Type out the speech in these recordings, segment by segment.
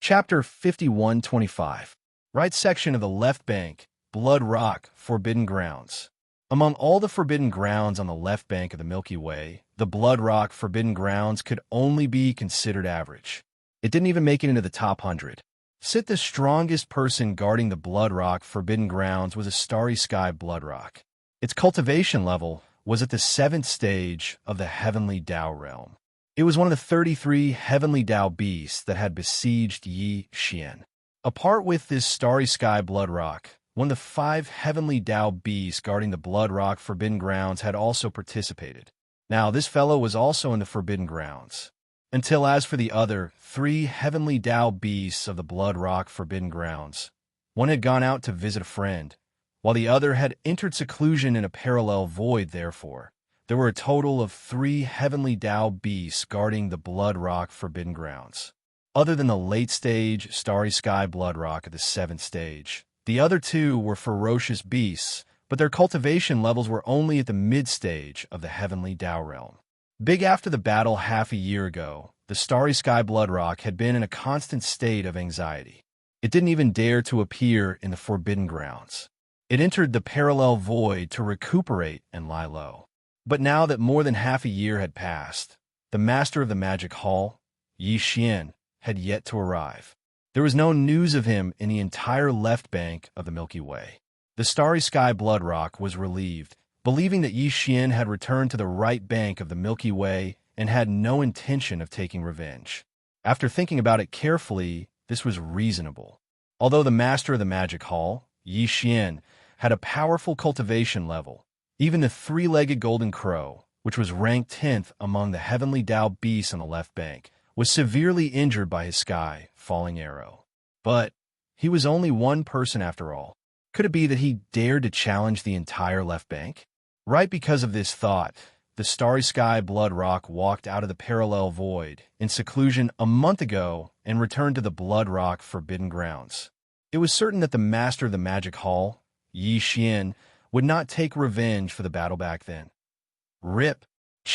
Chapter 5125. Right section of the left bank, Blood Rock, Forbidden Grounds. Among all the forbidden grounds on the left bank of the Milky Way, the Blood Rock Forbidden Grounds could only be considered average. It didn't even make it into the top 100. The strongest person guarding the Blood Rock Forbidden Grounds was a starry sky blood rock. Its cultivation level was at the 7th stage of the Heavenly Tao realm. It was one of the 33 Heavenly Tao beasts that had besieged Yi Xian. Apart with this starry sky blood rock, one of the 5 Heavenly Tao beasts guarding the Blood Rock Forbidden Grounds had also participated. Now, this fellow was also in the Forbidden Grounds. Until as for the other 3 Heavenly Tao beasts of the Blood Rock Forbidden Grounds, one had gone out to visit a friend, while the other had entered seclusion in a parallel void. Therefore, there were a total of 3 Heavenly Tao beasts guarding the Blood Rock Forbidden Grounds. Other than the late-stage Starry Sky Blood Rock at the 7th stage, the other 2 were ferocious beasts, but their cultivation levels were only at the mid-stage of the Heavenly Tao realm. Big after the battle half a year ago, the Starry Sky Blood Rock had been in a constant state of anxiety. It didn't even dare to appear in the Forbidden Grounds. It entered the parallel void to recuperate and lie low. But now that more than half a year had passed, the master of the magic hall, Yi Xian, had yet to arrive. There was no news of him in the entire left bank of the Milky Way. The Starry Sky Blood Rock was relieved, believing that Yi Xian had returned to the right bank of the Milky Way and had no intention of taking revenge. After thinking about it carefully, this was reasonable. Although the master of the magic hall, Yi Xian, had a powerful cultivation level, even the 3-legged golden crow, which was ranked 10th among the Heavenly Tao beasts on the left bank, was severely injured by his sky-falling arrow. But he was only one person after all. Could it be that he dared to challenge the entire left bank? Right because of this thought, the Starry Sky Blood Rock walked out of the parallel void in seclusion a month ago and returned to the Blood Rock Forbidden Grounds. It was certain that the master of the magic hall, Yi Xian, would not take revenge for the battle back then. Rip!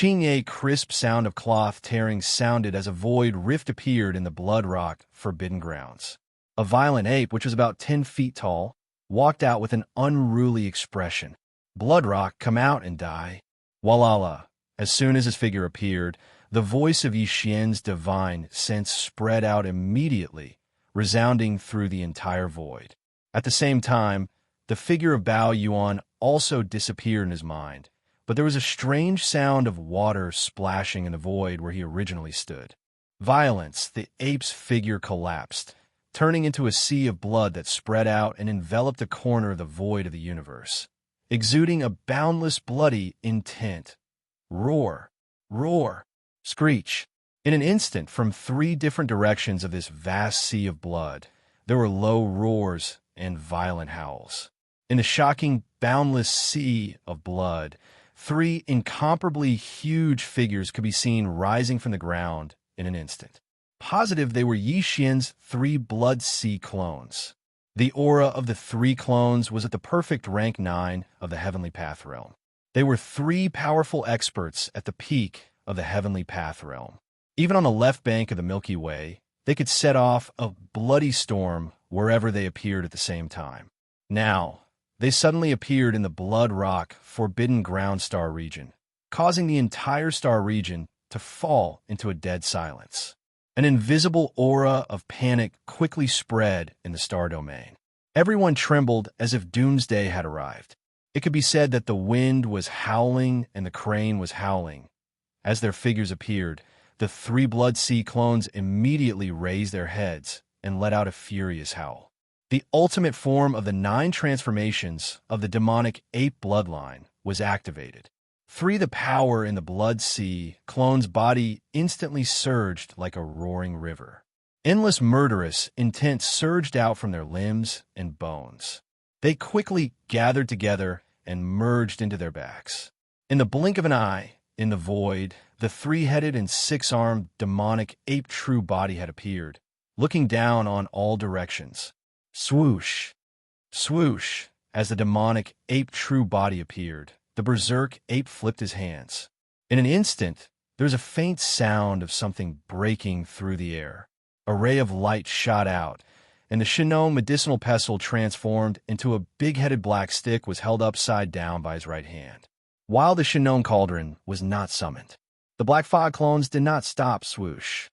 A crisp sound of cloth tearing sounded as a void rift appeared in the Blood Rock Forbidden Grounds. A violent ape, which was about 10 feet tall, walked out with an unruly expression. Blood Rock, come out and die. Walala! As soon as his figure appeared, the voice of Yi Xian's divine sense spread out immediately, resounding through the entire void. At the same time, the figure of Bao Yuan also disappeared in his mind, but there was a strange sound of water splashing in the void where he originally stood. Violence, the ape's figure collapsed, turning into a sea of blood that spread out and enveloped a corner of the void of the universe, exuding a boundless bloody intent. Roar, roar, screech. In an instant, from 3 different directions of this vast sea of blood, there were low roars and violent howls. In the shocking, boundless sea of blood, 3 incomparably huge figures could be seen rising from the ground in an instant. Positive they were Yi Xian's 3 Blood Sea clones. The aura of the 3 clones was at the perfect rank 9 of the Heavenly Path realm. They were 3 powerful experts at the peak of the Heavenly Path realm. Even on the left bank of the Milky Way, they could set off a bloody storm wherever they appeared at the same time. Now, they suddenly appeared in the Blood Rock Forbidden Ground star region, causing the entire star region to fall into a dead silence. An invisible aura of panic quickly spread in the star domain. Everyone trembled as if doomsday had arrived. It could be said that the wind was howling and the crane was howling. As their figures appeared, the 3 Blood Sea clones immediately raised their heads and let out a furious howl. The ultimate form of the 9 transformations of the demonic ape bloodline was activated. 3 The power in the Blood Sea clone's body instantly surged like a roaring river. Endless murderous intent surged out from their limbs and bones. They quickly gathered together and merged into their backs. In the blink of an eye, in the void, the 3-headed and 6-armed demonic ape true body had appeared, looking down on all directions. Swoosh! Swoosh! As the demonic ape true body appeared, the berserk ape flipped his hands. In an instant, there was a faint sound of something breaking through the air. a ray of light shot out, and the Shinon medicinal pestle transformed into a big-headed black stick was held upside down by his right hand. While the Shinon cauldron was not summoned, the black fog clones did not stop swoosh.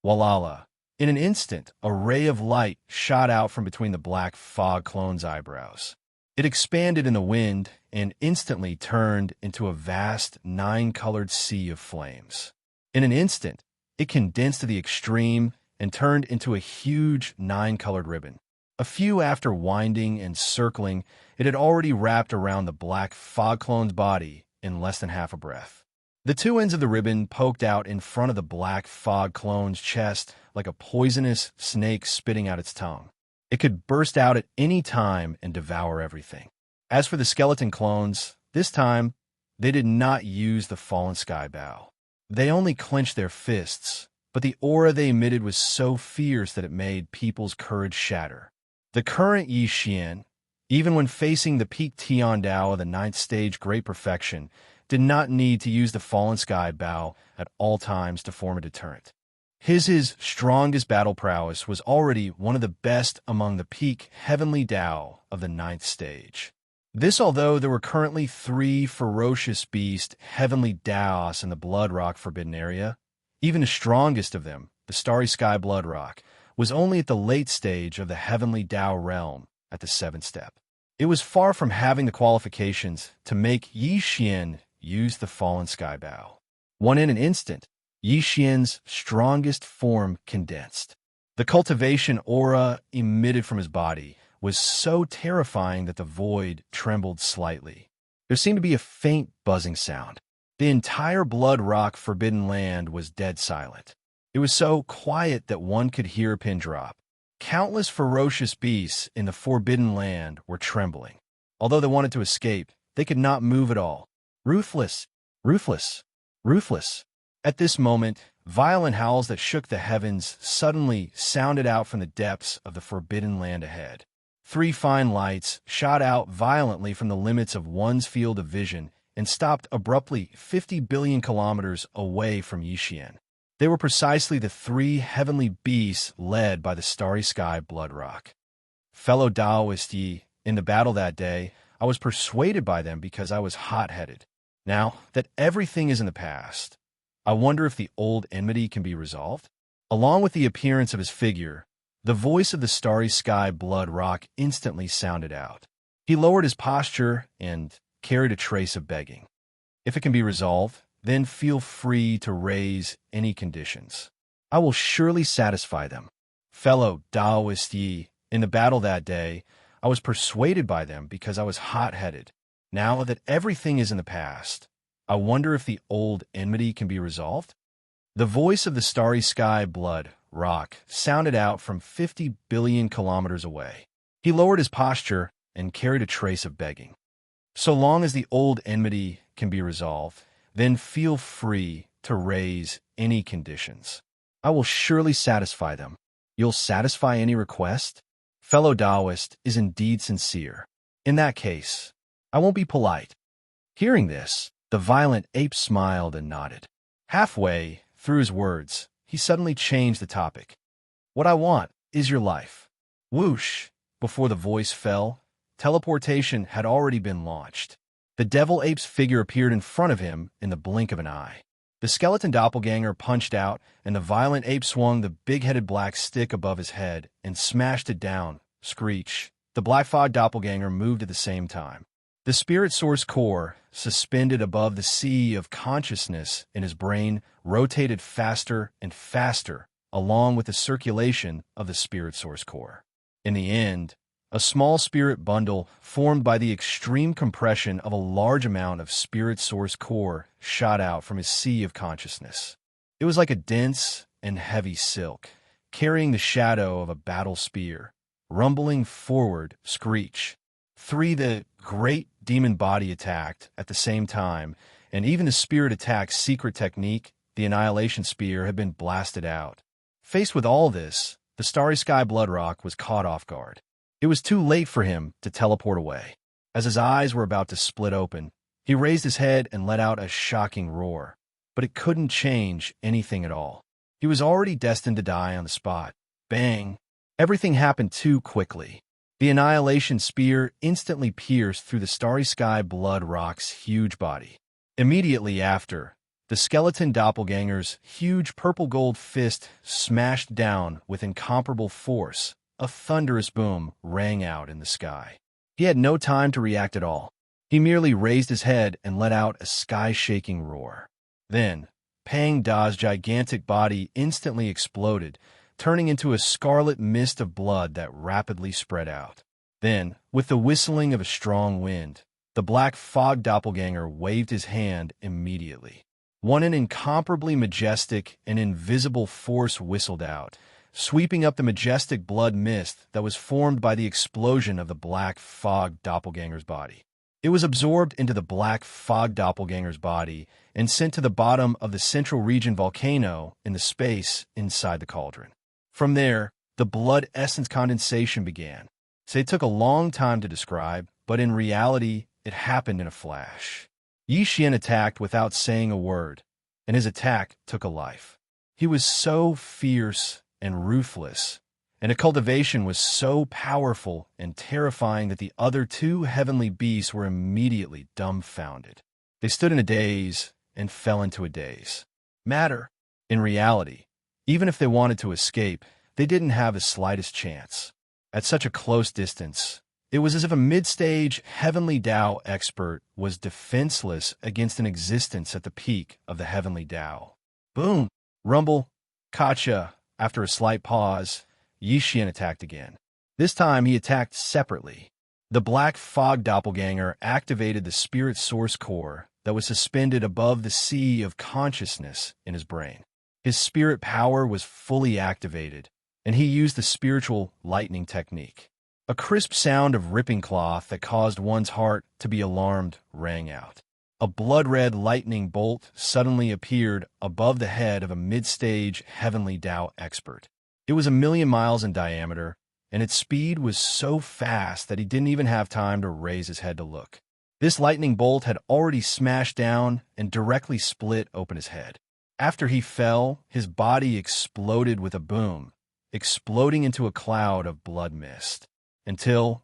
Walala. In an instant, a ray of light shot out from between the black fog clone's eyebrows. It expanded in the wind and instantly turned into a vast, nine-colored sea of flames. In an instant, it condensed to the extreme and turned into a huge nine-colored ribbon. A few after winding and circling, it had already wrapped around the black fog clone's body in less than half a breath. The two ends of the ribbon poked out in front of the black fog clone's chest like a poisonous snake spitting out its tongue. It could burst out at any time and devour everything. As for the skeleton clones, this time, they did not use the fallen sky bow. They only clenched their fists, but the aura they emitted was so fierce that it made people's courage shatter. The current Yi Xian, even when facing the peak Tian Dao of the ninth stage Great Perfection, did not need to use the fallen sky bow at all times to form a deterrent. His strongest battle prowess was already one of the best among the peak heavenly Dao of the ninth stage. This although there were currently 3 ferocious beast heavenly Daos in the Blood Rock Forbidden Area, even the strongest of them, the Starry Sky Blood Rock, was only at the late stage of the heavenly Dao realm at the 7th step. It was far from having the qualifications to make Yi Xian use the fallen sky bow. In an instant, Yi Xian's strongest form condensed. The cultivation aura emitted from his body was so terrifying that the void trembled slightly. There seemed to be a faint buzzing sound. The entire Blood Rock Forbidden Land was dead silent. It was so quiet that one could hear a pin drop. Countless ferocious beasts in the Forbidden Land were trembling. Although they wanted to escape, they could not move at all. Ruthless, ruthless, ruthless. At this moment, violent howls that shook the heavens suddenly sounded out from the depths of the Forbidden Land ahead. 3 fine lights shot out violently from the limits of one's field of vision and stopped abruptly 50 billion kilometers away from Yi Xian. They were precisely the 3 heavenly beasts led by the Starry Sky Blood Rock. Fellow Taoist Yi, in the battle that day, I was persuaded by them because I was hot-headed. Now that everything is in the past, I wonder if the old enmity can be resolved? Along with the appearance of his figure, the voice of the Starry Sky Blood Rock instantly sounded out. He lowered his posture and carried a trace of begging. If it can be resolved, then feel free to raise any conditions. I will surely satisfy them. Fellow Taoist Yi, in the battle that day, I was persuaded by them because I was hot-headed. Now that everything is in the past, I wonder if the old enmity can be resolved? The voice of the Starry Sky Blood Rock sounded out from 50 billion kilometers away. He lowered his posture and carried a trace of begging. So long as the old enmity can be resolved, then feel free to raise any conditions. I will surely satisfy them. You'll satisfy any request? Fellow Taoist is indeed sincere. In that case, I won't be polite. Hearing this, the violent ape smiled and nodded. Halfway through his words, he suddenly changed the topic. What I want is your life. Whoosh! Before the voice fell, teleportation had already been launched. The devil ape's figure appeared in front of him in the blink of an eye. The skeleton doppelganger punched out, and the violent ape swung the big-headed black stick above his head and smashed it down. Screech. The black fog doppelganger moved at the same time. The spirit source core, suspended above the sea of consciousness in his brain, rotated faster and faster, along with the circulation of the spirit source core. In the end, a small spirit bundle formed by the extreme compression of a large amount of spirit source core shot out from his sea of consciousness. It was like a dense and heavy silk, carrying the shadow of a battle spear, rumbling forward. Screech. 3. The great demon body attacked at the same time, and even the spirit attack's secret technique, the annihilation spear, had been blasted out. Faced with all this, the Starry Sky Blood Rock was caught off guard. It was too late for him to teleport away. As his eyes were about to split open, he raised his head and let out a shocking roar, but it couldn't change anything at all. He was already destined to die on the spot. Bang! Everything happened too quickly. The annihilation spear instantly pierced through the starry sky blood rock's huge body. Immediately after, the skeleton doppelganger's huge purple-gold fist smashed down with incomparable force. A thunderous boom rang out in the sky. He had no time to react at all. He merely raised his head and let out a sky-shaking roar. Then, Pang Da's gigantic body instantly exploded, turning into a scarlet mist of blood that rapidly spread out. Then, with the whistling of a strong wind, the black fog doppelganger waved his hand immediately. An incomparably majestic and invisible force whistled out, sweeping up the majestic blood mist that was formed by the explosion of the black fog doppelganger's body. It was absorbed into the black fog doppelganger's body and sent to the bottom of the central region volcano in the space inside the cauldron. From there, the blood essence condensation began. So it took a long time to describe, but in reality, it happened in a flash. Yi Xian attacked without saying a word, and his attack took a life. He was so fierce and ruthless, and a cultivation was so powerful and terrifying that the other two heavenly beasts were immediately dumbfounded. They stood in a daze and fell into a daze. In reality, even if they wanted to escape, they didn't have the slightest chance. At such a close distance, it was as if a mid-stage heavenly Tao expert was defenseless against an existence at the peak of the heavenly Tao. Boom! Rumble! Gotcha! After a slight pause, Yi Xian attacked again. This time he attacked separately. The black fog doppelganger activated the spirit source core that was suspended above the sea of consciousness in his brain. His spirit power was fully activated, and he used the spiritual lightning technique. A crisp sound of ripping cloth that caused one's heart to be alarmed rang out. A blood-red lightning bolt suddenly appeared above the head of a mid-stage heavenly Tao expert. It was 1,000,000 miles in diameter, and its speed was so fast that he didn't even have time to raise his head to look. This lightning bolt had already smashed down and directly split open his head. After he fell, his body exploded with a boom, exploding into a cloud of blood mist. Until,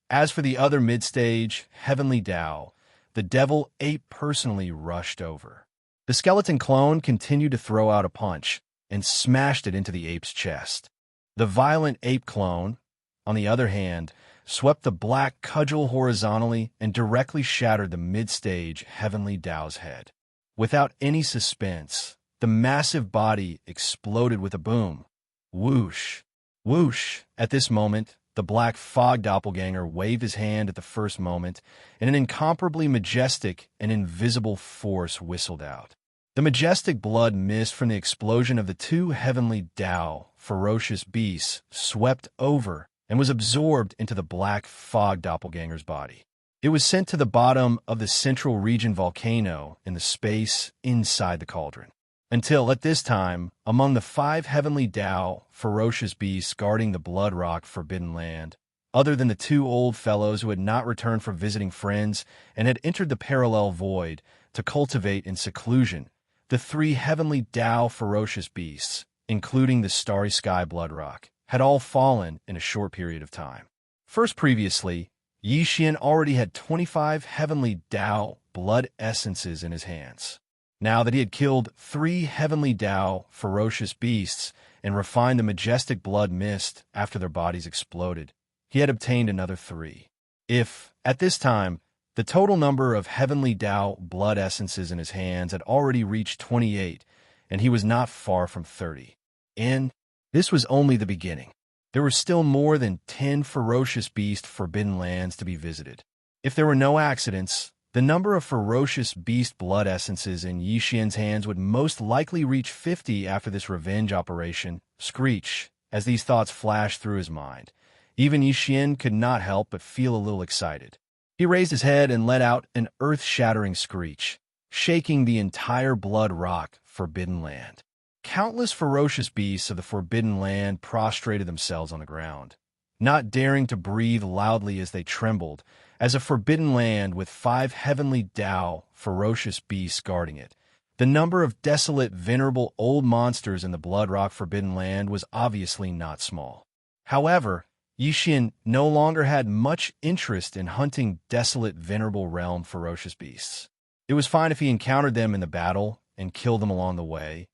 as for the other mid-stage, heavenly Tao, the devil ape personally rushed over. The skeleton clone continued to throw out a punch and smashed it into the ape's chest. The violent ape clone, on the other hand, swept the black cudgel horizontally and directly shattered the mid-stage heavenly Tao's head. Without any suspense, the massive body exploded with a boom. Whoosh! Whoosh! At this moment, the black fog doppelganger waved his hand at the first moment, and an incomparably majestic and invisible force whistled out. The majestic blood mist from the explosion of the two heavenly Tao, ferocious beasts, swept over and was absorbed into the black fog doppelganger's body. It was sent to the bottom of the central region volcano in the space inside the cauldron. Until, at this time, among the 5 heavenly Tao, ferocious beasts guarding the blood rock forbidden land, other than the 2 old fellows who had not returned from visiting friends and had entered the parallel void to cultivate in seclusion, the 3 heavenly Tao ferocious beasts, including the starry sky blood rock, had all fallen in a short period of time. First previously, Yi Xian already had 25 heavenly Tao blood essences in his hands. Now that he had killed 3 heavenly Tao ferocious beasts and refined the majestic blood mist after their bodies exploded, he had obtained another 3. If, at this time, the total number of heavenly Tao blood essences in his hands had already reached 28, and he was not far from 30. And this was only the beginning. There were still more than 10 ferocious beast forbidden lands to be visited. If there were no accidents, the number of ferocious beast blood essences in Yi Xian's hands would most likely reach 50 after this revenge operation. Screech, as these thoughts flashed through his mind. Even Yi Xian could not help but feel a little excited. He raised his head and let out an earth-shattering screech, shaking the entire blood rock forbidden land. Countless ferocious beasts of the forbidden land prostrated themselves on the ground, not daring to breathe loudly as they trembled, as a forbidden land with 5 heavenly Tao ferocious beasts guarding it, The number of desolate, venerable old monsters in the Blood Rock Forbidden Land was obviously not small. However, Yixin no longer had much interest in hunting desolate, venerable realm ferocious beasts. It was fine if he encountered them in the battle and killed them along the way,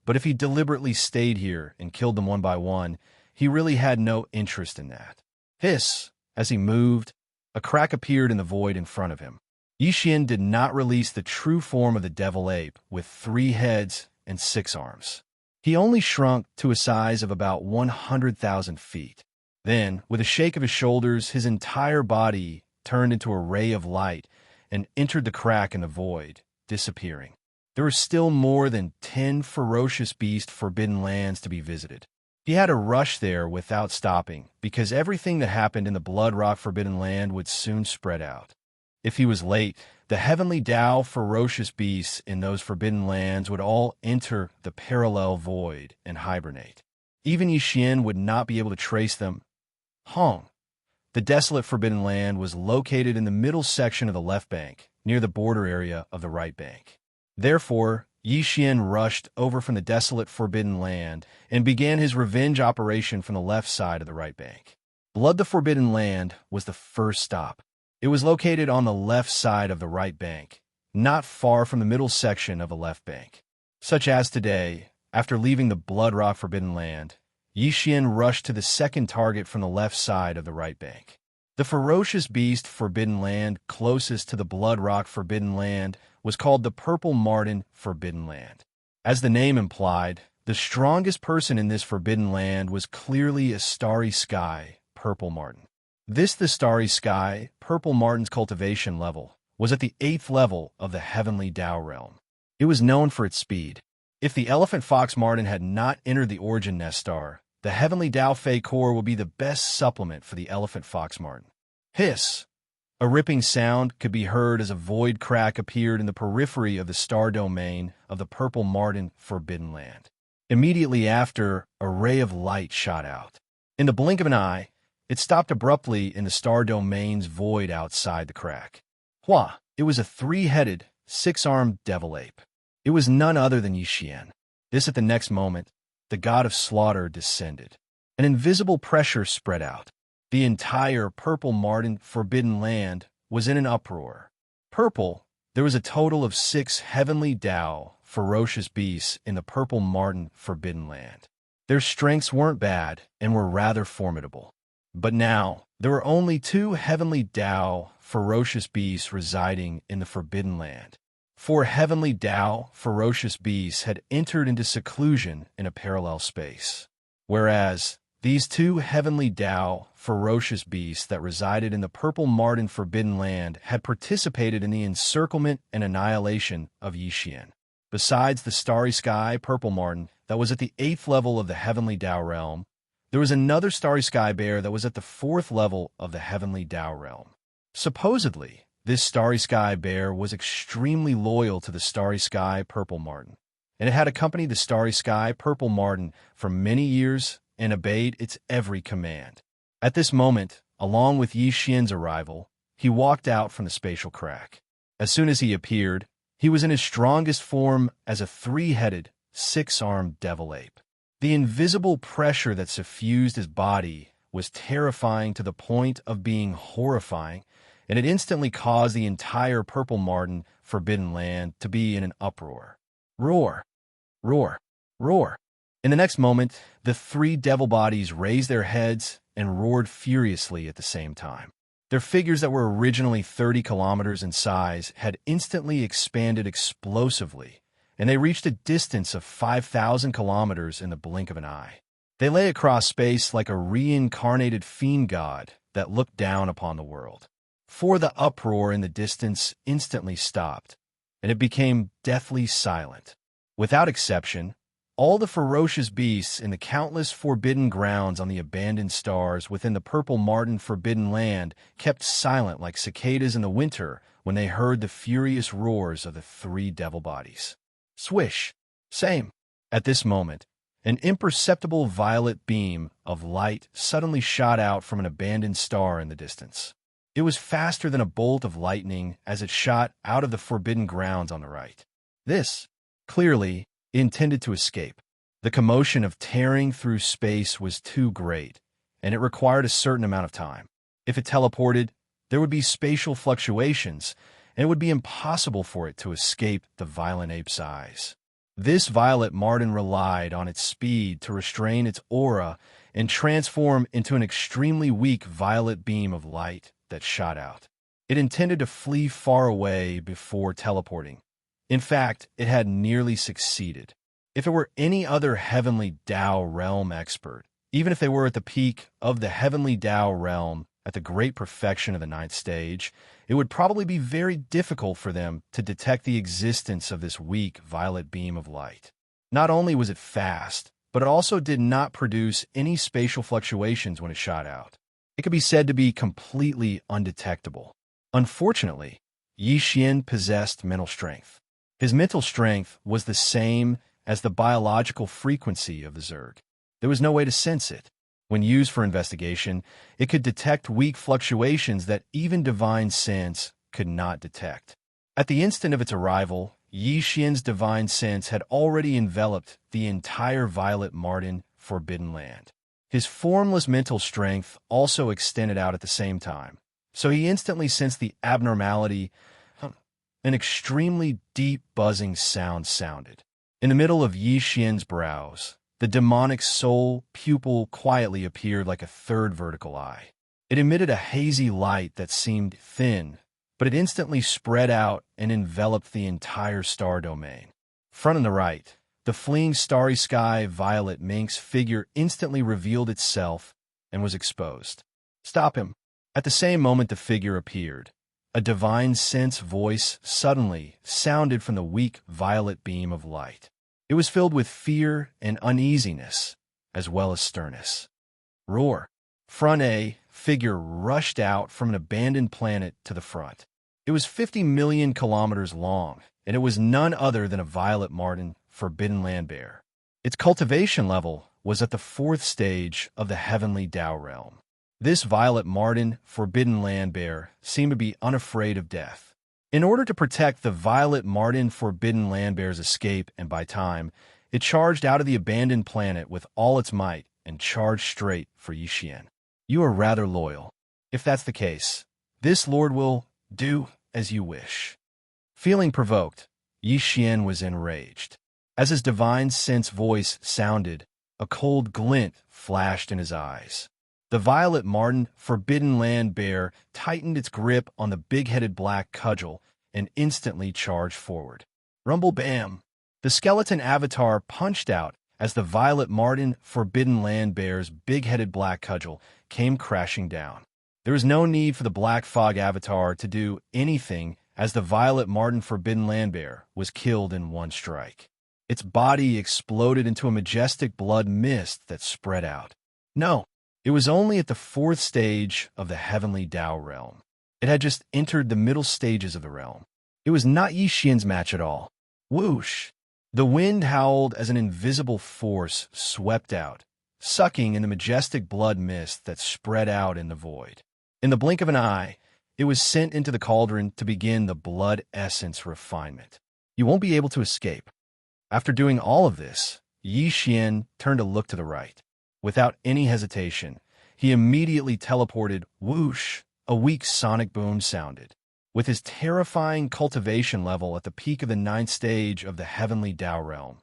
but if he deliberately stayed here and killed them one by one, he really had no interest in that. Hiss! As he moved, a crack appeared in the void in front of him. Yixin did not release the true form of the devil ape with 3 heads and 6 arms. He only shrunk to a size of about 100,000 feet. Then, with a shake of his shoulders, his entire body turned into a ray of light and entered the crack in the void, disappearing. There were still more than 10 ferocious beast forbidden lands to be visited. He had to rush there without stopping, because everything that happened in the Blood Rock Forbidden Land would soon spread out. If he was late, the heavenly Tao ferocious beasts in those forbidden lands would all enter the parallel void and hibernate. Even Yixin would not be able to trace them. Hong, the desolate forbidden land, was located in the middle section of the left bank, near the border area of the right bank. Therefore, Yixin rushed over from the desolate forbidden land and began his revenge operation from the left side of the right bank. Blood the Forbidden Land was the first stop. It was located on the left side of the right bank, not far from the middle section of the left bank. Such as today, after leaving the Blood Rock Forbidden Land, Yixin rushed to the second target from the left side of the right bank. The ferocious beast Forbidden Land closest to the Blood Rock Forbidden Land was called the Purple Marten Forbidden Land. As the name implied, the strongest person in this Forbidden Land was clearly a starry sky, Purple Marten. The starry sky, Purple Marten's cultivation level, was at the 8th level of the Heavenly Tao realm. It was known for its speed. If the Elephant Fox Marten had not entered the Origin Nest Star, the Heavenly Tao Fei Core would be the best supplement for the Elephant Fox Marten. Hiss! A ripping sound could be heard as a void crack appeared in the periphery of the star domain of the Purple Marten Forbidden Land. Immediately after, a ray of light shot out. In the blink of an eye, it stopped abruptly in the star domain's void outside the crack. Hua! It was a 3-headed, 6-armed devil ape. It was none other than Yixin. At the next moment, the god of slaughter descended. An invisible pressure spread out. The entire Purple Marten Forbidden Land was in an uproar. There was a total of 6 heavenly Tao, ferocious beasts in the Purple Marten Forbidden Land. Their strengths weren't bad and were rather formidable. But now, there were only 2 heavenly Tao, ferocious beasts residing in the Forbidden Land. 4 heavenly Tao, ferocious beasts had entered into seclusion in a parallel space. Whereas, these 2 heavenly Tao, ferocious beasts that resided in the Purple Marten Forbidden Land had participated in the encirclement and annihilation of Yixin. Besides the starry sky Purple Marten that was at the 8th level of the Heavenly Tao realm, there was another starry sky bear that was at the 4th level of the Heavenly Tao realm. Supposedly, this starry sky bear was extremely loyal to the starry sky Purple Marten, and it had accompanied the starry sky Purple Marten for many years and obeyed its every command. At this moment, along with Yixin's arrival, he walked out from the spatial crack. As soon as he appeared, he was in his strongest form as a 3-headed, 6-armed devil ape. The invisible pressure that suffused his body was terrifying to the point of being horrifying, and it instantly caused the entire Purple Marten Forbidden Land to be in an uproar. Roar! Roar! Roar! In the next moment, the 3 devil bodies raised their heads and roared furiously at the same time. Their figures that were originally 30 kilometers in size had instantly expanded explosively, and they reached a distance of 5,000 kilometers in the blink of an eye. They lay across space like a reincarnated fiend god that looked down upon the world. For the uproar in the distance instantly stopped, and it became deathly silent. Without exception, all the ferocious beasts in the countless forbidden grounds on the abandoned stars within the Purple Marten Forbidden Land kept silent like cicadas in the winter when they heard the furious roars of the 3 devil bodies. Swish! Same! At this moment, an imperceptible violet beam of light suddenly shot out from an abandoned star in the distance. It was faster than a bolt of lightning as it shot out of the forbidden grounds on the right. Clearly, it intended to escape. The commotion of tearing through space was too great, and it required a certain amount of time. If it teleported, there would be spatial fluctuations, and it would be impossible for it to escape the violent ape's eyes. This violet marten relied on its speed to restrain its aura and transform into an extremely weak violet beam of light that shot out. It intended to flee far away before teleporting. In fact, it had nearly succeeded. If it were any other Heavenly Tao realm expert, even if they were at the peak of the Heavenly Tao realm at the great perfection of the ninth stage, it would probably be very difficult for them to detect the existence of this weak violet beam of light. Not only was it fast, but it also did not produce any spatial fluctuations when it shot out. It could be said to be completely undetectable. Unfortunately, Yi Xian possessed mental strength. His mental strength was the same as the biological frequency of the Zerg. There was no way to sense it. When used for investigation, it could detect weak fluctuations that even divine sense could not detect. At the instant of its arrival, Yi Xian's divine sense had already enveloped the entire violet marten forbidden land. His formless mental strength also extended out at the same time, so he instantly sensed the abnormality. An extremely deep buzzing sound sounded. In the middle of Yi Xian's brows, the demonic soul pupil quietly appeared like a third vertical eye. It emitted a hazy light that seemed thin, but it instantly spread out and enveloped the entire star domain. Front and the right, the fleeing starry sky violet minx figure instantly revealed itself and was exposed. "Stop him." At the same moment the figure appeared, a divine sense voice suddenly sounded from the weak violet beam of light. It was filled with fear and uneasiness, as well as sternness. "Roar!" Front A figure rushed out from an abandoned planet to the front. It was 50 million kilometers long, and it was none other than a violet marten forbidden land bear. Its cultivation level was at the 4th stage of the Heavenly Tao realm. This violet marten forbidden land bear seemed to be unafraid of death. In order to protect the violet marten forbidden land bear's escape and buy time, it charged out of the abandoned planet with all its might and charged straight for Yi Xian. "You are rather loyal. If that's the case, this lord will do as you wish." Feeling provoked, Yi Xian was enraged. As his divine sense voice sounded, a cold glint flashed in his eyes. The violet marten forbidden land bear tightened its grip on the big-headed black cudgel and instantly charged forward. Rumble bam! The skeleton avatar punched out as the violet marten forbidden land bear's big-headed black cudgel came crashing down. There was no need for the black fog avatar to do anything, as the violet marten forbidden land bear was killed in one strike. Its body exploded into a majestic blood mist that spread out. No, it was only at the 4th stage of the Heavenly Tao realm. It had just entered the middle stages of the realm. It was not Yi Xian's match at all. Whoosh! The wind howled as an invisible force swept out, sucking in the majestic blood mist that spread out in the void. In the blink of an eye, it was sent into the cauldron to begin the blood essence refinement. "You won't be able to escape." After doing all of this, Yi Xian turned to look to the right. Without any hesitation, he immediately teleported. Whoosh! A weak sonic boom sounded. With his terrifying cultivation level at the peak of the 9th stage of the Heavenly Tao realm,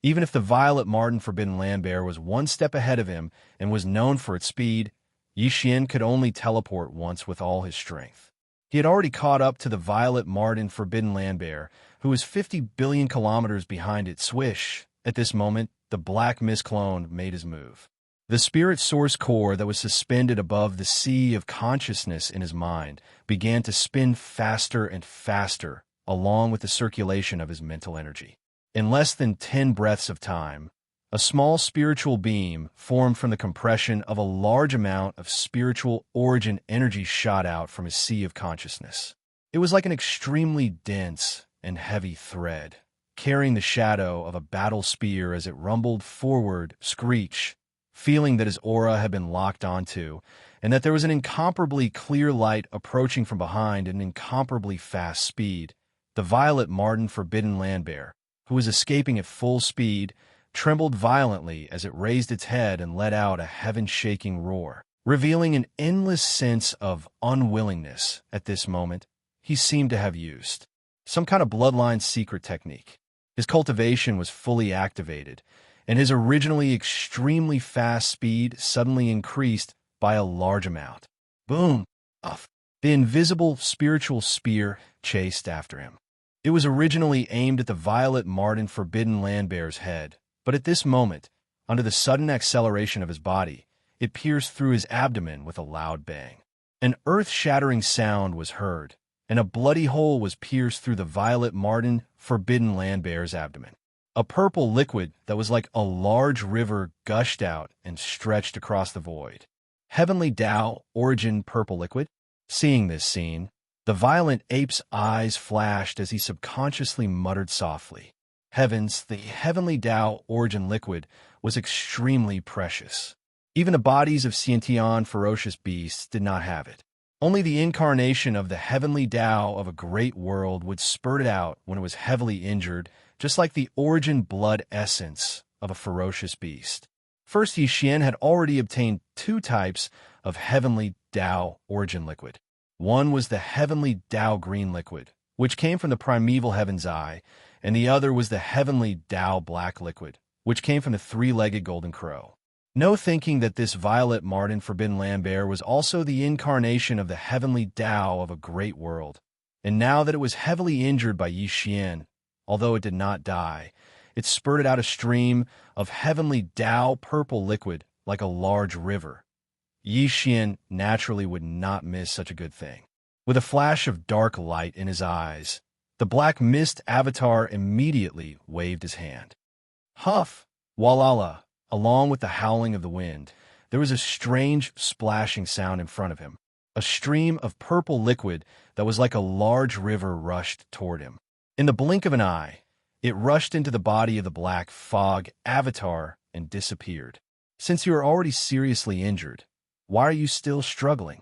even if the violet marten forbidden land bear was one step ahead of him and was known for its speed, Yi Xian could only teleport once with all his strength. He had already caught up to the violet marten forbidden land bear, who was 50 billion kilometers behind it. Swish! At this moment, the black mist clone made his move. The spirit source core that was suspended above the sea of consciousness in his mind began to spin faster and faster, along with the circulation of his mental energy. In less than 10 breaths of time, a small spiritual beam formed from the compression of a large amount of spiritual origin energy shot out from his sea of consciousness. It was like an extremely dense and heavy thread, carrying the shadow of a battle spear as it rumbled forward. Screech! Feeling that his aura had been locked onto, and that there was an incomparably clear light approaching from behind at an incomparably fast speed, the violet marten forbidden land bear, who was escaping at full speed, trembled violently as it raised its head and let out a heaven-shaking roar, revealing an endless sense of unwillingness. At this moment, he seemed to have used some kind of bloodline secret technique. His cultivation was fully activated, and his originally extremely fast speed suddenly increased by a large amount. Boom! Uff! The invisible spiritual spear chased after him. It was originally aimed at the Violet Marten Forbidden Landbear's head, but at this moment, under the sudden acceleration of his body, it pierced through his abdomen with a loud bang. An earth-shattering sound was heard, and a bloody hole was pierced through the Violet Marten Forbidden Landbear's abdomen. A purple liquid that was like a large river gushed out and stretched across the void. Heavenly Tao Origin Purple Liquid? Seeing this scene, the violent ape's eyes flashed as he subconsciously muttered softly. Heavens, the Heavenly Tao Origin Liquid was extremely precious. Even the bodies of Xiantian ferocious beasts did not have it. Only the incarnation of the Heavenly Tao of a great world would spurt it out when it was heavily injured, just like the origin blood essence of a ferocious beast. First, Yixian had already obtained 2 types of Heavenly Tao Origin Liquid. One was the Heavenly Tao Green Liquid, which came from the primeval Heaven's Eye, and the other was the Heavenly Tao Black Liquid, which came from the 3-legged Golden Crow. No thinking that this Violet Marten Forbidden Landbear was also the incarnation of the Heavenly Tao of a great world. And now that it was heavily injured by Yixian, although it did not die, it spurted out a stream of Heavenly Tao purple liquid like a large river. Yixian naturally would not miss such a good thing. With a flash of dark light in his eyes, the Black Mist Avatar immediately waved his hand. Huff! Walala! Along with the howling of the wind, there was a strange splashing sound in front of him. A stream of purple liquid that was like a large river rushed toward him. In the blink of an eye, it rushed into the body of the Black Fog Avatar and disappeared. Since you are already seriously injured, why are you still struggling?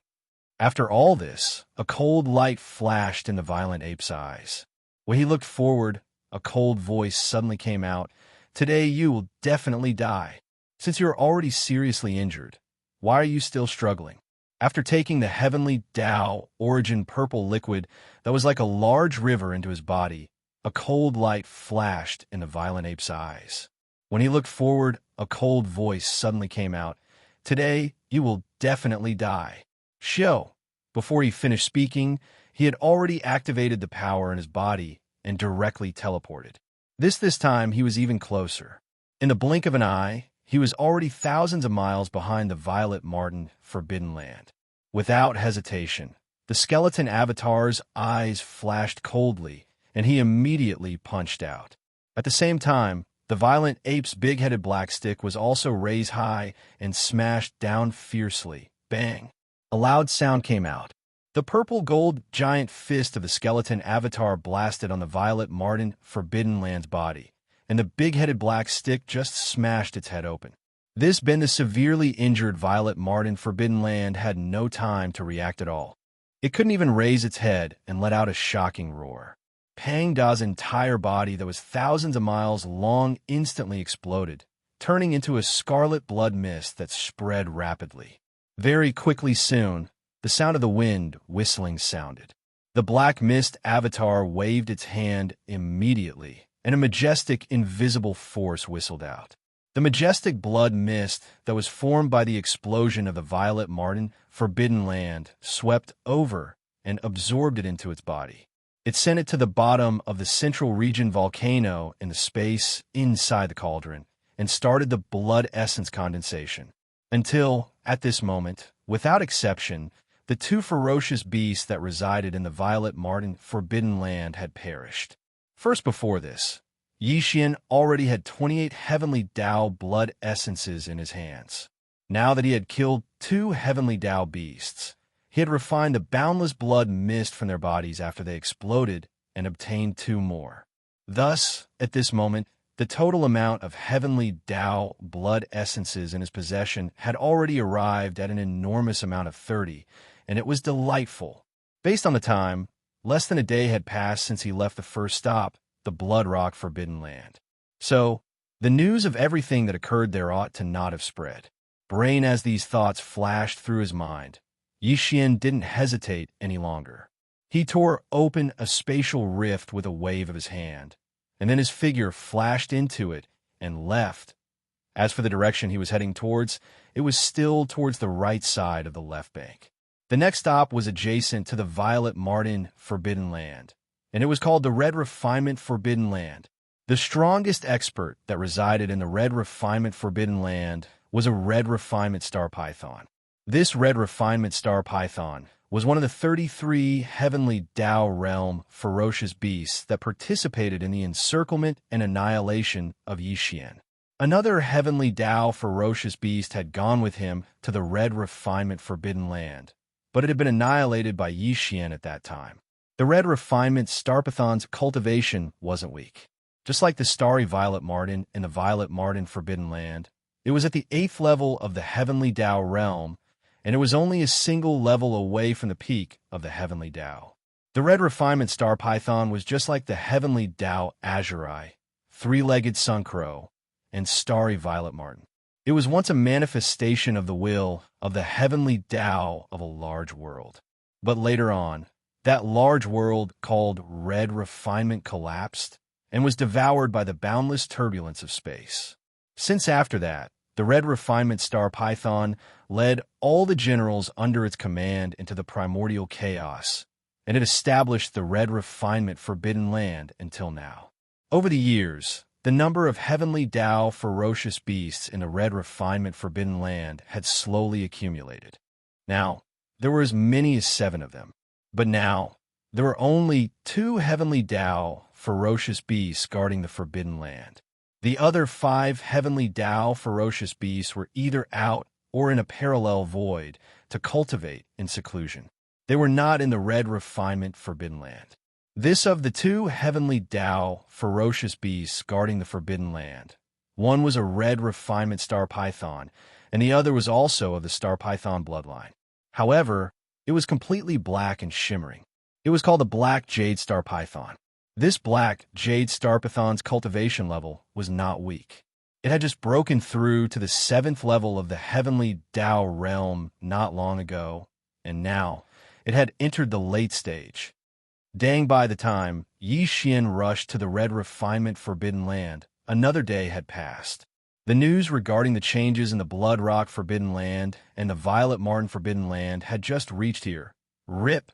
After all this, a cold light flashed in the violent ape's eyes. When he looked forward, a cold voice suddenly came out. Today you will definitely die. Since you are already seriously injured, why are you still struggling? After taking the Heavenly Tao Origin Purple Liquid that was like a large river into his body, a cold light flashed in the violent ape's eyes. When he looked forward, a cold voice suddenly came out. Today you will definitely die. Show! Before he finished speaking, he had already activated the power in his body and directly teleported. This time, he was even closer. In the blink of an eye, he was already thousands of miles behind the Violet Marten Forbidden Land. Without hesitation, the skeleton avatar's eyes flashed coldly, and he immediately punched out. At the same time, the violent ape's big-headed black stick was also raised high and smashed down fiercely. Bang! A loud sound came out. The purple-gold giant fist of the skeleton avatar blasted on the Violet Marten Forbidden Land's body, and the big-headed black stick just smashed its head open. This been the severely injured Violet Marten Forbidden Land had no time to react at all. It couldn't even raise its head and let out a shocking roar. Pang Da's entire body that was thousands of miles long instantly exploded, turning into a scarlet blood mist that spread rapidly. Very quickly soon, the sound of the wind whistling sounded. The Black Mist Avatar waved its hand immediately, and a majestic, invisible force whistled out. The majestic blood mist that was formed by the explosion of the Violet Marten Forbidden Land swept over and absorbed it into its body. It sent it to the bottom of the Central Region volcano in the space inside the cauldron and started the blood essence condensation. Until, at this moment, without exception, the 2 ferocious beasts that resided in the Violet Marten Forbidden Land had perished. First before this, Yixian already had 28 Heavenly Tao blood essences in his hands. Now that he had killed 2 Heavenly Tao beasts, he had refined the boundless blood mist from their bodies after they exploded and obtained 2 more. Thus, at this moment, the total amount of Heavenly Tao blood essences in his possession had already arrived at an enormous amount of 30, and it was delightful. Based on the time, less than a day had passed since he left the first stop, the Blood Rock Forbidden Land. So, the news of everything that occurred there ought to not have spread. Brain as these thoughts flashed through his mind, Yi Xian didn't hesitate any longer. He tore open a spatial rift with a wave of his hand, and then his figure flashed into it and left. As for the direction he was heading towards, it was still towards the right side of the left bank. The next stop was adjacent to the Violet Martin Forbidden Land, and it was called the Red Refinement Forbidden Land. The strongest expert that resided in the Red Refinement Forbidden Land was a Red Refinement Star Python. This Red Refinement Star Python was one of the 33 Heavenly Tao Realm ferocious beasts that participated in the encirclement and annihilation of Yi Xian. Another Heavenly Tao ferocious beast had gone with him to the Red Refinement Forbidden Land, but it had been annihilated by Yi Xian at that time. The Red Refinement Star Python's cultivation wasn't weak. Just like the Starry Violet Martin in the Violet Martin Forbidden Land, it was at the 8th level of the Heavenly Tao realm, and it was only a single level away from the peak of the Heavenly Tao. The Red Refinement Star Python was just like the Heavenly Tao Azuri, Three-Legged Suncrow, and Starry Violet Martin. It was once a manifestation of the will of the Heavenly Tao of a large world. But later on, that large world called Red Refinement collapsed and was devoured by the boundless turbulence of space. Since after that, the Red Refinement Star Python led all the generals under its command into the primordial chaos, and it established the Red Refinement Forbidden Land until now. Over the years, the number of Heavenly Tao ferocious beasts in the Red Refinement Forbidden Land had slowly accumulated. Now, there were as many as 7 of them, but now, there were only 2 Heavenly Tao ferocious beasts guarding the Forbidden Land. The other 5 Heavenly Tao ferocious beasts were either out or in a parallel void to cultivate in seclusion. They were not in the Red Refinement Forbidden Land. This of the 2 Heavenly Tao ferocious beasts guarding the Forbidden Land. One was a Red Refinement Star Python, and the other was also of the Star Python bloodline. However, it was completely black and shimmering. It was called the Black Jade Star Python. This Black Jade Star Python's cultivation level was not weak. It had just broken through to the 7th level of the Heavenly Tao realm not long ago, and now it had entered the late stage. Dang, by the time Yi Xian rushed to the Red Refinement Forbidden Land, another day had passed. The news regarding the changes in the Blood Rock Forbidden Land and the Violet Martin Forbidden Land had just reached here. Rip!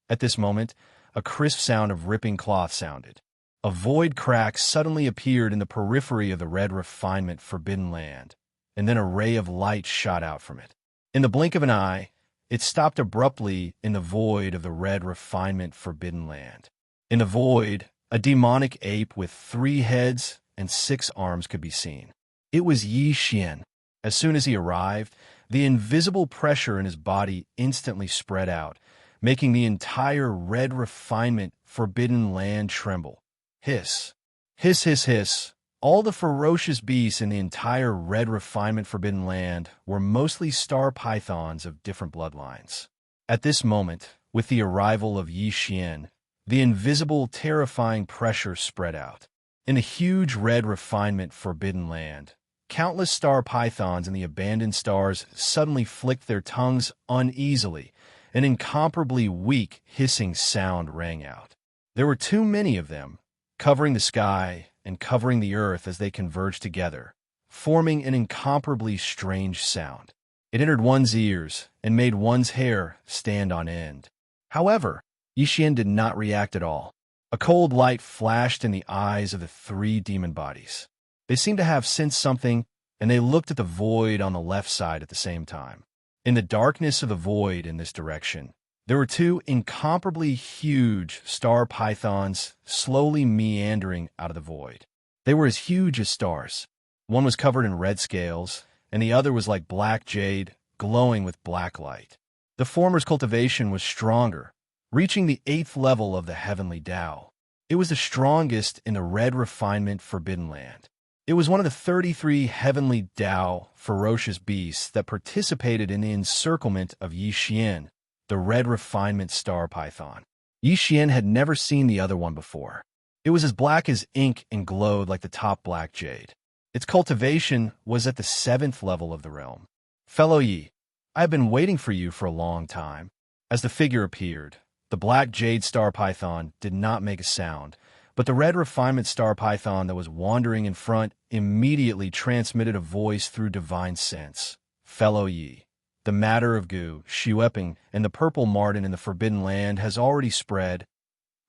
At this moment, a crisp sound of ripping cloth sounded. A void crack suddenly appeared in the periphery of the Red Refinement Forbidden Land, and then a ray of light shot out from it. In the blink of an eye, it stopped abruptly in the void of the Red Refinement Forbidden Land. In the void, a demonic ape with 3 heads and 6 arms could be seen. It was Yi Xian. As soon as he arrived, the invisible pressure in his body instantly spread out, making the entire Red Refinement Forbidden Land tremble. Hiss. Hiss, hiss, hiss. All the ferocious beasts in the entire Red Refinement Forbidden Land were mostly star pythons of different bloodlines. At this moment, with the arrival of Yi Xian, the invisible, terrifying pressure spread out. In the huge Red Refinement Forbidden Land, countless star pythons in the abandoned stars suddenly flicked their tongues uneasily. An incomparably weak, hissing sound rang out. There were too many of them, covering the sky and covering the earth as they converged together, forming an incomparably strange sound. It entered one's ears and made one's hair stand on end. However, Yi Xian did not react at all. A cold light flashed in the eyes of the 3 demon bodies. They seemed to have sensed something, and they looked at the void on the left side at the same time. In the darkness of the void in this direction, there were 2 incomparably huge star pythons slowly meandering out of the void. They were as huge as stars. One was covered in red scales, and the other was like black jade, glowing with black light. The former's cultivation was stronger, reaching the 8th level of the Heavenly Tao. It was the strongest in the Red Refinement Forbidden Land. It was one of the 33 Heavenly Tao ferocious beasts that participated in the encirclement of Yi Xian, the Red Refinement Star Python. Yi Xian had never seen the other one before. It was as black as ink and glowed like the top black jade. Its cultivation was at the 7th level of the realm. Fellow Yi, I have been waiting for you for a long time. As the figure appeared, the black jade star python did not make a sound, but the red refinement star python that was wandering in front immediately transmitted a voice through divine sense. Fellow Yi, the matter of Gu, Shueping, and the purple marten in the Forbidden Land has already spread.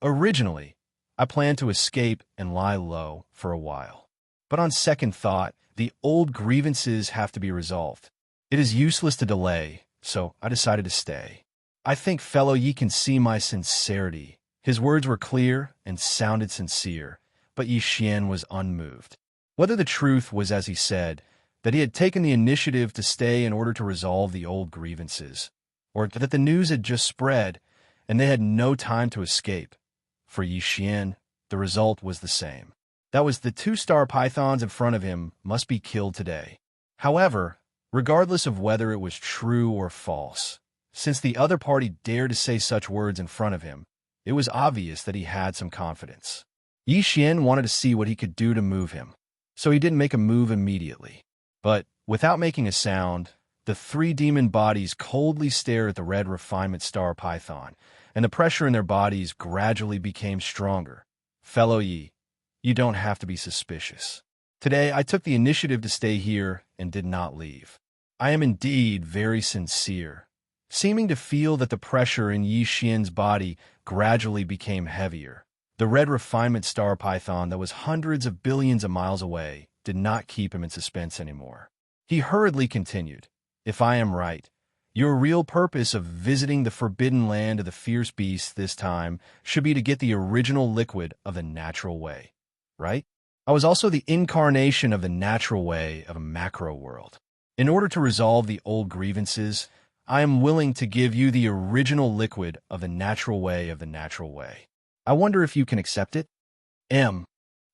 Originally, I planned to escape and lie low for a while. But on second thought, the old grievances have to be resolved. It is useless to delay, so I decided to stay. I think Fellow Yi can see my sincerity. His words were clear and sounded sincere, but Yi Xian was unmoved. Whether the truth was as he said, that he had taken the initiative to stay in order to resolve the old grievances, or that the news had just spread and they had no time to escape, for Yi Xian, the result was the same. That was the 2 star pythons in front of him must be killed today. However, regardless of whether it was true or false, since the other party dared to say such words in front of him, it was obvious that he had some confidence. Yi Xian wanted to see what he could do to move him, so he didn't make a move immediately. But, without making a sound, the 3 demon bodies coldly stared at the red refinement star python, and the pressure in their bodies gradually became stronger. Fellow Yi, you don't have to be suspicious. Today, I took the initiative to stay here and did not leave. I am indeed very sincere. Seeming to feel that the pressure in Yi Xian's body gradually became heavier, the red refinement star python that was hundreds of billions of miles away did not keep him in suspense anymore. He hurriedly continued, "If I am right, your real purpose of visiting the forbidden land of the fierce beasts this time should be to get the original liquid of the natural way, right? I was also the incarnation of the natural way of a macro world. In order to resolve the old grievances, I am willing to give you the original liquid of the natural way of the natural way. I wonder if you can accept it?"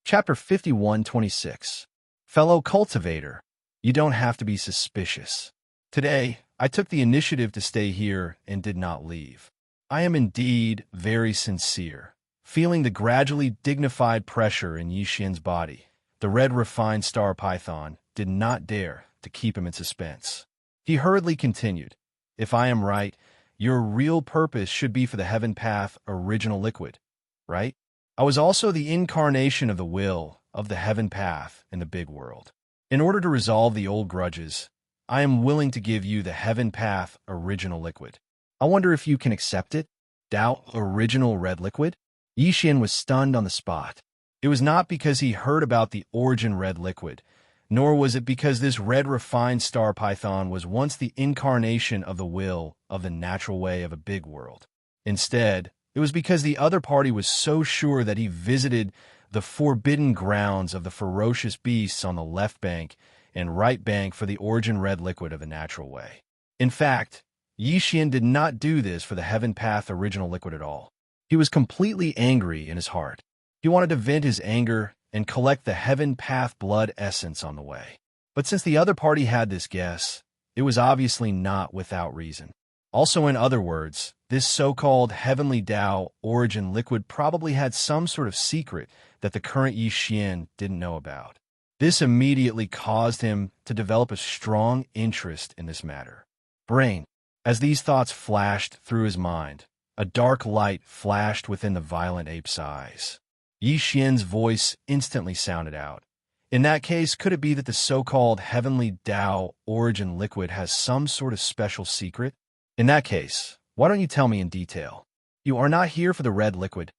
Chapter 51:26. Fellow cultivator, you don't have to be suspicious. Today, I took the initiative to stay here and did not leave. I am indeed very sincere. Feeling the gradually dignified pressure in Yi Xian's body, the red refined star python did not dare to keep him in suspense. He hurriedly continued, "If I am right, your real purpose should be for the heaven path original liquid, right? I was also the incarnation of the will of the heaven path in the big world. In order to resolve the old grudges, I am willing to give you the heaven path original liquid. I wonder if you can accept it? Doubt original red liquid?" Yi Xian was stunned on the spot. It was not because he heard about the origin red liquid, nor was it because this red refined star python was once the incarnation of the will of the natural way of a big world. Instead, it was because the other party was so sure that he visited the forbidden grounds of the ferocious beasts on the left bank and right bank for the origin red liquid of the natural way. In fact, Yi Xian did not do this for the heaven path original liquid at all. He was completely angry in his heart. He wanted to vent his anger and collect the heaven path blood essence on the way. But since the other party had this guess, it was obviously not without reason. Also, in other words, this so-called heavenly Tao origin liquid probably had some sort of secret that the current Yi Xian didn't know about. This immediately caused him to develop a strong interest in this matter. Brain. As these thoughts flashed through his mind, a dark light flashed within the violent ape's eyes. Yi Xian's voice instantly sounded out. In that case, could it be that the so-called heavenly Tao origin liquid has some sort of special secret? In that case, why don't you tell me in detail? You are not here for the red liquid.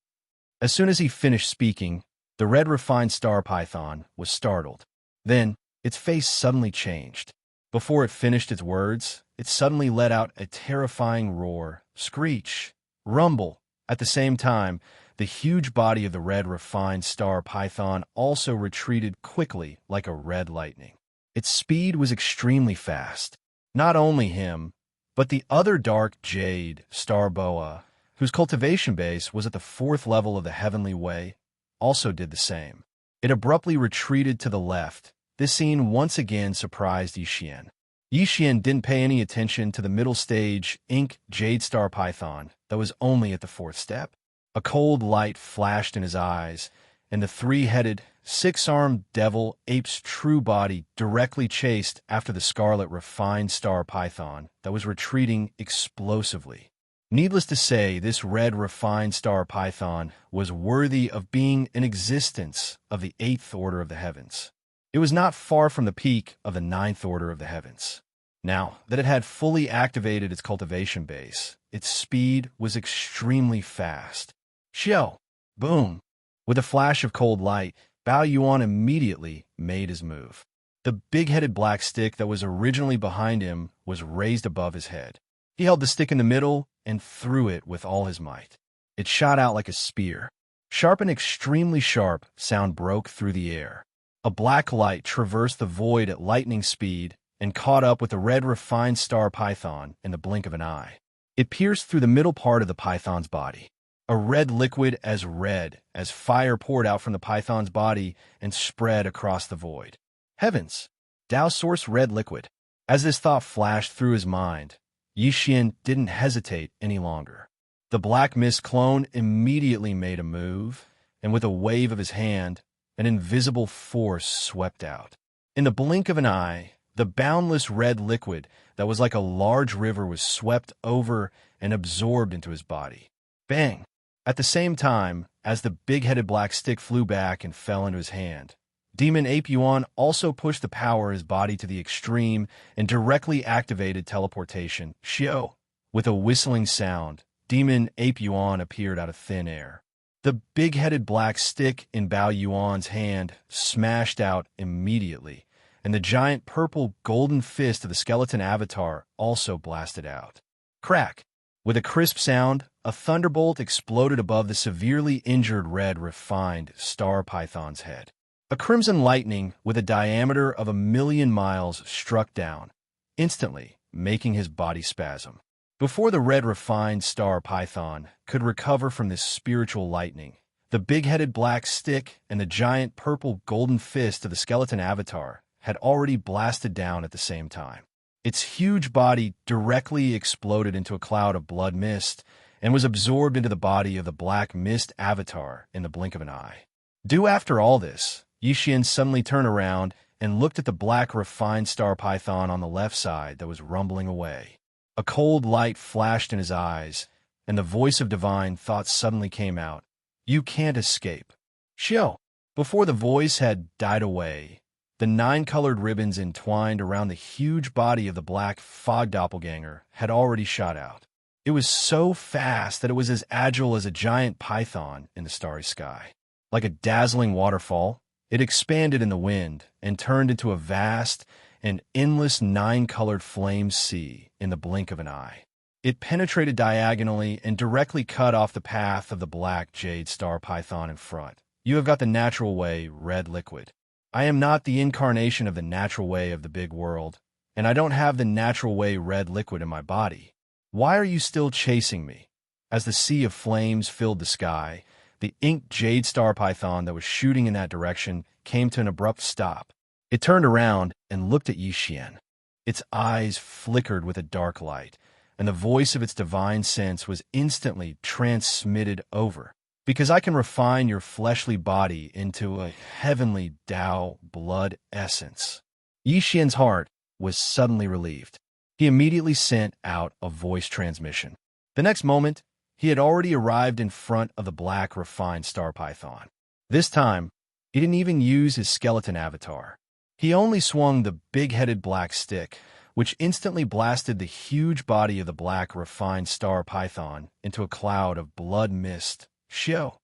As soon as he finished speaking, the red refined star python was startled. Then, its face suddenly changed. Before it finished its words, it suddenly let out a terrifying roar, screech, rumble. At the same time, the huge body of the red refined star python also retreated quickly like a red lightning. Its speed was extremely fast. Not only him, but the other dark jade, star boa, whose cultivation base was at the 4th level of the heavenly way, also did the same. It abruptly retreated to the left. This scene once again surprised Yi Xian. Yi Xian didn't pay any attention to the middle stage ink jade star python that was only at the 4th step. A cold light flashed in his eyes, and the three-headed, six-armed devil ape's true body directly chased after the scarlet refined star python that was retreating explosively. Needless to say, this red refined star python was worthy of being an existence of the eighth order of the heavens. It was not far from the peak of the ninth order of the heavens. Now that it had fully activated its cultivation base, its speed was extremely fast. Shio! Boom! With a flash of cold light, Bao Yuan immediately made his move. The big-headed black stick that was originally behind him was raised above his head. He held the stick in the middle and threw it with all his might. It shot out like a spear. Sharp and extremely sharp sound broke through the air. A black light traversed the void at lightning speed and caught up with the red refined star python in the blink of an eye. It pierced through the middle part of the python's body. A red liquid as red as fire poured out from the python's body and spread across the void. Heavens! Dao source red liquid. As this thought flashed through his mind, Yixin didn't hesitate any longer. The black mist clone immediately made a move, and with a wave of his hand, an invisible force swept out. In the blink of an eye, the boundless red liquid that was like a large river was swept over and absorbed into his body. Bang! At the same time, as the big-headed black stick flew back and fell into his hand, Demon Ape Yuan also pushed the power of his body to the extreme and directly activated teleportation. Shio! With a whistling sound, Demon Ape Yuan appeared out of thin air. The big-headed black stick in Bao Yuan's hand smashed out immediately, and the giant purple golden fist of the skeleton avatar also blasted out. Crack! With a crisp sound, a thunderbolt exploded above the severely injured red refined star python's head. A crimson lightning with a diameter of 1,000,000 miles struck down, instantly making his body spasm. Before the red refined star python could recover from this spiritual lightning, the big-headed black stick and the giant purple golden fist of the skeleton avatar had already blasted down at the same time. Its huge body directly exploded into a cloud of blood mist and was absorbed into the body of the black mist avatar in the blink of an eye. Due after all this, Yixin suddenly turned around and looked at the black refined star python on the left side that was rumbling away. A cold light flashed in his eyes, and the voice of divine thought suddenly came out. You can't escape. Shio! Before the voice had died away, the 9-colored ribbons entwined around the huge body of the black fog doppelganger had already shot out. It was so fast that it was as agile as a giant python in the starry sky. Like a dazzling waterfall, it expanded in the wind and turned into a vast and endless 9-colored flame sea in the blink of an eye. It penetrated diagonally and directly cut off the path of the black jade star python in front. You have got the natural way, red liquid. I am not the incarnation of the natural way of the big world, and I don't have the natural way red liquid in my body. Why are you still chasing me? As the sea of flames filled the sky, the inked jade star python that was shooting in that direction came to an abrupt stop. It turned around and looked at Yixin. Its eyes flickered with a dark light, and the voice of its divine sense was instantly transmitted over. Because I can refine your fleshly body into a heavenly Tao blood essence. Yixin's heart was suddenly relieved. He immediately sent out a voice transmission. The next moment, he had already arrived in front of the black refined star python. This time, he didn't even use his skeleton avatar. He only swung the big-headed black stick, which instantly blasted the huge body of the black refined star python into a cloud of blood mist. Shio!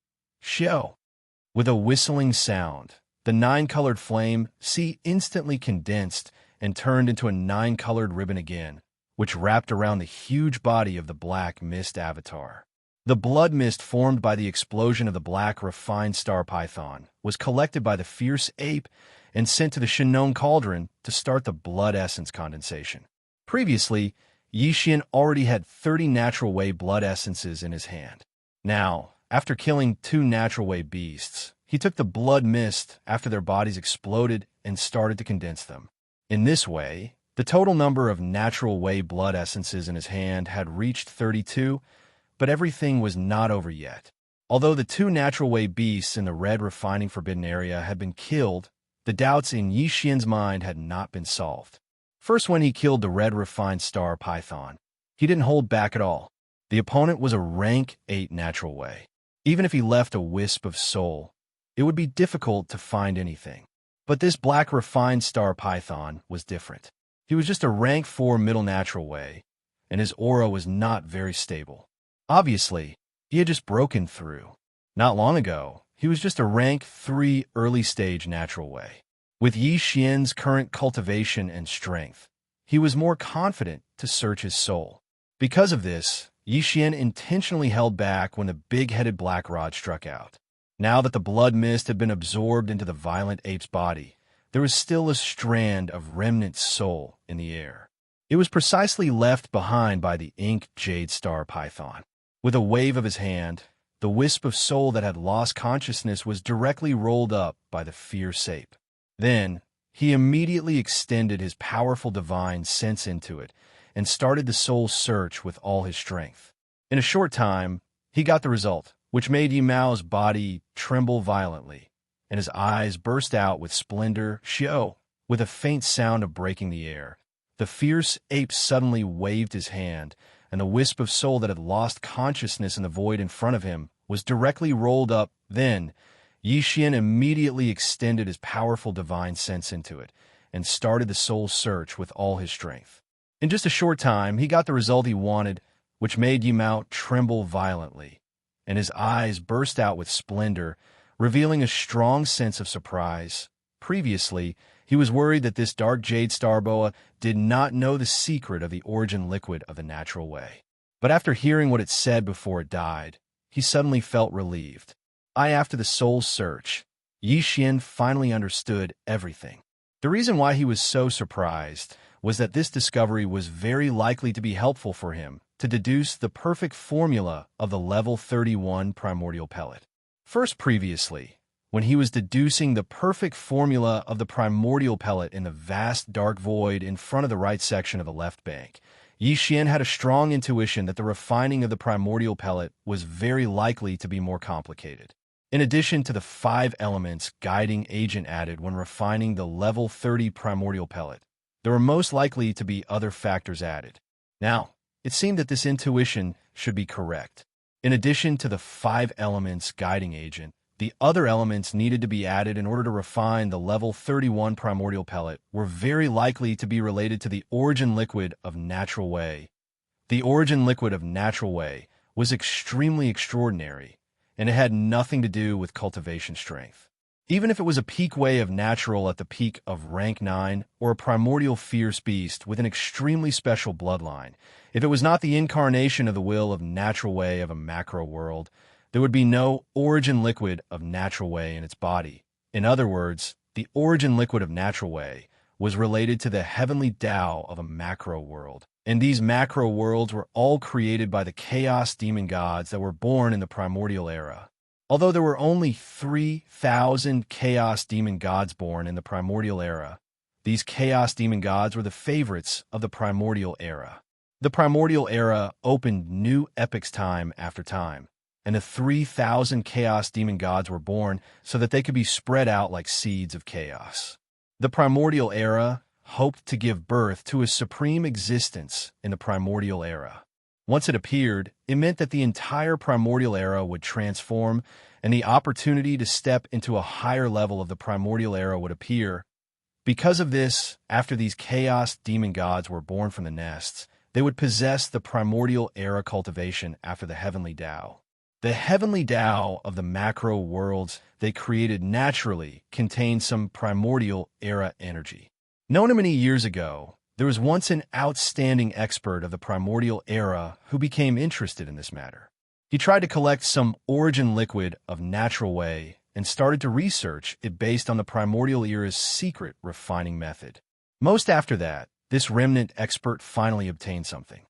Shio! With a whistling sound, the 9-colored flame sea instantly condensed and turned into a 9-colored ribbon again, which wrapped around the huge body of the black mist avatar. The blood mist formed by the explosion of the black refined star python was collected by the fierce ape and sent to the Shinnong cauldron to start the blood essence condensation. Previously, Yixin already had 30 natural way blood essences in his hand. Now, after killing 2 natural way beasts, he took the blood mist after their bodies exploded and started to condense them. In this way, the total number of natural way blood essences in his hand had reached 32, but everything was not over yet. Although the two natural way beasts in the red refining forbidden area had been killed, the doubts in Yi Xian's mind had not been solved. First, when he killed the red refined star python, he didn't hold back at all. The opponent was a rank 8 natural way. Even if he left a wisp of soul, it would be difficult to find anything. But this black refined star python was different. He was just a rank 4 middle natural way, and his aura was not very stable. Obviously, he had just broken through. Not long ago, he was just a rank 3 early stage natural way. With Yi Xian's current cultivation and strength, he was more confident to search his soul. Because of this, Yi Xian intentionally held back when the big-headed black rod struck out. Now that the blood mist had been absorbed into the violent ape's body, there was still a strand of remnant soul in the air. It was precisely left behind by the ink jade star python. With a wave of his hand, the wisp of soul that had lost consciousness was directly rolled up by the fierce ape. Then, he immediately extended his powerful divine sense into it and started the soul search with all his strength. In a short time, he got the result, which made Yimao's body tremble violently, and his eyes burst out with splendor. Xiao, with a faint sound of breaking the air, the fierce ape suddenly waved his hand, and the wisp of soul that had lost consciousness in the void in front of him was directly rolled up. Then, Yi Xian immediately extended his powerful divine sense into it and started the soul search with all his strength. In just a short time, he got the result he wanted, which made Yimao tremble violently, and his eyes burst out with splendor, revealing a strong sense of surprise. Previously, he was worried that this dark jade star boa did not know the secret of the origin liquid of the natural way. But after hearing what it said before it died, he suddenly felt relieved. After the soul search, Yi Xian finally understood everything. The reason why he was so surprised was that this discovery was very likely to be helpful for him to deduce the perfect formula of the level 31 primordial pellet. First, previously, when he was deducing the perfect formula of the primordial pellet in the vast dark void in front of the right section of the left bank, Yi Xian had a strong intuition that the refining of the primordial pellet was very likely to be more complicated. In addition to the 5 elements guiding agent added when refining the level 30 primordial pellet, there were most likely to be other factors added. Now, it seemed that this intuition should be correct. In addition to the 5 elements guiding agent, the other elements needed to be added in order to refine the level 31 primordial pellet were very likely to be related to the origin liquid of natural way. The origin liquid of natural way was extremely extraordinary, and it had nothing to do with cultivation strength. Even if it was a peak way of natural at the peak of rank 9 or a primordial fierce beast with an extremely special bloodline, if it was not the incarnation of the will of natural way of a macro world, there would be no origin liquid of natural way in its body. In other words, the origin liquid of natural way was related to the heavenly Tao of a macro world. And these macro worlds were all created by the chaos demon gods that were born in the primordial era. Although there were only 3,000 chaos demon gods born in the primordial era, these chaos demon gods were the favorites of the primordial era. The primordial era opened new epochs time after time, and the 3,000 chaos demon gods were born so that they could be spread out like seeds of chaos. The primordial era hoped to give birth to a supreme existence in the primordial era. Once it appeared, it meant that the entire primordial era would transform, and the opportunity to step into a higher level of the primordial era would appear. Because of this, after these chaos demon gods were born from the nests, they would possess the primordial era cultivation after the heavenly Tao. The heavenly Tao of the macro worlds they created naturally contained some primordial era energy. Known many years ago, there was once an outstanding expert of the primordial era who became interested in this matter. He tried to collect some origin liquid of natural way and started to research it based on the primordial era's secret refining method. Most after that, this remnant expert finally obtained something.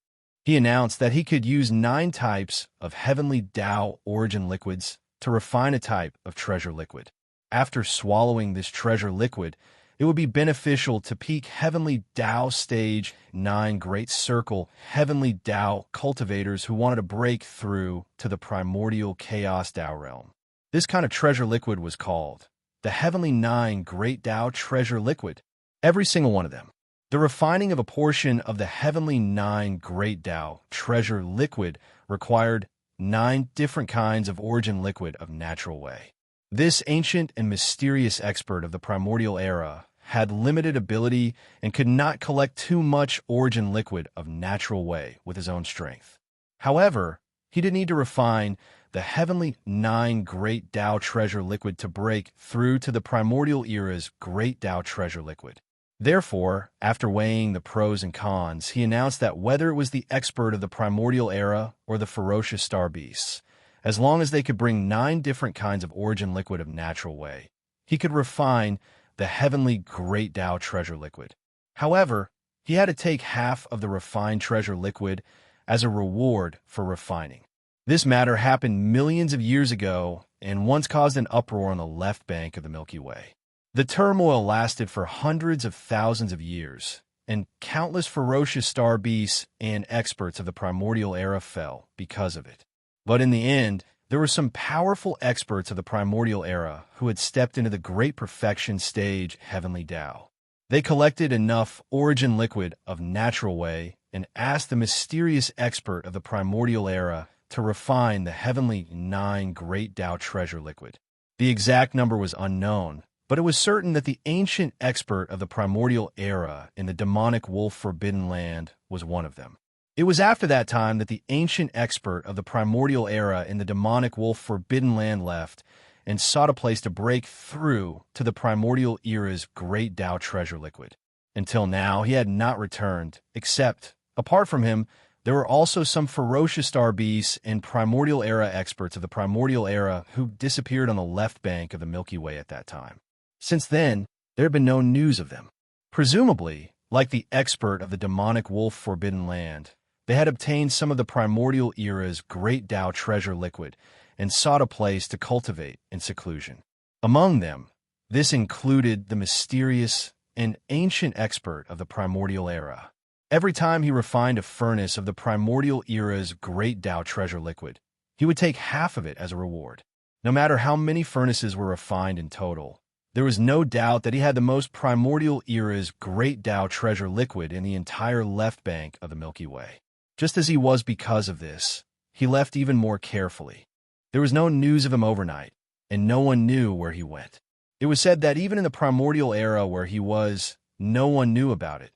He announced that he could use 9 types of heavenly Tao origin liquids to refine a type of treasure liquid. After swallowing this treasure liquid, it would be beneficial to peak Heavenly Tao Stage 9 Great Circle Heavenly Tao cultivators who wanted to break through to the primordial Chaos Tao realm. This kind of treasure liquid was called the Heavenly 9 Great Tao Treasure Liquid. Every single one of them. The refining of a portion of the Heavenly 9 Great Tao Treasure Liquid required 9 different kinds of origin liquid of natural way. This ancient and mysterious expert of the primordial era had limited ability and could not collect too much origin liquid of natural way with his own strength. However, he did need to refine the Heavenly 9 Great Tao Treasure Liquid to break through to the primordial era's Great Tao Treasure Liquid. Therefore, after weighing the pros and cons, he announced that whether it was the expert of the primordial era or the ferocious star beasts, as long as they could bring 9 different kinds of origin liquid of natural way, he could refine the Heavenly Great Tao Treasure Liquid. However, he had to take half of the refined treasure liquid as a reward for refining. This matter happened millions of years ago and once caused an uproar on the left bank of the Milky Way. The turmoil lasted for hundreds of thousands of years, and countless ferocious star beasts and experts of the primordial era fell because of it. But in the end, there were some powerful experts of the primordial era who had stepped into the great perfection stage Heavenly Tao. They collected enough origin liquid of natural way and asked the mysterious expert of the primordial era to refine the Heavenly 9 Great Tao Treasure Liquid. The exact number was unknown, but it was certain that the ancient expert of the primordial era in the demonic wolf forbidden land was one of them. It was after that time that the ancient expert of the primordial era in the demonic wolf forbidden land left and sought a place to break through to the primordial era's Great Tao Treasure Liquid. Until now, he had not returned, except, apart from him, there were also some ferocious star beasts and primordial era experts of the primordial era who disappeared on the left bank of the Milky Way at that time. Since then, there had been no news of them. Presumably, like the expert of the demonic wolf forbidden land, they had obtained some of the primordial era's Great Tao Treasure Liquid and sought a place to cultivate in seclusion. Among them, this included the mysterious and ancient expert of the primordial era. Every time he refined a furnace of the primordial era's Great Tao Treasure Liquid, he would take half of it as a reward. No matter how many furnaces were refined in total, there was no doubt that he had the most primordial era's Great Tao Treasure Liquid in the entire left bank of the Milky Way. Just as he was because of this, he left even more carefully. There was no news of him overnight, and no one knew where he went. It was said that even in the primordial era where he was, no one knew about it.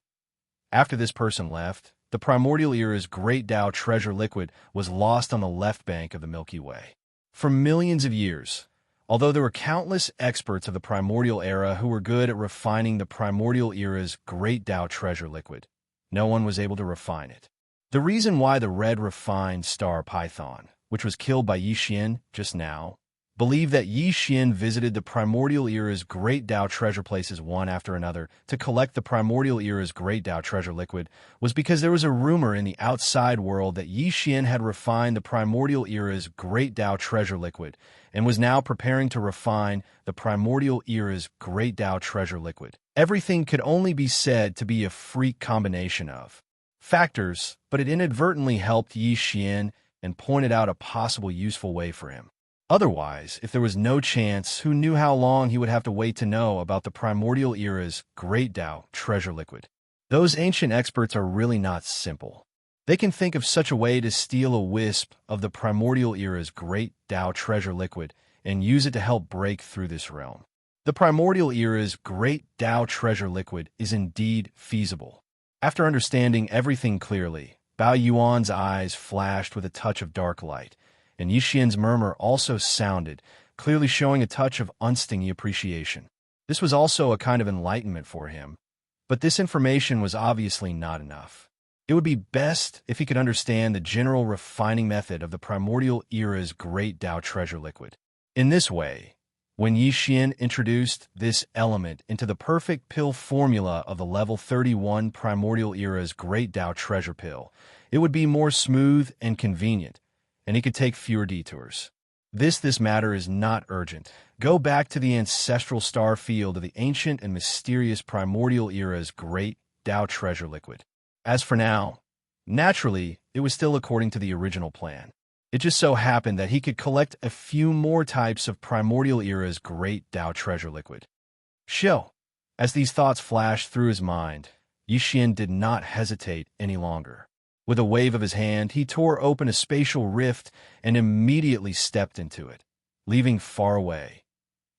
After this person left, the primordial era's Great Tao Treasure Liquid was lost on the left bank of the Milky Way. For millions of years, although there were countless experts of the primordial era who were good at refining the primordial era's Great Tao Treasure Liquid, no one was able to refine it. The reason why the red refined star python, which was killed by Yi Xian just now, believed that Yi Xian visited the primordial era's Great Tao treasure places one after another to collect the primordial era's Great Tao treasure liquid was because there was a rumor in the outside world that Yi Xian had refined the primordial era's Great Tao treasure liquid and was now preparing to refine the primordial era's Great Tao treasure liquid. Everything could only be said to be a freak combination of factors, but it inadvertently helped Yi Xian and pointed out a possible useful way for him. Otherwise, if there was no chance, who knew how long he would have to wait to know about the primordial era's Great Tao treasure liquid? Those ancient experts are really not simple. They can think of such a way to steal a wisp of the primordial era's Great Tao treasure liquid and use it to help break through this realm. The primordial era's Great Tao treasure liquid is indeed feasible. After understanding everything clearly, Bao Yuan's eyes flashed with a touch of dark light, and Yi Xian's murmur also sounded, clearly showing a touch of unstingy appreciation. This was also a kind of enlightenment for him, but this information was obviously not enough. It would be best if he could understand the general refining method of the primordial era's Great Tao treasure liquid. In this way, when Yi Xian introduced this element into the perfect pill formula of the level 31 primordial era's Great Tao treasure pill, it would be more smooth and convenient, and he could take fewer detours. This matter is not urgent. Go back to the ancestral star field of the ancient and mysterious primordial era's great Tao treasure liquid. As for now, naturally, it was still according to the original plan. It just so happened that he could collect a few more types of primordial era's great Tao treasure liquid. Shill. As these thoughts flashed through his mind, Yixian did not hesitate any longer. With a wave of his hand, he tore open a spatial rift and immediately stepped into it, leaving far away.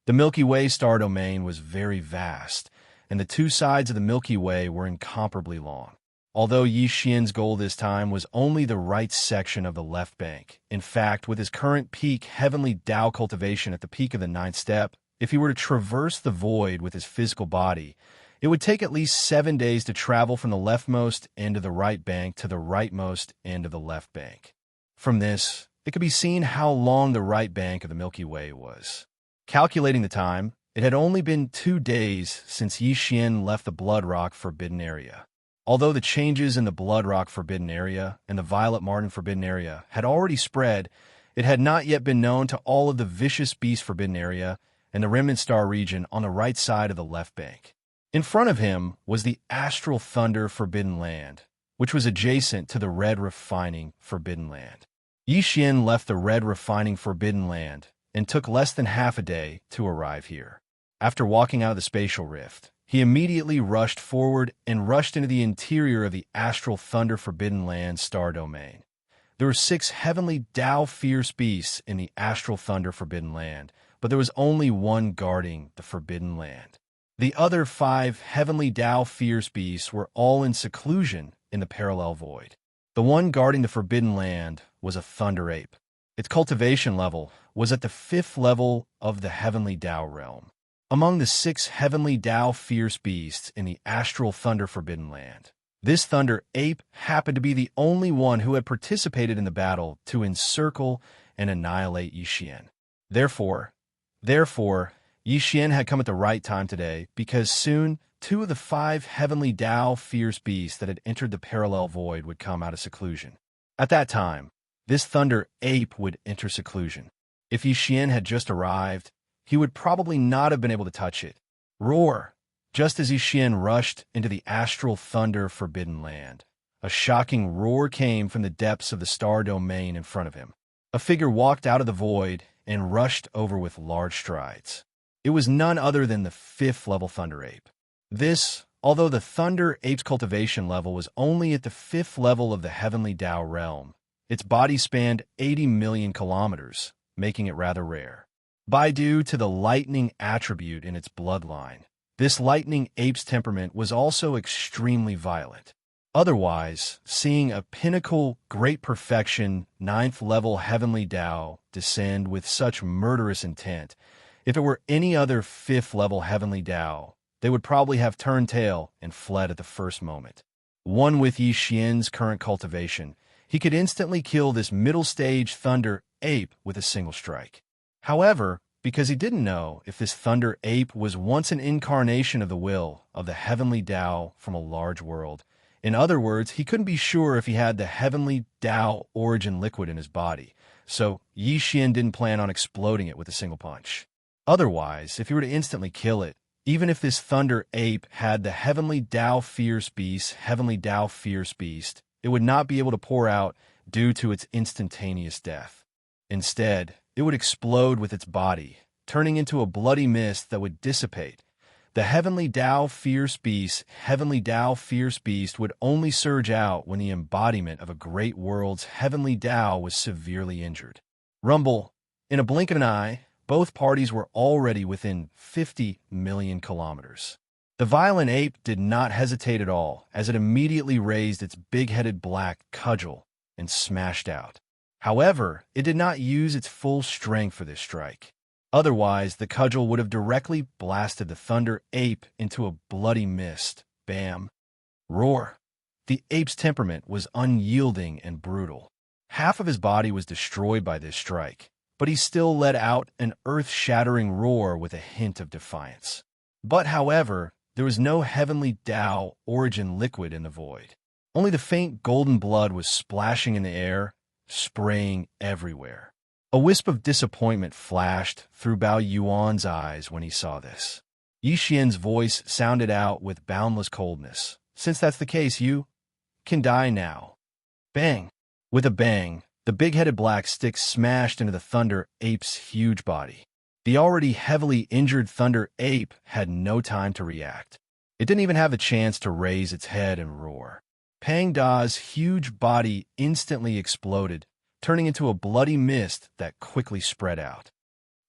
The Milky Way star domain was very vast, and the two sides of the Milky Way were incomparably long. Although Yixian's goal this time was only the right section of the left bank. In fact, with his current peak heavenly Tao cultivation at the peak of the 9th step, if he were to traverse the void with his physical body, it would take at least 7 days to travel from the leftmost end of the right bank to the rightmost end of the left bank. From this, it could be seen how long the right bank of the Milky Way was. Calculating the time, it had only been 2 days since Yixian left the Blood Rock Forbidden Area. Although the changes in the Blood Rock Forbidden Area and the Violet Martin Forbidden Area had already spread, it had not yet been known to all of the Vicious Beast Forbidden Area and the Remnant Star region on the right side of the left bank. In front of him was the Astral Thunder Forbidden Land, which was adjacent to the Red Refining Forbidden Land. Yixian left the Red Refining Forbidden Land and took less than half a day to arrive here. After walking out of the spatial rift, he immediately rushed forward and rushed into the interior of the Astral Thunder Forbidden Land star domain. There were 6 heavenly Tao fierce beasts in the Astral Thunder Forbidden Land, but there was only one guarding the Forbidden Land. The other 5 heavenly Tao fierce beasts were all in seclusion in the parallel void. The one guarding the Forbidden Land was a Thunder Ape. Its cultivation level was at the 5th level of the heavenly Tao realm. Among the 6 heavenly Tao fierce beasts in the Astral Thunder Forbidden Land, this Thunder Ape happened to be the only one who had participated in the battle to encircle and annihilate Yixian. Therefore, Yixian had come at the right time today, because soon 2 of the 5 heavenly Tao fierce beasts that had entered the parallel void would come out of seclusion. At that time, this Thunder Ape would enter seclusion. If Yixian had just arrived, he would probably not have been able to touch it. Roar! Just as Yixian rushed into the Astral Thunder Forbidden Land, a shocking roar came from the depths of the star domain in front of him. A figure walked out of the void and rushed over with large strides. It was none other than the 5th level Thunder Ape. This, although the Thunder Ape's cultivation level was only at the 5th level of the heavenly Tao realm, its body spanned 80 million kilometers, making it rather rare. Due to the lightning attribute in its bloodline, this lightning ape's temperament was also extremely violent. Otherwise, seeing a pinnacle, great perfection, 9th level heavenly Tao descend with such murderous intent, if it were any other 5th level heavenly Tao, they would probably have turned tail and fled at the first moment. One with Yixian's current cultivation, he could instantly kill this middle stage Thunder Ape with a single strike. However, because he didn't know if this Thunder Ape was once an incarnation of the will of the heavenly Tao from a large world, in other words, he couldn't be sure if he had the heavenly Tao origin liquid in his body, so Yixian didn't plan on exploding it with a single punch. Otherwise, if he were to instantly kill it, even if this Thunder Ape had the heavenly Tao fierce beast, it would not be able to pour out due to its instantaneous death. Instead, it would explode with its body, turning into a bloody mist that would dissipate. The heavenly Tao fierce beast would only surge out when the embodiment of a great world's heavenly Tao was severely injured. Rumble. In a blink of an eye, both parties were already within 50 million kilometers. The violent ape did not hesitate at all, as it immediately raised its big-headed black cudgel and smashed out. However, it did not use its full strength for this strike. Otherwise, the cudgel would have directly blasted the Thunder Ape into a bloody mist. Bam! Roar! The ape's temperament was unyielding and brutal. Half of his body was destroyed by this strike, but he still let out an earth-shattering roar with a hint of defiance. However, there was no heavenly Tao origin liquid in the void. Only the faint golden blood was splashing in the air, spraying everywhere. A wisp of disappointment flashed through Bao Yuan's eyes when he saw this. Yi Xian's voice sounded out with boundless coldness. Since that's the case, you can die now. Bang! With a bang, the big-headed black stick smashed into the Thunder Ape's huge body. The already heavily injured Thunder Ape had no time to react. It didn't even have a chance to raise its head and roar. Pang Da's huge body instantly exploded, turning into a bloody mist that quickly spread out.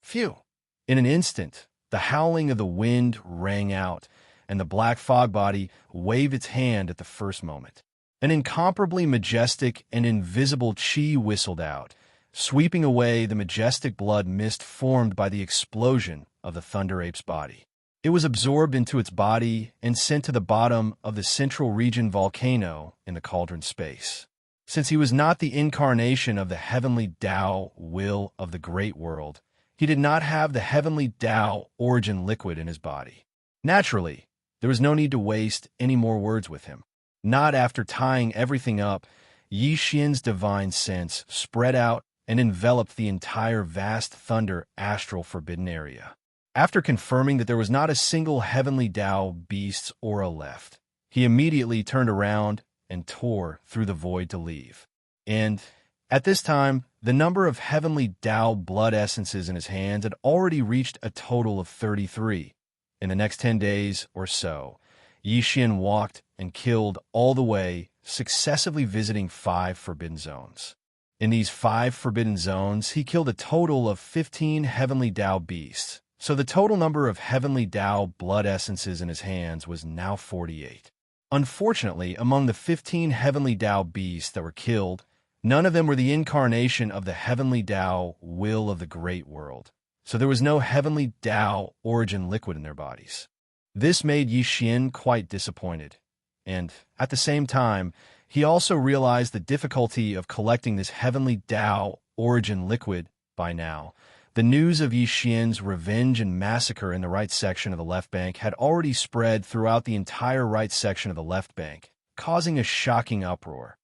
Phew! In an instant, the howling of the wind rang out, and the black fog body waved its hand at the first moment. An incomparably majestic and invisible chi whistled out, sweeping away the majestic blood mist formed by the explosion of the Thunder Ape's body. It was absorbed into its body and sent to the bottom of the Central Region volcano in the Cauldron space. Since he was not the incarnation of the heavenly Tao will of the great world, he did not have the heavenly Tao origin liquid in his body. Naturally, there was no need to waste any more words with him. Not after tying everything up, Yi Xian's divine sense spread out and enveloped the entire vast Thunder astral forbidden area. After confirming that there was not a single heavenly Tao beast's aura left, he immediately turned around and tore through the void to leave. And, at this time, the number of heavenly Tao blood essences in his hands had already reached a total of 33. In the next 10 days or so, Yi Xian walked and killed all the way, successively visiting 5 forbidden zones. In these 5 forbidden zones, he killed a total of 15 heavenly Tao beasts, so the total number of heavenly Tao blood essences in his hands was now 48. Unfortunately, among the 15 heavenly Tao beasts that were killed, none of them were the incarnation of the heavenly Tao will of the great world, so there was no heavenly Tao origin liquid in their bodies. This made Yi Xian quite disappointed, and, at the same time, he also realized the difficulty of collecting this heavenly Tao origin liquid by now. The news of Yi Xian's revenge and massacre in the right section of the left bank had already spread throughout the entire right section of the left bank, causing a shocking uproar.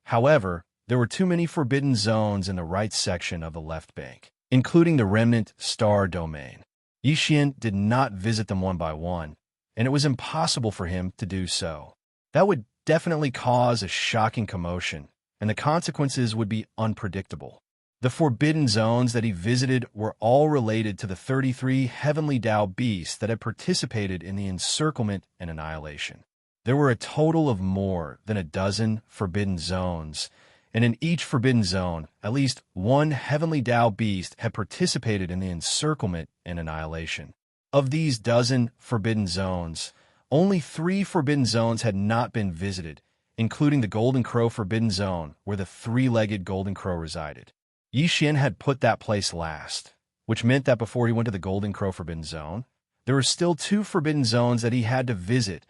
However, there were too many forbidden zones in the right section of the left bank, including the remnant star domain. Yi Xian did not visit them one by one, and it was impossible for him to do so. That would definitely cause a shocking commotion, and the consequences would be unpredictable. The forbidden zones that he visited were all related to the 33 heavenly Tao beasts that had participated in the encirclement and annihilation. There were a total of more than a dozen forbidden zones, and in each forbidden zone, at least one heavenly Tao beast had participated in the encirclement and annihilation. Of these dozen forbidden zones, only 3 forbidden zones had not been visited, including the Golden Crow Forbidden Zone, where the 3-legged Golden Crow resided. Yi Xian had put that place last, which meant that before he went to the Golden Crow Forbidden Zone, there were still 2 forbidden zones that he had to visit.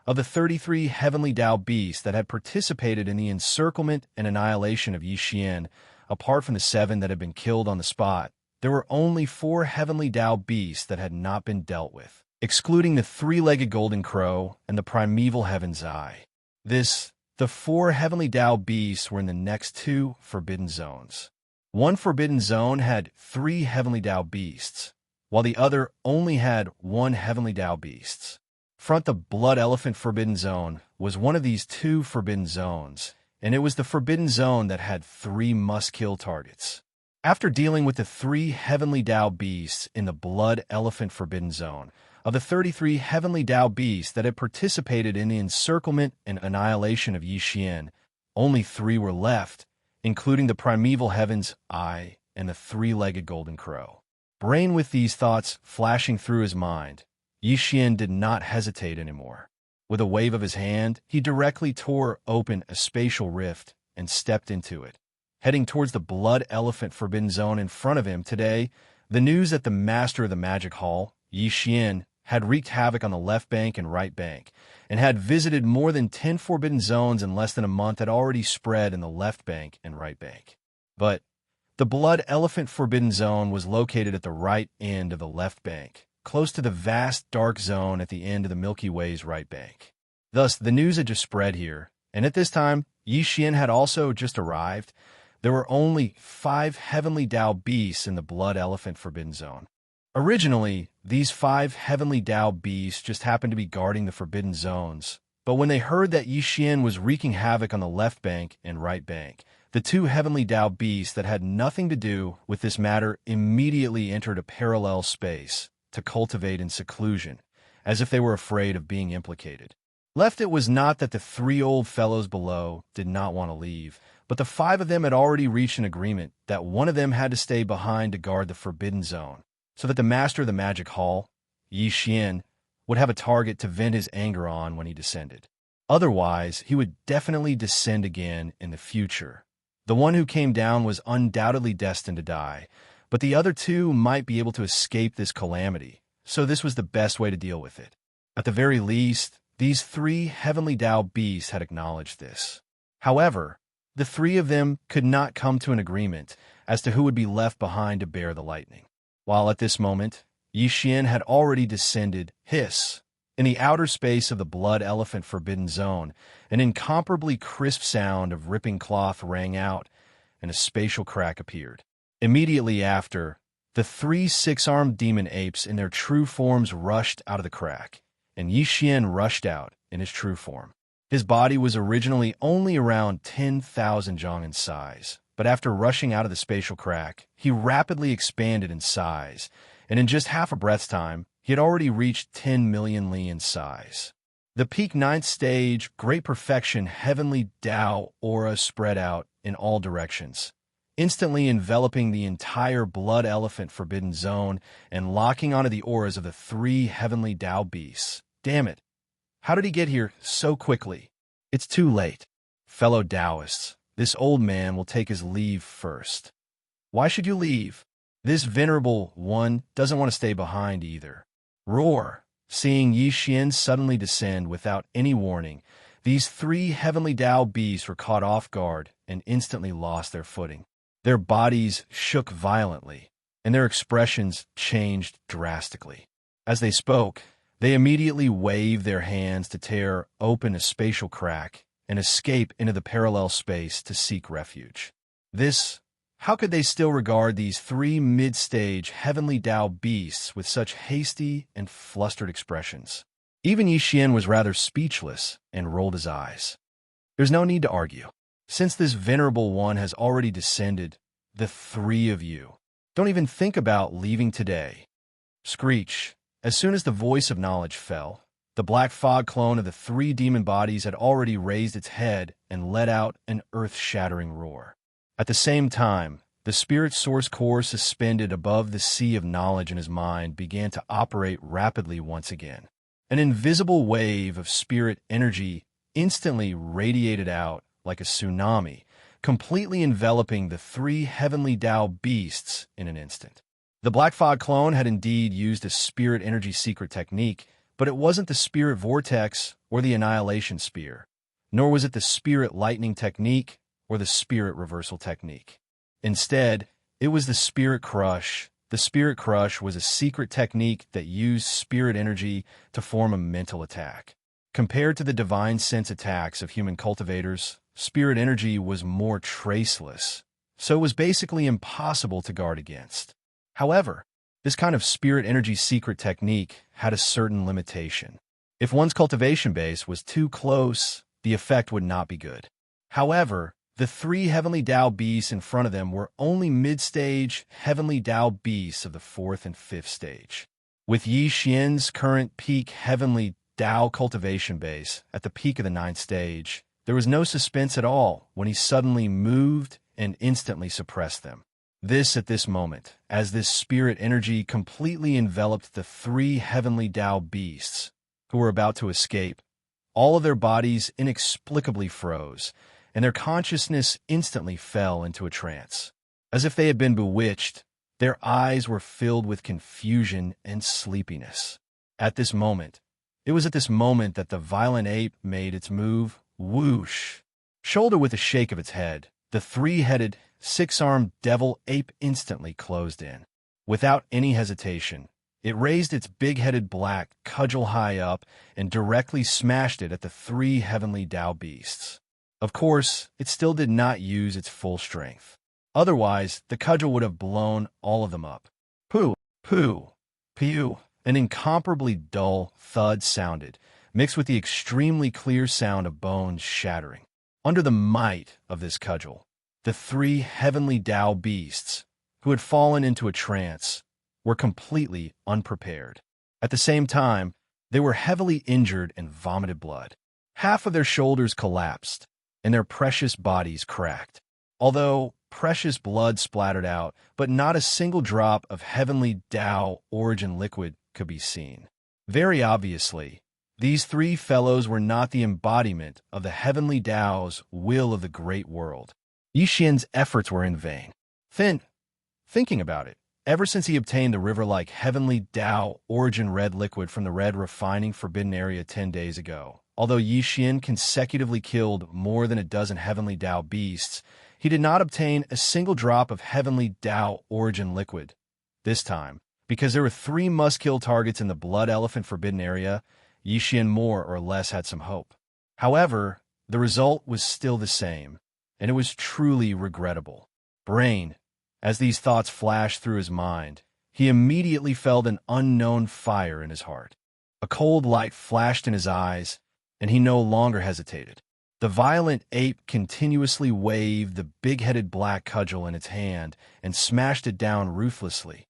Of the 33 heavenly Tao beasts that had participated in the encirclement and annihilation of Yi Xian, apart from the 7 that had been killed on the spot, there were only 4 heavenly Tao beasts that had not been dealt with, excluding the 3-legged Golden Crow and the primeval Heaven's Eye. The 4 heavenly Tao beasts were in the next 2 forbidden zones. One forbidden zone had 3 heavenly Tao beasts, while the other only had 1 heavenly Tao beasts. The Blood Elephant Forbidden Zone was one of these 2 forbidden zones, and it was the forbidden zone that had 3 must-kill targets. After dealing with the 3 heavenly Tao beasts in the Blood Elephant Forbidden Zone, of the 33 heavenly Tao beasts that had participated in the encirclement and annihilation of Yi Xian, only 3 were left, including the primeval Heaven's Eye and the 3-legged Golden Crow. Brain with these thoughts flashing through his mind, Yi Xian did not hesitate anymore. With a wave of his hand, he directly tore open a spatial rift and stepped into it. Heading towards the Blood Elephant Forbidden Zone in front of him today, the news that the master of the Magic Hall, Yi Xian, had wreaked havoc on the left bank and right bank, and had visited more than 10 forbidden zones in less than a month had already spread in the left bank and right bank. But the Blood Elephant Forbidden Zone was located at the right end of the left bank, close to the vast dark zone at the end of the Milky Way's right bank. Thus, the news had just spread here, and at this time, Yi Xian had also just arrived, there were only 5 heavenly Tao beasts in the Blood Elephant Forbidden Zone. Originally, these 5 heavenly Tao beasts just happened to be guarding the Forbidden Zones, but when they heard that Yi Xian was wreaking havoc on the left bank and right bank, the 2 heavenly Tao beasts that had nothing to do with this matter immediately entered a parallel space to cultivate in seclusion, as if they were afraid of being implicated. Left, it was not that the 3 old fellows below did not want to leave, but the 5 of them had already reached an agreement that one of them had to stay behind to guard the Forbidden Zone, so that the master of the Magic Hall, Yi Xian, would have a target to vent his anger on when he descended. Otherwise, he would definitely descend again in the future. The one who came down was undoubtedly destined to die, but the other 2 might be able to escape this calamity, so this was the best way to deal with it. At the very least, these 3 heavenly Tao beasts had acknowledged this. However, the 3 of them could not come to an agreement as to who would be left behind to bear the lightning. While at this moment, Yi Xian had already descended, hiss. In the outer space of the Blood Elephant Forbidden Zone, an incomparably crisp sound of ripping cloth rang out, and a spatial crack appeared. Immediately after, the 3 6-armed demon apes in their true forms rushed out of the crack, and Yi Xian rushed out in his true form. His body was originally only around 10,000 zhang in size, but after rushing out of the spatial crack, he rapidly expanded in size, and in just half a breath's time, he had already reached 10 million li in size. The peak 9th stage, great perfection, heavenly Tao aura spread out in all directions, instantly enveloping the entire Blood Elephant Forbidden Zone and locking onto the auras of the 3 heavenly Tao beasts. Damn it. How did he get here so quickly? It's too late. Fellow Taoists, this old man will take his leave first. Why should you leave? This venerable one doesn't want to stay behind either. Roar! Seeing Yi Xian suddenly descend without any warning, these 3 heavenly Tao beasts were caught off guard and instantly lost their footing. Their bodies shook violently, and their expressions changed drastically. As they spoke, they immediately waved their hands to tear open a spatial crack and escape into the parallel space to seek refuge. How could they still regard these 3 mid-stage heavenly Tao beasts with such hasty and flustered expressions? Even Yi Xian was rather speechless and rolled his eyes. There's no need to argue. Since this venerable one has already descended, the 3 of you don't even think about leaving today. Screech. As soon as the voice of knowledge fell, the black fog clone of the 3 demon bodies had already raised its head and let out an earth-shattering roar. At the same time, the spirit source core suspended above the sea of knowledge in his mind began to operate rapidly once again. An invisible wave of spirit energy instantly radiated out like a tsunami, completely enveloping the 3 heavenly Tao beasts in an instant. The Black Fog clone had indeed used a spirit energy secret technique, but it wasn't the spirit vortex or the annihilation spear, nor was it the spirit lightning technique or the spirit reversal technique. Instead, it was the spirit crush. The spirit crush was a secret technique that used spirit energy to form a mental attack. Compared to the divine sense attacks of human cultivators, spirit energy was more traceless, so it was basically impossible to guard against. However, this kind of spirit energy secret technique had a certain limitation. If one's cultivation base was too close, the effect would not be good. However, the 3 heavenly Tao beasts in front of them were only mid-stage heavenly Tao beasts of the 4th and 5th stage. With Yi Xian's current peak heavenly Tao cultivation base at the peak of the 9th stage, there was no suspense at all when he suddenly moved and instantly suppressed them. At this moment, as this spirit energy completely enveloped the 3 heavenly Tao beasts who were about to escape, all of their bodies inexplicably froze, and their consciousness instantly fell into a trance. As if they had been bewitched, their eyes were filled with confusion and sleepiness. It was at this moment that the violent ape made its move, whoosh. Shoulder with a shake of its head, the 3-headed, 6-armed devil ape instantly closed in. Without any hesitation, it raised its big-headed black cudgel high up and directly smashed it at the 3 heavenly Tao beasts. Of course, it still did not use its full strength. Otherwise, the cudgel would have blown all of them up. Pooh, pooh, pew. An incomparably dull thud sounded, mixed with the extremely clear sound of bones shattering. Under the might of this cudgel, the three heavenly Tao beasts, who had fallen into a trance, were completely unprepared. At the same time, they were heavily injured and vomited blood. Half of their shoulders collapsed, and their precious bodies cracked. Although precious blood splattered out, but not a single drop of heavenly Tao origin liquid could be seen. Very obviously, these three fellows were not the embodiment of the heavenly Tao's will of the great world. Yi Xian's efforts were in vain. Thinking about it, ever since he obtained the river-like heavenly Tao origin red liquid from the red refining forbidden area 10 days ago, although Yi Xian consecutively killed more than a dozen heavenly Tao beasts, he did not obtain a single drop of heavenly Tao origin liquid. This time, because there were 3 must-kill targets in the blood elephant forbidden area, Yi Xian more or less had some hope. However, the result was still the same, and it was truly regrettable. Brain. As these thoughts flashed through his mind, he immediately felt an unknown fire in his heart. A cold light flashed in his eyes, and he no longer hesitated. The violent ape continuously waved the big-headed black cudgel in its hand and smashed it down ruthlessly.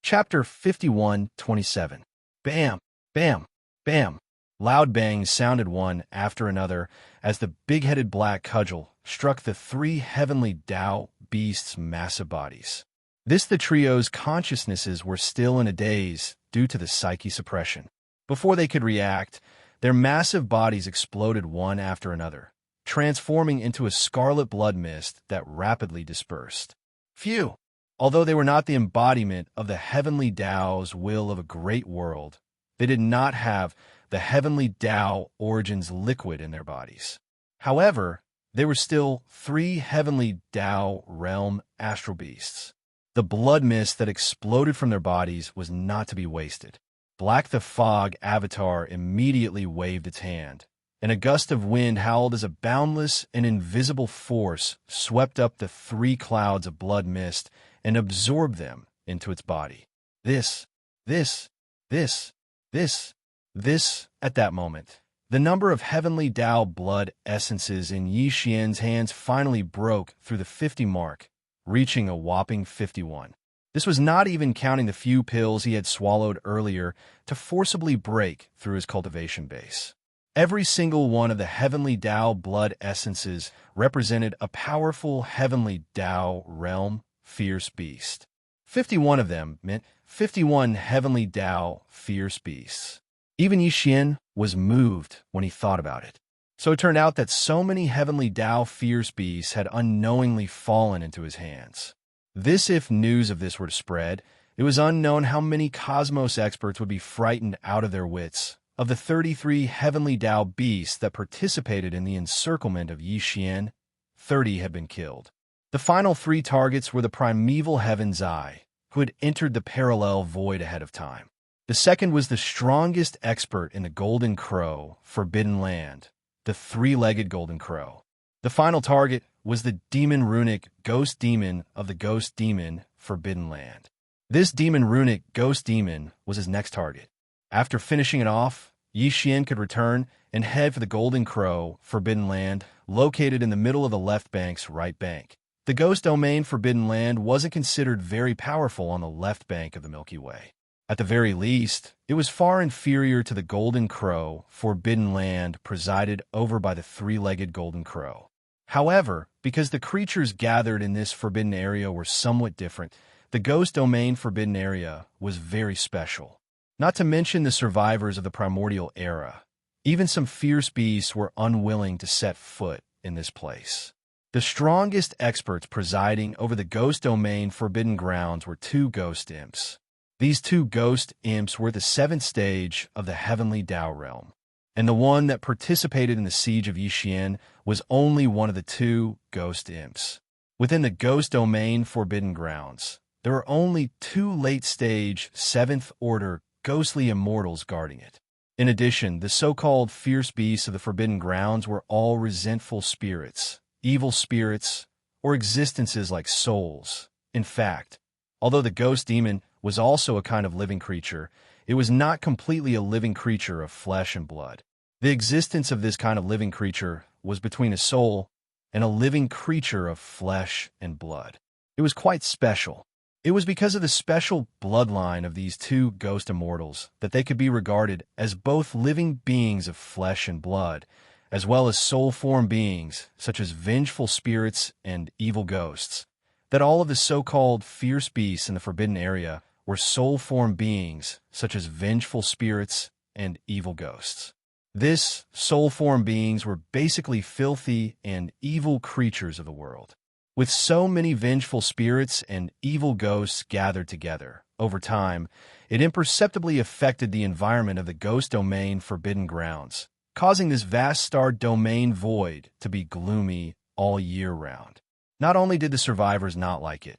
Chapter 51:27. Bam! Bam! Bam! Loud bangs sounded one after another as the big-headed black cudgel struck the 3 heavenly Tao beasts' massive bodies. The trio's consciousnesses were still in a daze due to the psyche suppression. Before they could react, their massive bodies exploded one after another, transforming into a scarlet blood mist that rapidly dispersed. Phew! Although they were not the embodiment of the heavenly Tao's will of a great world, they did not have the heavenly Tao origins liquid in their bodies. However, they were still 3 heavenly Tao realm astral beasts. The blood mist that exploded from their bodies was not to be wasted. Black the Fog avatar immediately waved its hand, and a gust of wind howled as a boundless and invisible force swept up the 3 clouds of blood mist and absorbed them into its body. At that moment, the number of heavenly Tao blood essences in Yi Xian's hands finally broke through the 50 mark, reaching a whopping 51. This was not even counting the few pills he had swallowed earlier to forcibly break through his cultivation base. Every single one of the heavenly Tao blood essences represented a powerful heavenly Tao realm fierce beast. 51 of them meant 51 heavenly Tao fierce beasts. Even Yi Xian was moved when he thought about it. So it turned out that so many heavenly Tao fierce beasts had unknowingly fallen into his hands. If news of this were to spread, it was unknown how many cosmos experts would be frightened out of their wits. Of the 33 heavenly Tao beasts that participated in the encirclement of Yi Xian, 30 had been killed. The final 3 targets were the primeval Heaven's Eye, who had entered the parallel void ahead of time. The second was the strongest expert in the Golden Crow, Forbidden Land, the 3-legged Golden Crow. The final target was the demon runic Ghost Demon of the Ghost Demon, Forbidden Land. This demon runic Ghost Demon was his next target. After finishing it off, Yi Xian could return and head for the Golden Crow, Forbidden Land, located in the middle of the left bank's right bank. The Ghost Domain Forbidden Land wasn't considered very powerful on the left bank of the Milky Way. At the very least, it was far inferior to the Golden Crow, Forbidden Land presided over by the 3-legged Golden Crow. However, because the creatures gathered in this forbidden area were somewhat different, the Ghost Domain Forbidden Area was very special. Not to mention the survivors of the primordial era. Even some fierce beasts were unwilling to set foot in this place. The strongest experts presiding over the Ghost Domain Forbidden Grounds were 2 ghost imps. These 2 ghost imps were the 7th stage of the heavenly Tao realm, and the one that participated in the siege of Yi Xian was only one of the 2 ghost imps. Within the Ghost Domain Forbidden Grounds, there were only 2 late-stage 7th-order ghostly immortals guarding it. In addition, the so-called fierce beasts of the Forbidden Grounds were all resentful spirits, evil spirits, or existences like souls. In fact, although the ghost demon was also a kind of living creature, it was not completely a living creature of flesh and blood. The existence of this kind of living creature was between a soul and a living creature of flesh and blood. It was quite special. It was because of the special bloodline of these two ghost immortals that they could be regarded as both living beings of flesh and blood, as well as soul-form beings such as vengeful spirits and evil ghosts, that all of the so-called fierce beasts in the forbidden area were soul-form beings such as vengeful spirits and evil ghosts. This soul-form beings were basically filthy and evil creatures of the world. With so many vengeful spirits and evil ghosts gathered together, over time, it imperceptibly affected the environment of the ghost domain Forbidden Grounds, causing this vast star domain void to be gloomy all year round. Not only did the survivors not like it,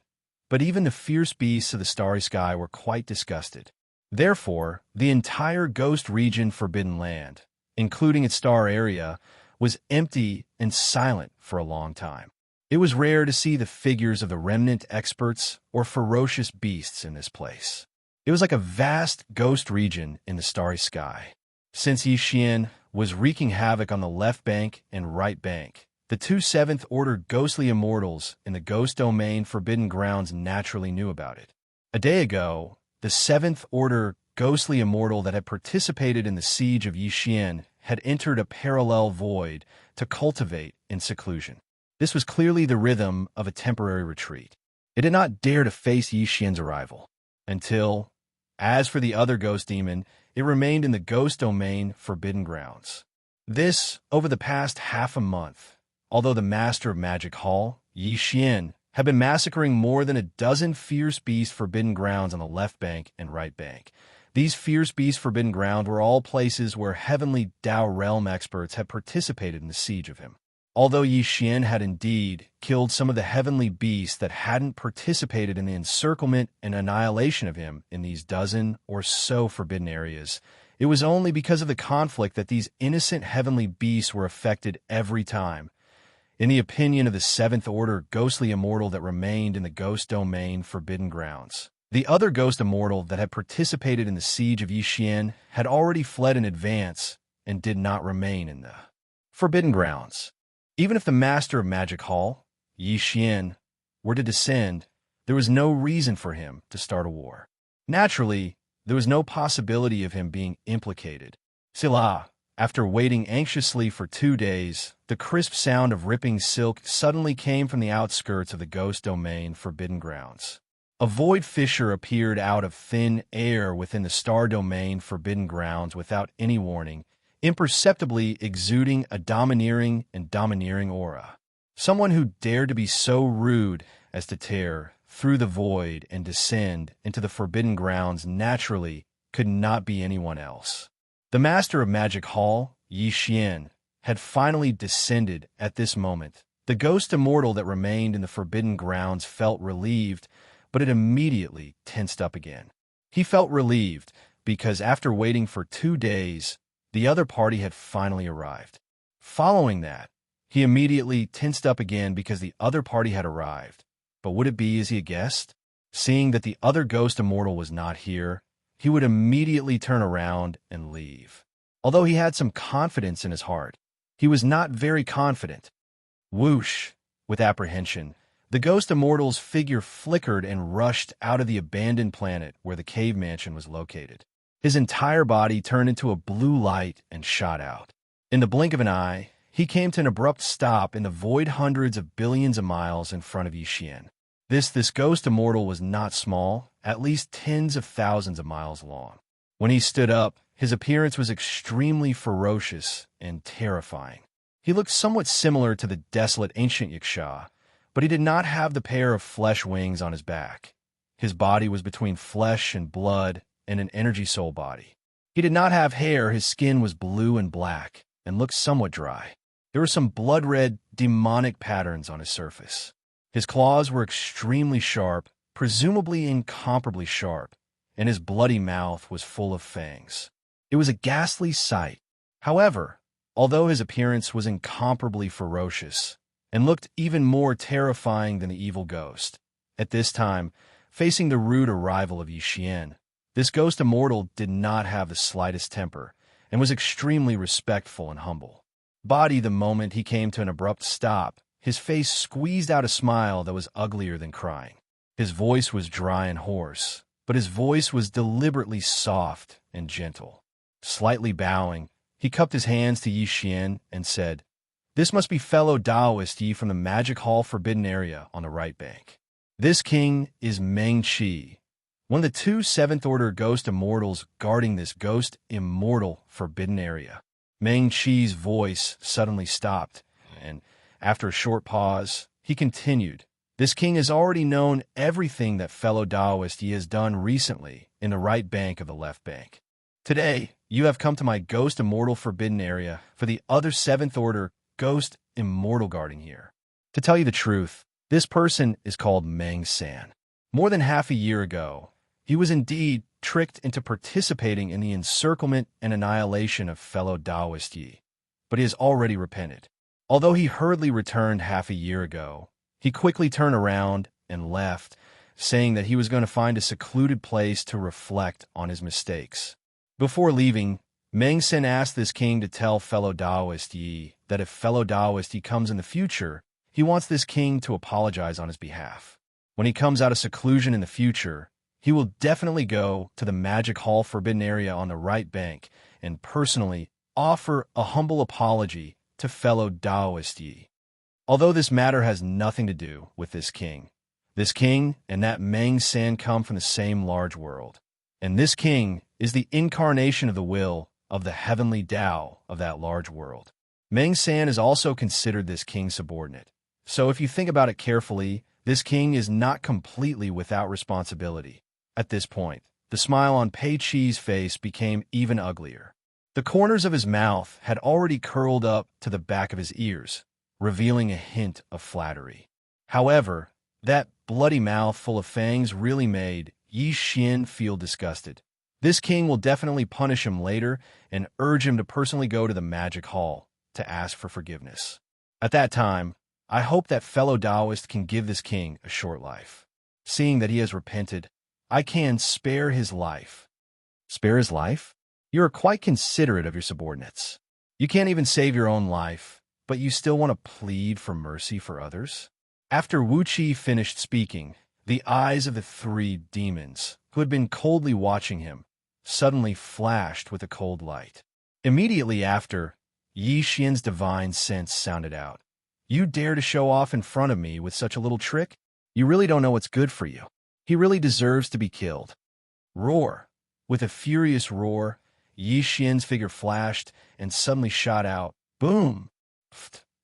but even the fierce beasts of the starry sky were quite disgusted. Therefore, the entire ghost region Forbidden Land, including its star area, was empty and silent for a long time. It was rare to see the figures of the remnant experts or ferocious beasts in this place. It was like a vast ghost region in the starry sky. Since Yixian was wreaking havoc on the left bank and right bank, the two seventh-order ghostly immortals in the ghost domain Forbidden Grounds naturally knew about it. A day ago, the seventh-order ghostly immortal that had participated in the siege of Yixian had entered a parallel void to cultivate in seclusion. This was clearly the rhythm of a temporary retreat. It did not dare to face Yixian's arrival, until, as for the other ghost demon, it remained in the ghost domain Forbidden Grounds. This, over the past half a month, although the master of Magic Hall, Yixian, had been massacring more than a dozen fierce beast Forbidden Grounds on the left bank and right bank. These fierce beast Forbidden Ground were all places where heavenly Dao realm experts had participated in the siege of him. Although Yixian had indeed killed some of the heavenly beasts that hadn't participated in the encirclement and annihilation of him in these dozen or so forbidden areas, it was only because of the conflict that these innocent heavenly beasts were affected every time. In the opinion of the seventh-order ghostly immortal that remained in the ghost domain Forbidden Grounds, the other ghost immortal that had participated in the siege of Yixian had already fled in advance and did not remain in the Forbidden Grounds. Even if the master of Magic Hall, Yixian, were to descend, there was no reason for him to start a war. Naturally, there was no possibility of him being implicated. Silla, after waiting anxiously for 2 days, the crisp sound of ripping silk suddenly came from the outskirts of the ghost domain Forbidden Grounds. A void fissure appeared out of thin air within the star domain Forbidden Grounds without any warning, imperceptibly exuding a domineering and domineering aura. Someone who dared to be so rude as to tear through the void and descend into the Forbidden Grounds naturally could not be anyone else. The master of Magic Hall, Yixian, had finally descended at this moment. The ghost immortal that remained in the Forbidden Grounds felt relieved, but it immediately tensed up again. He felt relieved because after waiting for 2 days, the other party had finally arrived. Following that, he immediately tensed up again because the other party had arrived. But would it be as he had guessed? Seeing that the other ghost immortal was not here, he would immediately turn around and leave. Although he had some confidence in his heart, he was not very confident. Whoosh! With apprehension, the ghost immortal's figure flickered and rushed out of the abandoned planet where the cave mansion was located. His entire body turned into a blue light and shot out. In the blink of an eye, he came to an abrupt stop in the void hundreds of billions of miles in front of Yixian. This ghost immortal was not small, at least tens of thousands of miles long. When he stood up, his appearance was extremely ferocious and terrifying. He looked somewhat similar to the desolate ancient Yiksha, but he did not have the pair of flesh wings on his back. His body was between flesh and blood and an energy soul body. He did not have hair, his skin was blue and black, and looked somewhat dry. There were some blood-red, demonic patterns on his surface. His claws were extremely sharp, presumably incomparably sharp, and his bloody mouth was full of fangs. It was a ghastly sight. However, although his appearance was incomparably ferocious, and looked even more terrifying than the evil ghost. At this time, facing the rude arrival of Yi Xian, this ghost immortal did not have the slightest temper and was extremely respectful and humble. The moment he came to an abrupt stop, his face squeezed out a smile that was uglier than crying. His voice was dry and hoarse, but his voice was deliberately soft and gentle. Slightly bowing, he cupped his hands to Yi Xian and said, "This must be fellow Taoist Yi from the Magic Hall Forbidden Area on the right bank. This king is Meng Qi, one of the two seventh-order ghost immortals guarding this ghost immortal forbidden area." Meng Qi's voice suddenly stopped, and after a short pause, he continued, "This king has already known everything that fellow Taoist Yi has done recently in the right bank of the left bank. Today, you have come to my ghost immortal forbidden area for the other seventh-order ghost immortal guarding here. To tell you the truth, this person is called Meng San. More than half a year ago, he was indeed tricked into participating in the encirclement and annihilation of fellow Taoist Yi, but he has already repented. Although he hurriedly returned half a year ago, he quickly turned around and left, saying that he was going to find a secluded place to reflect on his mistakes. Before leaving, Meng San asked this king to tell fellow Taoist Yi that if fellow Taoist Yi comes in the future, he wants this king to apologize on his behalf. When he comes out of seclusion in the future, he will definitely go to the Magic Hall Forbidden Area on the right bank and personally offer a humble apology to fellow Taoist Yi. Although this matter has nothing to do with this king and that Meng San come from the same large world. And this king is the incarnation of the will of the heavenly Tao of that large world. Meng San is also considered this king's subordinate. So if you think about it carefully, this king is not completely without responsibility. At this point, the smile on Pei Qi's face became even uglier. The corners of his mouth had already curled up to the back of his ears, revealing a hint of flattery. However, that bloody mouth full of fangs really made Yi Xian feel disgusted. This king will definitely punish him later and urge him to personally go to the Magic Hall to ask for forgiveness. At that time, I hope that fellow Taoist can give this king a short life. Seeing that he has repented, I can spare his life. Spare his life? You are quite considerate of your subordinates. You can't even save your own life, but you still want to plead for mercy for others? After Wu Qi finished speaking, the eyes of the three demons, who had been coldly watching him, suddenly flashed with a cold light. Immediately after, Yi Xian's divine sense sounded out. "You dare to show off in front of me with such a little trick? You really don't know what's good for you. He really deserves to be killed." Roar! With a furious roar, Yi Xian's figure flashed and suddenly shot out. Boom!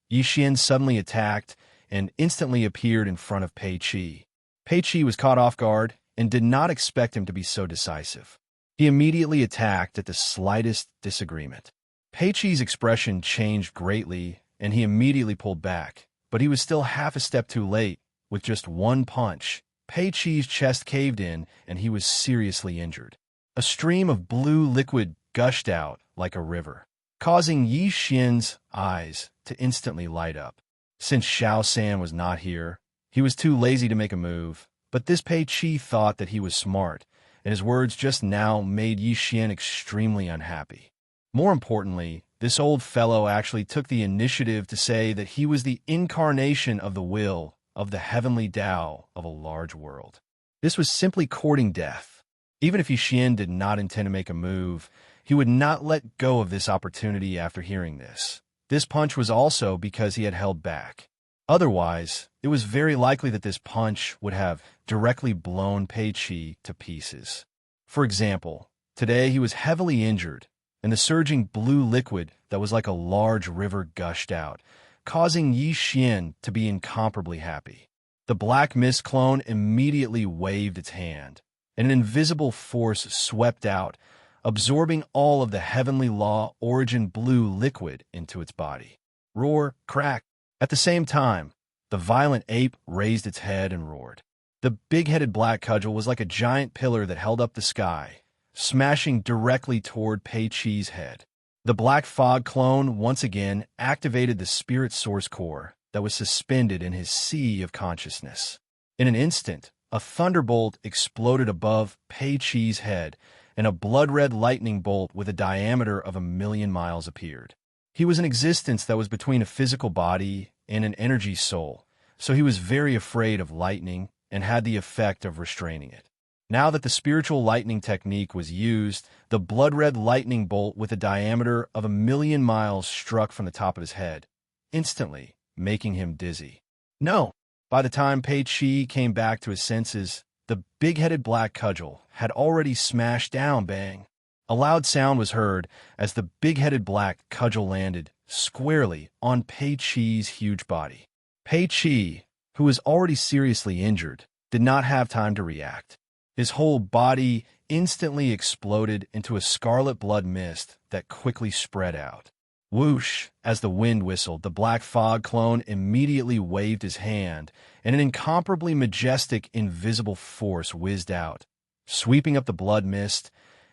Yi Xian suddenly attacked and instantly appeared in front of Pei Qi. Pei Qi was caught off guard and did not expect him to be so decisive. He immediately attacked at the slightest disagreement. Pei Qi's expression changed greatly, and he immediately pulled back, but he was still half a step too late. With just one punch, Pei Qi's chest caved in, and he was seriously injured. A stream of blue liquid gushed out like a river, causing Yi Xian's eyes to instantly light up. Since Xiao San was not here, he was too lazy to make a move, but this Pei Qi thought that he was smart, and his words just now made Yi Xian extremely unhappy. More importantly, this old fellow actually took the initiative to say that he was the incarnation of the will of the heavenly Tao of a large world. This was simply courting death. Even if Yi Xian did not intend to make a move, he would not let go of this opportunity after hearing this. This punch was also because he had held back. Otherwise, it was very likely that this punch would have directly blown Pei Qi to pieces. For example, today he was heavily injured, and the surging blue liquid that was like a large river gushed out, causing Yi Xian to be incomparably happy. The black mist clone immediately waved its hand, and an invisible force swept out, absorbing all of the heavenly law origin blue liquid into its body. Roar, crack. At the same time, the violent ape raised its head and roared. The big-headed black cudgel was like a giant pillar that held up the sky, smashing directly toward Pei Qi's head. The black fog clone once again activated the spirit source core, that was suspended in his sea of consciousness. In an instant, a thunderbolt exploded above Pei Chi's head, and a blood-red lightning bolt with a diameter of 1,000,000 miles appeared. He was an existence that was between a physical body and an energy soul, so he was very afraid of lightning and had the effect of restraining it. Now that the spiritual lightning technique was used, the blood-red lightning bolt with a diameter of 1,000,000 miles struck from the top of his head, instantly making him dizzy. No! By the time Pei Chi came back to his senses, the big-headed black cudgel had already smashed down Bang. A loud sound was heard as the big-headed black cudgel landed squarely on Pei Chi's huge body. Pei Chi, who was already seriously injured, did not have time to react. His whole body instantly exploded into a scarlet blood mist that quickly spread out. Whoosh! As the wind whistled, the black fog clone immediately waved his hand, and an incomparably majestic, invisible force whizzed out, sweeping up the blood mist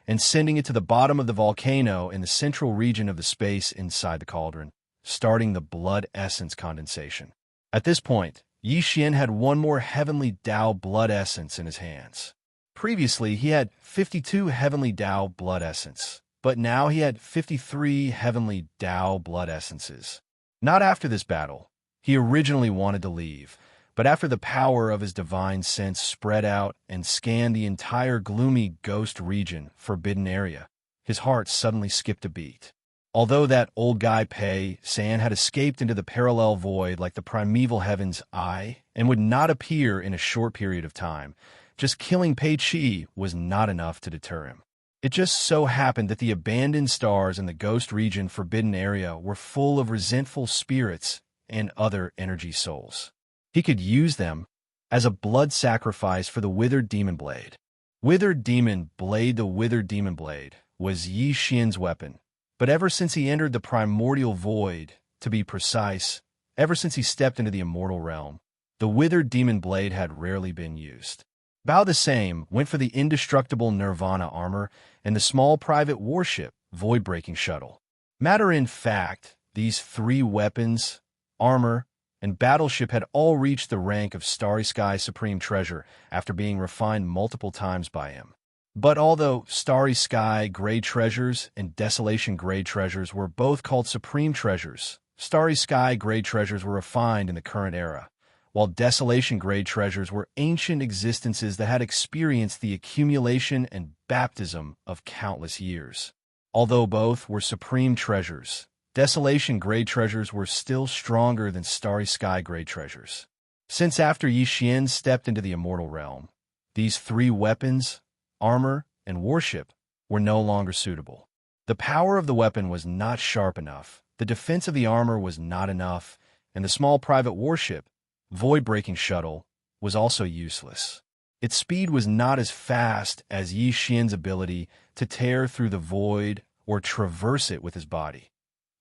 and sending it to the bottom of the volcano in the central region of the space inside the cauldron, starting the blood essence condensation. At this point, Yi Xian had one more heavenly Dao blood essence in his hands. Previously, he had 52 heavenly Dao blood essence, but now he had 53 heavenly Dao blood essences. Not after this battle. He originally wanted to leave, but after the power of his divine sense spread out and scanned the entire gloomy ghost region, forbidden area, his heart suddenly skipped a beat. Although that old guy Pei San had escaped into the parallel void like the primeval heaven's eye and would not appear in a short period of time, just killing Pei Chi was not enough to deter him. It just so happened that the abandoned stars in the ghost region forbidden area were full of resentful spirits and other energy souls. He could use them as a blood sacrifice for the withered demon blade. Withered demon blade. The withered demon blade was Yi Xian's weapon, but ever since he entered the primordial void, to be precise, ever since he stepped into the immortal realm, the withered demon blade had rarely been used. Bao the same went for the indestructible Nirvana armor and the small private warship, void-breaking shuttle. Matter in fact, these three weapons, armor, and battleship had all reached the rank of Starry Sky Supreme Treasure after being refined multiple times by him. But although Starry Sky Grade Treasures and Desolation Grade Treasures were both called Supreme Treasures, Starry Sky Grade Treasures were refined in the current era, while Desolation Grade Treasures were ancient existences that had experienced the accumulation and baptism of countless years. Although both were Supreme Treasures, Desolation Grade Treasures were still stronger than Starry Sky Grade Treasures. Since after Yi Xian stepped into the immortal realm, these three weapons, armor, and warship were no longer suitable. The power of the weapon was not sharp enough, the defense of the armor was not enough, and the small private warship, void-breaking shuttle, was also useless. Its speed was not as fast as Yi Xian's ability to tear through the void or traverse it with his body.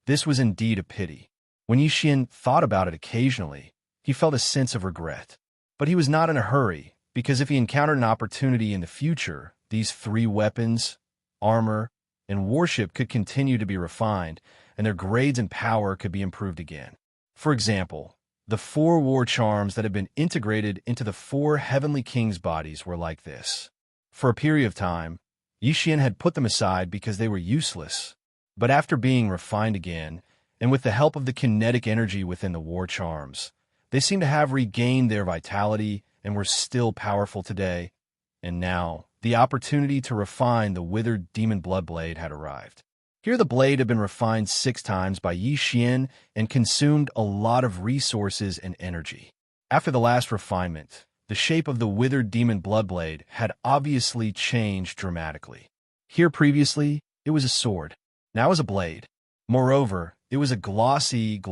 This was indeed a pity. When Yi Xian thought about it occasionally, he felt a sense of regret. But he was not in a hurry, because if he encountered an opportunity in the future, these three weapons, armor, and warship could continue to be refined, and their grades and power could be improved again. For example, the 4 war charms that had been integrated into the 4 heavenly kings' bodies were like this. For a period of time, Yi Xian had put them aside because they were useless, but after being refined again, and with the help of the kinetic energy within the war charms, they seemed to have regained their vitality and were still powerful today, and now the opportunity to refine the withered demon blood blade had arrived. Here the blade had been refined 6 times by Yi Xian and consumed a lot of resources and energy. After the last refinement, the shape of the withered demon blood blade had obviously changed dramatically. Here previously, it was a sword. Now it was a blade. Moreover, it was a glossy,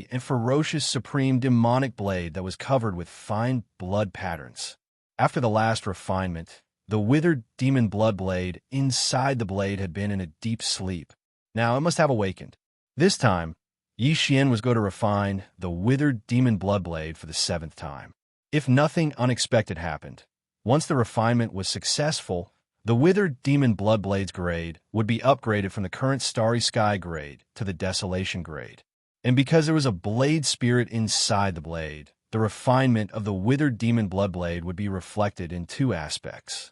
and ferocious supreme demonic blade that was covered with fine blood patterns. After the last refinement, the withered demon blood blade inside the blade had been in a deep sleep. Now it must have awakened. This time, Yi Xian was going to refine the withered demon blood blade for the 7th time. If nothing unexpected happened, once the refinement was successful, the withered demon blood blade's grade would be upgraded from the current Starry Sky grade to the Desolation grade. And because there was a blade spirit inside the blade, the refinement of the withered demon bloodblade would be reflected in two aspects.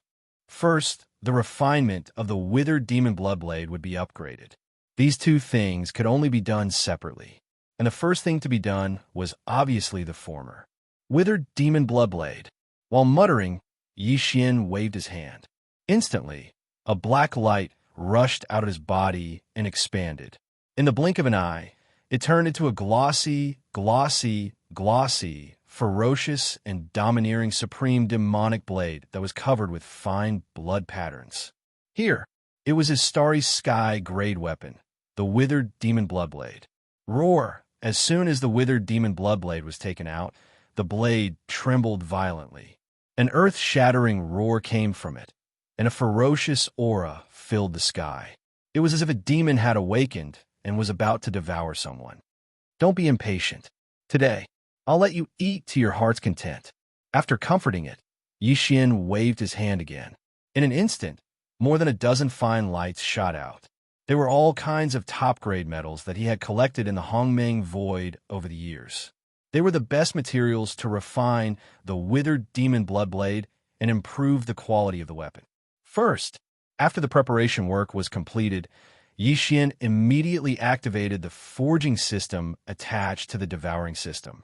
First, the refinement of the withered demon bloodblade would be upgraded. These two things could only be done separately, and the first thing to be done was obviously the former. Withered demon bloodblade. While muttering, Yi Xian waved his hand. Instantly, a black light rushed out of his body and expanded. In the blink of an eye, it turned into a glossy, ferocious, and domineering supreme demonic blade that was covered with fine blood patterns. Here, it was his starry sky grade weapon, the withered demon bloodblade. Roar! As soon as the withered demon bloodblade was taken out, the blade trembled violently. An earth-shattering roar came from it, and a ferocious aura filled the sky. It was as if a demon had awakened and was about to devour someone. Don't be impatient. Today, I'll let you eat to your heart's content. After comforting it, Yi Xian waved his hand again. In an instant, more than a dozen fine lights shot out. They were all kinds of top-grade metals that he had collected in the Hongmeng Void over the years. They were the best materials to refine the withered demon bloodblade and improve the quality of the weapon. First, after the preparation work was completed, Yi Xian immediately activated the forging system attached to the devouring system.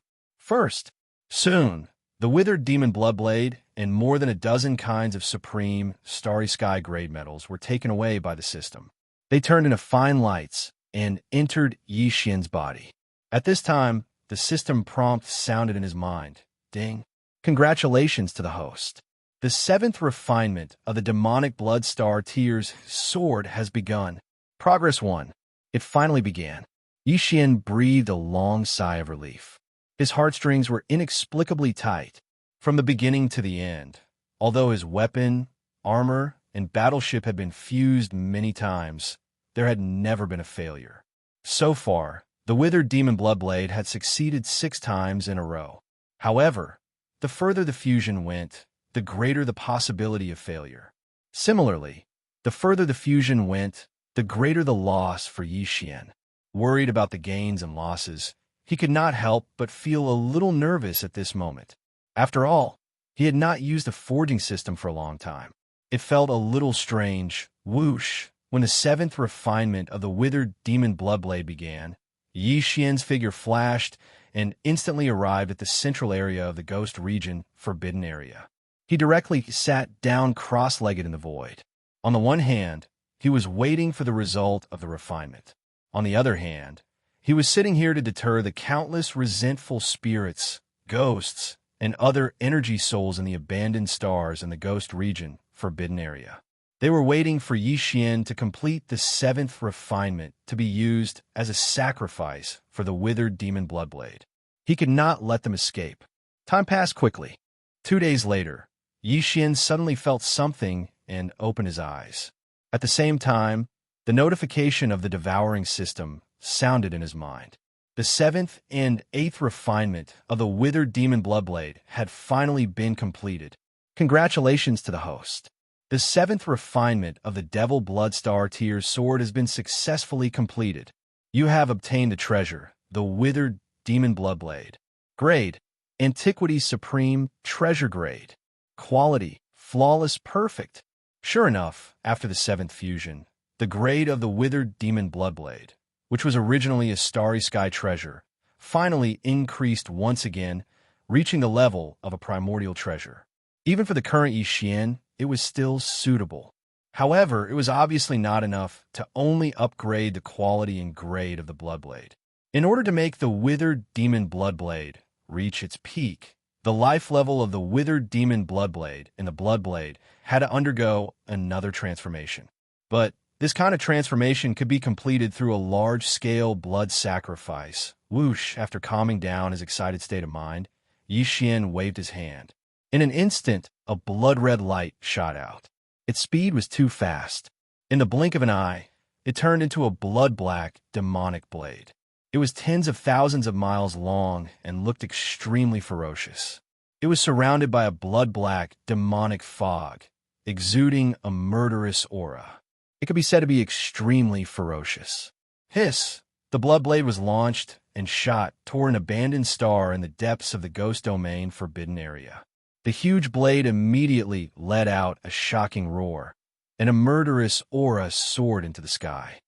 Soon, the withered demon bloodblade and more than a dozen kinds of supreme, starry sky grade metals were taken away by the system. They turned into fine lights and entered Yi Xian's body. At this time, the system prompt sounded in his mind. Ding. Congratulations to the host. The 7th refinement of the demonic blood star Tier's sword has begun. Progress 1. It finally began. Yi Xian breathed a long sigh of relief. His heartstrings were inexplicably tight from the beginning to the end. Although his weapon, armor, and battleship had been fused many times, there had never been a failure. So far, the withered demon bloodblade had succeeded 6 times in a row. However, the further the fusion went, the greater the possibility of failure. Similarly, the further the fusion went, the greater the loss for Yi Xian. Worried about the gains and losses, he could not help but feel a little nervous at this moment. After all, he had not used a forging system for a long time. It felt a little strange, whoosh, when the 7th refinement of the withered demon bloodblade began. Yi Xian's figure flashed and instantly arrived at the central area of the ghost region, forbidden area. He directly sat down cross-legged in the void. On the one hand, he was waiting for the result of the refinement. On the other hand, he was sitting here to deter the countless resentful spirits, ghosts, and other energy souls in the abandoned stars in the ghost region, forbidden area. They were waiting for Yi Xian to complete the 7th refinement to be used as a sacrifice for the withered demon bloodblade. He could not let them escape. Time passed quickly. 2 days later, Yi Xian suddenly felt something and opened his eyes. At the same time, the notification of the devouring system sounded in his mind. The 7th and 8th refinement of the withered demon bloodblade had finally been completed. Congratulations to the host. The 7th refinement of the Devil Bloodstar Tier's sword has been successfully completed. You have obtained the treasure, the withered demon bloodblade. Grade: Antiquity Supreme Treasure Grade. Quality: Flawless Perfect. Sure enough, after the 7th fusion, the grade of the withered demon bloodblade, which was originally a starry sky treasure, finally increased once again, reaching the level of a primordial treasure. Even for the current Yi Xian, it was still suitable. However, it was obviously not enough to only upgrade the quality and grade of the bloodblade. In order to make the withered demon bloodblade reach its peak, the life level of the withered demon bloodblade and the bloodblade had to undergo another transformation. But this kind of transformation could be completed through a large-scale blood sacrifice. Whoosh! After calming down his excited state of mind, Yi Xian waved his hand. In an instant, a blood-red light shot out. Its speed was too fast. In the blink of an eye, it turned into a blood-black, demonic blade. It was tens of thousands of miles long and looked extremely ferocious. It was surrounded by a blood-black, demonic fog, exuding a murderous aura. It could be said to be extremely ferocious. Hiss! The blood blade was launched and shot toward an abandoned star in the depths of the Ghost Domain Forbidden Area. The huge blade immediately let out a shocking roar, and a murderous aura soared into the sky.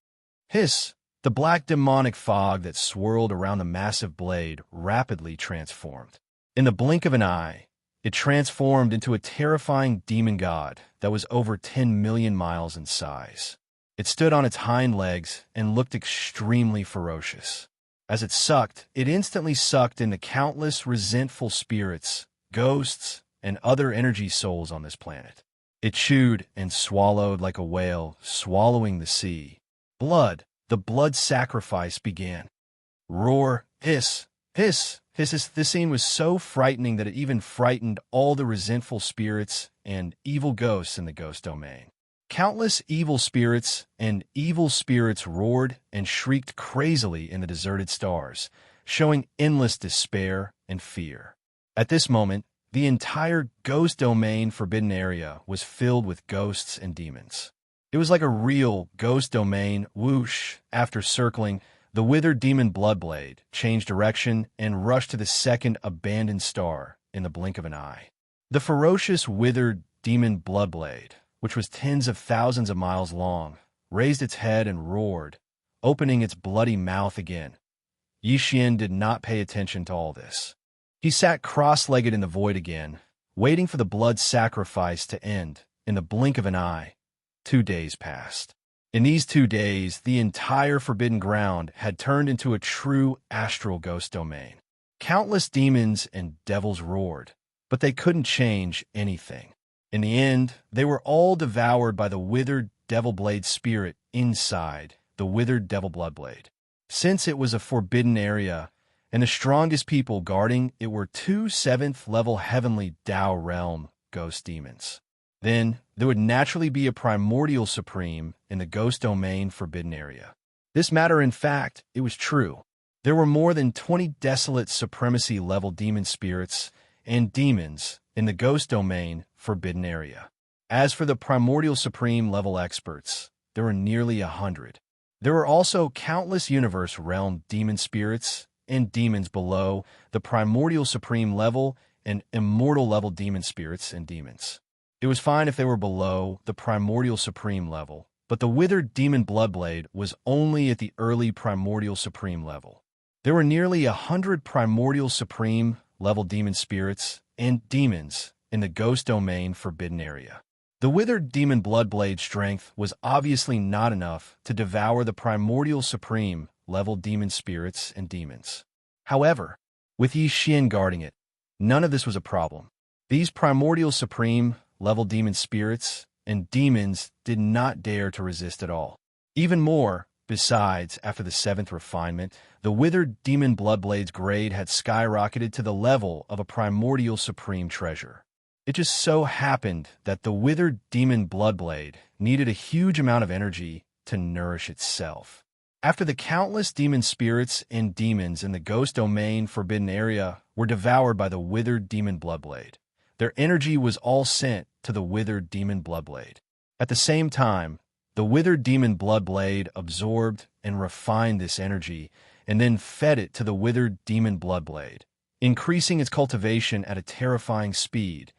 Hiss! The black demonic fog that swirled around the massive blade rapidly transformed. In the blink of an eye, it transformed into a terrifying demon god that was over 10 million miles in size. It stood on its hind legs and looked extremely ferocious. As it instantly sucked in the countless resentful spirits, ghosts, and other energy souls on this planet. It chewed and swallowed like a whale swallowing the sea. The blood sacrifice began. Roar, hiss, hiss, hiss, hiss. This scene was so frightening that it even frightened all the resentful spirits and evil ghosts in the Ghost Domain. Countless evil spirits roared and shrieked crazily in the deserted stars, showing endless despair and fear. At this moment, the entire Ghost Domain Forbidden Area was filled with ghosts and demons. It was like a real Ghost Domain. Whoosh! After circling, the withered demon Bloodblade changed direction and rushed to the second abandoned star in the blink of an eye. The ferocious withered demon Bloodblade, which was tens of thousands of miles long, raised its head and roared, opening its bloody mouth again. Yi Xian did not pay attention to all this. He sat cross-legged in the void again, waiting for the blood sacrifice to end. In the blink of an eye, 2 days passed. In these 2 days, the entire Forbidden Ground had turned into a true astral ghost domain. Countless demons and devils roared, but they couldn't change anything. In the end, they were all devoured by the withered Devil Blade spirit inside the withered Devil Bloodblade. Since it was a forbidden area, and the strongest people guarding it were 2 7th-level heavenly Tao realm ghost demons. Then, there would naturally be a primordial supreme in the Ghost Domain Forbidden Area. This matter, in fact, it was true. There were more than 20 desolate supremacy-level demon spirits and demons in the Ghost Domain Forbidden Area. As for the primordial supreme level experts, there were nearly 100. There were also countless universe realm demon spirits and demons below the primordial supreme level and immortal level demon spirits and demons. It was fine if they were below the primordial supreme level, but the withered demon Bloodblade was only at the early primordial supreme level. There were nearly 100 primordial supreme level demon spirits and demons in the Ghost Domain Forbidden Area. The withered demon Bloodblade's strength was obviously not enough to devour the primordial supreme level demon spirits and demons. However, with Yi Xian guarding it, none of this was a problem. These primordial supreme level demon spirits and demons did not dare to resist at all. Even more, besides, after the 7th refinement, the withered demon Bloodblade's grade had skyrocketed to the level of a primordial supreme treasure. It just so happened that the withered demon Bloodblade needed a huge amount of energy to nourish itself. After the countless demon spirits and demons in the Ghost Domain Forbidden Area were devoured by the withered demon Bloodblade, their energy was all sent to the withered demon Bloodblade. At the same time, the withered demon Bloodblade absorbed and refined this energy and then fed it to the withered demon Bloodblade, increasing its cultivation at a terrifying speed.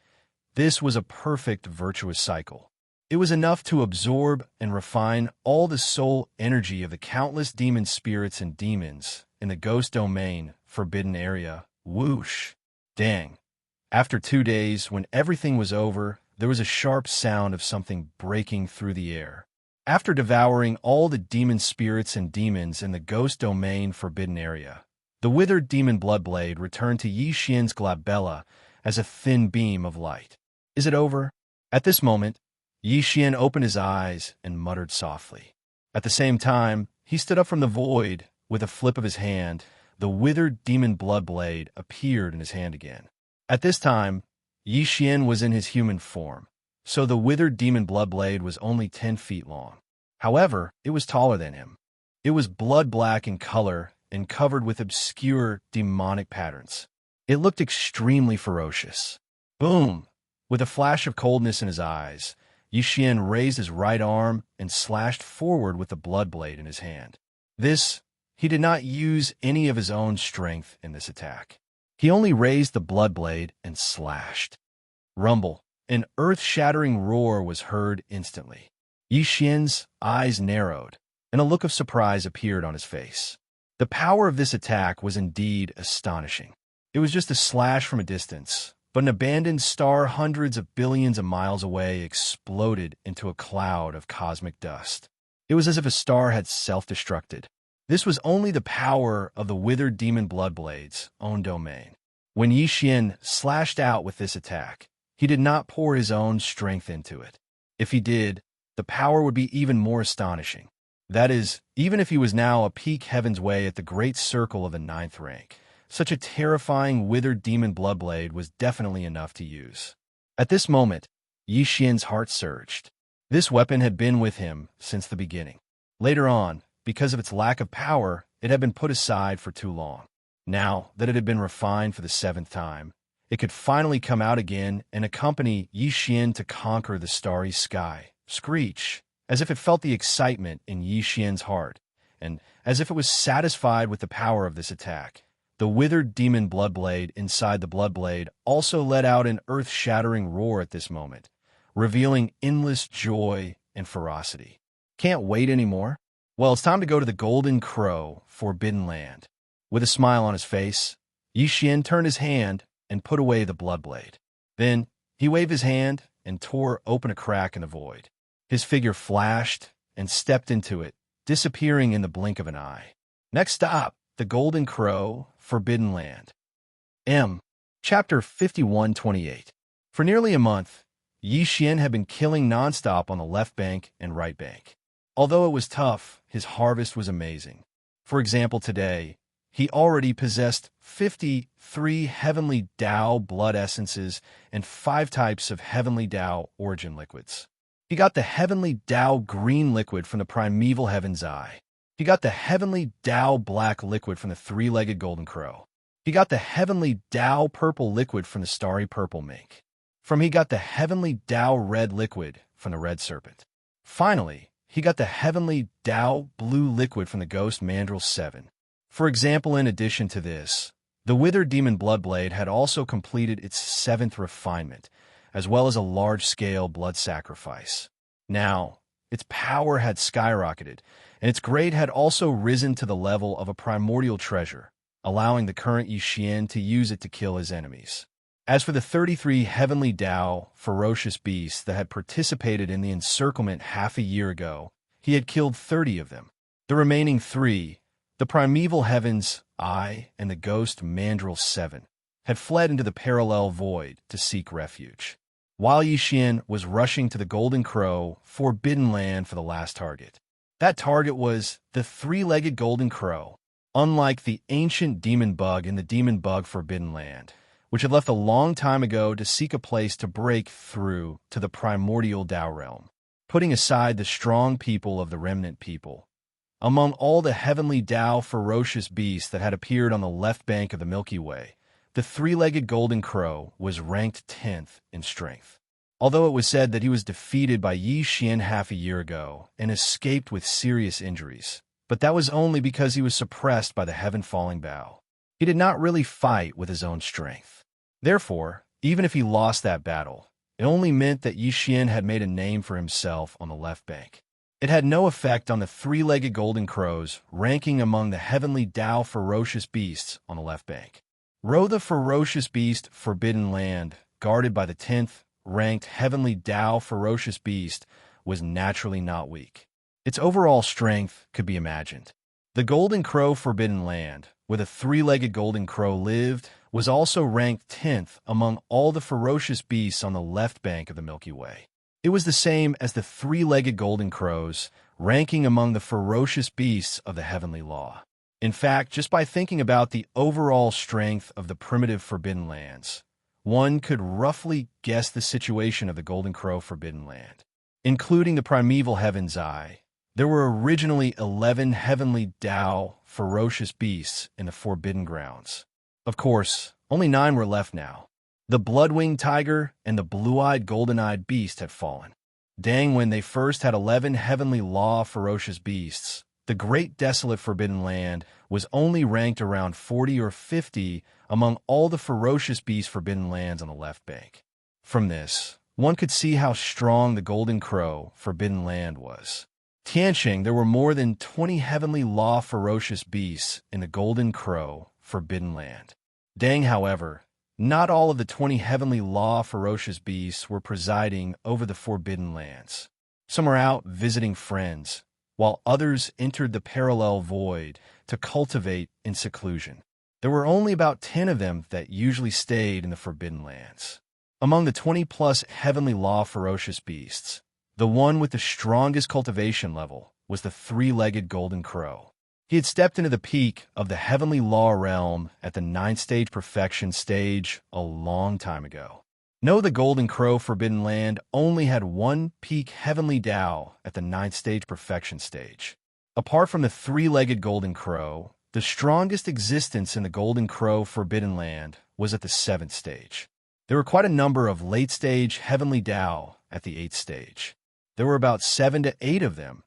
This was a perfect virtuous cycle. It was enough to absorb and refine all the soul energy of the countless demon spirits and demons in the Ghost Domain Forbidden Area. Whoosh! Dang! After 2 days, when everything was over, there was a sharp sound of something breaking through the air. After devouring all the demon spirits and demons in the Ghost Domain Forbidden Area, the withered demon Bloodblade returned to Yi Xian's glabella as a thin beam of light. Is it over? At this moment, Yi Xian opened his eyes and muttered softly. At the same time, he stood up from the void. With a flip of his hand, the withered demon Bloodblade appeared in his hand again. At this time, Yi Xian was in his human form, so the withered demon Bloodblade was only 10 feet long. However, it was taller than him. It was blood-black in color and covered with obscure demonic patterns. It looked extremely ferocious. Boom! With a flash of coldness in his eyes, Yi Xian raised his right arm and slashed forward with the Bloodblade in his hand. This, he did not use any of his own strength in this attack. He only raised the blood blade and slashed. Rumble, an earth-shattering roar was heard instantly. Yi Xian's eyes narrowed, and a look of surprise appeared on his face. The power of this attack was indeed astonishing. It was just a slash from a distance, but an abandoned star hundreds of billions of miles away exploded into a cloud of cosmic dust. It was as if a star had self-destructed. This was only the power of the withered demon Bloodblade's own domain. When Yi Xian slashed out with this attack, he did not pour his own strength into it. If he did, the power would be even more astonishing. That is, even if he was now a peak heaven's way at the great circle of the 9th rank, such a terrifying withered demon Bloodblade was definitely enough to use. At this moment, Yi Xian's heart surged. This weapon had been with him since the beginning. Later on, because of its lack of power, it had been put aside for too long. Now that it had been refined for the 7th time, it could finally come out again and accompany Yi Xian to conquer the starry sky. Screech, as if it felt the excitement in Yi Xian's heart, and as if it was satisfied with the power of this attack. The withered demon Bloodblade inside the Bloodblade also let out an earth-shattering roar at this moment, revealing endless joy and ferocity. Can't wait anymore? Well, it's time to go to the Golden Crow, Forbidden Land. With a smile on his face, Yi Xian turned his hand and put away the Bloodblade. Then, he waved his hand and tore open a crack in the void. His figure flashed and stepped into it, disappearing in the blink of an eye. Next stop, the Golden Crow, Forbidden Land. Chapter 5128. For nearly a month, Yi Xian had been killing nonstop on the left bank and right bank. Although it was tough, his harvest was amazing. For example, today, he already possessed 53 Heavenly Tao blood essences and 5 types of Heavenly Tao origin liquids. He got the Heavenly Tao green liquid from the primeval Heaven's Eye. He got the Heavenly Tao black liquid from the 3-legged Golden Crow. He got the Heavenly Tao purple liquid from the starry purple mink. He got the Heavenly Tao red liquid from the red serpent. Finally, he got the Heavenly Tao blue liquid from the ghost mandrill 7. For example, in addition to this, the withered demon Bloodblade had also completed its 7th refinement, as well as a large-scale blood sacrifice. Now, its power had skyrocketed, and its grade had also risen to the level of a primordial treasure, allowing the current Yi Xian to use it to kill his enemies. As for the 33 Heavenly Tao ferocious beasts that had participated in the encirclement half a year ago, he had killed 30 of them. The remaining 3, the primeval Heaven's Eye and the ghost mandrill 7, had fled into the parallel void to seek refuge, while Yi Xian was rushing to the Golden Crow, Forbidden Land for the last target. That target was the 3-legged Golden Crow, unlike the ancient demon bug in the demon bug Forbidden Land, which had left a long time ago to seek a place to break through to the primordial Tao realm, putting aside the strong people of the remnant people. Among all the Heavenly Tao ferocious beasts that had appeared on the left bank of the Milky Way, the 3-legged Golden Crow was ranked 10th in strength. Although it was said that he was defeated by Yi Xian half a year ago and escaped with serious injuries, but that was only because he was suppressed by the heaven-falling bow. He did not really fight with his own strength. Therefore, even if he lost that battle, it only meant that Yi Xian had made a name for himself on the left bank. It had no effect on the 3-legged Golden Crows ranking among the Heavenly Tao ferocious beasts on the left bank. Ro the ferocious beast Forbidden Land, guarded by the 10th ranked Heavenly Tao ferocious beast, was naturally not weak. Its overall strength could be imagined. The Golden Crow Forbidden Land, where the 3-legged Golden Crow lived, was also ranked 10th among all the ferocious beasts on the left bank of the Milky Way. It was the same as the 3-legged Golden Crows, ranking among the ferocious beasts of the heavenly law. In fact, just by thinking about the overall strength of the primitive Forbidden Lands, one could roughly guess the situation of the Golden Crow Forbidden Land. Including the primeval Heaven's Eye, there were originally 11 Heavenly Tao ferocious beasts in the Forbidden Grounds. Of course, only 9 were left now. The blood-winged tiger and the blue-eyed golden-eyed beast had fallen. Dang, when they first had 11 Heavenly Law ferocious beasts, the Great Desolate Forbidden Land was only ranked around 40 or 50 among all the ferocious beast forbidden lands on the left bank. From this, one could see how strong the Golden Crow Forbidden Land was. Tianqing, there were more than 20 heavenly law ferocious beasts in the Golden Crow Forbidden Land. Deng, however, not all of the 20 heavenly law ferocious beasts were presiding over the Forbidden Lands. Some were out visiting friends, while others entered the parallel void to cultivate in seclusion. There were only about 10 of them that usually stayed in the Forbidden Lands. Among the 20-plus heavenly law ferocious beasts, the one with the strongest cultivation level was the three-legged Golden Crow. He had stepped into the peak of the heavenly law realm at the 9th-stage perfection stage a long time ago. No, the Golden Crow Forbidden Land only had one peak heavenly Tao at the 9th-stage perfection stage. Apart from the three-legged Golden Crow, the strongest existence in the Golden Crow Forbidden Land was at the 7th stage. There were quite a number of late-stage heavenly Tao at the 8th stage. There were about 7 to 8 of them.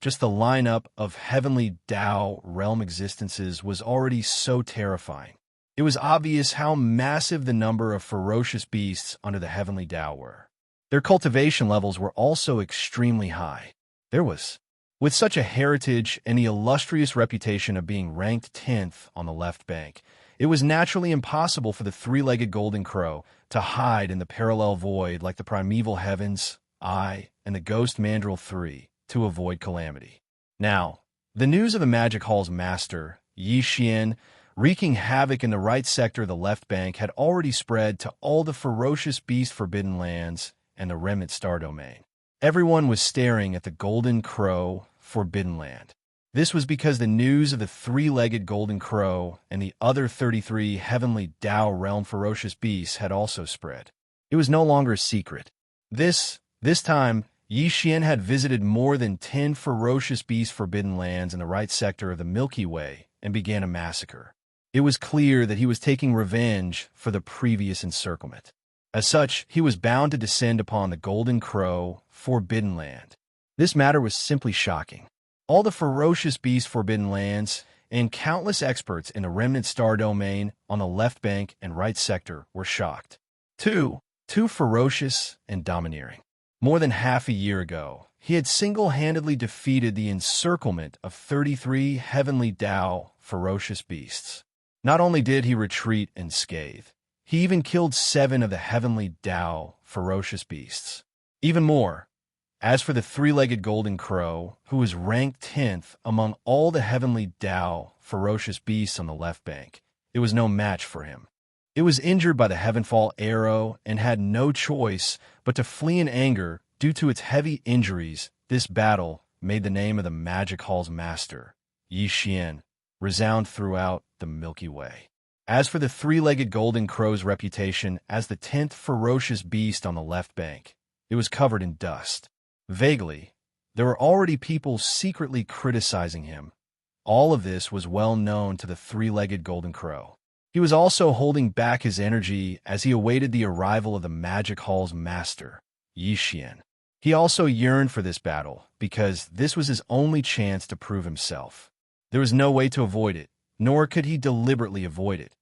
Just the lineup of heavenly Tao realm existences was already so terrifying. It was obvious how massive the number of ferocious beasts under the heavenly Tao were. Their cultivation levels were also extremely high. With such a heritage and the illustrious reputation of being ranked 10th on the left bank, it was naturally impossible for the three-legged Golden Crow to hide in the parallel void like the primeval heavens, Eye, and the ghost mandrill 3 to avoid calamity. Now, the news of the Magic Hall's master, Yi Xian, wreaking havoc in the right sector of the left bank had already spread to all the ferocious beast forbidden lands and the remnant star domain. Everyone was staring at the Golden Crow Forbidden Land. This was because the news of the three-legged Golden Crow and the other 33 heavenly Tao realm ferocious beasts had also spread. It was no longer a secret. This time, Yi Xian had visited more than 10 ferocious beast forbidden lands in the right sector of the Milky Way and began a massacre. It was clear that he was taking revenge for the previous encirclement. As such, he was bound to descend upon the Golden Crow Forbidden Land. This matter was simply shocking. All the ferocious beast forbidden lands and countless experts in the remnant star domain on the left bank and right sector were shocked. Too ferocious and domineering. More than half a year ago, he had single-handedly defeated the encirclement of 33 heavenly Tao ferocious beasts. Not only did he retreat unscathed, he even killed 7 of the heavenly Tao ferocious beasts. Even more, as for the three-legged Golden Crow, who was ranked 10th among all the heavenly Tao ferocious beasts on the left bank, it was no match for him. It was injured by the Heavenfall arrow and had no choice but to flee in anger due to its heavy injuries. This battle made the name of the Magic Hall's master, Yi Xian, resound throughout the Milky Way. As for the three-legged Golden Crow's reputation as the 10th ferocious beast on the left bank, it was covered in dust. Vaguely, there were already people secretly criticizing him. All of this was well known to the three-legged Golden Crow. He was also holding back his energy as he awaited the arrival of the Magic Hall's master, Yi Xian. He also yearned for this battle because this was his only chance to prove himself. There was no way to avoid it, nor could he deliberately avoid it.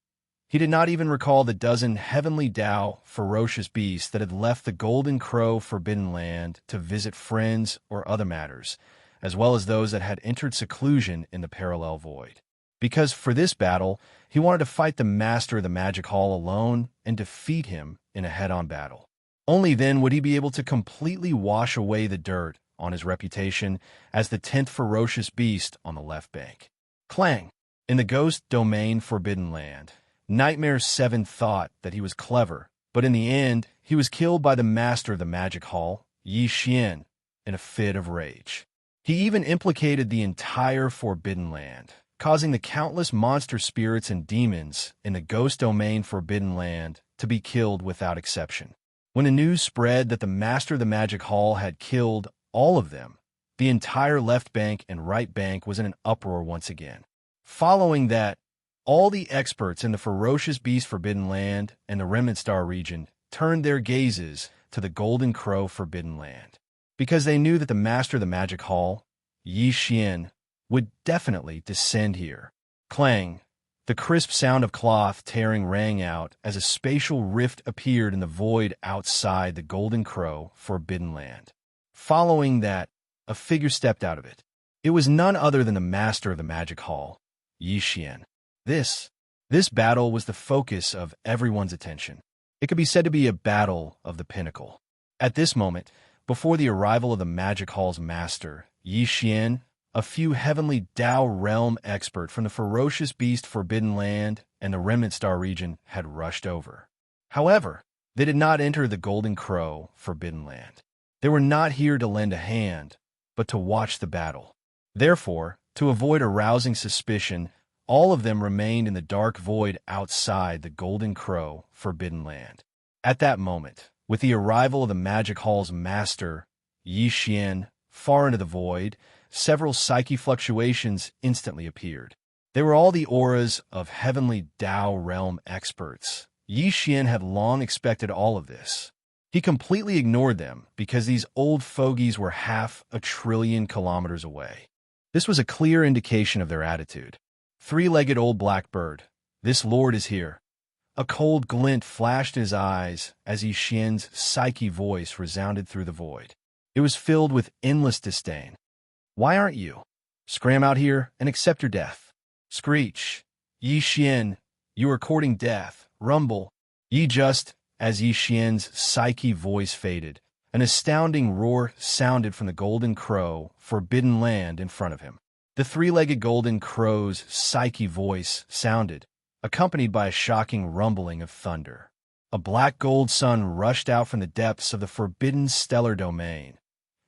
He did not even recall the dozen heavenly Tao ferocious beasts that had left the Golden Crow Forbidden Land to visit friends or other matters, as well as those that had entered seclusion in the parallel void. Because for this battle, he wanted to fight the master of the Magic Hall alone and defeat him in a head-on battle. Only then would he be able to completely wash away the dirt on his reputation as the 10th ferocious beast on the left bank. Clang! In the Ghost Domain Forbidden Land, Nightmare 7 thought that he was clever, but in the end, he was killed by the master of the Magic Hall, Yi Xian, in a fit of rage. He even implicated the entire Forbidden Land, causing the countless monster spirits and demons in the Ghost Domain Forbidden Land to be killed without exception. When the news spread that the master of the Magic Hall had killed all of them, the entire left bank and right bank was in an uproar once again. Following that, all the experts in the ferocious beast Forbidden Land and the Remnant Star region turned their gazes to the Golden Crow Forbidden Land, because they knew that the master of the Magic Hall, Yi Xian, would definitely descend here. Clang! The crisp sound of cloth tearing rang out as a spatial rift appeared in the void outside the Golden Crow Forbidden Land. Following that, a figure stepped out of it. It was none other than the master of the magic hall, Yi Xian. This battle was the focus of everyone's attention. It could be said to be a battle of the pinnacle. At this moment, before the arrival of the magic hall's master, Yi Xian, a few heavenly Dao realm expert from the ferocious beast Forbidden Land and the Remnant Star region had rushed over. However, they did not enter the Golden Crow Forbidden Land. They were not here to lend a hand, but to watch the battle. Therefore, to avoid arousing suspicion, all of them remained in the dark void outside the Golden Crow Forbidden Land. At that moment, with the arrival of the Magic Hall's master, Yi Xian, far into the void, several psyche fluctuations instantly appeared. They were all the auras of heavenly Dao realm experts. Yi Xian had long expected all of this. He completely ignored them because these old fogies were 500 billion kilometers away. This was a clear indication of their attitude. Three-legged old blackbird, this lord is here. A cold glint flashed in his eyes as Yi Xian's psyche voice resounded through the void. It was filled with endless disdain. Why aren't you? Scram out here and accept your death. Screech. Yi Xian, you are courting death. Rumble. Just as Yi Xian's psyche voice faded, an astounding roar sounded from the Golden Crow Forbidden Land in front of him. The three-legged Golden Crow's psyche voice sounded, accompanied by a shocking rumbling of thunder. A black gold sun rushed out from the depths of the forbidden stellar domain.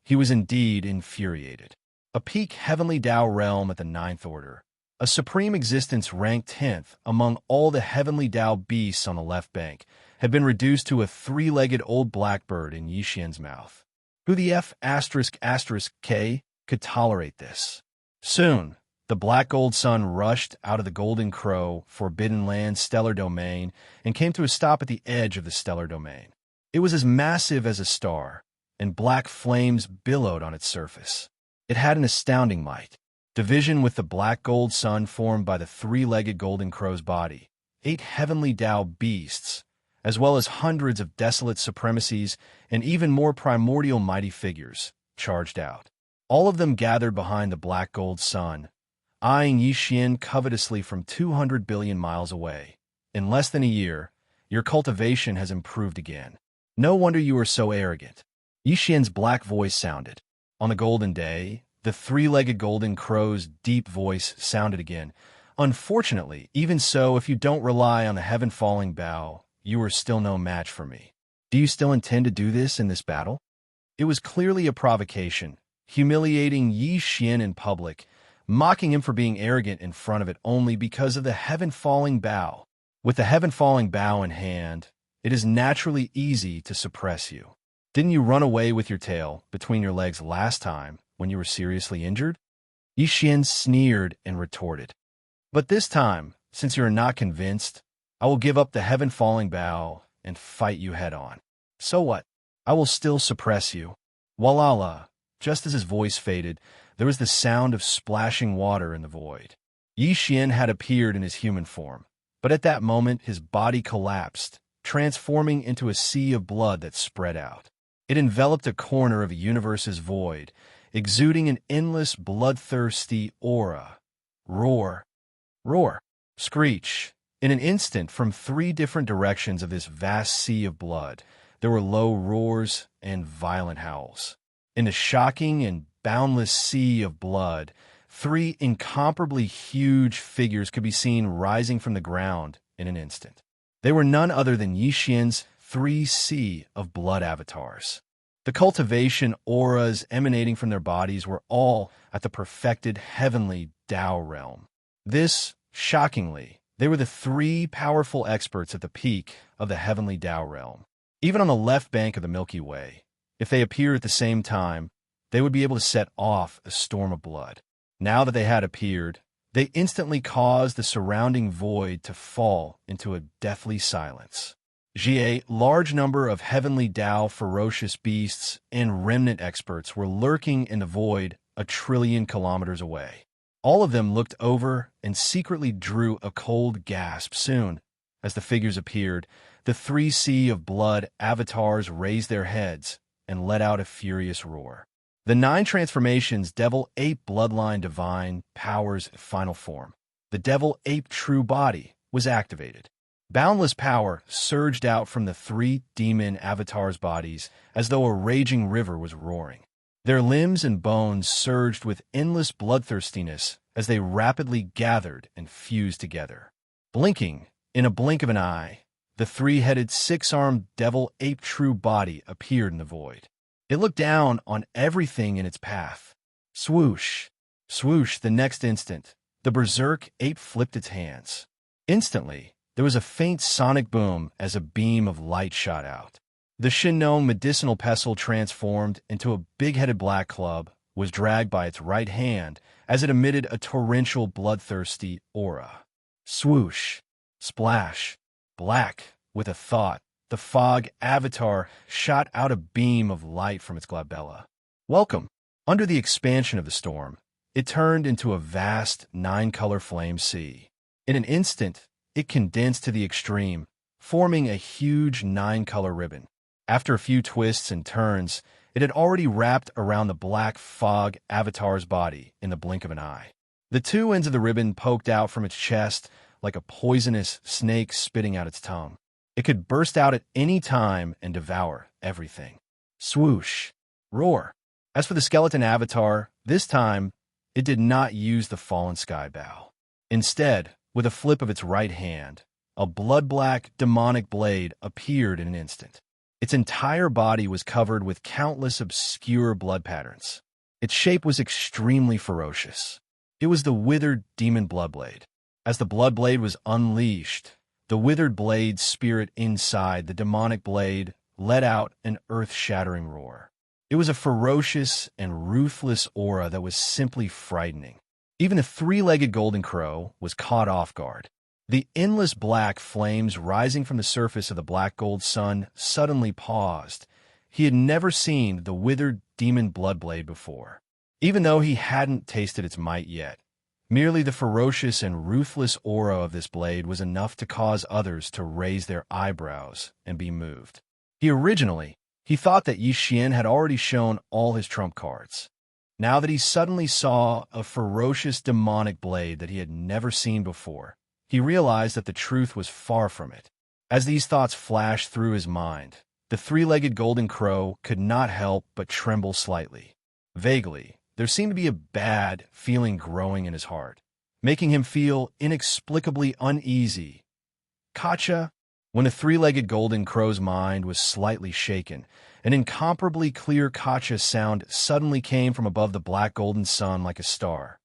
He was indeed infuriated. A peak heavenly Dao realm at the 9th order, a supreme existence ranked 10th among all the heavenly Dao beasts on the left bank, had been reduced to a three-legged old blackbird in Yi Xian's mouth. Who the F***K could tolerate this? Soon, the black gold sun rushed out of the Golden Crow Forbidden Land stellar domain and came to a stop at the edge of the stellar domain. It was as massive as a star, and black flames billowed on its surface. It had an astounding might. Division with the black gold sun formed by the three-legged Golden Crow's body, 8 heavenly Dao beasts, as well as hundreds of desolate supremacies and even more primordial mighty figures, charged out. All of them gathered behind the black gold sun, eyeing Yi Xian covetously from 200 billion miles away. In less than a year, your cultivation has improved again. No wonder you are so arrogant. Yi Xian's black voice sounded. On the golden day, the three-legged Golden Crow's deep voice sounded again. Unfortunately, even so, if you don't rely on the heaven-falling bow, you are still no match for me. Do you still intend to do this in this battle? It was clearly a provocation, humiliating Yi Xian in public, mocking him for being arrogant in front of it only because of the heaven-falling bow. With the heaven-falling bow in hand, it is naturally easy to suppress you. Didn't you run away with your tail between your legs last time when you were seriously injured? Yi Xian sneered and retorted. But this time, since you are not convinced, I will give up the heaven-falling bow and fight you head-on. So what? I will still suppress you. Walala! Just as his voice faded, there was the sound of splashing water in the void. Yi Xian had appeared in his human form, but at that moment his body collapsed, transforming into a sea of blood that spread out. It enveloped a corner of a universe's void, exuding an endless bloodthirsty aura. Roar! Roar! Screech! In an instant, from 3 different directions of this vast sea of blood, there were low roars and violent howls. In the shocking and boundless sea of blood, 3 incomparably huge figures could be seen rising from the ground in an instant. They were none other than Yi Xian's 3 sea of blood avatars. The cultivation auras emanating from their bodies were all at the perfected heavenly Dao realm. Shockingly, they were the 3 powerful experts at the peak of the heavenly Dao realm. Even on the left bank of the Milky Way, if they appeared at the same time, they would be able to set off a storm of blood. Now that they had appeared, they instantly caused the surrounding void to fall into a deathly silence. A large number of heavenly Dao ferocious beasts and remnant experts were lurking in the void 1 trillion kilometers away. All of them looked over and secretly drew a cold gasp. Soon, as the figures appeared, the 3 sea of blood avatars raised their heads and let out a furious roar. The 9 transformations, Devil, Ape, Bloodline, Divine, Powers, Final Form. The Devil, Ape True Body was activated. Boundless power surged out from the 3 demon avatars' bodies as though a raging river was roaring. Their limbs and bones surged with endless bloodthirstiness as they rapidly gathered and fused together. Blinking, in a blink of an eye, the 3-headed, 6-armed Devil Ape True Body appeared in the void. It looked down on everything in its path. Swoosh! Swoosh! The next instant, the berserk ape flipped its hands. Instantly, there was a faint sonic boom as a beam of light shot out. The Shin-known medicinal pestle transformed into a big-headed black club, was dragged by its right hand as it emitted a torrential, bloodthirsty aura. Swoosh! Splash! Black, with a thought, the fog avatar shot out a beam of light from its glabella. Welcome! Under the expansion of the storm, it turned into a vast 9-color flame sea. In an instant, it condensed to the extreme, forming a huge 9-color ribbon. After a few twists and turns, it had already wrapped around the black fog avatar's body in the blink of an eye. The 2 ends of the ribbon poked out from its chest like a poisonous snake spitting out its tongue. It could burst out at any time and devour everything. Swoosh! Roar! As for the skeleton avatar, this time, it did not use the fallen sky bow. Instead, with a flip of its right hand, a blood-black demonic blade appeared in an instant. Its entire body was covered with countless obscure blood patterns. Its shape was extremely ferocious. It was the withered demon bloodblade. As the bloodblade was unleashed, the withered blade's spirit inside the demonic blade let out an earth-shattering roar. It was a ferocious and ruthless aura that was simply frightening. Even the 3-legged golden crow was caught off guard. The endless black flames rising from the surface of the black gold sun suddenly paused. He had never seen the withered demon bloodblade before. Even though he hadn't tasted its might yet, merely the ferocious and ruthless aura of this blade was enough to cause others to raise their eyebrows and be moved. He thought that Yi Xian had already shown all his trump cards. Now that he suddenly saw a ferocious demonic blade that he had never seen before, he realized that the truth was far from it. As these thoughts flashed through his mind, the 3-legged golden crow could not help but tremble slightly. Vaguely, there seemed to be a bad feeling growing in his heart, making him feel inexplicably uneasy. Kacha? When the 3-legged golden crow's mind was slightly shaken, an incomparably clear Kacha sound suddenly came from above the black golden sun like a star.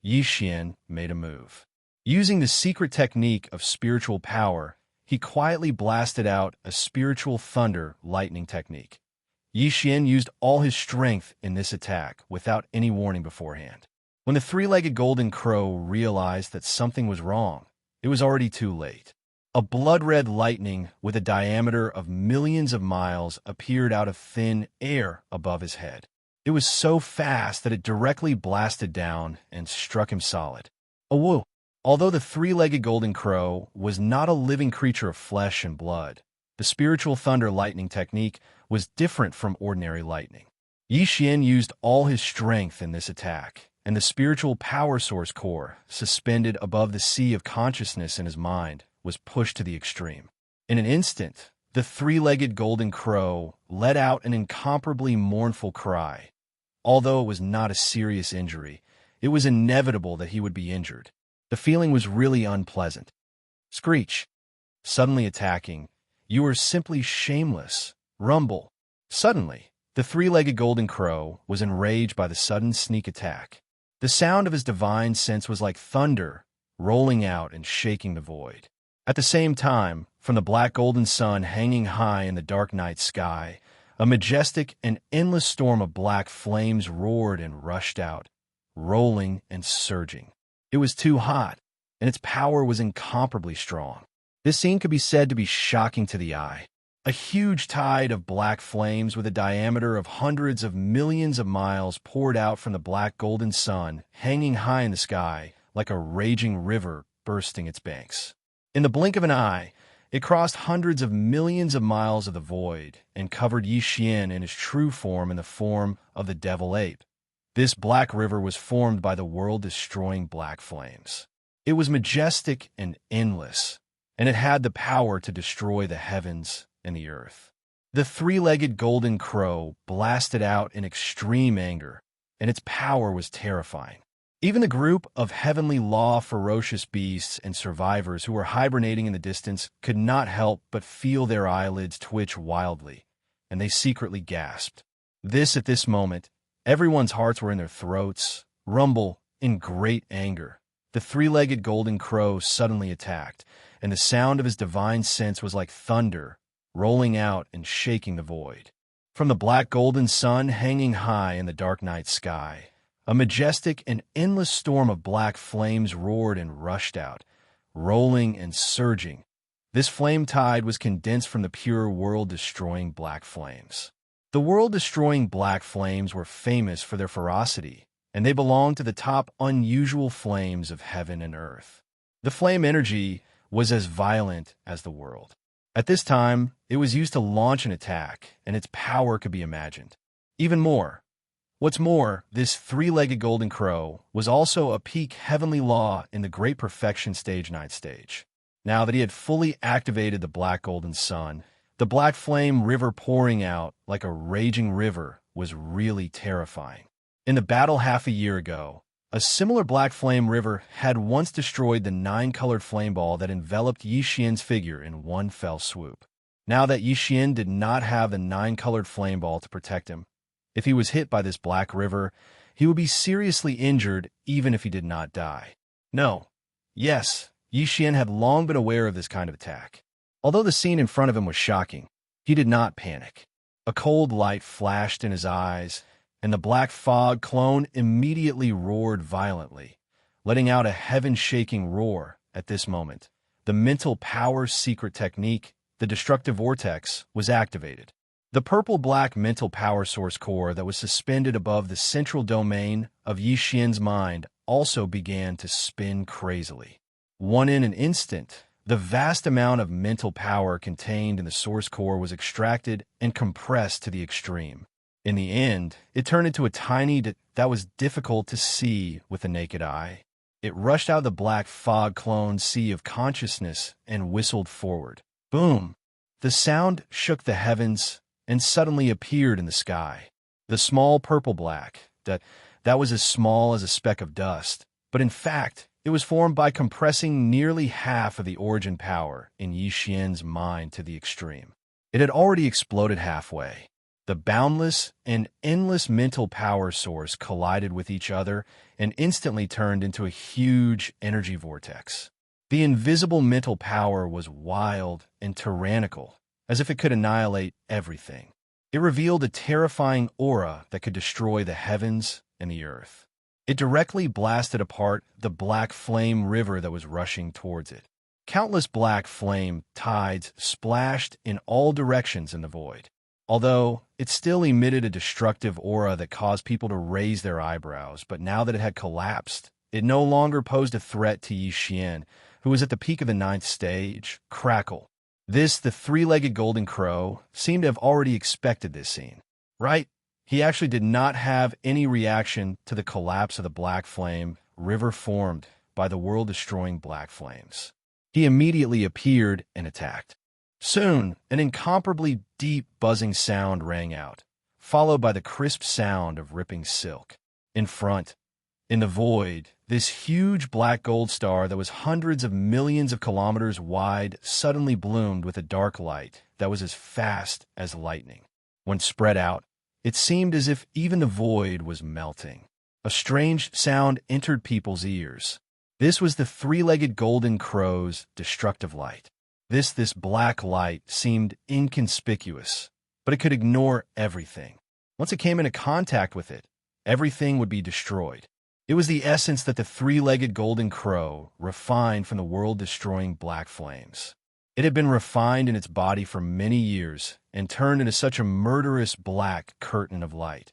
Yi Xian made a move. Using the secret technique of spiritual power, he quietly blasted out a spiritual thunder lightning technique. Yi Xian used all his strength in this attack without any warning beforehand. When the 3-legged golden crow realized that something was wrong, it was already too late. A blood-red lightning with a diameter of millions of miles appeared out of thin air above his head. It was so fast that it directly blasted down and struck him solid. Awoo! Although the 3-legged golden crow was not a living creature of flesh and blood, the spiritual thunder lightning technique was different from ordinary lightning. Yi Xian used all his strength in this attack, and the spiritual power source core, suspended above the sea of consciousness in his mind, was pushed to the extreme. In an instant, the 3-legged golden crow let out an incomparably mournful cry. Although it was not a serious injury, it was inevitable that he would be injured. The feeling was really unpleasant. Screech. Suddenly attacking. You are simply shameless. Rumble. Suddenly, the 3-legged golden crow was enraged by the sudden sneak attack. The sound of his divine sense was like thunder, rolling out and shaking the void. At the same time, from the black golden sun hanging high in the dark night sky, a majestic and endless storm of black flames roared and rushed out, rolling and surging. It was too hot, and its power was incomparably strong. This scene could be said to be shocking to the eye. A huge tide of black flames with a diameter of hundreds of millions of miles poured out from the black golden sun, hanging high in the sky like a raging river bursting its banks. In the blink of an eye, it crossed hundreds of millions of miles of the void and covered Yi Xian in his true form in the form of the devil ape. This black river was formed by the world-destroying black flames. It was majestic and endless, and it had the power to destroy the heavens and the earth. The three-legged golden crow blasted out in extreme anger, and its power was terrifying. Even the group of heavenly law ferocious beasts and survivors who were hibernating in the distance could not help but feel their eyelids twitch wildly, and they secretly gasped. At this moment, everyone's hearts were in their throats, rumble in great anger. The three-legged golden crow suddenly attacked, and the sound of his divine sense was like thunder, rolling out and shaking the void. From the black golden sun hanging high in the dark night sky, a majestic and endless storm of black flames roared and rushed out, rolling and surging. This flame tide was condensed from the pure world-destroying black flames. The world-destroying black flames were famous for their ferocity, and they belonged to the top unusual flames of heaven and earth. The flame energy was as violent as the world. At this time, it was used to launch an attack, and its power could be imagined. What's more, this three-legged golden crow was also a peak heavenly law in the Great Perfection Stage 9 stage. Now that he had fully activated the black golden sun, the black flame river pouring out like a raging river was really terrifying. In the battle half a year ago, a similar black flame river had once destroyed the 9-colored flame ball that enveloped Yi Xian's figure in one fell swoop. Now that Yi Xian did not have the 9-colored flame ball to protect him, if he was hit by this black river, he would be seriously injured even if he did not die. Yes, Yi Xian had long been aware of this kind of attack. Although the scene in front of him was shocking, he did not panic. A cold light flashed in his eyes, and the black fog clone immediately roared violently, letting out a heaven-shaking roar at this moment. The mental power secret technique, the destructive vortex, was activated. The purple-black mental power source core that was suspended above the central domain of Yi Xian's mind also began to spin crazily. In an instant, the vast amount of mental power contained in the source core was extracted and compressed to the extreme. In the end, it turned into a tiny that was difficult to see with the naked eye. It rushed out of the black fog clone sea of consciousness and whistled forward. Boom! The sound shook the heavens and suddenly appeared in the sky. The small purple-black, that was as small as a speck of dust, but in fact, it was formed by compressing nearly half of the origin power in Yi Xian's mind to the extreme. It had already exploded halfway. The boundless and endless mental power source collided with each other and instantly turned into a huge energy vortex. The invisible mental power was wild and tyrannical, as if it could annihilate everything. It revealed a terrifying aura that could destroy the heavens and the earth. It directly blasted apart the black flame river that was rushing towards it. Countless black flame tides splashed in all directions in the void. Although it still emitted a destructive aura that caused people to raise their eyebrows, but now that it had collapsed, it no longer posed a threat to Yi Xian, who was at the peak of the 9th stage. Crackle. The three-legged golden crow, seemed to have already expected this scene. Right? He actually did not have any reaction to the collapse of the black flame river formed by the world-destroying black flames. He immediately appeared and attacked. Soon, an incomparably deep buzzing sound rang out, followed by the crisp sound of ripping silk. In front, in the void, this huge black gold star that was hundreds of millions of kilometers wide suddenly bloomed with a dark light that was as fast as lightning. When spread out, it seemed as if even the void was melting. A strange sound entered people's ears. This was the three-legged golden crow's destructive light. This black light seemed inconspicuous, but it could ignore everything. Once it came into contact with it, everything would be destroyed. It was the essence that the three-legged golden crow refined from the world-destroying black flames. It had been refined in its body for many years and turned into such a murderous black curtain of light.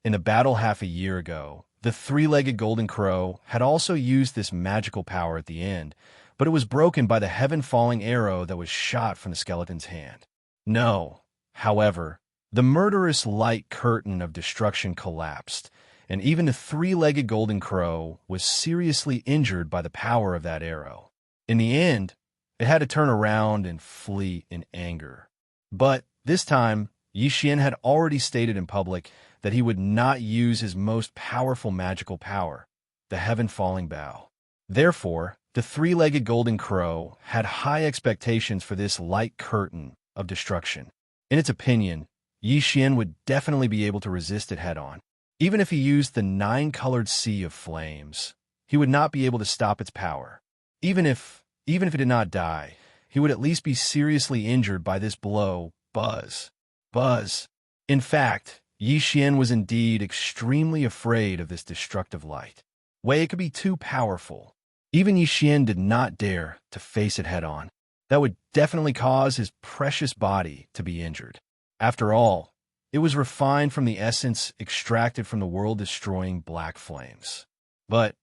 In a battle half a year ago, the three-legged golden crow had also used this magical power at the end, but it was broken by the heaven-falling arrow that was shot from the skeleton's hand. No, however, the murderous light curtain of destruction collapsed, and even the three-legged golden crow was seriously injured by the power of that arrow. In the end, it had to turn around and flee in anger. But this time, Yi Xian had already stated in public that he would not use his most powerful magical power, the heaven-falling bow. Therefore, the three-legged golden crow had high expectations for this light curtain of destruction. In its opinion, Yi Xian would definitely be able to resist it head-on. Even if he used the nine-colored sea of flames, he would not be able to stop its power. Even if he did not die, he would at least be seriously injured by this blow. Buzz. Buzz. In fact, Yi Xian was indeed extremely afraid of this destructive light. It could be too powerful. Even Yi Xian did not dare to face it head-on. That would definitely cause his precious body to be injured. After all, it was refined from the essence extracted from the world-destroying black flames. But,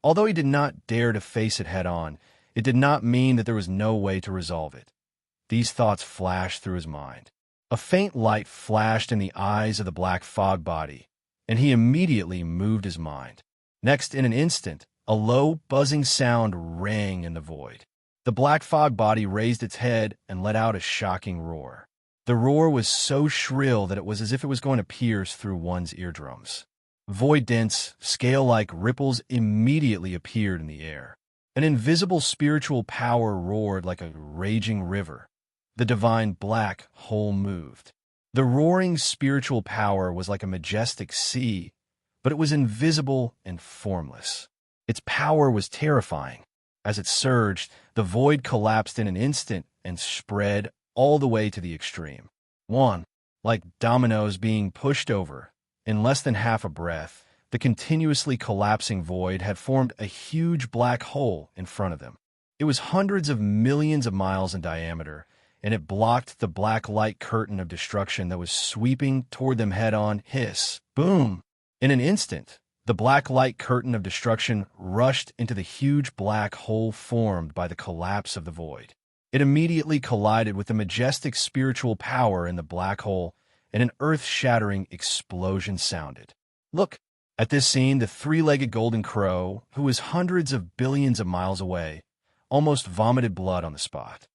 although he did not dare to face it head-on, it did not mean that there was no way to resolve it. These thoughts flashed through his mind. A faint light flashed in the eyes of the black fog body, and he immediately moved his mind. Next, in an instant, a low, buzzing sound rang in the void. The black fog body raised its head and let out a shocking roar. The roar was so shrill that it was as if it was going to pierce through one's eardrums. Void-dense, scale-like ripples immediately appeared in the air. An invisible spiritual power roared like a raging river. The divine black hole moved. The roaring spiritual power was like a majestic sea, but it was invisible and formless. Its power was terrifying. As it surged, the void collapsed in an instant and spread all the way to the extreme. Like dominoes being pushed over. In less than half a breath, the continuously collapsing void had formed a huge black hole in front of them. It was hundreds of millions of miles in diameter, and it blocked the black light curtain of destruction that was sweeping toward them head-on. Hiss! Boom! In an instant, the black light curtain of destruction rushed into the huge black hole formed by the collapse of the void. It immediately collided with the majestic spiritual power in the black hole, and an earth-shattering explosion sounded. Look! At this scene, the three-legged golden crow, who was hundreds of billions of miles away, almost vomited blood on the spot.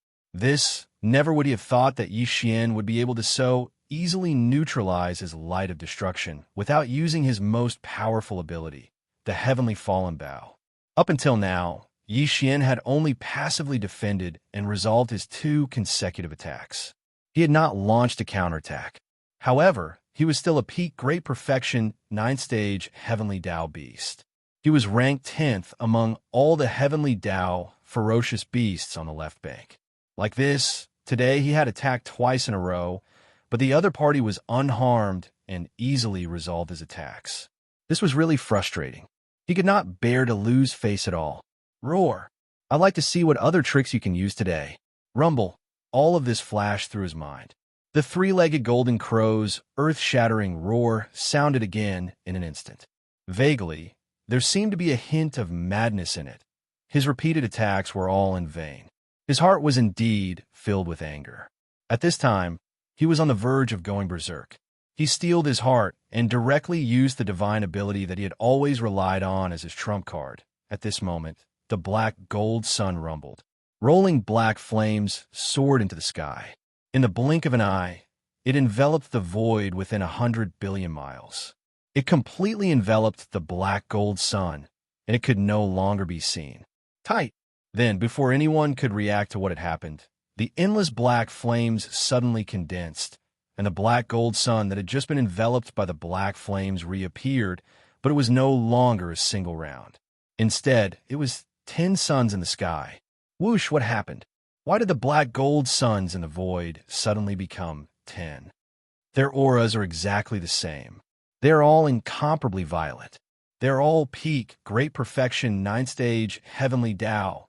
Never would he have thought that Yi Xian would be able to so easily neutralize his light of destruction without using his most powerful ability, the heavenly fallen bow. Up until now, Yi Xian had only passively defended and resolved his 2 consecutive attacks. He had not launched a counterattack. However, he was still a peak great perfection 9th-stage heavenly Dao beast. He was ranked 10th among all the heavenly Dao ferocious beasts on the left bank. Like this, today he had attacked twice in a row, but the other party was unharmed and easily resolved his attacks. This was really frustrating. He could not bear to lose face at all. Roar! I'd like to see what other tricks you can use today. Rumble! All of this flashed through his mind. The three-legged golden crow's earth-shattering roar sounded again in an instant. Vaguely, there seemed to be a hint of madness in it. His repeated attacks were all in vain. His heart was indeed filled with anger. At this time, he was on the verge of going berserk. He steeled his heart and directly used the divine ability that he had always relied on as his trump card. At this moment, the black gold sun rumbled. Rolling black flames soared into the sky. In the blink of an eye, it enveloped the void within 100 billion miles. It completely enveloped the black gold sun, and it could no longer be seen. Tight! Then, before anyone could react to what had happened, the endless black flames suddenly condensed, and the black gold sun that had just been enveloped by the black flames reappeared, but it was no longer a single round. Instead, it was 10 suns in the sky. Whoosh, what happened? Why did the black gold suns in the void suddenly become 10? Their auras are exactly the same. They are all incomparably violet. They are all peak, great perfection, 9th stage, heavenly Tao.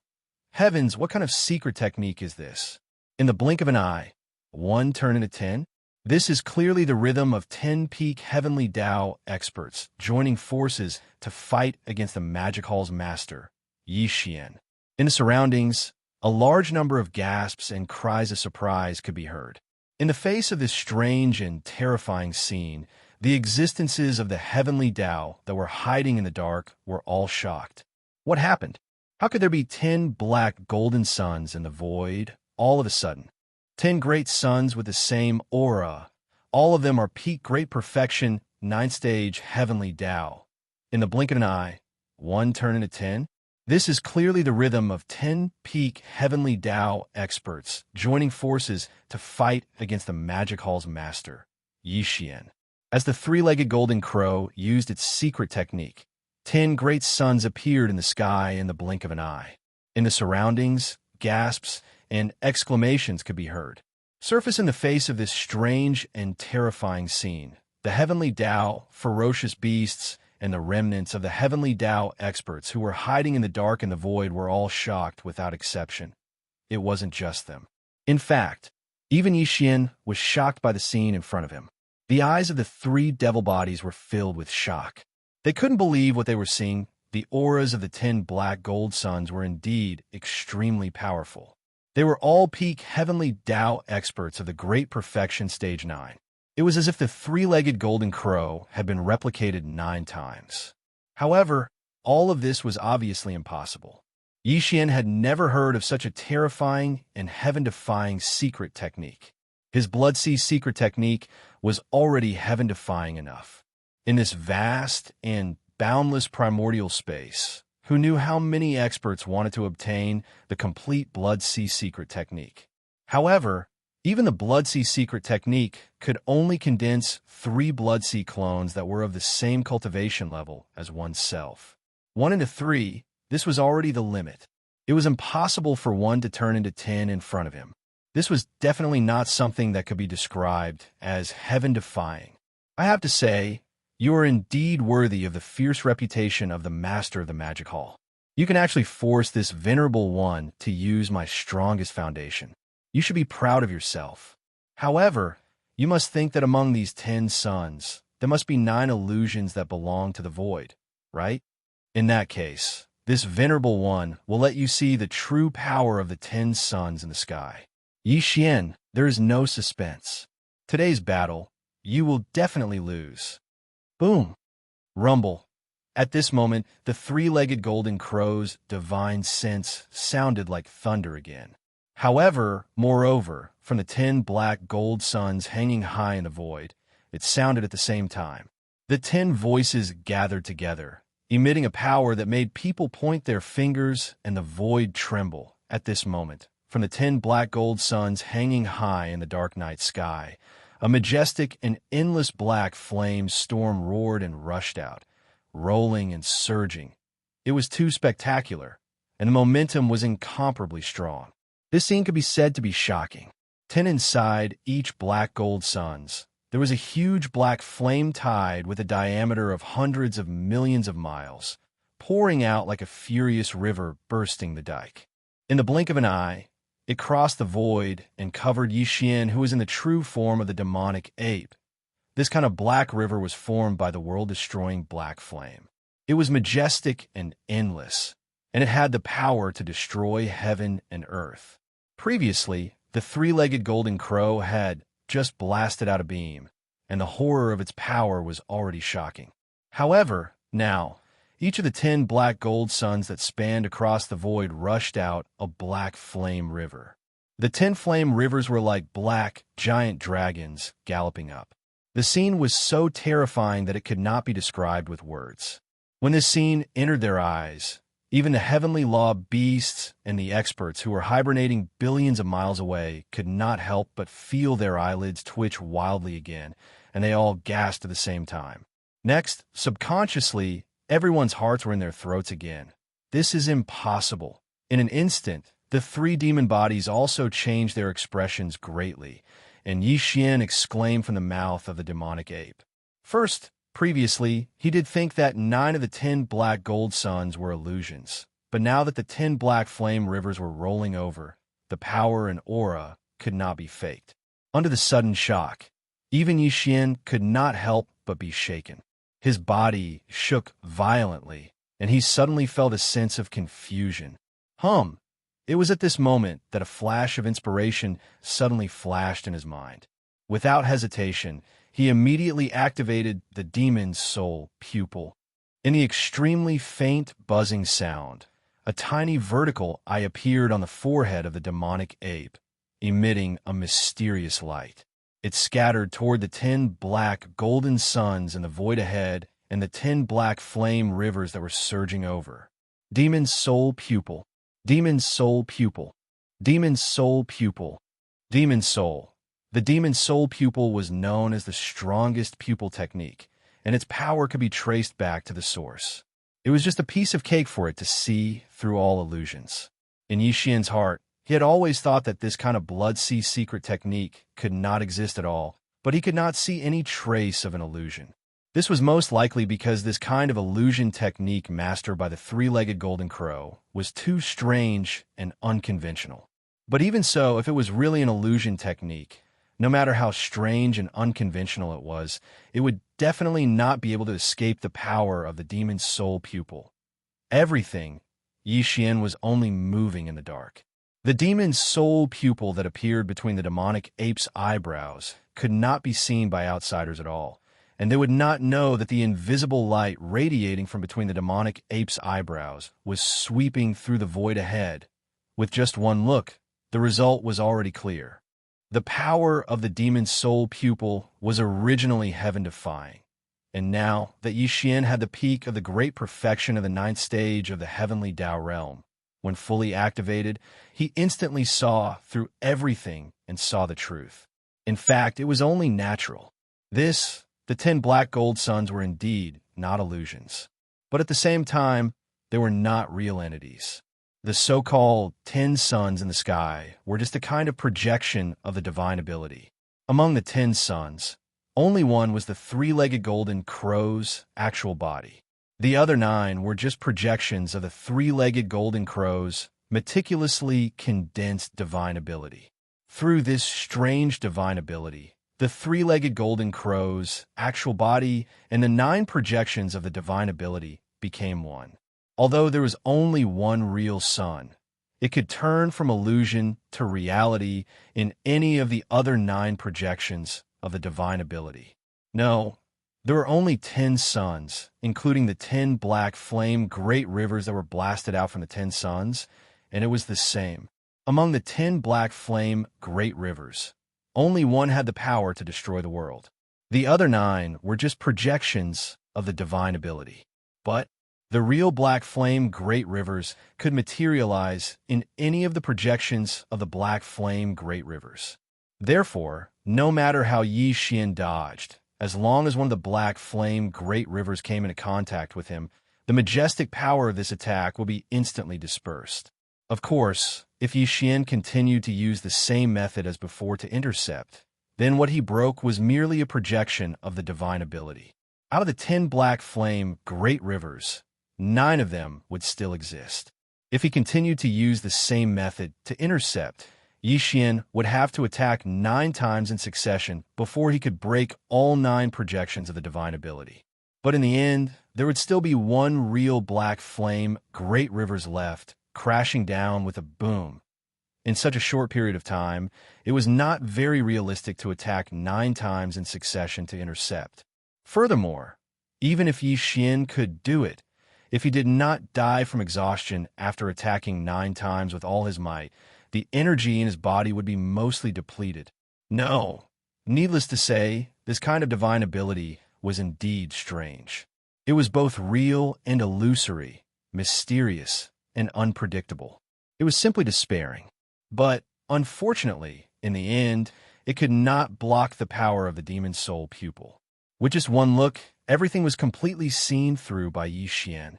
Heavens, what kind of secret technique is this? In the blink of an eye, one turned into 10. This is clearly the rhythm of 10 peak heavenly Tao experts joining forces to fight against the magic hall's master, Yi Xian. In the surroundings, a large number of gasps and cries of surprise could be heard. In the face of this strange and terrifying scene, the existences of the heavenly Tao that were hiding in the dark were all shocked. What happened? How could there be 10 black golden suns in the void all of a sudden? 10 great suns with the same aura. All of them are peak great perfection, 9th-stage heavenly Tao. In the blink of an eye, one turned into 10. This is clearly the rhythm of 10 peak heavenly Tao experts joining forces to fight against the magic hall's master, Yi Xian. As the three-legged golden crow used its secret technique, 10 great suns appeared in the sky in the blink of an eye. In the surroundings, gasps and exclamations could be heard. Surface in the face of this strange and terrifying scene, the heavenly Tao, ferocious beasts, and the remnants of the heavenly Tao experts who were hiding in the dark and the void were all shocked without exception. It wasn't just them. In fact, even Yi Xian was shocked by the scene in front of him. The eyes of the three devil bodies were filled with shock. They couldn't believe what they were seeing. The auras of the 10 black gold suns were indeed extremely powerful. They were all peak heavenly Tao experts of the Great Perfection Stage 9. It was as if the three-legged golden crow had been replicated 9 times. However, all of this was obviously impossible. Yi Xian had never heard of such a terrifying and heaven-defying secret technique. His Blood Sea secret technique was already heaven-defying enough. In this vast and boundless primordial space, who knew how many experts wanted to obtain the complete Blood Sea secret technique? However, even the Blood Sea secret technique could only condense 3 Blood Sea clones that were of the same cultivation level as oneself. 1 into 3, this was already the limit. It was impossible for one to turn into 10 in front of him. This was definitely not something that could be described as heaven-defying. I have to say, you are indeed worthy of the fierce reputation of the master of the magic hall. You can actually force this venerable one to use my strongest foundation. You should be proud of yourself. However, you must think that among these 10 suns, there must be 9 illusions that belong to the void, right? In that case, this venerable one will let you see the true power of the 10 suns in the sky. Yi Xian, there is no suspense. Today's battle, you will definitely lose. Boom! Rumble. At this moment, the three-legged golden crow's divine sense sounded like thunder again. However, moreover, from the 10 black gold suns hanging high in the void, it sounded at the same time. The 10 voices gathered together, emitting a power that made people point their fingers and the void tremble. At this moment, from the 10 black gold suns hanging high in the dark night sky, a majestic and endless black flame storm roared and rushed out, rolling and surging. It was too spectacular, and the momentum was incomparably strong. This scene could be said to be shocking. 10 inside each black gold suns, there was a huge black flame tide with a diameter of hundreds of millions of miles, pouring out like a furious river bursting the dike. In the blink of an eye, it crossed the void and covered Yi Xian, who was in the true form of the demonic ape. This kind of black river was formed by the world-destroying black flame. It was majestic and endless, and it had the power to destroy heaven and earth. Previously, the three-legged golden crow had just blasted out a beam, and the horror of its power was already shocking. However, now, each of the 10 black gold suns that spanned across the void rushed out a black flame river. The 10 flame rivers were like black, giant dragons galloping up. The scene was so terrifying that it could not be described with words. When this scene entered their eyes, even the heavenly law beasts and the experts who were hibernating billions of miles away could not help but feel their eyelids twitch wildly again, and they all gasped at the same time. Next, subconsciously, everyone's hearts were in their throats again. This is impossible. In an instant, the 3 demon bodies also changed their expressions greatly, and Yi Xian exclaimed from the mouth of the demonic ape. First, previously, he did think that 9 of the 10 black gold suns were illusions, but now that the 10 black flame rivers were rolling over, the power and aura could not be faked. Under the sudden shock, even Yi Xian could not help but be shaken. His body shook violently, and he suddenly felt a sense of confusion. It was at this moment that a flash of inspiration suddenly flashed in his mind. Without hesitation, he immediately activated the demon's soul pupil. In the extremely faint buzzing sound, a tiny vertical eye appeared on the forehead of the demonic ape, emitting a mysterious light. It scattered toward the 10 black golden suns in the void ahead and the 10 black flame rivers that were surging over. Demon's soul pupil. Demon's soul pupil. Demon's soul pupil. Demon's soul. The demon's soul pupil was known as the strongest pupil technique, and its power could be traced back to the source. It was just a piece of cake for it to see through all illusions. In Yi Xian's heart, he had always thought that this kind of blood sea secret technique could not exist at all, but he could not see any trace of an illusion. This was most likely because this kind of illusion technique mastered by the three-legged golden crow was too strange and unconventional. But even so, if it was really an illusion technique, no matter how strange and unconventional it would definitely not be able to escape the power of the demon's soul pupil. Everything, Yi Xian was only moving in the dark. The demon's soul pupil that appeared between the demonic ape's eyebrows could not be seen by outsiders at all, and they would not know that the invisible light radiating from between the demonic ape's eyebrows was sweeping through the void ahead. With just one look, the result was already clear. The power of the demon's soul pupil was originally heaven-defying, and now that Yi Xian had the peak of the great perfection of the 9th stage of the heavenly Tao realm, when fully activated, he instantly saw through everything and saw the truth. In fact, it was only natural. The 10 black gold suns were indeed not illusions, but at the same time, they were not real entities. The so-called 10 suns in the sky were just a kind of projection of the divine ability. Among the 10 suns, only one was the three-legged golden crow's actual body. The other 9 were just projections of the three-legged golden crow's meticulously condensed divine ability. Through this strange divine ability, the three-legged golden crow's actual body and the 9 projections of the divine ability became one. Although there was only one real sun, it could turn from illusion to reality in any of the other 9 projections of the divine ability. No, there were only 10 suns, including the 10 black flame great rivers that were blasted out from the 10 suns, and it was the same. Among the 10 black flame great rivers, only one had the power to destroy the world. The other 9 were just projections of the divine ability. But the real black flame great rivers could materialize in any of the projections of the black flame great rivers. Therefore, no matter how Yi Xian dodged, as long as one of the black flame great rivers came into contact with him, the majestic power of this attack will be instantly dispersed. Of course, if Yi Xian continued to use the same method as before to intercept, then what he broke was merely a projection of the divine ability. Out of the 10 black flame great rivers, 9 of them would still exist. If he continued to use the same method to intercept, Yi Xian would have to attack 9 times in succession before he could break all 9 projections of the divine ability. But in the end, there would still be one real black flame great rivers left, crashing down with a boom. In such a short period of time, it was not very realistic to attack 9 times in succession to intercept. Furthermore, even if Yi Xian could do it, if he did not die from exhaustion after attacking 9 times with all his might, the energy in his body would be mostly depleted. No, needless to say, this kind of divine ability was indeed strange. It was both real and illusory, mysterious and unpredictable. It was simply despairing. But, unfortunately, in the end, it could not block the power of the demon's soul pupil. With just one look, everything was completely seen through by Yi Xian.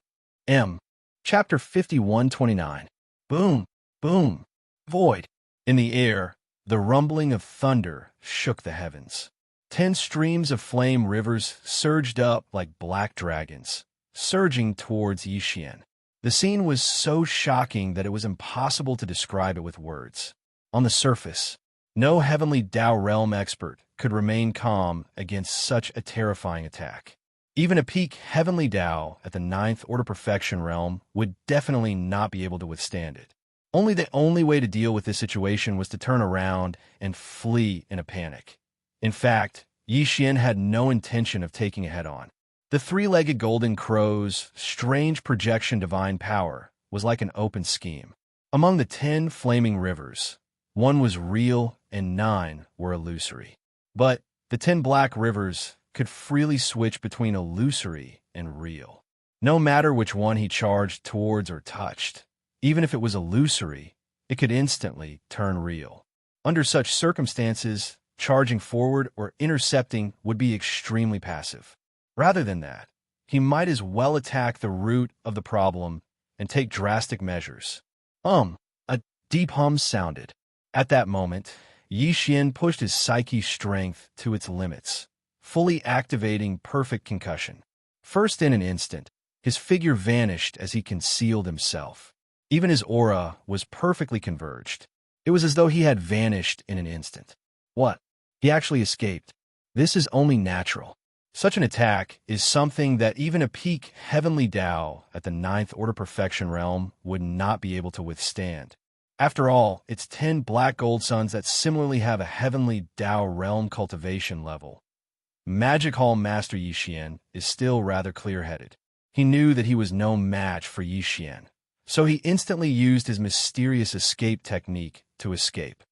Chapter 51:29. Boom, boom, void. In the air, the rumbling of thunder shook the heavens. 10 streams of flame rivers surged up like black dragons, surging towards Yi Xian. The scene was so shocking that it was impossible to describe it with words. On the surface, No heavenly Tao realm expert could remain calm against such a terrifying attack. Even a peak heavenly Tao at the ninth order perfection realm would definitely not be able to withstand it. The only way to deal with this situation was to turn around and flee in a panic. In fact, Yi Xian had no intention of taking it head-on. The three-legged golden crow's strange projection divine power was like an open scheme. Among the 10 flaming rivers, 1 was real and 9 were illusory. But the 10 black rivers could freely switch between illusory and real. No matter which one he charged towards or touched, even if it was illusory, it could instantly turn real. Under such circumstances, charging forward or intercepting would be extremely passive. Rather than that, he might as well attack the root of the problem and take drastic measures. A deep hum sounded. At that moment, Yi Xian pushed his psyche's strength to its limits, fully activating perfect concussion. First in an instant, his figure vanished as he concealed himself. Even his aura was perfectly converged. It was as though he had vanished in an instant. What? He actually escaped. This is only natural. Such an attack is something that even a peak heavenly Tao at the ninth order perfection realm would not be able to withstand. After all, it's 10 black gold suns that similarly have a heavenly Tao realm cultivation level. Magic Hall Master Yi Xian is still rather clear-headed. He knew that he was no match for Yi Xian, so he instantly used his mysterious escape technique to escape.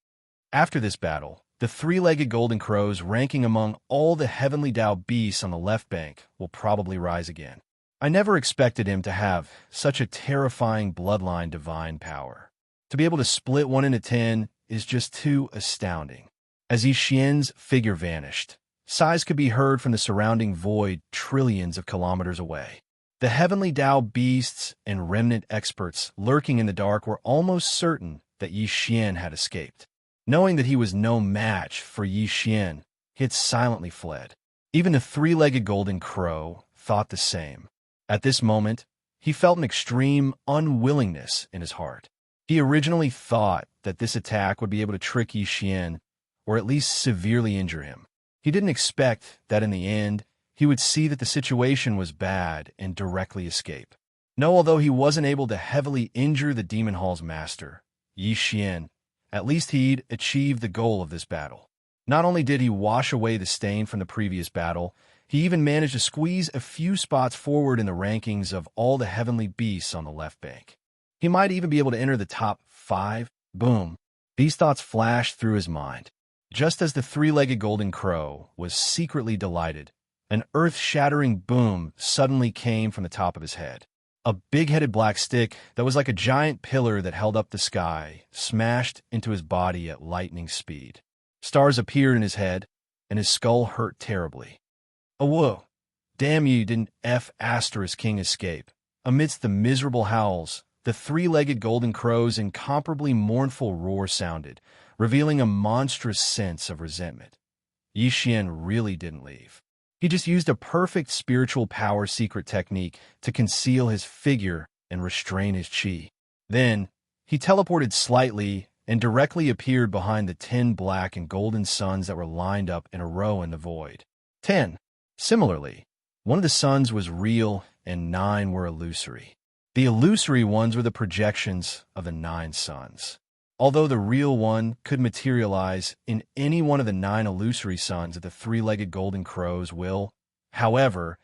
After this battle, the three-legged golden crows ranking among all the heavenly Tao beasts on the left bank will probably rise again. I never expected him to have such a terrifying bloodline divine power. To be able to split 1 into 10 is just too astounding. As Yi Xian's figure vanished, sighs could be heard from the surrounding void trillions of kilometers away. The heavenly Tao beasts and remnant experts lurking in the dark were almost certain that Yi Xian had escaped. Knowing that he was no match for Yi Xian, he had silently fled. Even the three-legged golden crow thought the same. At this moment, he felt an extreme unwillingness in his heart. He originally thought that this attack would be able to trick Yi Xian, or at least severely injure him. He didn't expect that in the end, he would see that the situation was bad and directly escape. No, although he wasn't able to heavily injure the Demon Hall's master, Yi Xian, at least he'd achieved the goal of this battle. Not only did he wash away the stain from the previous battle, he even managed to squeeze a few spots forward in the rankings of all the heavenly beasts on the left bank. He might even be able to enter the top 5. Boom. These thoughts flashed through his mind. Just as the three-legged golden crow was secretly delighted, an earth-shattering boom suddenly came from the top of his head. A big-headed black stick that was like a giant pillar that held up the sky smashed into his body at lightning speed. Stars appeared in his head, and his skull hurt terribly. Oh, whoa. Damn you, didn't King escape. Amidst the miserable howls, the three-legged golden crow's incomparably mournful roar sounded, revealing a monstrous sense of resentment. Yi Xian really didn't leave. He just used a perfect spiritual power secret technique to conceal his figure and restrain his chi. Then, he teleported slightly and directly appeared behind the 10 black and golden suns that were lined up in a row in the void. 10. Similarly, 1 of the suns was real and 9 were illusory. The illusory ones were the projections of the 9 suns. Although the real one could materialize in any one of the 9 illusory suns of the three-legged golden crow's will, however,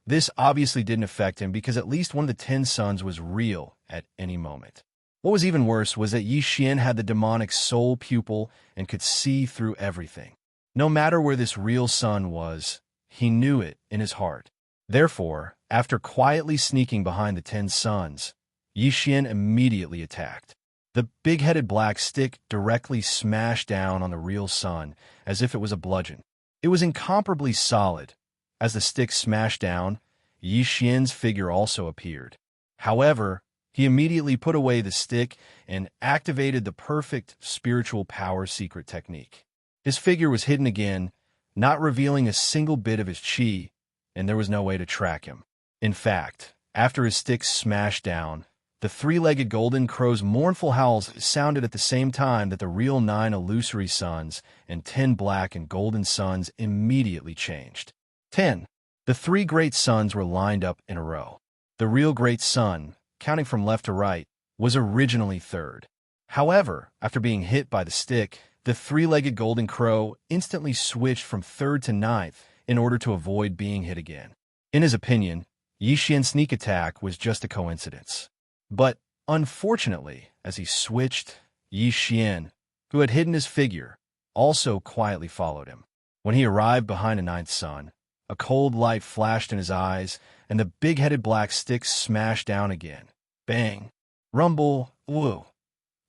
this obviously didn't affect him because at least 1 of the 10 suns was real at any moment. What was even worse was that Yi Xian had the demonic soul pupil and could see through everything. No matter where this real sun was, he knew it in his heart. Therefore, after quietly sneaking behind the 10 suns, Yi Xian immediately attacked. The big-headed black stick directly smashed down on the real sun as if it was a bludgeon. It was incomparably solid. As the stick smashed down, Yi Xian's figure also appeared. However, he immediately put away the stick and activated the perfect spiritual power secret technique. His figure was hidden again, not revealing a single bit of his chi, and there was no way to track him. In fact, after his stick smashed down, the three-legged golden crow's mournful howls sounded at the same time that the real 9 illusory suns and 10 black and golden suns immediately changed. 10. The 3 great suns were lined up in a row. The real great sun, counting from left to right, was originally third. However, after being hit by the stick, the three-legged golden crow instantly switched from third to ninth in order to avoid being hit again. In his opinion, Yi Xian's sneak attack was just a coincidence. But, unfortunately, as he switched, Yi Xian, who had hidden his figure, also quietly followed him. When he arrived behind a 9th sun, a cold light flashed in his eyes, and the big-headed black stick smashed down again. Bang! Rumble! Woo!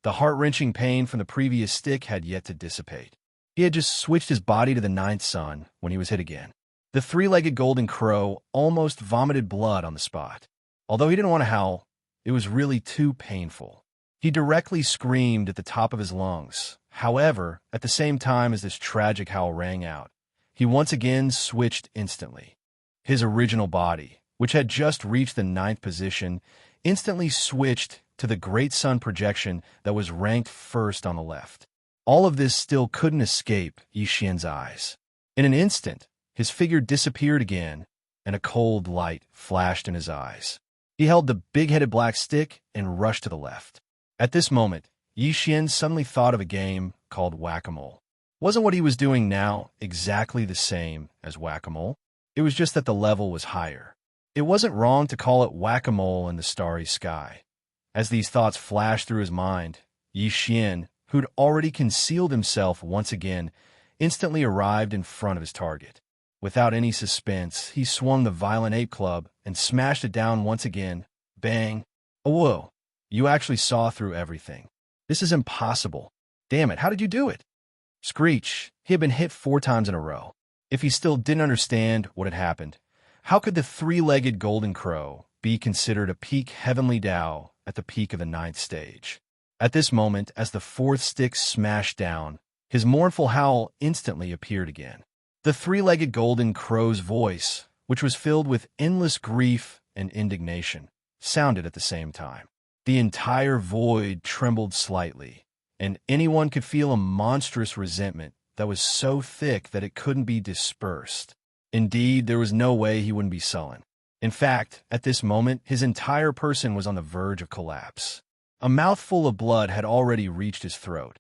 The heart-wrenching pain from the previous stick had yet to dissipate. He had just switched his body to the 9th sun when he was hit again. The three-legged golden crow almost vomited blood on the spot. Although he didn't want to howl, it was really too painful. He directly screamed at the top of his lungs. However, at the same time as this tragic howl rang out, he once again switched instantly. His original body, which had just reached the 9th position, instantly switched to the great sun projection that was ranked first on the left. All of this still couldn't escape Yi Xian's eyes. In an instant, his figure disappeared again, and a cold light flashed in his eyes. He held the big-headed black stick and rushed to the left. At this moment, Yi Xian suddenly thought of a game called whack-a-mole. Wasn't what he was doing now exactly the same as whack-a-mole? It was just that the level was higher. It wasn't wrong to call it whack-a-mole in the starry sky. As these thoughts flashed through his mind, Yi Xian, who'd already concealed himself once again, instantly arrived in front of his target. Without any suspense, he swung the violent ape club and smashed it down once again. Bang! Oh, whoa! You actually saw through everything. This is impossible. Damn it, how did you do it? Screech! He had been hit 4 times in a row. If he still didn't understand what had happened, how could the three-legged golden crow be considered a peak heavenly Tao at the peak of the 9th stage? At this moment, as the 4th stick smashed down, his mournful howl instantly appeared again. The three-legged golden crow's voice, which was filled with endless grief and indignation, sounded at the same time. The entire void trembled slightly, and anyone could feel a monstrous resentment that was so thick that it couldn't be dispersed. Indeed, there was no way he wouldn't be sullen. In fact, at this moment, his entire person was on the verge of collapse. A mouthful of blood had already reached his throat.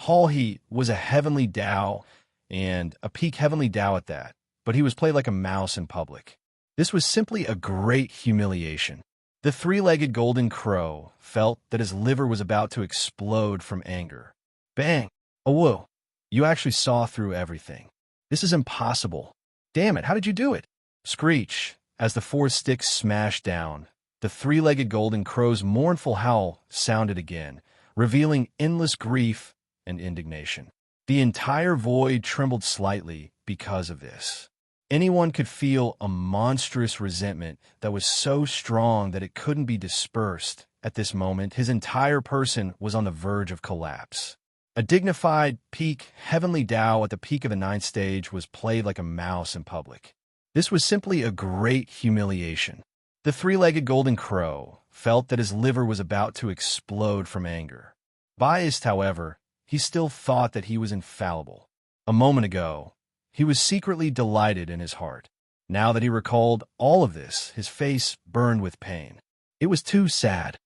He was a heavenly Tao, and a peak heavenly Tao at that, but he was played like a mouse in public. This was simply a great humiliation. The three-legged golden crow felt that his liver was about to explode from anger. Bang! Oh, whoa! You actually saw through everything. This is impossible. Damn it, how did you do it? Screech! As the 4th stick smashed down, the three-legged golden crow's mournful howl sounded again, revealing endless grief and indignation. The entire void trembled slightly because of this. Anyone could feel a monstrous resentment that was so strong that it couldn't be dispersed. At this moment, his entire person was on the verge of collapse. A dignified, peak, heavenly Tao at the peak of the 9th stage was played like a mouse in public. This was simply a great humiliation. The three-legged golden crow felt that his liver was about to explode from anger. Biased, however, he still thought that he was infallible. A moment ago, he was secretly delighted in his heart. Now that he recalled all of this, his face burned with pain. It was too sad.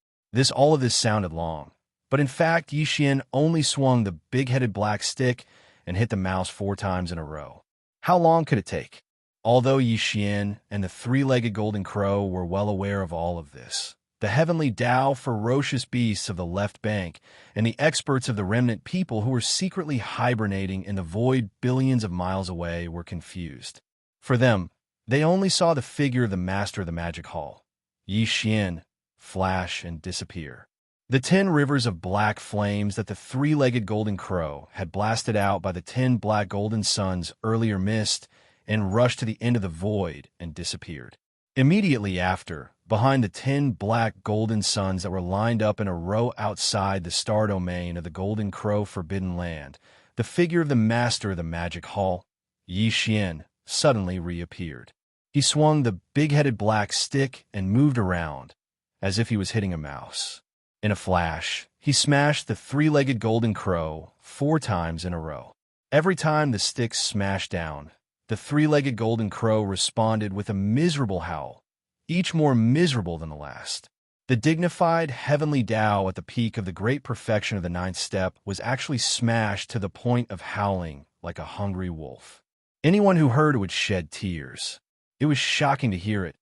All of this sounded long. But in fact, Yi Xian only swung the big-headed black stick and hit the mouse 4 times in a row. How long could it take? Although Yi Xian and the three-legged golden crow were well aware of all of this, the heavenly Tao ferocious beasts of the left bank and the experts of the remnant people who were secretly hibernating in the void billions of miles away were confused. For them, they only saw the figure of the master of the magic hall, Yi Xian, flash and disappear. The 10 rivers of black flames that the three-legged golden crow had blasted out by the 10 black golden suns earlier missed and rushed to the end of the void and disappeared. Immediately after, behind the 10 black golden suns that were lined up in a row outside the star domain of the Golden Crow Forbidden Land, the figure of the master of the magic hall, Yi Xian, suddenly reappeared. He swung the big-headed black stick and moved around. as if he was hitting a mouse. In a flash, he smashed the three-legged golden crow 4 times in a row. Every time the stick smashed down, the three-legged golden crow responded with a miserable howl, each more miserable than the last. The dignified heavenly Tao at the peak of the great perfection of the 9th step was actually smashed to the point of howling like a hungry wolf. Anyone who heard it would shed tears. It was shocking to hear it.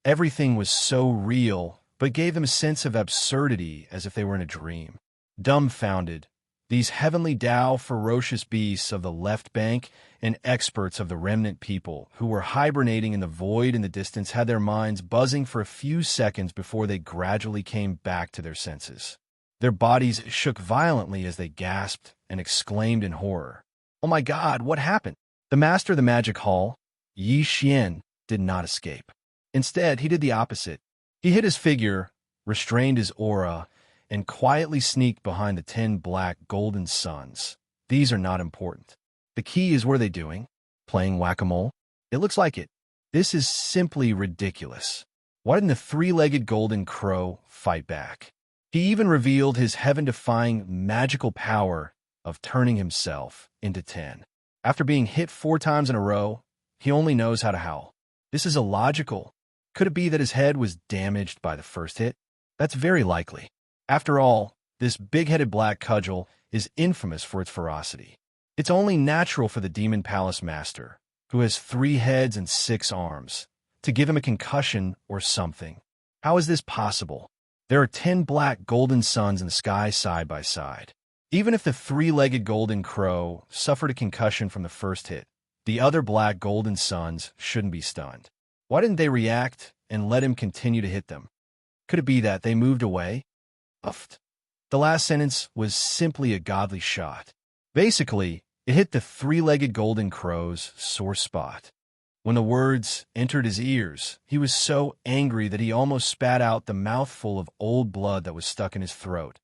Everything was so real, but gave them a sense of absurdity as if they were in a dream. Dumbfounded, these heavenly Tao ferocious beasts of the left bank and experts of the remnant people who were hibernating in the void in the distance had their minds buzzing for a few seconds before they gradually came back to their senses. Their bodies shook violently as they gasped and exclaimed in horror, "Oh my God, what happened?" The master of the magic hall, Yi Xian, did not escape. Instead, he did the opposite. He hid his figure, restrained his aura, and quietly sneaked behind the 10 black golden suns. These are not important. The key is, what are they doing? Playing whack-a-mole? It looks like it. This is simply ridiculous. Why didn't the three-legged golden crow fight back? He even revealed his heaven-defying magical power of turning himself into 10. After being hit 4 times in a row, he only knows how to howl. This is illogical. Could it be that his head was damaged by the first hit? That's very likely. After all, this big-headed black cudgel is infamous for its ferocity. It's only natural for the Demon Palace Master, who has 3 heads and 6 arms, to give him a concussion or something. How is this possible? There are 10 black golden suns in the sky side by side. Even if the three-legged golden crow suffered a concussion from the first hit, the other black golden suns shouldn't be stunned. Why didn't they react and let him continue to hit them? Could it be that they moved away? Uffed. The last sentence was simply a godly shot. Basically, it hit the three-legged golden crow's sore spot. When the words entered his ears, he was so angry that he almost spat out the mouthful of old blood that was stuck in his throat.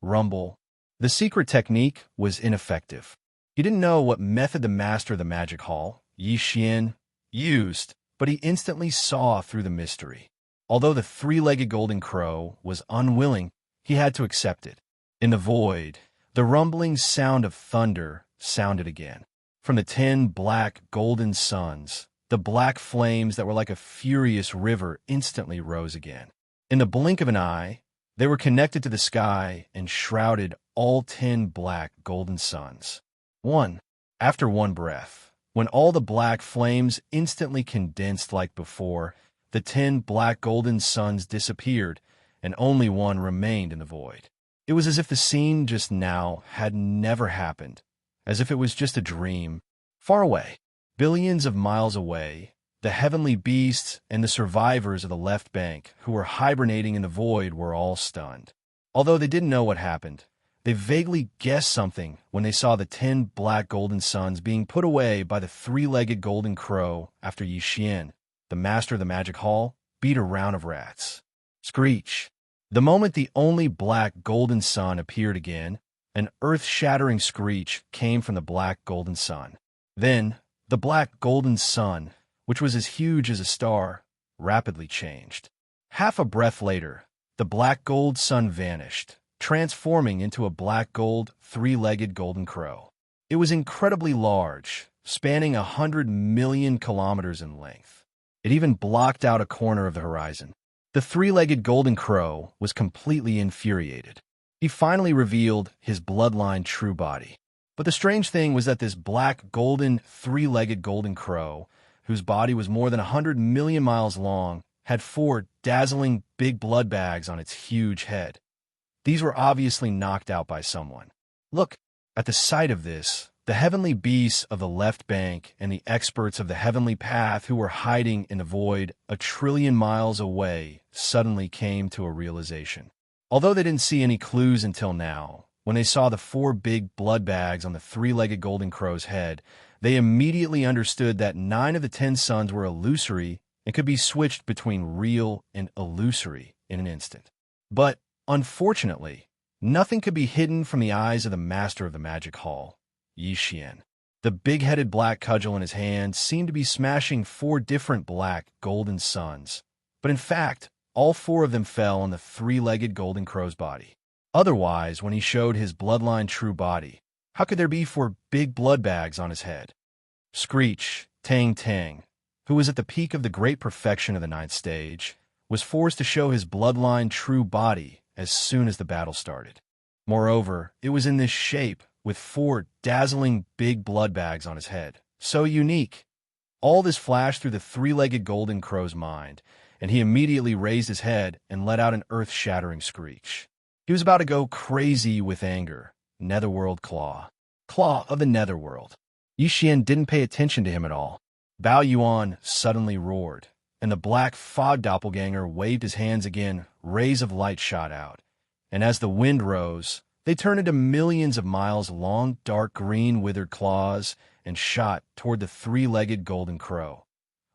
Rumble. The secret technique was ineffective. He didn't know what method the master of the magic hall, Yi Xian, used, but he instantly saw through the mystery. Although the three-legged golden crow was unwilling, he had to accept it. In the void, the rumbling sound of thunder sounded again. From the 10 black golden suns, the black flames that were like a furious river instantly rose again. In the blink of an eye, they were connected to the sky and shrouded all 10 black golden suns. After one breath, when all the black flames instantly condensed like before, the 10 black golden suns disappeared, and only one remained in the void. It was as if the scene just now had never happened, as if it was just a dream. Far away, billions of miles away, the heavenly beasts and the survivors of the left bank who were hibernating in the void were all stunned. Although they didn't know what happened, they vaguely guessed something when they saw the 10 black golden suns being put away by the three-legged golden crow after Yi Xian, the master of the magic hall, beat a round of rats. Screech. The moment the only black golden sun appeared again, an earth-shattering screech came from the black golden sun. Then, the black golden sun, which was as huge as a star, rapidly changed. Half a breath later, the black gold sun vanished, transforming into a black gold, 3-legged golden crow. It was incredibly large, spanning 100 million kilometers in length. It even blocked out a corner of the horizon. The 3-legged golden crow was completely infuriated. He finally revealed his bloodline true body. But the strange thing was that this black golden 3-legged golden crow, whose body was more than 100 million miles long, had 4 dazzling big blood bags on its huge head. These were obviously knocked out by someone. Look, at the sight of this, the heavenly beasts of the left bank and the experts of the heavenly path who were hiding in the void a trillion miles away suddenly came to a realization. Although they didn't see any clues until now, when they saw the 4 big blood bags on the 3-legged golden crow's head, they immediately understood that 9 of the 10 suns were illusory and could be switched between real and illusory in an instant. But, unfortunately, nothing could be hidden from the eyes of the master of the magic hall, Yi Xian. The big-headed black cudgel in his hand seemed to be smashing 4 different black golden suns, but in fact, all four of them fell on the three-legged golden crow's body. Otherwise, when he showed his bloodline true body, how could there be four big blood bags on his head? Screech, Tang Tang, who was at the peak of the great perfection of the ninth stage, was forced to show his bloodline true body as soon as the battle started. Moreover, it was in this shape, with four dazzling big blood bags on his head. So unique. All this flashed through the three-legged golden crow's mind, and he immediately raised his head and let out an earth-shattering screech. He was about to go crazy with anger. Netherworld Claw. Claw of the Netherworld. Yi Xian didn't pay attention to him at all. Bao Yuan suddenly roared, and the black fog doppelganger waved his hands again. Rays of light shot out, and as the wind rose, they turned into millions of miles long, dark green withered claws and shot toward the three-legged golden crow.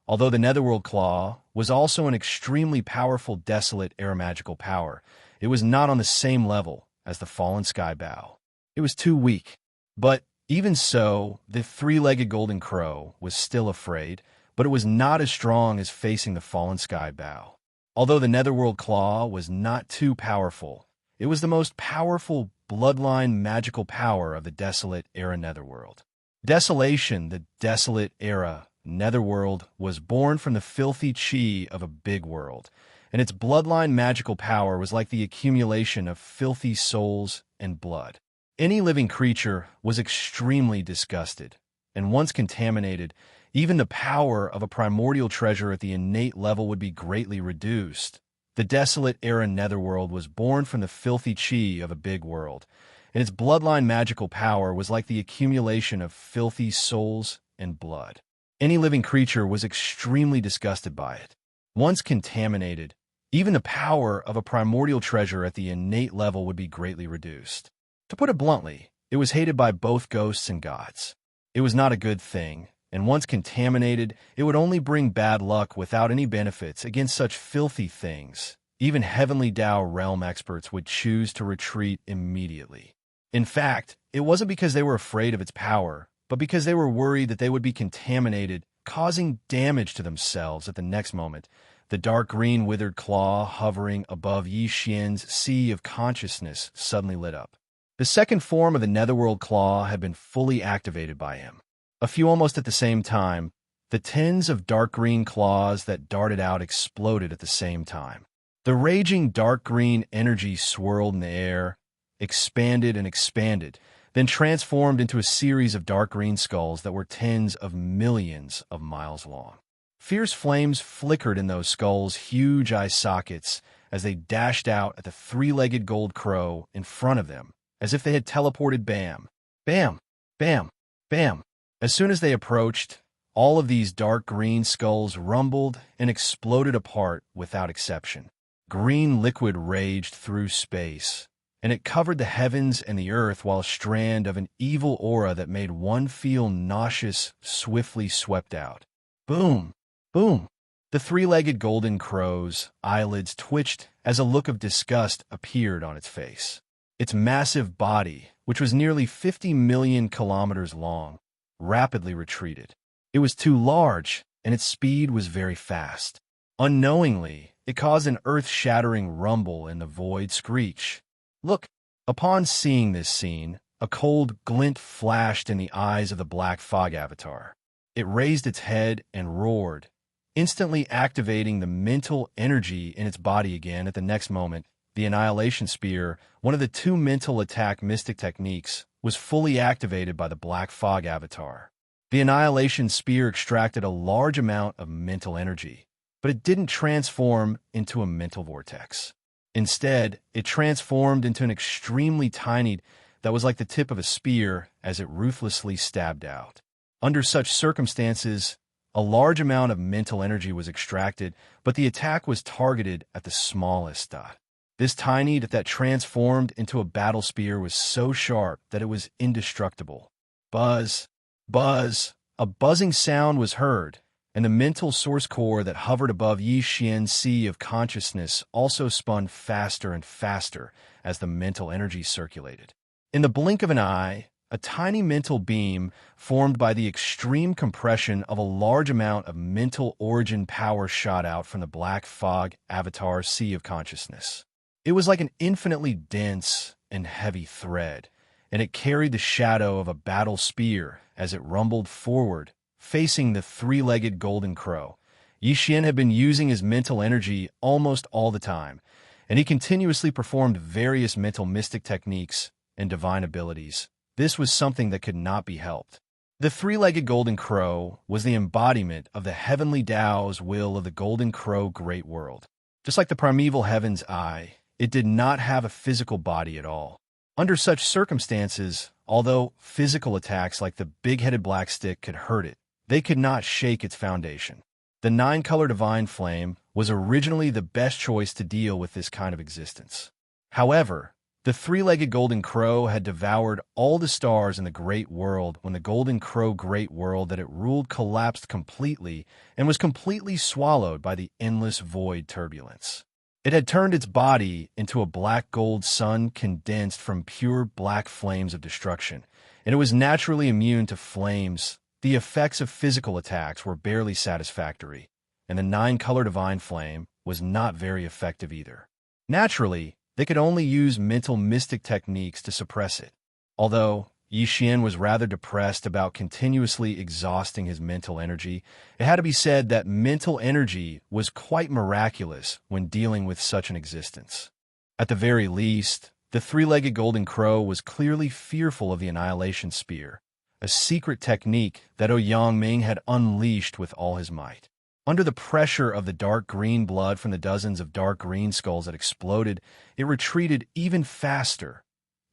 Although the Netherworld Claw was also an extremely powerful desolate air magical power, it was not on the same level as the fallen sky bow. It was too weak. But even so, the three-legged golden crow was still afraid, but it was not as strong as facing the fallen sky bow. Although the Netherworld Claw was not too powerful, it was the most powerful bloodline magical power of the desolate era Netherworld. Desolation, the desolate era Netherworld, was born from the filthy chi of a big world, and its bloodline magical power was like the accumulation of filthy souls and blood. Any living creature was extremely disgusted, and once contaminated, even the power of a primordial treasure at the innate level would be greatly reduced. The desolate era Netherworld was born from the filthy chi of a big world, and its bloodline magical power was like the accumulation of filthy souls and blood. Any living creature was extremely disgusted by it. Once contaminated, even the power of a primordial treasure at the innate level would be greatly reduced. To put it bluntly, it was hated by both ghosts and gods. It was not a good thing, and once contaminated, it would only bring bad luck without any benefits against such filthy things. Even Heavenly Tao realm experts would choose to retreat immediately. In fact, it wasn't because they were afraid of its power, but because they were worried that they would be contaminated, causing damage to themselves at the next moment. The dark green withered claw hovering above Yi Xian's sea of consciousness suddenly lit up. The second form of the Netherworld Claw had been fully activated by him. A few almost at the same time, the tens of dark green claws that darted out exploded at the same time. The raging dark green energy swirled in the air, expanded and expanded, then transformed into a series of dark green skulls that were tens of millions of miles long. Fierce flames flickered in those skulls' huge eye sockets as they dashed out at the three-legged gold crow in front of them, as if they had teleported bam, bam, bam, bam. As soon as they approached, all of these dark green skulls rumbled and exploded apart without exception. Green liquid raged through space, and it covered the heavens and the earth while a strand of an evil aura that made one feel nauseous swiftly swept out. Boom! Boom! The three-legged golden crow's eyelids twitched as a look of disgust appeared on its face. Its massive body, which was nearly 50 million kilometers long, rapidly retreated. It was too large, and its speed was very fast. Unknowingly, it caused an earth-shattering rumble in the void screech. Look! Upon seeing this scene, a cold glint flashed in the eyes of the black fog avatar. It raised its head and roared, instantly activating the mental energy in its body again. At the next moment, the Annihilation Spear, one of the two mental attack mystic techniques, was fully activated by the black fog avatar. The Annihilation Spear extracted a large amount of mental energy, but it didn't transform into a mental vortex. Instead, it transformed into an extremely tiny that was like the tip of a spear as it ruthlessly stabbed out. Under such circumstances, a large amount of mental energy was extracted, but the attack was targeted at the smallest dot. This tiny that transformed into a battle spear was so sharp that it was indestructible. Buzz! Buzz! A buzzing sound was heard, and the mental source core that hovered above Yi Xian's sea of consciousness also spun faster and faster as the mental energy circulated. In the blink of an eye, a tiny mental beam formed by the extreme compression of a large amount of mental origin power shot out from the black fog avatar sea of consciousness. It was like an infinitely dense and heavy thread, and it carried the shadow of a battle spear as it rumbled forward, facing the three-legged golden crow. Yi Xian had been using his mental energy almost all the time, and he continuously performed various mental mystic techniques and divine abilities. This was something that could not be helped. The three-legged golden crow was the embodiment of the heavenly Tao's will of the golden crow great world. Just like the primeval heaven's eye, it did not have a physical body at all. Under such circumstances, although physical attacks like the big-headed black stick could hurt it, they could not shake its foundation. The nine-color divine flame was originally the best choice to deal with this kind of existence. However, the three-legged golden crow had devoured all the stars in the great world when the golden crow great world that it ruled collapsed completely and was completely swallowed by the endless void turbulence. It had turned its body into a black gold sun condensed from pure black flames of destruction, and it was naturally immune to flames. The effects of physical attacks were barely satisfactory, and the nine-color divine flame was not very effective either. Naturally, they could only use mental mystic techniques to suppress it. Although Yi Xian was rather depressed about continuously exhausting his mental energy, it had to be said that mental energy was quite miraculous when dealing with such an existence. At the very least, the three-legged golden crow was clearly fearful of the annihilation spear, a secret technique that Ouyang Ming had unleashed with all his might. Under the pressure of the dark green blood from the dozens of dark green skulls that exploded, it retreated even faster.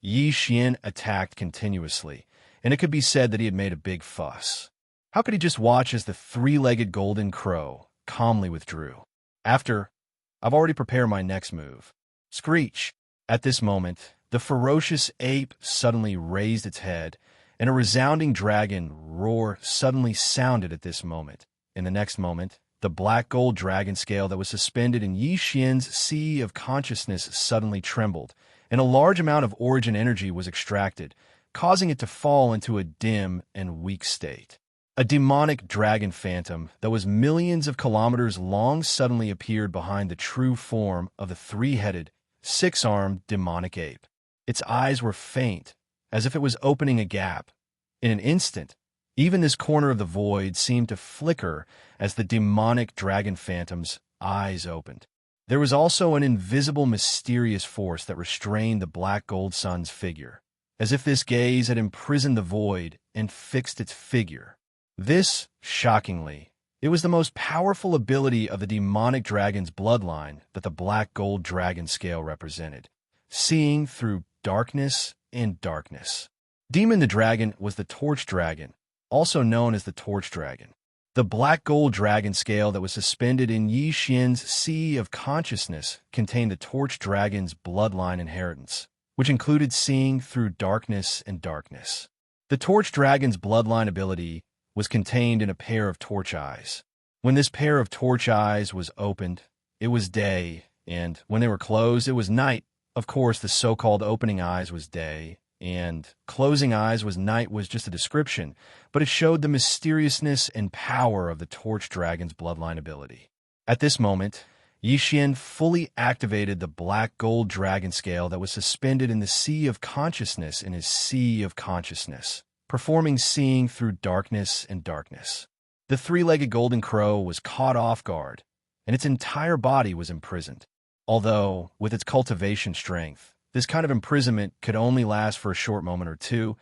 Yi Xian attacked continuously, and it could be said that he had made a big fuss. How could he just watch as the three-legged golden crow calmly withdrew? After, I've already prepared my next move. Screech! At this moment, the ferocious ape suddenly raised its head, and a resounding dragon roar suddenly sounded at this moment. In the next moment, the black gold dragon scale that was suspended in Yi Xian's sea of consciousness suddenly trembled, and a large amount of origin energy was extracted, causing it to fall into a dim and weak state. A demonic dragon phantom that was millions of kilometers long suddenly appeared behind the true form of the three-headed, six-armed demonic ape. Its eyes were faint, as if it was opening a gap. In an instant, even this corner of the void seemed to flicker as the demonic dragon phantom's eyes opened. There was also an invisible, mysterious force that restrained the black gold sun's figure, as if this gaze had imprisoned the void and fixed its figure. This, shockingly, it was the most powerful ability of the demonic dragon's bloodline that the black gold dragon scale represented, seeing through darkness and darkness. Demon the dragon was the torch dragon, also known as the torch dragon. The black gold dragon scale that was suspended in Yi Xian's sea of consciousness contained the torch dragon's bloodline inheritance, which included seeing through darkness and darkness. The torch dragon's bloodline ability was contained in a pair of torch eyes. When this pair of torch eyes was opened, it was day, and when they were closed, it was night. Of course, the so-called opening eyes was day, and closing eyes was night was just a description, but it showed the mysteriousness and power of the torch dragon's bloodline ability. At this moment, Yi Xian fully activated the black gold dragon scale that was suspended in the sea of consciousness in his sea of consciousness, performing seeing through darkness and darkness. The three-legged golden crow was caught off guard, and its entire body was imprisoned. Although, with its cultivation strength, this kind of imprisonment could only last for a short moment or two,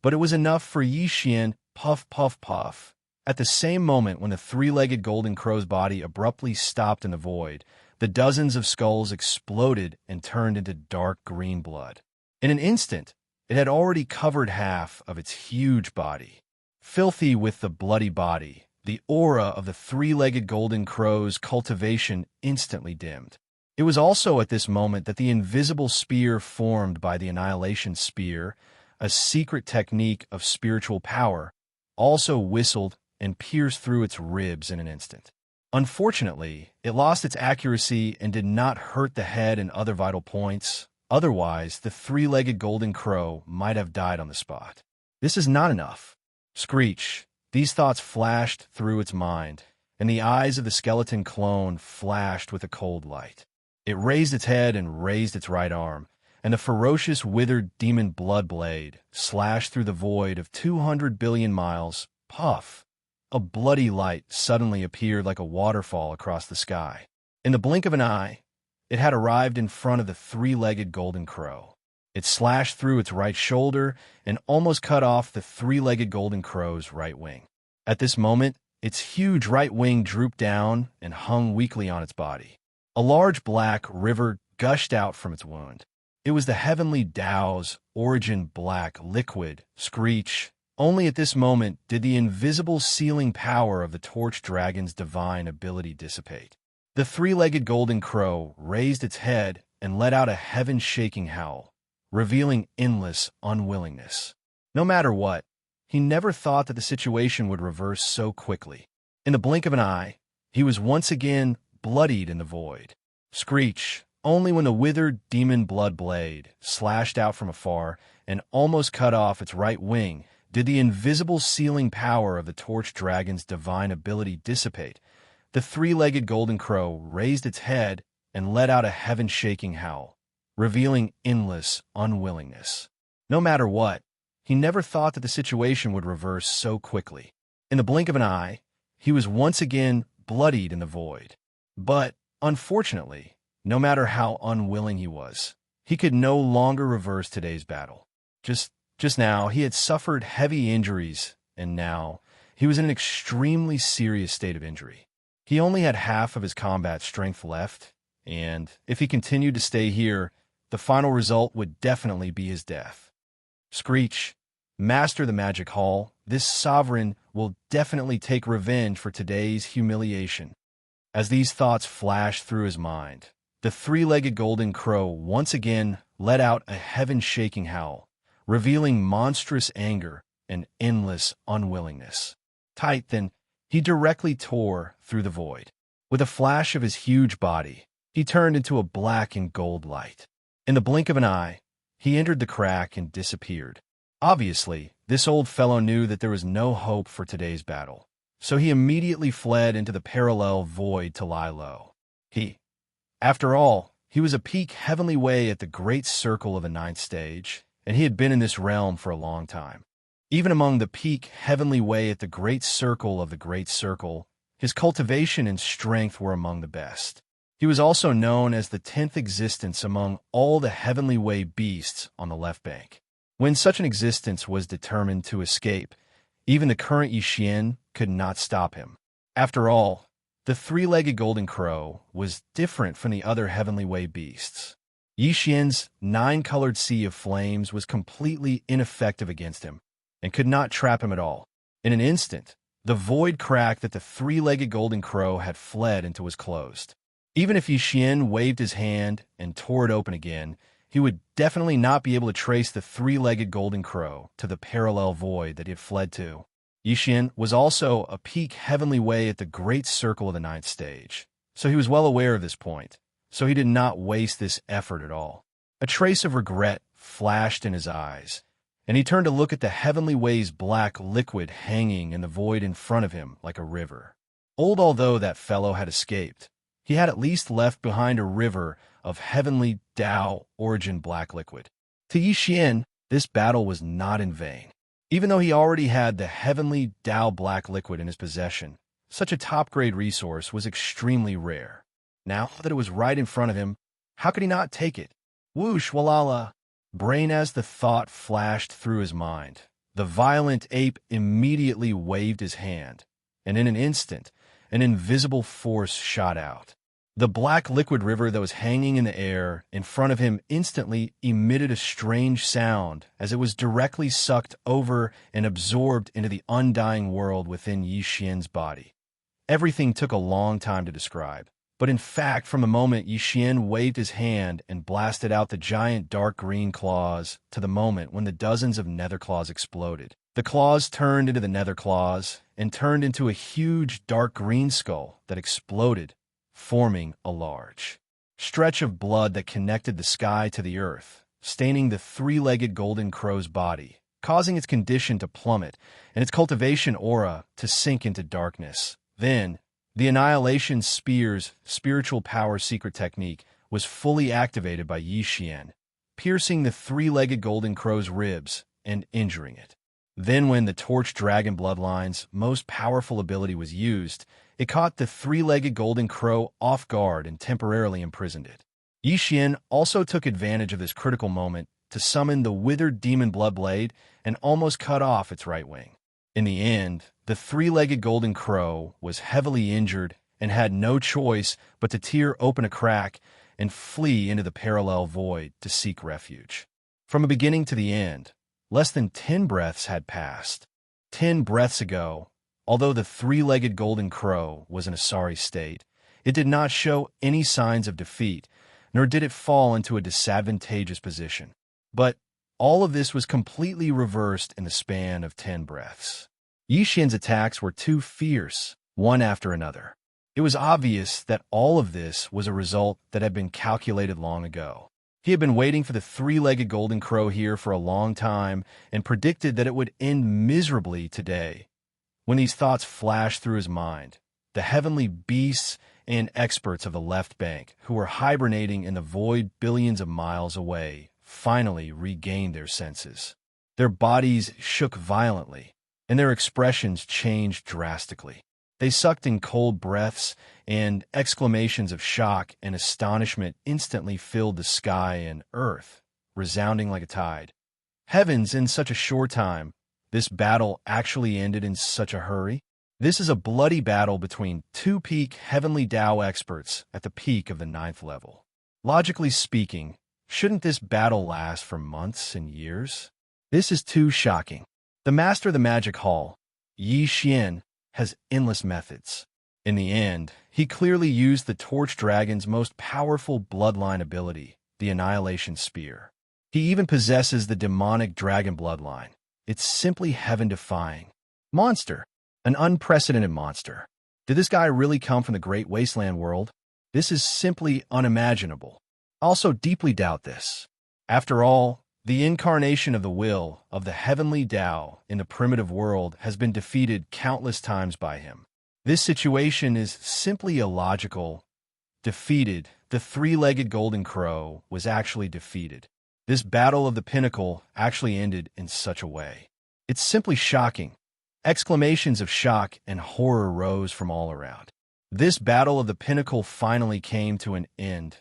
but it was enough for Yi Xian, puff, puff, puff. At the same moment when the three-legged golden crow's body abruptly stopped in the void, the dozens of skulls exploded and turned into dark green blood. In an instant, it had already covered half of its huge body. Filthy with the bloody body, the aura of the three-legged golden crow's cultivation instantly dimmed. It was also at this moment that the invisible spear formed by the annihilation spear, a secret technique of spiritual power, also whistled and pierced through its ribs in an instant. Unfortunately, it lost its accuracy and did not hurt the head and other vital points. Otherwise, the three-legged golden crow might have died on the spot. This is not enough. Screech. These thoughts flashed through its mind, and the eyes of the skeleton clone flashed with a cold light. It raised its head and raised its right arm, and the ferocious, withered demon blood blade slashed through the void of 200 billion miles. Puff! A bloody light suddenly appeared like a waterfall across the sky. In the blink of an eye, it had arrived in front of the three-legged golden crow. It slashed through its right shoulder and almost cut off the three-legged golden crow's right wing. At this moment, its huge right wing drooped down and hung weakly on its body. A large black river gushed out from its wound. It was the heavenly Tao's origin black liquid. Screech. Only at this moment did the invisible sealing power of the torch dragon's divine ability dissipate. The three-legged golden crow raised its head and let out a heaven-shaking howl, revealing endless unwillingness. No matter what, he never thought that the situation would reverse so quickly. In the blink of an eye, he was once again bloodied in the void. Screech. Only when the withered demon blood blade slashed out from afar and almost cut off its right wing did the invisible sealing power of the torch dragon's divine ability dissipate. The three-legged golden crow raised its head and let out a heaven-shaking howl, revealing endless unwillingness. No matter what, he never thought that the situation would reverse so quickly. In the blink of an eye, he was once again bloodied in the void. But, unfortunately, no matter how unwilling he was, he could no longer reverse today's battle. Just now, he had suffered heavy injuries, and now he was in an extremely serious state of injury. He only had half of his combat strength left, and if he continued to stay here, the final result would definitely be his death. Screech. Master the magic hall. This sovereign will definitely take revenge for today's humiliation. As these thoughts flashed through his mind, the three-legged golden crow once again let out a heaven-shaking howl, revealing monstrous anger and endless unwillingness. Tight, then, he directly tore through the void. With a flash of his huge body, he turned into a black and gold light. In the blink of an eye, he entered the crack and disappeared. Obviously, this old fellow knew that there was no hope for today's battle, so he immediately fled into the parallel void to lie low. After all, he was a peak heavenly way at the great circle of the ninth stage, and he had been in this realm for a long time. Even among the peak heavenly way at the great circle of the great circle, his cultivation and strength were among the best. He was also known as the 10th existence among all the heavenly way beasts on the left bank. When such an existence was determined to escape, even the current Yixian could not stop him. After all, the three-legged golden crow was different from the other heavenly way beasts. Yixian's 9-colored sea of flames was completely ineffective against him and could not trap him at all. In an instant, the void crack that the three-legged golden crow had fled into was closed. Even if Yixian waved his hand and tore it open again, he would definitely not be able to trace the three-legged golden crow to the parallel void that he had fled to. Yixian was also a peak heavenly way at the great circle of the ninth stage, so he was well aware of this point, so he did not waste this effort at all. A trace of regret flashed in his eyes, and he turned to look at the heavenly way's black liquid hanging in the void in front of him like a river. Old although that fellow had escaped, he had at least left behind a river of heavenly Tao origin black liquid. To Yixian, this battle was not in vain. Even though he already had the heavenly Tao black liquid in his possession, such a top-grade resource was extremely rare. Now that it was right in front of him, how could he not take it? Whoosh, walala! Brain as the thought flashed through his mind, the violent ape immediately waved his hand, and in an instant, an invisible force shot out. The black liquid river that was hanging in the air in front of him instantly emitted a strange sound as it was directly sucked over and absorbed into the undying world within Yixian's body. Everything took a long time to describe, but in fact, from the moment Yixian waved his hand and blasted out the giant dark green claws to the moment when the dozens of nether claws exploded. The claws turned into the nether claws and turned into a huge dark green skull that exploded, forming a large stretch of blood that connected the sky to the earth, staining the three-legged golden crow's body, causing its condition to plummet and its cultivation aura to sink into darkness. Then, the Annihilation Spear's spiritual power secret technique was fully activated by Yi Xian, piercing the three-legged golden crow's ribs and injuring it. Then when the Torch Dragon Bloodline's most powerful ability was used, it caught the three-legged golden crow off guard and temporarily imprisoned it. Yi Xian also took advantage of this critical moment to summon the withered demon Bloodblade and almost cut off its right wing. In the end, the three-legged golden crow was heavily injured and had no choice but to tear open a crack and flee into the parallel void to seek refuge. From the beginning to the end, less than 10 breaths had passed. 10 breaths ago, although the three-legged golden crow was in a sorry state, it did not show any signs of defeat, nor did it fall into a disadvantageous position. But all of this was completely reversed in the span of 10 breaths. Yi Xian's attacks were too fierce, one after another. It was obvious that all of this was a result that had been calculated long ago. He had been waiting for the three-legged golden crow here for a long time and predicted that it would end miserably today. When these thoughts flashed through his mind, the heavenly beasts and experts of the left bank, who were hibernating in the void billions of miles away, finally regained their senses. Their bodies shook violently, and their expressions changed drastically. They sucked in cold breaths, and exclamations of shock and astonishment instantly filled the sky and earth, resounding like a tide. Heavens, in such a short time, this battle actually ended in such a hurry? This is a bloody battle between two peak heavenly Tao experts at the peak of the 9th level. Logically speaking, shouldn't this battle last for months and years? This is too shocking. The master of the magic hall, Yi Xian, has endless methods. In the end, he clearly used the Torch Dragon's most powerful bloodline ability, the Annihilation Spear. He even possesses the demonic dragon bloodline. It's simply heaven-defying. Monster. An unprecedented monster. Did this guy really come from the Great Wasteland world? This is simply unimaginable. I also deeply doubt this. After all, the incarnation of the will of the heavenly Tao in the primitive world has been defeated countless times by him. This situation is simply illogical. Defeated, the three-legged golden crow was actually defeated. This battle of the pinnacle actually ended in such a way. It's simply shocking. Exclamations of shock and horror rose from all around. This battle of the pinnacle finally came to an end.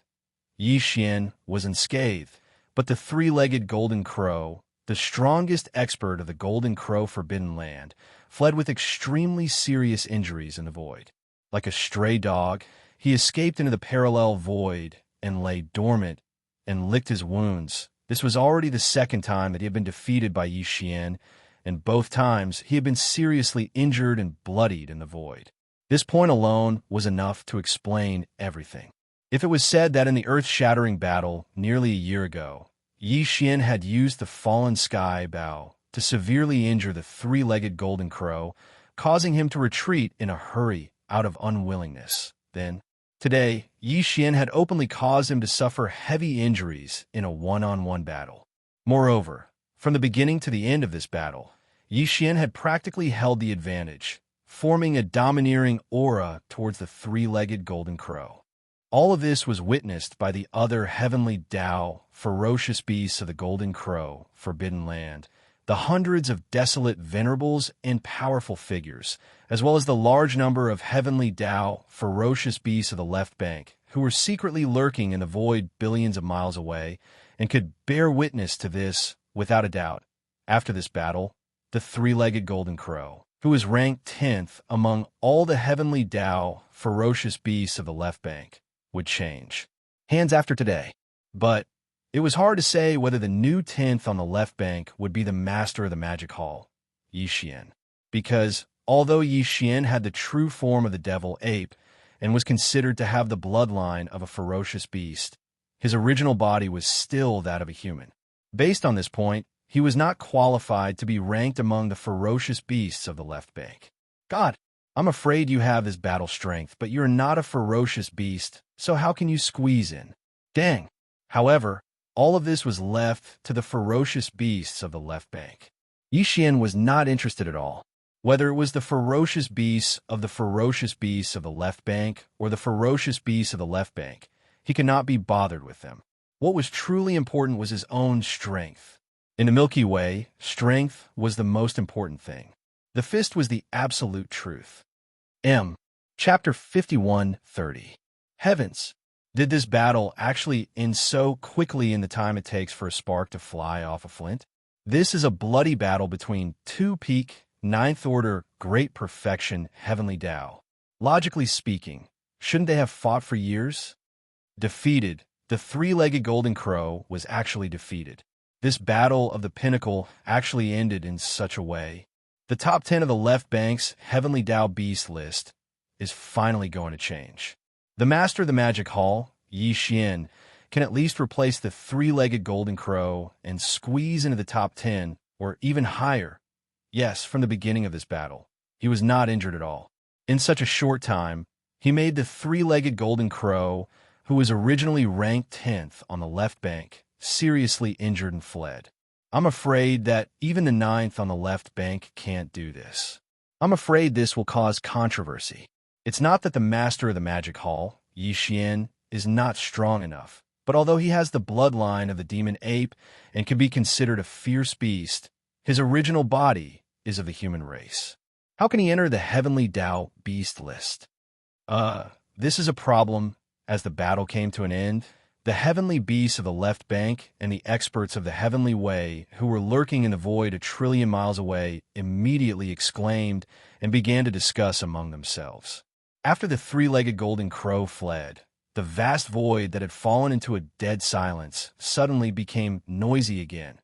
Yi Xian was unscathed, but the three-legged golden crow, the strongest expert of the Golden Crow Forbidden Land, fled with extremely serious injuries in the void. Like a stray dog, he escaped into the parallel void and lay dormant and licked his wounds. This was already the second time that he had been defeated by Yi Xian, and both times he had been seriously injured and bloodied in the void. This point alone was enough to explain everything. If it was said that in the earth-shattering battle nearly a year ago, Yi Xian had used the fallen sky bow to severely injure the three-legged golden crow, causing him to retreat in a hurry out of unwillingness, then, today, Yi Xian had openly caused him to suffer heavy injuries in a one-on-one battle. Moreover, from the beginning to the end of this battle, Yi Xian had practically held the advantage, forming a domineering aura towards the three-legged golden crow. All of this was witnessed by the other heavenly Tao, ferocious beasts of the Golden Crow, Forbidden Land, the hundreds of desolate venerables and powerful figures, as well as the large number of heavenly Tao, ferocious beasts of the left bank, who were secretly lurking in the void billions of miles away, and could bear witness to this without a doubt. After this battle, the three-legged golden crow, who was ranked 10th among all the heavenly Tao, ferocious beasts of the left bank, would change hands after today. But it was hard to say whether the new 10th on the left bank would be the master of the magic hall, Yi Xian, because although Yi Xian had the true form of the devil ape and was considered to have the bloodline of a ferocious beast, his original body was still that of a human. Based on this point, he was not qualified to be ranked among the ferocious beasts of the left bank. God, I'm afraid you have this battle strength, but you're not a ferocious beast, so how can you squeeze in? Dang. However, all of this was left to the ferocious beasts of the left bank. Xian was not interested at all. Whether it was the ferocious beasts of the left bank or the ferocious beasts of the left bank, he could not be bothered with them. What was truly important was his own strength. In the Milky Way, strength was the most important thing. The fist was the absolute truth. Chapter 51:30. Heavens! Did this battle actually end so quickly in the time it takes for a spark to fly off a flint? This is a bloody battle between two peak, ninth-order, great perfection, heavenly Tao. Logically speaking, shouldn't they have fought for years? Defeated, the three-legged golden crow was actually defeated. This battle of the pinnacle actually ended in such a way. The top 10 of the left bank's heavenly Tao beast list is finally going to change. The master of the magic hall, Xian, can at least replace the three-legged golden crow and squeeze into the top 10 or even higher. Yes, from the beginning of this battle, he was not injured at all. In such a short time, he made the three-legged golden crow, who was originally ranked 10th on the left bank, seriously injured and fled. I'm afraid that even the 9th on the left bank can't do this. I'm afraid this will cause controversy. It's not that the master of the magic hall, Xian, is not strong enough, but although he has the bloodline of the demon ape and can be considered a fierce beast, his original body is of the human race. How can he enter the heavenly Tao beast list? This is a problem. As the battle came to an end, the heavenly beasts of the left bank and the experts of the heavenly way, who were lurking in the void a trillion miles away, immediately exclaimed and began to discuss among themselves. After the three-legged golden crow fled, the vast void that had fallen into a dead silence suddenly became noisy again.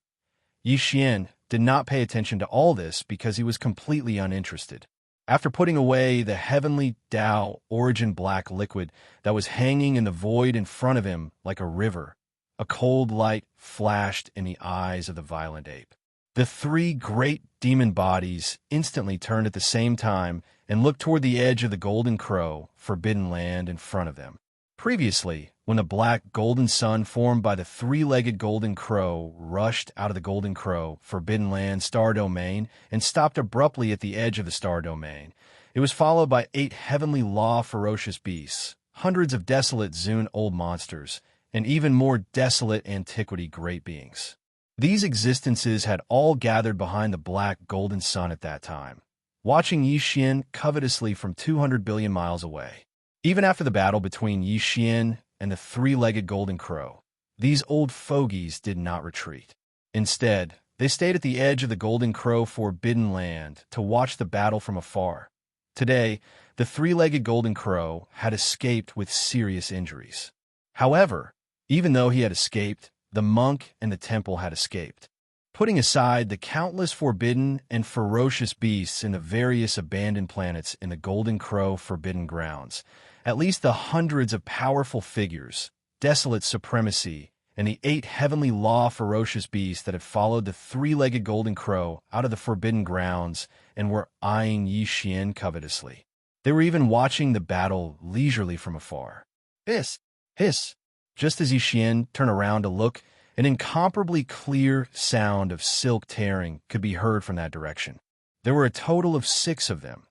Xian did not pay attention to all this because he was completely uninterested. After putting away the heavenly Tao origin black liquid that was hanging in the void in front of him like a river, a cold light flashed in the eyes of the violent ape. The three great demon bodies instantly turned at the same time and looked toward the edge of the golden crow, forbidden land in front of them. Previously, when the black golden sun formed by the three-legged golden crow rushed out of the golden crow, forbidden land star domain and stopped abruptly at the edge of the star domain, it was followed by 8 heavenly law ferocious beasts, hundreds of desolate Zune old monsters, and even more desolate antiquity great beings. These existences had all gathered behind the black golden sun at that time, watching Xian covetously from 200 billion miles away. Even after the battle between Xian and the three-legged golden crow, these old fogies did not retreat. Instead, they stayed at the edge of the golden crow forbidden land to watch the battle from afar. Today, the three-legged golden crow had escaped with serious injuries. However, even though he had escaped, the monk and the temple had escaped. Putting aside the countless forbidden and ferocious beasts in the various abandoned planets in the golden crow forbidden grounds, at least the hundreds of powerful figures, desolate supremacy, and the 8 heavenly law ferocious beasts that had followed the three-legged golden crow out of the forbidden grounds and were eyeing Xian covetously. They were even watching the battle leisurely from afar. Hiss! Hiss! Just as Xian turned around to look, an incomparably clear sound of silk tearing could be heard from that direction. There were a total of 6 of them.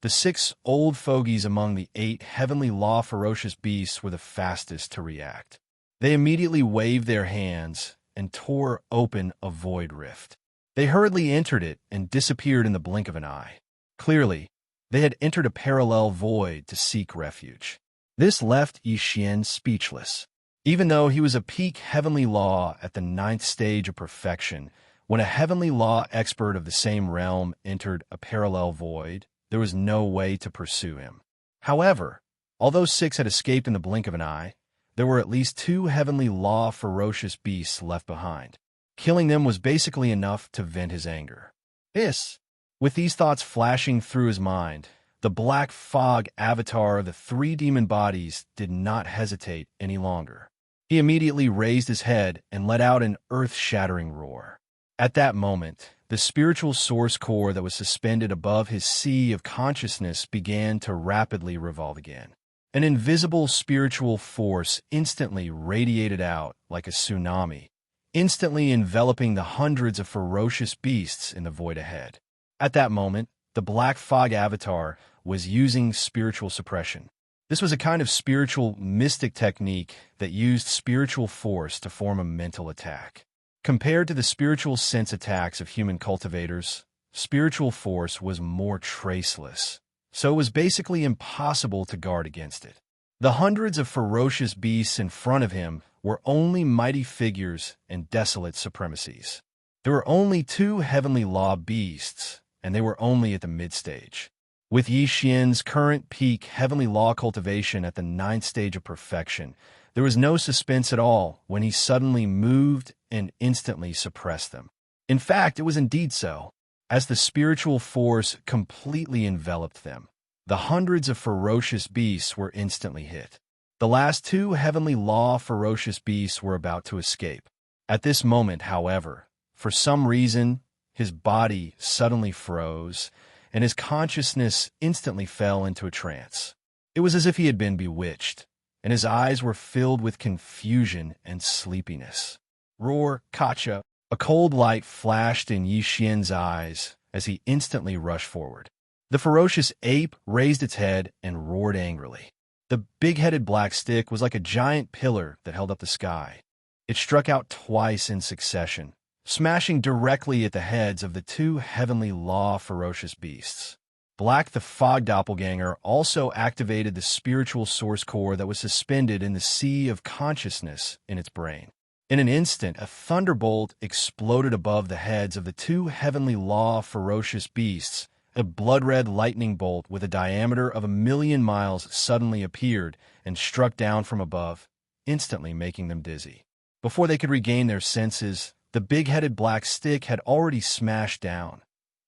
The 6 old fogies among the 8 heavenly law ferocious beasts were the fastest to react. They immediately waved their hands and tore open a void rift. They hurriedly entered it and disappeared in the blink of an eye. Clearly, they had entered a parallel void to seek refuge. This left Xian speechless. Even though he was a peak heavenly law at the 9th stage of perfection, when a heavenly law expert of the same realm entered a parallel void, there was no way to pursue him. However, although 6 had escaped in the blink of an eye, there were at least 2 heavenly law ferocious beasts left behind. Killing them was basically enough to vent his anger. Hiss! With these thoughts flashing through his mind, the black fog avatar of the 3 demon bodies did not hesitate any longer. He immediately raised his head and let out an earth-shattering roar. At that moment, the spiritual source core that was suspended above his sea of consciousness began to rapidly revolve again. An invisible spiritual force instantly radiated out like a tsunami, instantly enveloping the hundreds of ferocious beasts in the void ahead. At that moment, the Black Fog avatar was using spiritual suppression. This was a kind of spiritual mystic technique that used spiritual force to form a mental attack. Compared to the spiritual sense attacks of human cultivators, spiritual force was more traceless, so it was basically impossible to guard against it. The hundreds of ferocious beasts in front of him were only mighty figures and desolate supremacies. There were only 2 heavenly law beasts, and they were only at the mid-stage. With Yi Xian's current peak heavenly law cultivation at the 9th stage of perfection, there was no suspense at all when he suddenly moved and instantly suppressed them. In fact, it was indeed so, as the spiritual force completely enveloped them. The hundreds of ferocious beasts were instantly hit. The last 2 heavenly law ferocious beasts were about to escape. At this moment, however, for some reason, his body suddenly froze, and his consciousness instantly fell into a trance. It was as if he had been bewitched, and his eyes were filled with confusion and sleepiness. Roar, Kacha! A cold light flashed in Yi Xian's eyes as he instantly rushed forward. The ferocious ape raised its head and roared angrily. The big-headed black stick was like a giant pillar that held up the sky. It struck out twice in succession, smashing directly at the heads of the 2 heavenly law ferocious beasts. Black the Fog Doppelganger also activated the spiritual source core that was suspended in the sea of consciousness in its brain. In an instant, a thunderbolt exploded above the heads of the 2 heavenly law ferocious beasts. A blood-red lightning bolt with a diameter of 1,000,000 miles suddenly appeared and struck down from above, instantly making them dizzy. Before they could regain their senses, the big-headed black stick had already smashed down.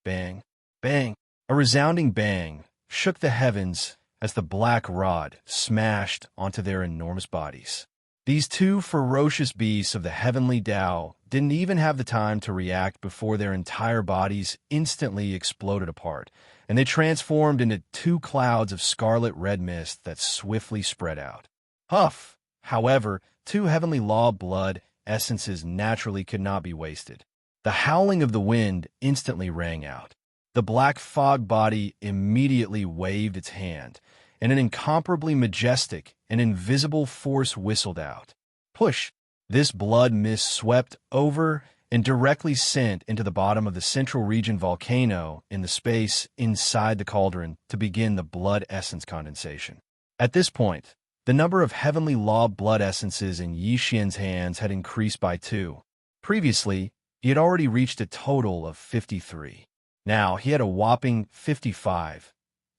Bang! Bang! A resounding bang shook the heavens as the black rod smashed onto their enormous bodies. These 2 ferocious beasts of the heavenly Tao didn't even have the time to react before their entire bodies instantly exploded apart, and they transformed into 2 clouds of scarlet red mist that swiftly spread out. Huff! However, 2 heavenly law blood essences naturally could not be wasted. The howling of the wind instantly rang out. The black fog body immediately waved its hand, and an incomparably majestic and invisible force whistled out. Push! This blood mist swept over and directly sent into the bottom of the central region volcano in the space inside the cauldron to begin the blood essence condensation. At this point, the number of heavenly law blood essences in Yi Xian's hands had increased by 2. Previously, he had already reached a total of 53. Now, he had a whopping 55.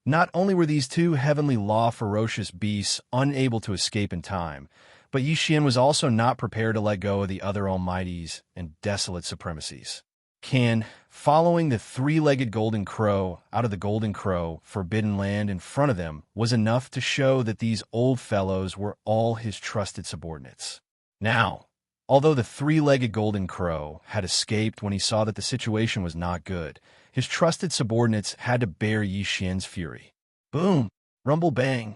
Not only were these 2 heavenly law ferocious beasts unable to escape in time, but Yi Xian was also not prepared to let go of the other almighties and desolate supremacies. Following the 3-legged golden crow out of the golden crow forbidden land in front of them was enough to show that these old fellows were all his trusted subordinates. Now, although the 3-legged golden crow had escaped when he saw that the situation was not good, his trusted subordinates had to bear Yi Xian's fury. Boom! Rumble bang!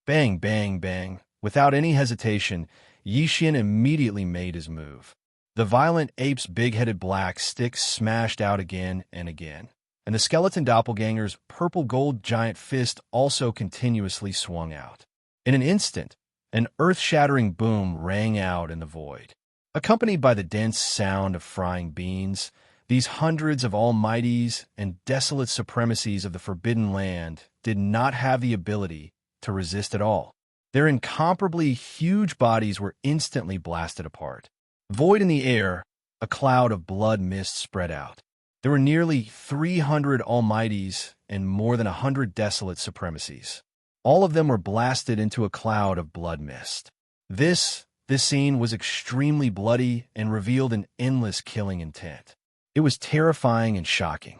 Bang, bang, bang! Without any hesitation, Yi Xian immediately made his move. The violent ape's big-headed black stick smashed out again and again, and the skeleton doppelganger's purple-gold giant fist also continuously swung out. In an instant, an earth-shattering boom rang out in the void. Accompanied by the dense sound of frying beans, these hundreds of almighties and desolate supremacies of the Forbidden Land did not have the ability to resist at all. Their incomparably huge bodies were instantly blasted apart. Void in the air, a cloud of blood mist spread out. There were nearly 300 almighties and more than 100 desolate supremacies. All of them were blasted into a cloud of blood mist. This scene was extremely bloody and revealed an endless killing intent. It was terrifying and shocking.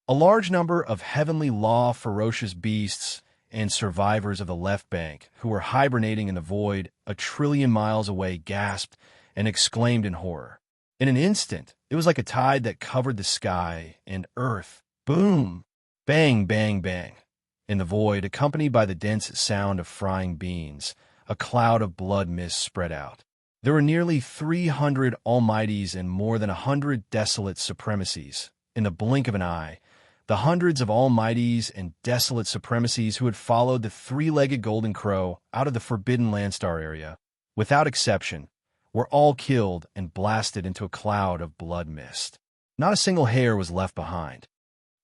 A large number of heavenly law ferocious beasts and survivors of the left bank who were hibernating in the void 1,000,000,000,000 miles away gasped and exclaimed in horror. In an instant, it was like a tide that covered the sky and earth. Boom! Bang, bang, bang! In the void, accompanied by the dense sound of frying beans, a cloud of blood mist spread out. There were nearly 300 almighties and more than 100 desolate supremacies. In the blink of an eye, the hundreds of almighties and desolate supremacies who had followed the three-legged golden crow out of the Forbidden Landstar area, without exception, were all killed and blasted into a cloud of blood mist. Not a single hair was left behind.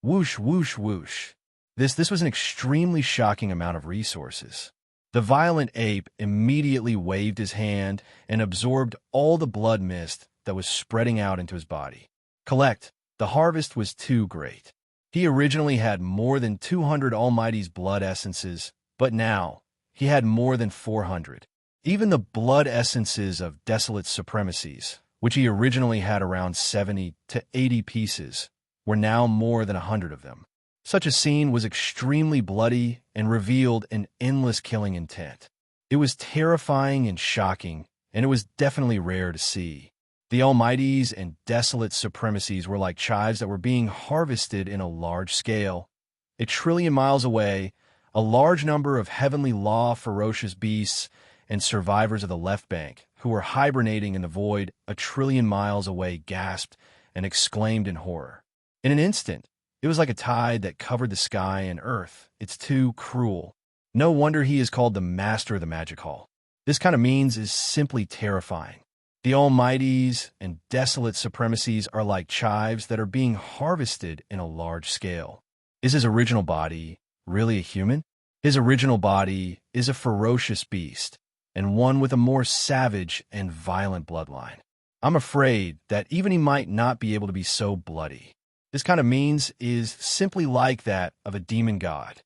Whoosh, whoosh, whoosh. This was an extremely shocking amount of resources. The violent ape immediately waved his hand and absorbed all the blood mist that was spreading out into his body. Collect, the harvest was too great. He originally had more than 200 Almighty's blood essences, but now he had more than 400. Even the blood essences of desolate supremacies, which he originally had around 70 to 80 pieces, were now more than 100 of them. Such a scene was extremely bloody and revealed an endless killing intent. It was terrifying and shocking, and it was definitely rare to see. The Almighties and desolate supremacies were like chives that were being harvested in a large scale. 1 trillion miles away, a large number of heavenly law ferocious beasts and survivors of the left bank, who were hibernating in the void 1 trillion miles away, gasped and exclaimed in horror. In an instant, it was like a tide that covered the sky and earth. It's too cruel. No wonder he is called the master of the magic hall. This kind of means is simply terrifying. The Almighties and desolate supremacies are like chives that are being harvested in a large scale. Is his original body really a human? His original body is a ferocious beast, and one with a more savage and violent bloodline. I'm afraid that even he might not be able to be so bloody. This kind of means is simply like that of a demon god.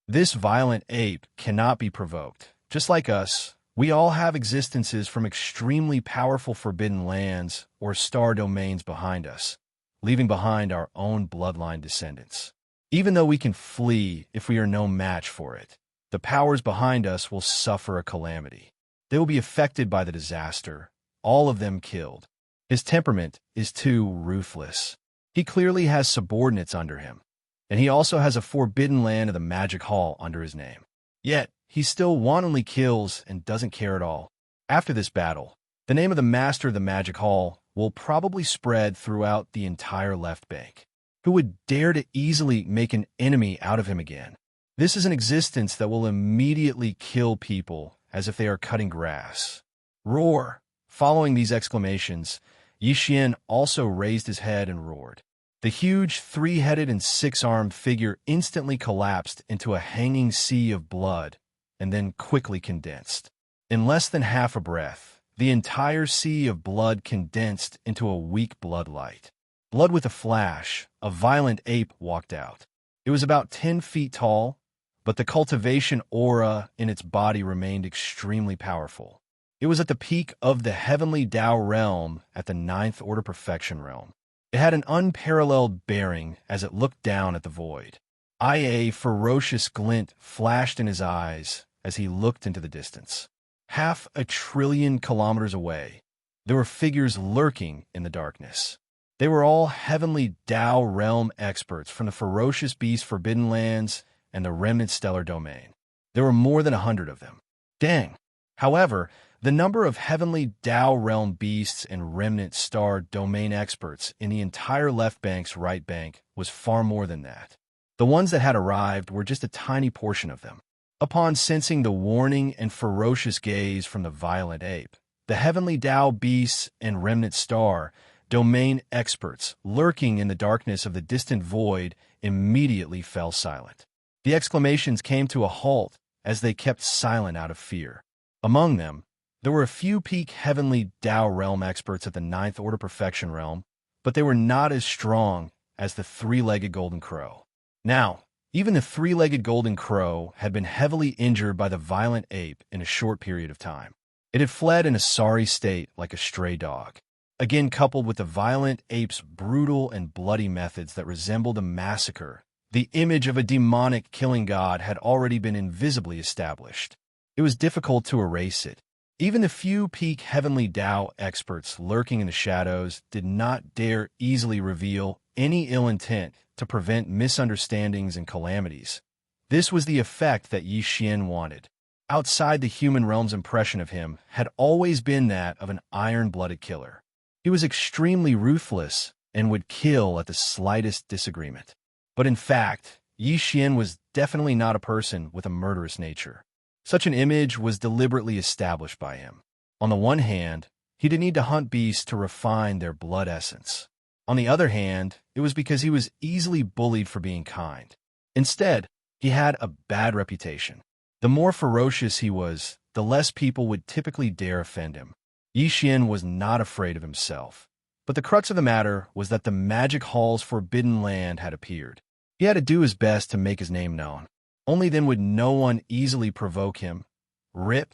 This violent ape cannot be provoked. Just like us, we all have existences from extremely powerful forbidden lands or star domains behind us, leaving behind our own bloodline descendants. Even though we can flee if we are no match for it, the powers behind us will suffer a calamity. They will be affected by the disaster, all of them killed. His temperament is too ruthless. He clearly has subordinates under him, and he also has a forbidden land of the magic hall under his name. Yet, he still wantonly kills and doesn't care at all. After this battle, the name of the master of the magic hall will probably spread throughout the entire left bank. Who would dare to easily make an enemy out of him again? This is an existence that will immediately kill people as if they are cutting grass. Roar! Following these exclamations, Yixian also raised his head and roared. The huge three-headed and six-armed figure instantly collapsed into a hanging sea of blood and then quickly condensed. In less than half a breath, the entire sea of blood condensed into a weak blood light. Blood with a flash, a violent ape walked out. It was about 10 feet tall, but the cultivation aura in its body remained extremely powerful. It was at the peak of the heavenly Tao realm at the 9th order perfection realm. It had an unparalleled bearing as it looked down at the void. A ferocious glint flashed in his eyes as he looked into the distance. 500 billion kilometers away, there were figures lurking in the darkness. They were all heavenly Tao realm experts from the ferocious beast Forbidden Lands and the remnant stellar domain. There were more than 100 of them. Dang! However, the number of heavenly Tao realm beasts and remnant star domain experts in the entire left bank's right bank was far more than that. The ones that had arrived were just a tiny portion of them. Upon sensing the warning and ferocious gaze from the violent ape, the heavenly Tao beasts and remnant star domain experts lurking in the darkness of the distant void immediately fell silent. The exclamations came to a halt as they kept silent out of fear. Among them, there were a few peak heavenly Tao realm experts at the 9th order perfection realm, but they were not as strong as the three-legged golden crow. Now, even the three-legged golden crow had been heavily injured by the violent ape in a short period of time. It had fled in a sorry state like a stray dog. Again, coupled with the violent ape's brutal and bloody methods that resembled a massacre, the image of a demonic killing god had already been invisibly established. It was difficult to erase it. Even the few peak heavenly Tao experts lurking in the shadows did not dare easily reveal any ill intent to prevent misunderstandings and calamities. This was the effect that Yixian wanted. outside the human realm's impression of him had always been that of an iron-blooded killer. He was extremely ruthless and would kill at the slightest disagreement. But in fact, Yi Xian was definitely not a person with a murderous nature. Such an image was deliberately established by him. On the one hand, he didn't need to hunt beasts to refine their blood essence. On the other hand, it was because he was easily bullied for being kind. Instead, he had a bad reputation. The more ferocious he was, the less people would typically dare offend him. Yi Xian was not afraid of himself. But the crux of the matter was that the magic hall's forbidden land had appeared. He had to do his best to make his name known. Only then would no one easily provoke him. Rip.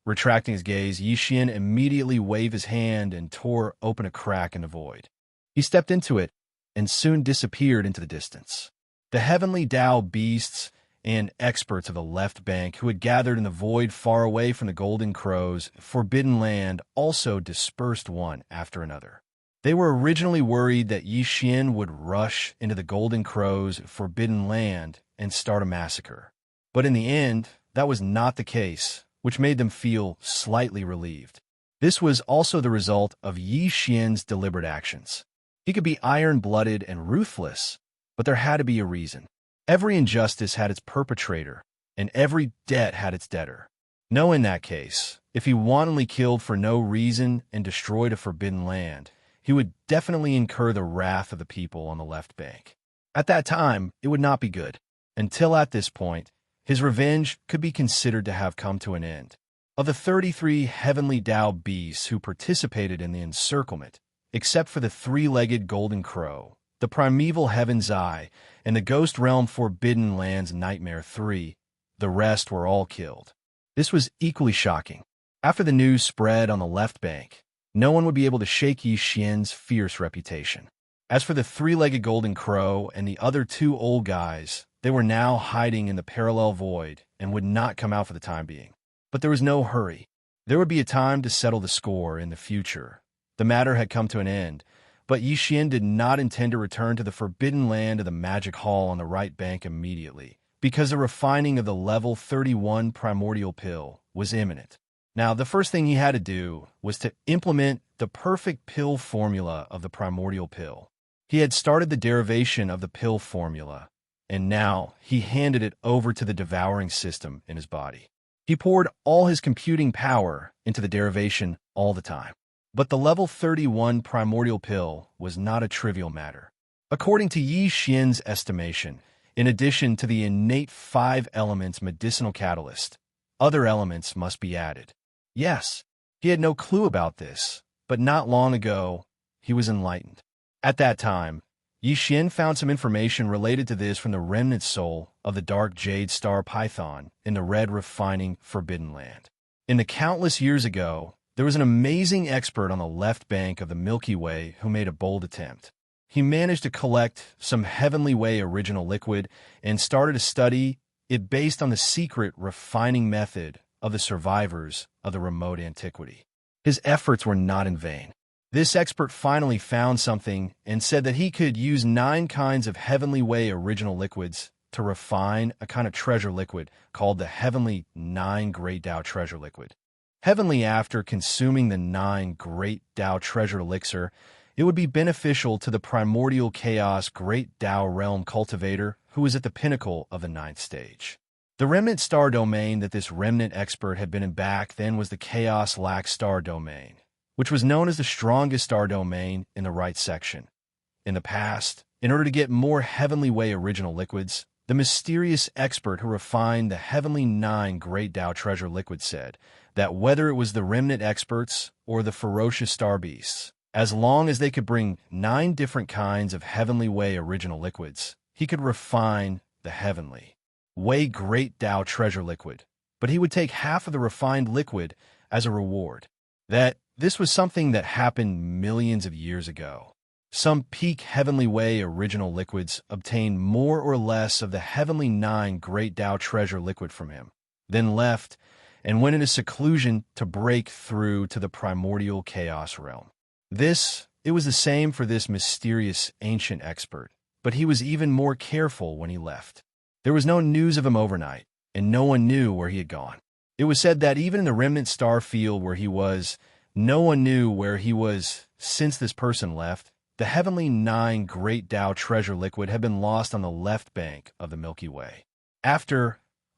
Retracting his gaze, Yi Xian immediately waved his hand and tore open a crack in the void. He stepped into it and soon disappeared into the distance. The heavenly Tao beasts and experts of the left bank who had gathered in the void far away from the Golden Crow's forbidden land also dispersed one after another. They were originally worried that Yi Xian would rush into the Golden Crow's forbidden land and start a massacre. But in the end, that was not the case, which made them feel slightly relieved. This was also the result of Yi Xian's deliberate actions. He could be iron-blooded and ruthless, but there had to be a reason. Every injustice had its perpetrator, and every debt had its debtor. No, in that case, if he wantonly killed for no reason and destroyed a forbidden land, he would definitely incur the wrath of the people on the left bank. At that time, it would not be good. Until at this point, his revenge could be considered to have come to an end. Of the 33 heavenly Tao beasts who participated in the encirclement, except for the three-legged golden crow, the primeval heaven's eye, and the ghost realm forbidden land's nightmare 3, the rest were all killed. This was equally shocking. After the news spread on the left bank, no one would be able to shake Yi Xian's fierce reputation. As for the three-legged golden crow and the other two old guys, they were now hiding in the parallel void and would not come out for the time being. But there was no hurry. There would be a time to settle the score in the future. The matter had come to an end, but Yi Xian did not intend to return to the forbidden land of the magic hall on the right bank immediately, because the refining of the level 31 primordial pill was imminent. Now, the first thing he had to do was to implement the perfect pill formula of the primordial pill. He had started the derivation of the pill formula, and now he handed it over to the devouring system in his body. He poured all his computing power into the derivation all the time. But the level 31 primordial pill was not a trivial matter. According to Yi Xian's estimation, in addition to the innate 5 elements medicinal catalyst, other elements must be added. Yes, he had no clue about this, but not long ago, he was enlightened. At that time, Yi Xian found some information related to this from the remnant soul of the dark jade star python in the red refining forbidden land. In the countless years ago, there was an amazing expert on the left bank of the Milky Way who made a bold attempt. He managed to collect some Heavenly Way original liquid and started to study it based on the secret refining method of the survivors of the remote antiquity. His efforts were not in vain. This expert finally found something and said that he could use 9 kinds of Heavenly Way original liquids to refine a kind of treasure liquid called the Heavenly 9 Great Tao Treasure Liquid. Heavenly, after consuming the 9 Great Tao Treasure Elixir, it would be beneficial to the primordial chaos Great Tao Realm cultivator who was at the pinnacle of the 9th stage. The remnant star domain that this remnant expert had been in back then was the Chaos Lax star domain, which was known as the strongest star domain in the right section. In the past, in order to get more Heavenly Way original liquids, the mysterious expert who refined the Heavenly 9 Great Tao Treasure Liquid said that whether it was the remnant experts or the ferocious star beasts, as long as they could bring 9 different kinds of Heavenly Way original liquids, he could refine the Heavenly Way Great Tao Treasure Liquid, but he would take half of the refined liquid as a reward. That this was something that happened millions of years ago. Some peak Heavenly Way original liquids obtained more or less of the Heavenly 9 Great Tao Treasure Liquid from him, then left and went into seclusion to break through to the primordial chaos realm. It was the same for this mysterious ancient expert, but he was even more careful when he left. There was no news of him overnight, and no one knew where he had gone. It was said that even in the remnant star field where he was, no one knew where he was since this person left. The heavenly nine great Tao treasure liquid had been lost on the left bank of the Milky Way.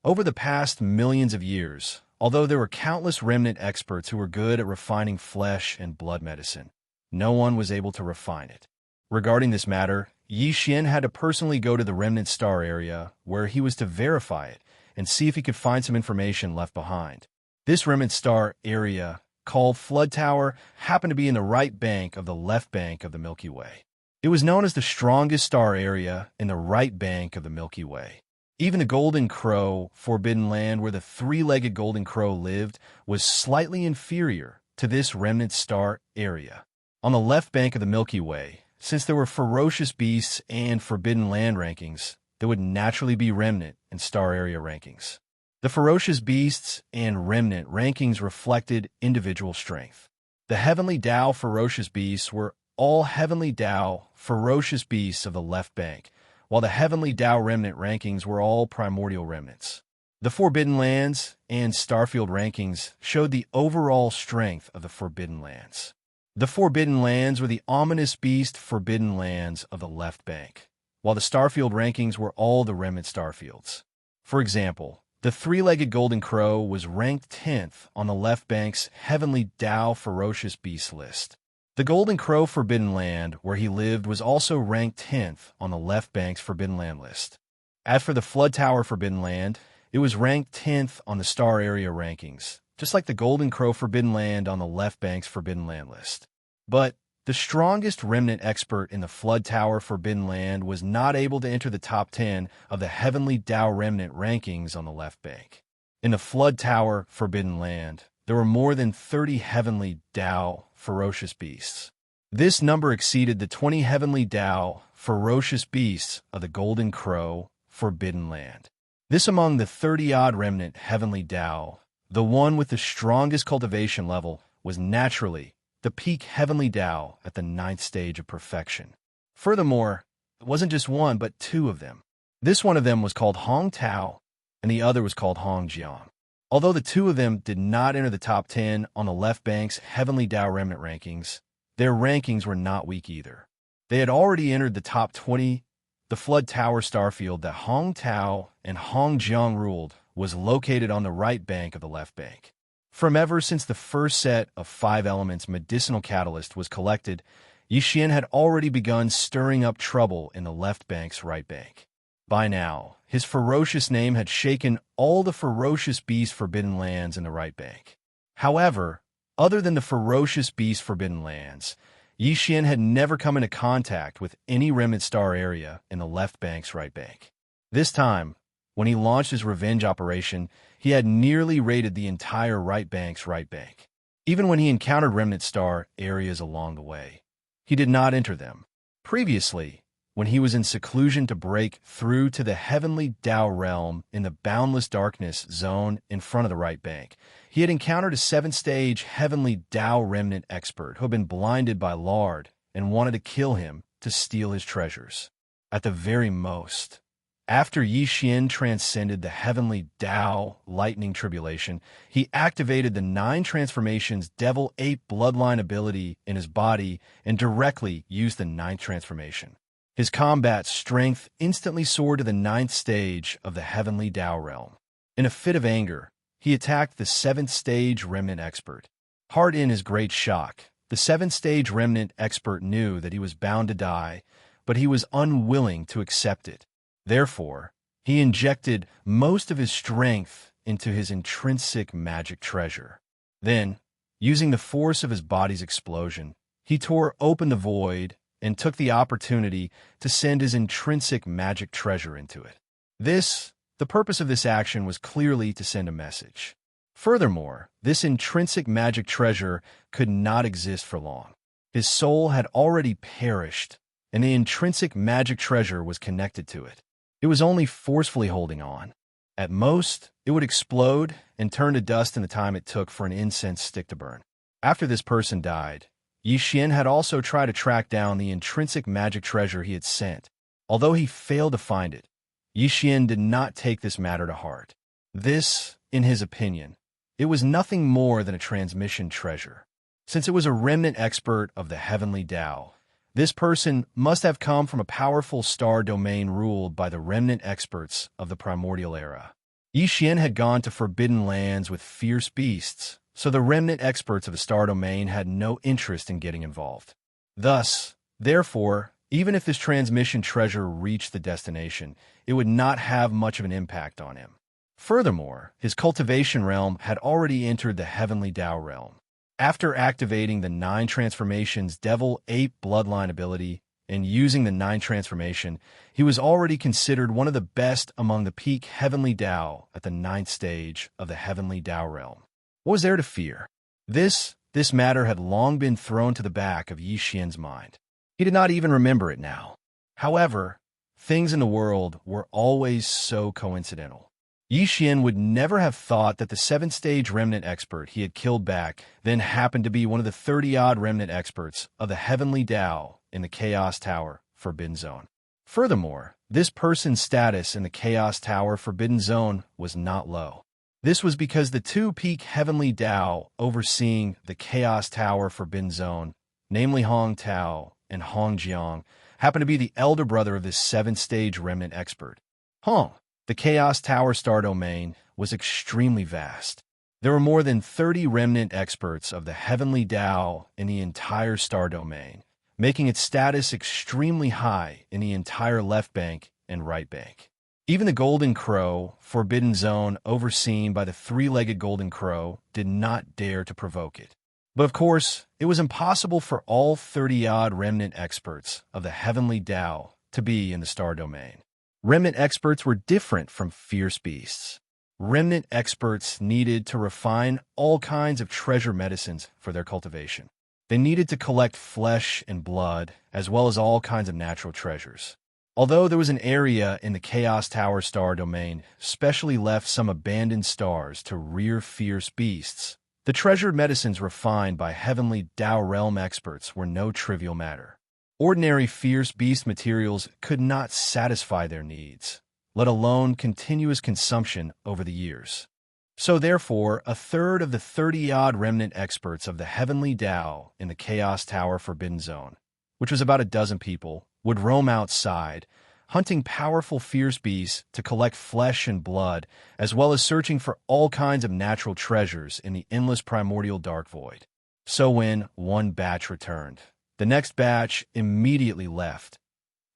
Over the past millions of years, although there were countless remnant experts who were good at refining flesh and blood medicine, no one was able to refine it. Regarding this matter, Yi Xian had to personally go to the remnant star area where he was to verify it and see if he could find some information left behind. This remnant star area, called Flood Tower, happened to be in the right bank of the left bank of the Milky Way. It was known as the strongest star area in the right bank of the Milky Way. Even the Golden Crow, Forbidden Land where the three-legged Golden Crow lived, was slightly inferior to this remnant star area. On the left bank of the Milky Way, since there were ferocious beasts and Forbidden Land rankings, there would naturally be remnant and star area rankings. The ferocious beasts and remnant rankings reflected individual strength. The heavenly Tao ferocious beasts were all heavenly Tao ferocious beasts of the left bank, while the heavenly Tao remnant rankings were all primordial remnants. The Forbidden Lands and Starfield rankings showed the overall strength of the Forbidden Lands. The Forbidden Lands were the ominous beast Forbidden Lands of the left bank, while the Starfield rankings were all the remnant Starfields. For example, the three-legged Golden Crow was ranked 10th on the left bank's heavenly Tao ferocious beast list. The Golden Crow Forbidden Land, where he lived, was also ranked 10th on the left bank's Forbidden Land list. As for the Flood Tower Forbidden Land, it was ranked 10th on the star area rankings, just like the Golden Crow Forbidden Land on the left bank's Forbidden Land list. But the strongest remnant expert in the Flood Tower Forbidden Land was not able to enter the top 10 of the heavenly Tao remnant rankings on the left bank. In the Flood Tower Forbidden Land, there were more than 30 heavenly Tao ferocious beasts. This number exceeded the 20 heavenly Tao ferocious beasts of the Golden Crow Forbidden Land. This among the 30-odd remnant heavenly Tao, the one with the strongest cultivation level, was naturally the peak heavenly Tao at the 9th stage of perfection. Furthermore, it wasn't just one, but two of them. This one of them was called Hong Tao, and the other was called Hong Jiang. Although the two of them did not enter the top 10 on the left bank's heavenly Tao remnant rankings, their rankings were not weak either. They had already entered the top 20. The Flood Tower starfield that Hong Tao and Hong Jiang ruled was located on the right bank of the left bank. From ever since the first set of 5 elements medicinal catalyst was collected, Yi Xian had already begun stirring up trouble in the left bank's right bank. By now, his ferocious name had shaken all the ferocious beast Forbidden Lands in the right bank. However, other than the ferocious beast Forbidden Lands, Yi Xian had never come into contact with any remnant star area in the left bank's right bank. This time, when he launched his revenge operation, he had nearly raided the entire right bank's right bank. Even when he encountered remnant star areas along the way, he did not enter them. Previously, when he was in seclusion to break through to the heavenly Tao realm in the boundless darkness zone in front of the right bank, he had encountered a 7th-stage heavenly Tao remnant expert who had been blinded by Lard and wanted to kill him to steal his treasures. At the very most, after Yi Xian transcended the heavenly Tao lightning tribulation, he activated the 9 transformations Devil Ape bloodline ability in his body and directly used the 9th transformation. His combat strength instantly soared to the 9th stage of the heavenly Tao realm. In a fit of anger, he attacked the 7th-stage remnant expert. Heart in his great shock, the 7th-stage remnant expert knew that he was bound to die, but he was unwilling to accept it. Therefore, he injected most of his strength into his intrinsic magic treasure. Then, using the force of his body's explosion, he tore open the void and took the opportunity to send his intrinsic magic treasure into it. The purpose of this action was clearly to send a message. Furthermore, this intrinsic magic treasure could not exist for long. His soul had already perished, and the intrinsic magic treasure was connected to it. It was only forcefully holding on. At most, it would explode and turn to dust in the time it took for an incense stick to burn. After this person died, Yi Xian had also tried to track down the intrinsic magic treasure he had sent. Although he failed to find it, Yi Xian did not take this matter to heart. This, in his opinion, it was nothing more than a transmission treasure. Since it was a remnant expert of the heavenly Tao, this person must have come from a powerful star domain ruled by the remnant experts of the primordial era. Yi Xian had gone to forbidden lands with fierce beasts, so the remnant experts of the star domain had no interest in getting involved. Therefore, even if this transmission treasure reached the destination, it would not have much of an impact on him. Furthermore, his cultivation realm had already entered the heavenly Tao realm. After activating the 9 transformations Devil Ape Bloodline ability and using the 9 transformation, he was already considered one of the best among the peak heavenly Tao at the 9th stage of the heavenly Tao realm. What was there to fear? This matter had long been thrown to the back of Yi Xian's mind. He did not even remember it now. However, things in the world were always so coincidental. Yi Xian would never have thought that the 7th-stage remnant expert he had killed back then happened to be one of the 30-odd remnant experts of the heavenly Tao in the Chaos Tower Forbidden Zone. Furthermore, this person's status in the Chaos Tower Forbidden Zone was not low. This was because the 2 peak heavenly Tao overseeing the Chaos Tower Forbidden Zone, namely Hong Tao and Hong Jiang, happened to be the elder brother of this 7th-stage remnant expert. Hong, the Chaos Tower star domain, was extremely vast. There were more than 30 remnant experts of the heavenly Tao in the entire star domain, making its status extremely high in the entire left bank and right bank. Even the Golden Crow, Forbidden Zone overseen by the 3-legged Golden Crow, did not dare to provoke it. But of course, it was impossible for all 30-odd remnant experts of the heavenly Tao to be in the star domain. Remnant experts were different from fierce beasts. Remnant experts needed to refine all kinds of treasure medicines for their cultivation. They needed to collect flesh and blood, as well as all kinds of natural treasures. Although there was an area in the Chaos Tower star domain specially left some abandoned stars to rear fierce beasts, the treasured medicines refined by heavenly Tao realm experts were no trivial matter. Ordinary fierce beast materials could not satisfy their needs, let alone continuous consumption over the years. So therefore, a third of the 30-odd remnant experts of the heavenly Tao in the Chaos Tower Forbidden Zone, which was about a dozen people, would roam outside, hunting powerful fierce beasts to collect flesh and blood, as well as searching for all kinds of natural treasures in the endless primordial dark void. So when one batch returned, the next batch immediately left.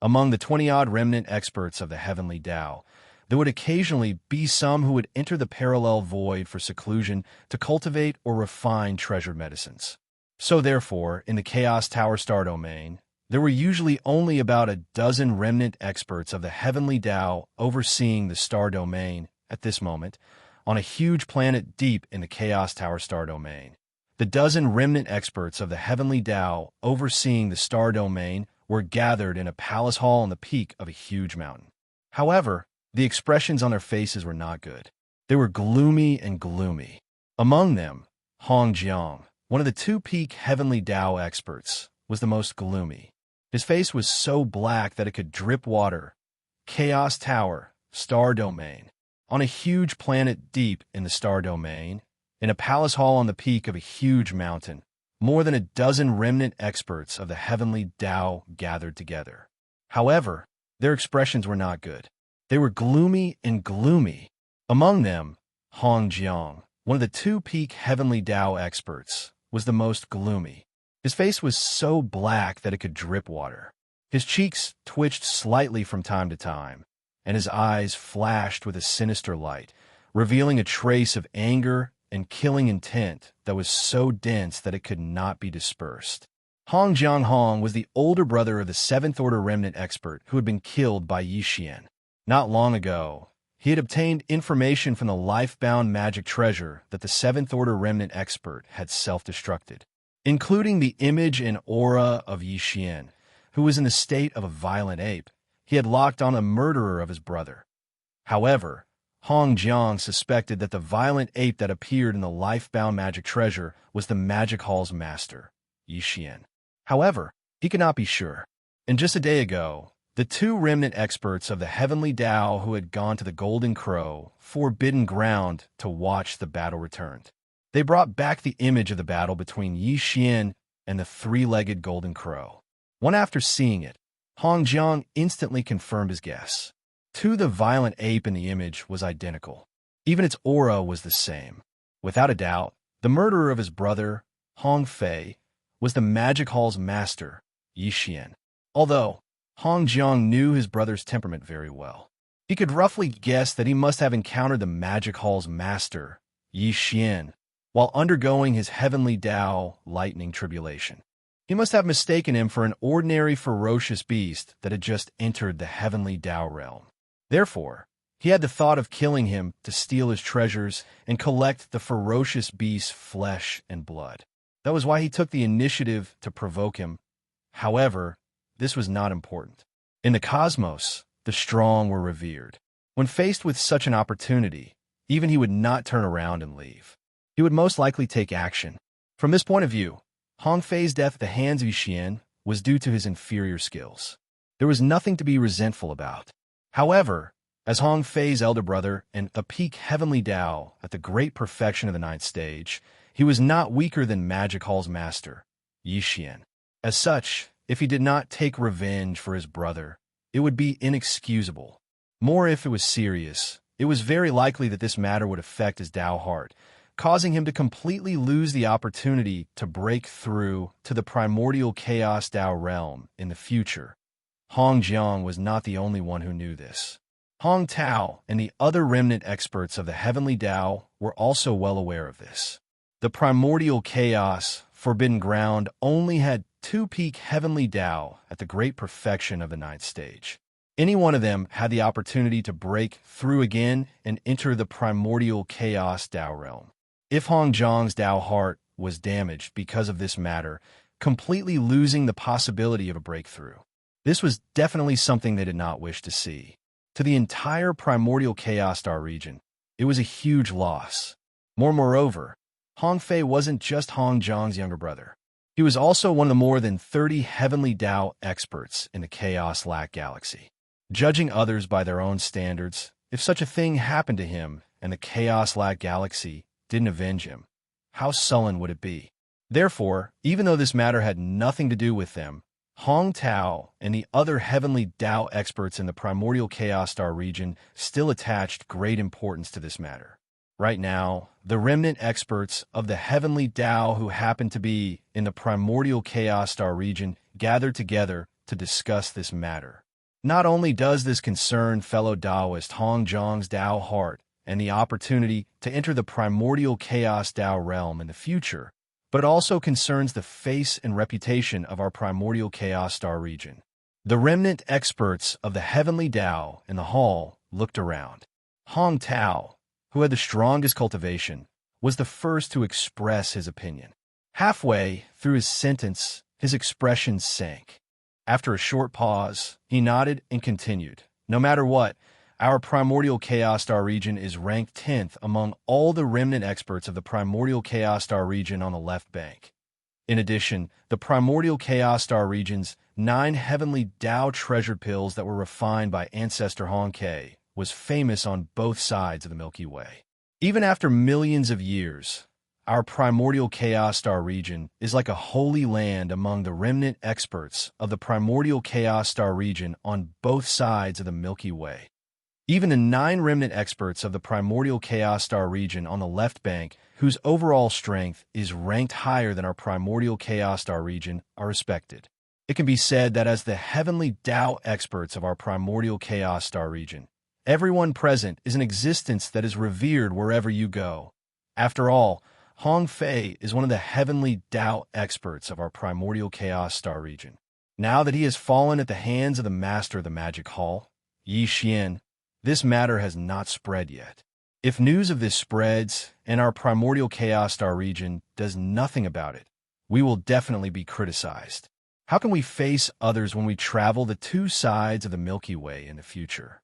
Among the 20-odd remnant experts of the heavenly Tao, there would occasionally be some who would enter the parallel void for seclusion to cultivate or refine treasured medicines. So therefore, in the Chaos Tower star domain, there were usually only about a dozen remnant experts of the heavenly Tao overseeing the star domain at this moment, on a huge planet deep in the Chaos Tower star domain. The dozen remnant experts of the heavenly Tao overseeing the star domain were gathered in a palace hall on the peak of a huge mountain. However, the expressions on their faces were not good. They were gloomy and gloomy. Among them, Hong Jiang, one of the 2 peak heavenly Tao experts, was the most gloomy. His face was so black that it could drip water. Chaos Tower, star domain. On a huge planet deep in the star domain, in a palace hall on the peak of a huge mountain, more than a dozen remnant experts of the heavenly Tao gathered together. However, their expressions were not good. They were gloomy and gloomy. Among them, Hong Jiang, one of the 2 peak heavenly Tao experts, was the most gloomy. His face was so black that it could drip water. His cheeks twitched slightly from time to time, and his eyes flashed with a sinister light, revealing a trace of anger and killing intent that was so dense that it could not be dispersed. Hong Jianghong was the older brother of the 7th Order Remnant expert who had been killed by Yi Xian. Not long ago, he had obtained information from the life-bound magic treasure that the 7th Order Remnant expert had self-destructed, including the image and aura of Yi Xian, who was in the state of a violent ape. He had locked on a murderer of his brother. However, Hong Jiang suspected that the violent ape that appeared in the life-bound magic treasure was the magic hall's master, Yi Xian. However, he could not be sure. And just a day ago, The two remnant experts of the heavenly Tao who had gone to the Golden Crow, forbidden ground, to watch the battle returned. They brought back the image of the battle between Yi Xian and the three-legged Golden Crow. One after seeing it, Hong Jiang instantly confirmed his guess. To the violent ape in the image was identical. Even its aura was the same. Without a doubt, the murderer of his brother, Hong Fei, was the magic hall's master, Yi Xian. Although Hong Jiang knew his brother's temperament very well, he could roughly guess that he must have encountered the magic hall's master, Yi Xian, while undergoing his heavenly Tao lightning tribulation. He must have mistaken him for an ordinary ferocious beast that had just entered the heavenly Tao realm. Therefore, he had the thought of killing him to steal his treasures and collect the ferocious beast's flesh and blood. That was why he took the initiative to provoke him. However, this was not important. In the cosmos, the strong were revered. When faced with such an opportunity, even he would not turn around and leave. He would most likely take action. From this point of view, Hong Fei's death at the hands of Yi Xian was due to his inferior skills. There was nothing to be resentful about. However, as Hong Fei's elder brother and a peak heavenly Tao at the great perfection of the ninth stage, he was not weaker than Magic Hall's master, Yi Xian. As such, if he did not take revenge for his brother, it would be inexcusable. More if it was serious, it was very likely that this matter would affect his Tao heart, causing him to completely lose the opportunity to break through to the primordial chaos Tao realm in the future. Hong Jiang was not the only one who knew this. Hong Tao and the other remnant experts of the heavenly Tao were also well aware of this. The primordial chaos, forbidden ground, only had two peak heavenly Tao at the great perfection of the ninth stage. Any one of them had the opportunity to break through again and enter the primordial chaos Tao realm. If Hong Jiang's Tao heart was damaged because of this matter, completely losing the possibility of a breakthrough, this was definitely something they did not wish to see. To the entire primordial chaos star region, it was a huge loss. Moreover, Hong Fei wasn't just Hong Jiang's younger brother. He was also one of the more than 30 heavenly Tao experts in the Chaos Lac Galaxy. Judging others by their own standards, if such a thing happened to him and the Chaos Lac Galaxy didn't avenge him, how sullen would it be? Therefore, even though this matter had nothing to do with them, Hong Tao and the other heavenly Tao experts in the primordial chaos star region still attached great importance to this matter. Right now, the remnant experts of the heavenly Tao who happened to be in the primordial chaos star region gathered together to discuss this matter. Not only does this concern fellow Taoist Hong Jiang's Tao heart and the opportunity to enter the primordial chaos Tao realm in the future, but it also concerns the face and reputation of our primordial chaos star region. The remnant experts of the heavenly Tao in the hall looked around. Hong Tao, who had the strongest cultivation, was the first to express his opinion. Halfway through his sentence, his expression sank. After a short pause, he nodded and continued. No matter what, our primordial chaos star region is ranked 10th among all the remnant experts of the primordial chaos star region on the left bank. In addition, the primordial chaos star region's 9 heavenly Tao treasured pills that were refined by ancestor Hong Ke was famous on both sides of the Milky Way. Even after millions of years, our primordial chaos star region is like a holy land among the remnant experts of the primordial chaos star region on both sides of the Milky Way. Even the 9 remnant experts of the primordial chaos star region on the left bank, whose overall strength is ranked higher than our primordial chaos star region, are respected. It can be said that as the heavenly Tao experts of our primordial chaos star region, everyone present is an existence that is revered wherever you go. After all, Hong Fei is one of the heavenly Tao experts of our primordial chaos star region. Now that he has fallen at the hands of the master of the magic hall, Yi Xian, this matter has not spread yet. If news of this spreads and our primordial chaos star region does nothing about it, we will definitely be criticized. How can we face others when we travel the 2 sides of the Milky Way in the future?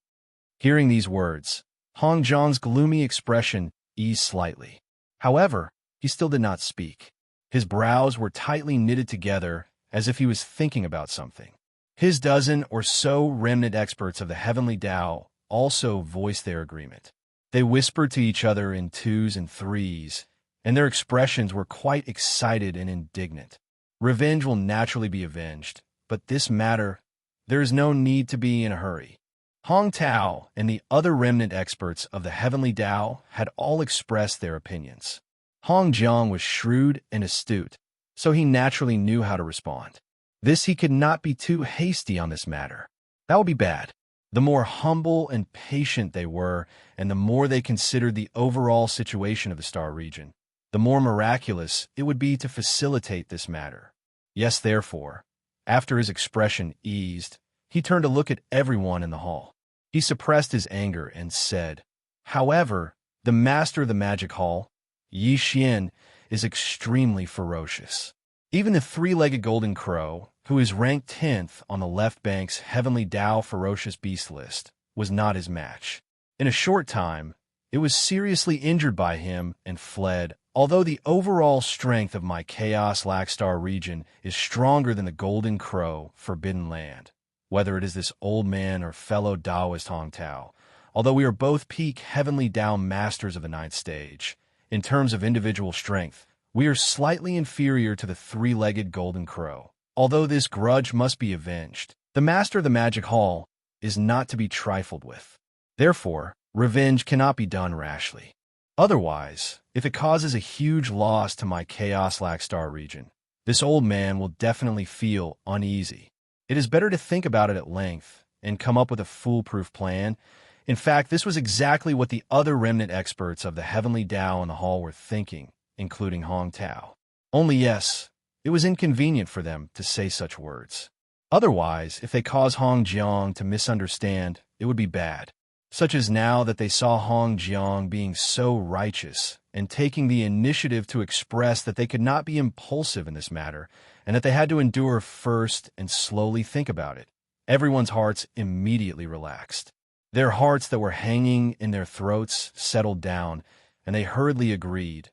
Hearing these words, Hong Jiang's gloomy expression eased slightly. However, he still did not speak. His brows were tightly knitted together as if he was thinking about something. His dozen or so remnant experts of the heavenly Tao also voiced their agreement. They whispered to each other in twos and threes, and their expressions were quite excited and indignant. Revenge will naturally be avenged, but this matter, there is no need to be in a hurry. Hong Tao and the other remnant experts of the heavenly Tao had all expressed their opinions. Hong Jiang was shrewd and astute, so he naturally knew how to respond. He could not be too hasty on this matter. That would be bad. The more humble and patient they were, and the more they considered the overall situation of the star region, the more miraculous it would be to facilitate this matter. Yes, therefore, after his expression eased, he turned to look at everyone in the hall. He suppressed his anger and said, "However, the master of the magic hall, Yi Xian, is extremely ferocious. Even the three-legged golden crow, who is ranked 10th on the left bank's heavenly Tao ferocious beast list, was not his match. In a short time, it was seriously injured by him and fled. Although the overall strength of my Chaos Lackstar region is stronger than the Golden Crow Forbidden Land, whether it is this old man or fellow Taoist Hong Tao, although we are both peak Heavenly Tao masters of the 9th stage, in terms of individual strength, we are slightly inferior to the three-legged Golden Crow. Although this grudge must be avenged, the Master of the Magic Hall is not to be trifled with. Therefore, revenge cannot be done rashly. Otherwise, if it causes a huge loss to my Chaos Lackstar region, this old man will definitely feel uneasy. It is better to think about it at length and come up with a foolproof plan. In fact, this was exactly what the other remnant experts of the Heavenly Tao in the hall were thinking, including Hong Tao. Only yes, it was inconvenient for them to say such words. Otherwise, if they cause Hong Jiang to misunderstand, it would be bad. Such as now that they saw Hong Jiang being so righteous and taking the initiative to express that they could not be impulsive in this matter and that they had to endure first and slowly think about it. Everyone's hearts immediately relaxed. Their hearts that were hanging in their throats settled down, and they hurriedly agreed.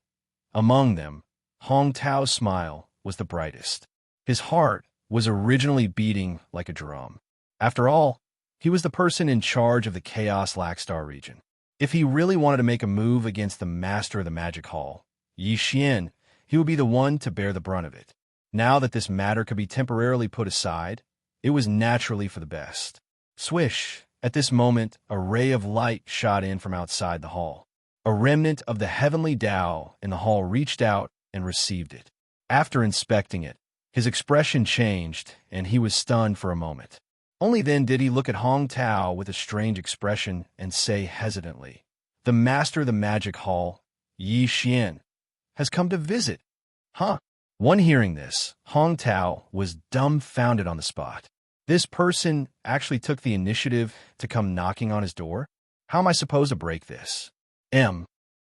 Among them, Hong Tao's smile was the brightest. His heart was originally beating like a drum. After all, he was the person in charge of the Chaos Lackstar region. If he really wanted to make a move against the Master of the Magic Hall, Yi Xian, he would be the one to bear the brunt of it. Now that this matter could be temporarily put aside, it was naturally for the best. Swish! At this moment, a ray of light shot in from outside the hall. A remnant of the heavenly Tao in the hall reached out and received it. After inspecting it, his expression changed, and he was stunned for a moment. Only then did he look at Hong Tao with a strange expression and say hesitantly, "The Master of the Magic Hall, Yi Xian, has come to visit." Huh? One hearing this, Hong Tao was dumbfounded on the spot. This person actually took the initiative to come knocking on his door? How am I supposed to break this?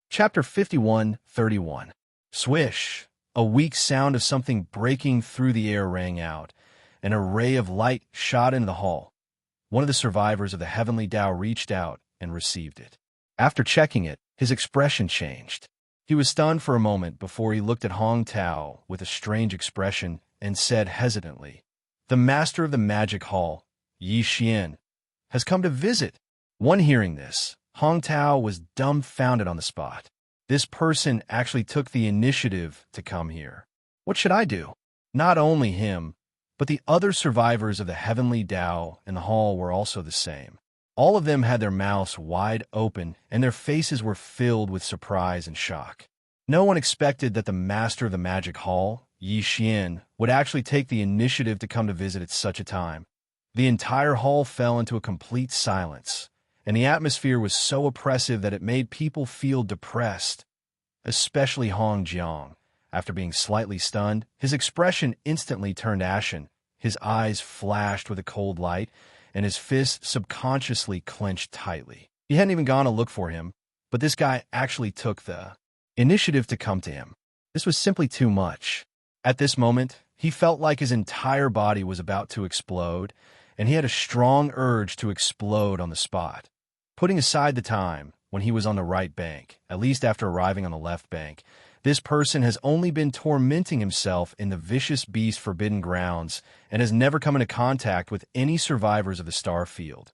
Chapter 51:31. Swish! A weak sound of something breaking through the air rang out, and a ray of light shot into the hall. One of the survivors of the Heavenly Tao reached out and received it. After checking it, his expression changed. He was stunned for a moment before he looked at Hong Tao with a strange expression and said hesitantly, "The Master of the Magic Hall, Yi Xian, has come to visit." One hearing this, Hong Tao was dumbfounded on the spot. This person actually took the initiative to come here. What should I do? Not only him, but the other survivors of the Heavenly Tao in the hall were also the same. All of them had their mouths wide open, and their faces were filled with surprise and shock. No one expected that the Master of the Magic Hall, Yi Xian, would actually take the initiative to come to visit at such a time. The entire hall fell into a complete silence, and the atmosphere was so oppressive that it made people feel depressed, especially Hong Jiang. After being slightly stunned, his expression instantly turned ashen, his eyes flashed with a cold light, and his fists subconsciously clenched tightly. He hadn't even gone to look for him, but this guy actually took the initiative to come to him. This was simply too much. At this moment, he felt like his entire body was about to explode, and he had a strong urge to explode on the spot. Putting aside the time when he was on the right bank, at least after arriving on the left bank, This person has only been tormenting himself in the vicious beast forbidden grounds and has never come into contact with any survivors of the star field.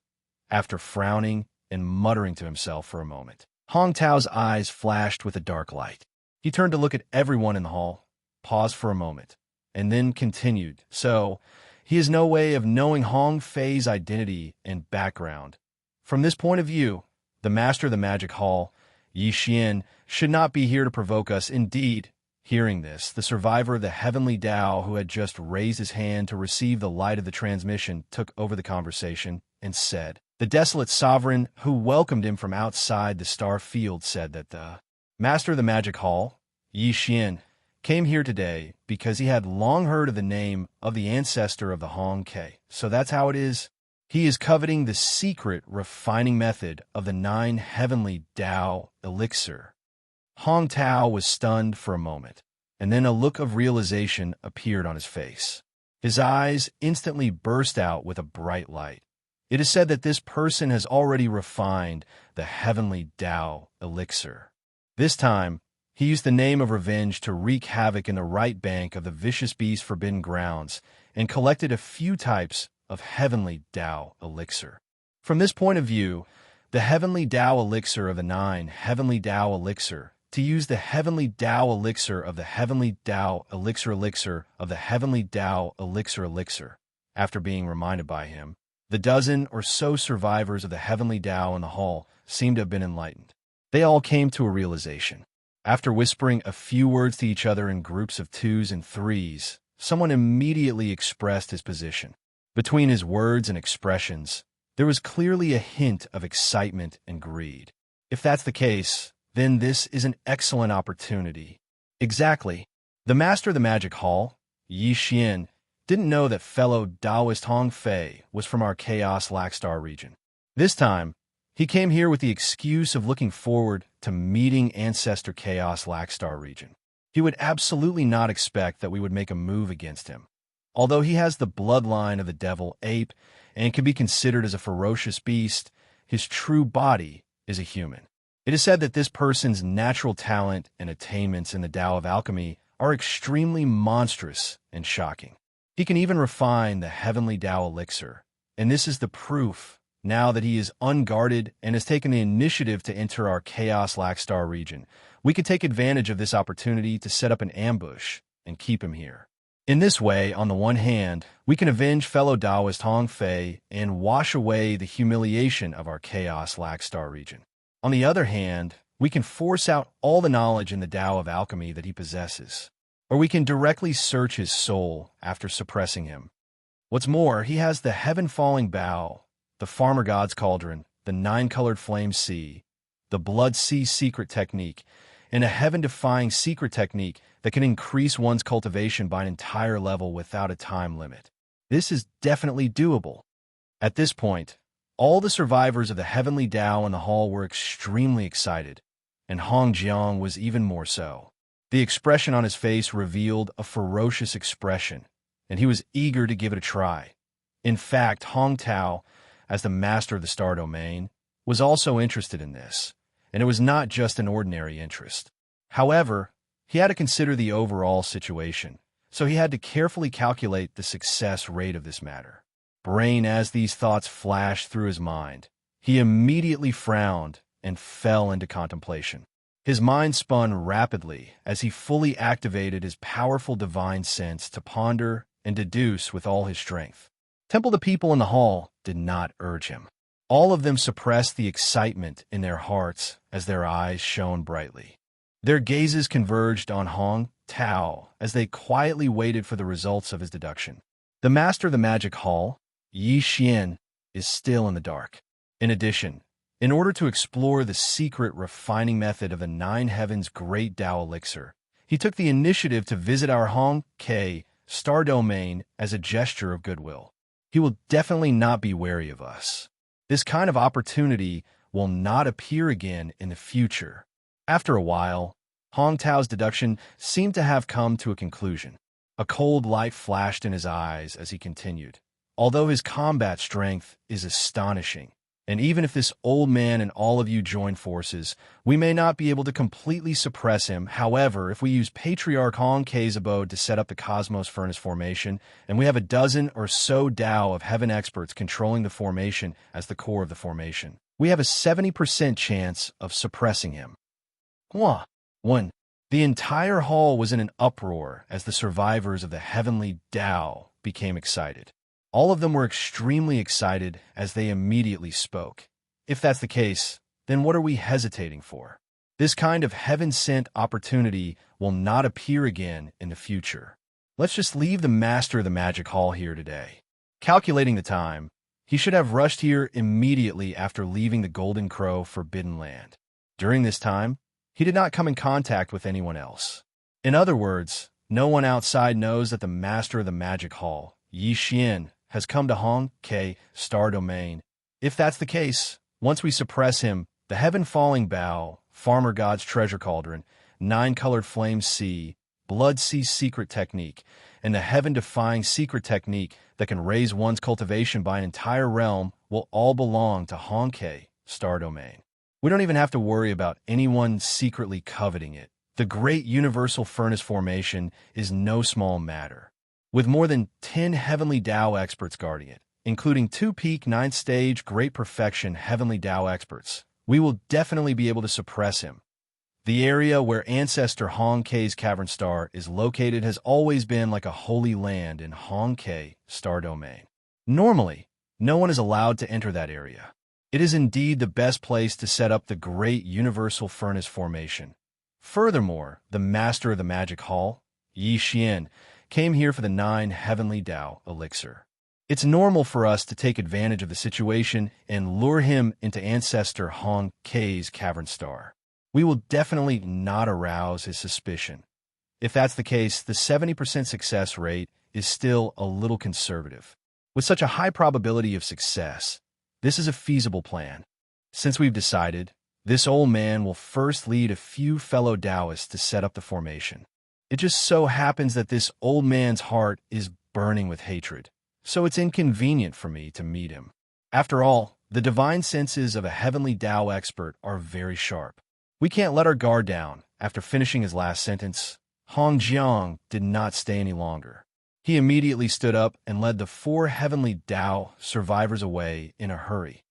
After frowning and muttering to himself for a moment, Hong Tao's eyes flashed with a dark light. He turned to look at everyone in the hall, paused for a moment, and then continued. So, he has no way of knowing Hong Fei's identity and background. From this point of view, the master of the magic hall, Yi Xian, should not be here to provoke us. Indeed, hearing this, the survivor of the heavenly Tao who had just raised his hand to receive the light of the transmission took over the conversation and said, the desolate sovereign who welcomed him from outside the star field said that the master of the magic hall, Yi Xian, came here today because he had long heard of the name of the ancestor of the Hong Ke. So that's how it is. He is coveting the secret refining method of the 9 heavenly Tao elixir. Hong Tao was stunned for a moment, and then a look of realization appeared on his face. His eyes instantly burst out with a bright light. It is said that this person has already refined the heavenly Tao elixir. This time, he used the name of revenge to wreak havoc in the right bank of the vicious beast forbidden grounds and collected a few types of heavenly Tao elixir. From this point of view, the heavenly Tao elixir of the 9 heavenly Tao elixir, to use the heavenly Tao elixir of the heavenly Tao elixir of the heavenly Tao elixir. After being reminded by him, the dozen or so survivors of the heavenly Tao in the hall seemed to have been enlightened. They all came to a realization. After whispering a few words to each other in groups of 2s and 3s, someone immediately expressed his position. Between his words and expressions, there was clearly a hint of excitement and greed. If that's the case, then this is an excellent opportunity. Exactly. The master of the magic hall, Yi Xian, didn't know that fellow Taoist Hong Fei was from our Chaos Lackstar region. This time, he came here with the excuse of looking forward to meeting Ancestor Chaos Lackstar region. He would absolutely not expect that we would make a move against him. Although he has the bloodline of the devil ape and can be considered as a ferocious beast, his true body is a human. It is said that this person's natural talent and attainments in the Tao of alchemy are extremely monstrous and shocking. He can even refine the heavenly Tao elixir, and this is the proof now that he is unguarded and has taken the initiative to enter our Chaos Lackstar region. We could take advantage of this opportunity to set up an ambush and keep him here. In this way, on the one hand, we can avenge fellow Taoist Hong Fei and wash away the humiliation of our Chaos Lackstar region. On the other hand, we can force out all the knowledge in the Tao of alchemy that he possesses, or we can directly search his soul after suppressing him. What's more, he has the heaven-falling bow, the farmer god's cauldron, the 9-colored flame sea, the blood sea secret technique, and a heaven-defying secret technique that can increase one's cultivation by an entire level without a time limit. This is definitely doable. At this point, all the survivors of the heavenly Tao in the hall were extremely excited, and Hong Jiang was even more so. The expression on his face revealed a ferocious expression, and he was eager to give it a try. In fact, Hong Tao, as the master of the star domain, was also interested in this, and it was not just an ordinary interest. However, he had to consider the overall situation, so he had to carefully calculate the success rate of this matter. Brain, as these thoughts flashed through his mind, he immediately frowned and fell into contemplation. His mind spun rapidly as he fully activated his powerful divine sense to ponder and deduce with all his strength. The people in the hall did not urge him. All of them suppressed the excitement in their hearts as their eyes shone brightly. Their gazes converged on Hong Tao as they quietly waited for the results of his deduction. The master of the magic hall, Yi Xian, is still in the dark. In addition, in order to explore the secret refining method of the 9 heavens great Tao elixir, he took the initiative to visit our Hong Ke star domain as a gesture of goodwill. He will definitely not be wary of us. This kind of opportunity will not appear again in the future. After a while, Hong Tao's deduction seemed to have come to a conclusion. A cold light flashed in his eyes as he continued. Although his combat strength is astonishing, And even if this old man and all of you join forces, we may not be able to completely suppress him. However, if we use Patriarch Hong Kei's abode to set up the Cosmos Furnace formation, and we have a dozen or so Tao of Heaven experts controlling the formation as the core of the formation, we have a 70% chance of suppressing him. 1. The entire hall was in an uproar as the survivors of the heavenly Tao became excited. All of them were extremely excited as they immediately spoke. If that's the case, then what are we hesitating for? This kind of heaven-sent opportunity will not appear again in the future. Let's just leave the master of the magic hall here today. Calculating the time, he should have rushed here immediately after leaving the Golden Crow Forbidden Land. During this time, he did not come in contact with anyone else. In other words, no one outside knows that the master of the magic hall, Yi Xian, has come to Hong Kei Star Domain. If that's the case, once we suppress him, the Heaven-Falling Bow, Farmer God's Treasure Cauldron, Nine-Colored Flame Sea, Blood Sea Secret Technique, and the Heaven-Defying Secret Technique that can raise one's cultivation by an entire realm will all belong to Hong Kei Star Domain. We don't even have to worry about anyone secretly coveting it. The Great Universal Furnace Formation is no small matter. With more than 10 Heavenly Tao experts guarding it, including 2 peak 9th stage Great Perfection Heavenly Tao experts, we will definitely be able to suppress him. The area where Ancestor Hong Kei's Cavern Star is located has always been like a holy land in Hong Kei Star Domain. Normally, no one is allowed to enter that area. It is indeed the best place to set up the Great Universal Furnace Formation. Furthermore, the Master of the Magic Hall, Yi Xian, came here for the 9 Heavenly Tao elixir. It's normal for us to take advantage of the situation and lure him into Ancestor Hong Kei's Cavern Star. We will definitely not arouse his suspicion. If that's the case, the 70% success rate is still a little conservative. With such a high probability of success, this is a feasible plan. Since we've decided, this old man will first lead a few fellow Taoists to set up the formation. It just so happens that this old man's heart is burning with hatred, so it's inconvenient for me to meet him. After all, the divine senses of a heavenly Tao expert are very sharp. We can't let our guard down. After finishing his last sentence, Hong Jiang did not stay any longer. He immediately stood up and led the 4 heavenly Tao survivors away in a hurry.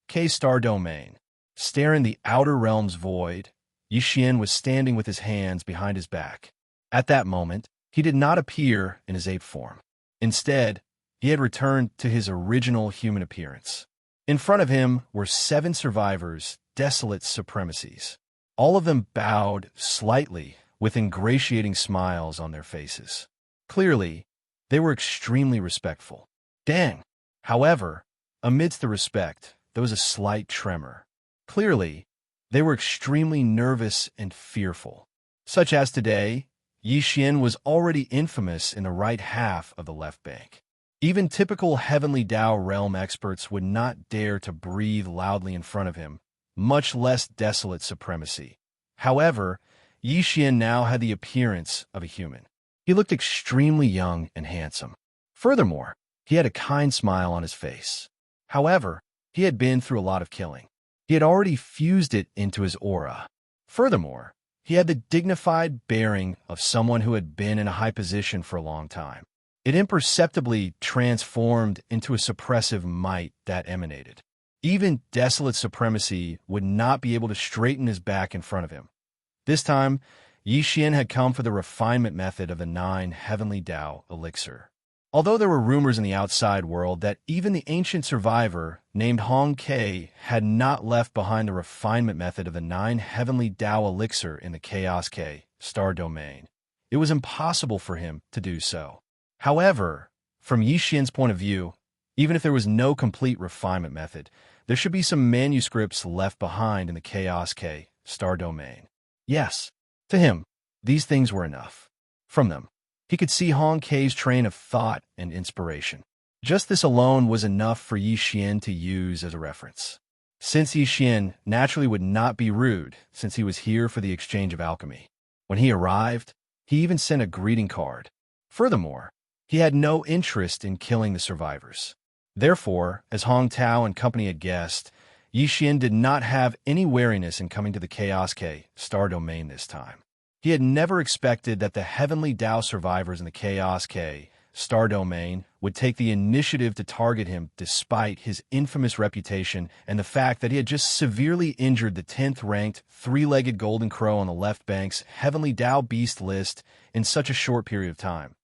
K-Star Domain. Staring the outer realm's void, Yi Xian was standing with his hands behind his back. At that moment, he did not appear in his ape form. Instead, he had returned to his original human appearance. In front of him were 7 survivors, desolate supremacies. All of them bowed slightly with ingratiating smiles on their faces. Clearly, they were extremely respectful. Dang! However, amidst the respect, there was a slight tremor. Clearly, they were extremely nervous and fearful. Such as today, Yi Xian was already infamous in the right half of the left bank. Even typical Heavenly Tao realm experts would not dare to breathe loudly in front of him, much less desolate supremacy. However, Yi Xian now had the appearance of a human. He looked extremely young and handsome. Furthermore, he had a kind smile on his face. However, he had been through a lot of killing. He had already fused it into his aura. Furthermore, he had the dignified bearing of someone who had been in a high position for a long time. It imperceptibly transformed into a suppressive might that emanated. Even desolate supremacy would not be able to straighten his back in front of him. This time, Yi Xian had come for the refinement method of the 9 Heavenly Tao elixir. Although there were rumors in the outside world that even the ancient survivor named Hong Kei had not left behind the refinement method of the 9 Heavenly Tao elixir in the Chaos K Star Domain, it was impossible for him to do so. However, from Yi Xian's point of view, even if there was no complete refinement method, there should be some manuscripts left behind in the Chaos K Star Domain. Yes, to him, these things were enough. From them, he could see Hong Kei's train of thought and inspiration. Just this alone was enough for Yi Xian to use as a reference. Since Yi Xian naturally would not be rude, since he was here for the exchange of alchemy. When he arrived, he even sent a greeting card. Furthermore, he had no interest in killing the survivors. Therefore, as Hong Tao and company had guessed, Yi Xian did not have any wariness in coming to the Chaos K star domain this time. He had never expected that the Heavenly Tao survivors in the Chaos K star domain would take the initiative to target him despite his infamous reputation and the fact that he had just severely injured the 10th-ranked three-legged golden crow on the left bank's Heavenly Tao beast list in such a short period of time.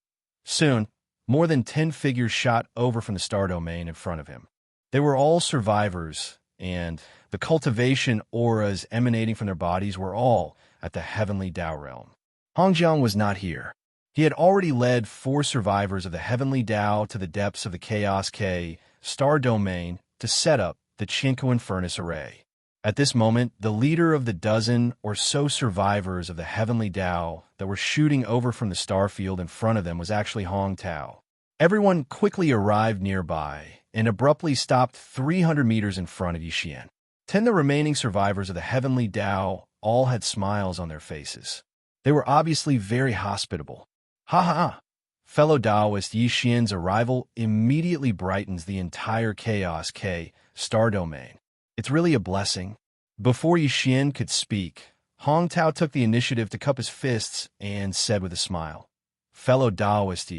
Soon, more than 10 figures shot over from the star domain in front of him. They were all survivors, and the cultivation auras emanating from their bodies were all at the Heavenly Tao realm. Hongjiang was not here. He had already led 4 survivors of the Heavenly Tao to the depths of the Chaos K star domain to set up the Chinkoan Furnace Array. At this moment, the leader of the dozen or so survivors of the Heavenly Tao that were shooting over from the star field in front of them was actually Hong Tao. Everyone quickly arrived nearby and abruptly stopped 300 meters in front of Yi Xian. 10 of the remaining survivors of the Heavenly Tao all had smiles on their faces. They were obviously very hospitable. Ha ha ha! Fellow Taoist, Yi Xian's arrival immediately brightens the entire Chaos K star domain. It's really a blessing. Before Yi Xian could speak, Hong Tao took the initiative to cup his fists and said with a smile, "Fellow Taoist,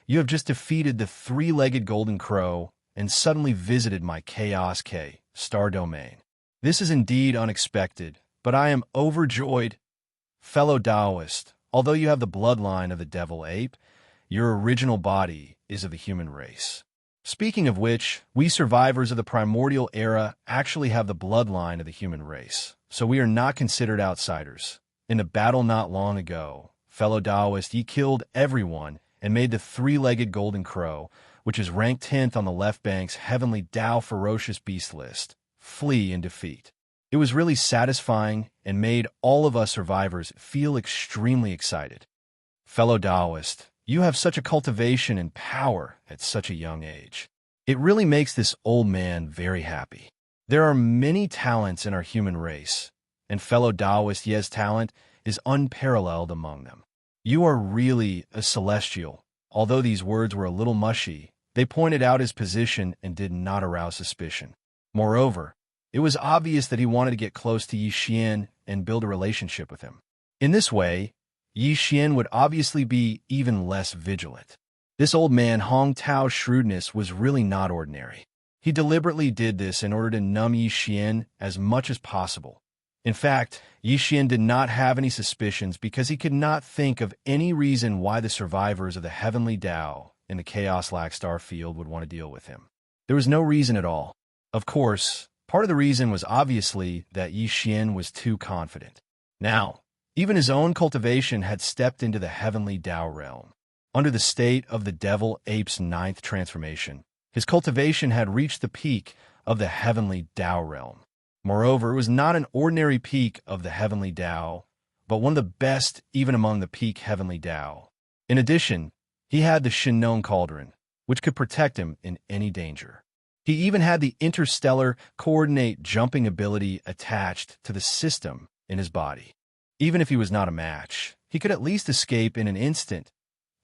you have just defeated the three-legged golden crow and suddenly visited my Chaos K star domain. This is indeed unexpected, but I am overjoyed. Fellow Taoist, although you have the bloodline of the devil ape, your original body is of the human race. Speaking of which, we survivors of the primordial era actually have the bloodline of the human race, so we are not considered outsiders. In the battle not long ago, fellow Taoist, ye killed everyone and made the three-legged golden crow, which is ranked 10th on the left bank's Heavenly Tao ferocious beast list, flee in defeat. It was really satisfying and made all of us survivors feel extremely excited. Fellow Taoist, you have such a cultivation and power at such a young age. It really makes this old man very happy. There are many talents in our human race, and fellow Taoist Ye's talent is unparalleled among them. You are really a celestial." Although these words were a little mushy, they pointed out his position and did not arouse suspicion. Moreover, it was obvious that he wanted to get close to Yi Xian and build a relationship with him. In this way, Yi Xian would obviously be even less vigilant. This old man Hong Tao's shrewdness was really not ordinary. He deliberately did this in order to numb Yi Xian as much as possible. In fact, Yi Xian did not have any suspicions because he could not think of any reason why the survivors of the Heavenly Tao in the Chaos Lac Star Field would want to deal with him. There was no reason at all. Of course, part of the reason was obviously that Yi Xian was too confident. Now, even his own cultivation had stepped into the Heavenly Tao realm. Under the state of the Devil Ape's 9th transformation, his cultivation had reached the peak of the Heavenly Tao realm. Moreover, it was not an ordinary peak of the Heavenly Tao, but one of the best even among the peak Heavenly Tao. In addition, he had the Shinnong Cauldron, which could protect him in any danger. He even had the interstellar coordinate jumping ability attached to the system in his body. Even if he was not a match, he could at least escape in an instant.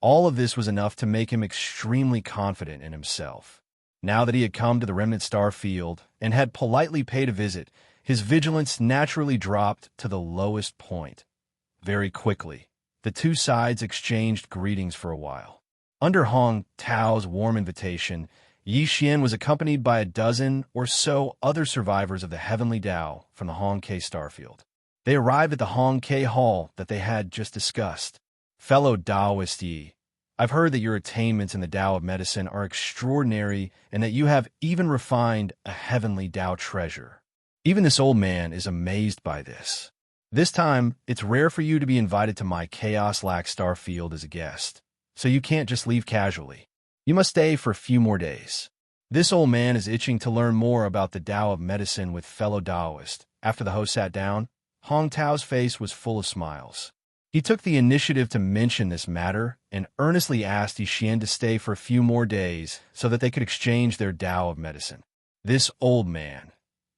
All of this was enough to make him extremely confident in himself. Now that he had come to the Remnant Star Field and had politely paid a visit, his vigilance naturally dropped to the lowest point. Very quickly, the two sides exchanged greetings for a while. Under Hong Tao's warm invitation, Yi Xian was accompanied by a dozen or so other survivors of the Heavenly Tao from the Hong K Starfield. They arrived at the Hong K Hall that they had just discussed. Fellow Taoist Yi, I've heard that your attainments in the Tao of medicine are extraordinary and that you have even refined a Heavenly Tao treasure. Even this old man is amazed by this. This time, it's rare for you to be invited to my Chaos Lac Star Field as a guest, so you can't just leave casually. You must stay for a few more days. This old man is itching to learn more about the Tao of medicine with fellow Taoist. After the host sat down, Hong Tao's face was full of smiles. He took the initiative to mention this matter and earnestly asked Yi Xian to stay for a few more days so that they could exchange their Tao of medicine. This old man,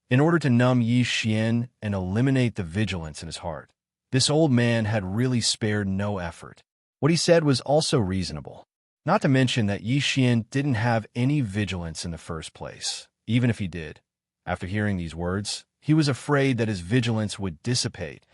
in order to numb Yi Xian and eliminate the vigilance in his heart, this old man had really spared no effort. What he said was also reasonable. Not to mention that Yi Xian didn't have any vigilance in the first place, even if he did. After hearing these words, he was afraid that his vigilance would dissipate.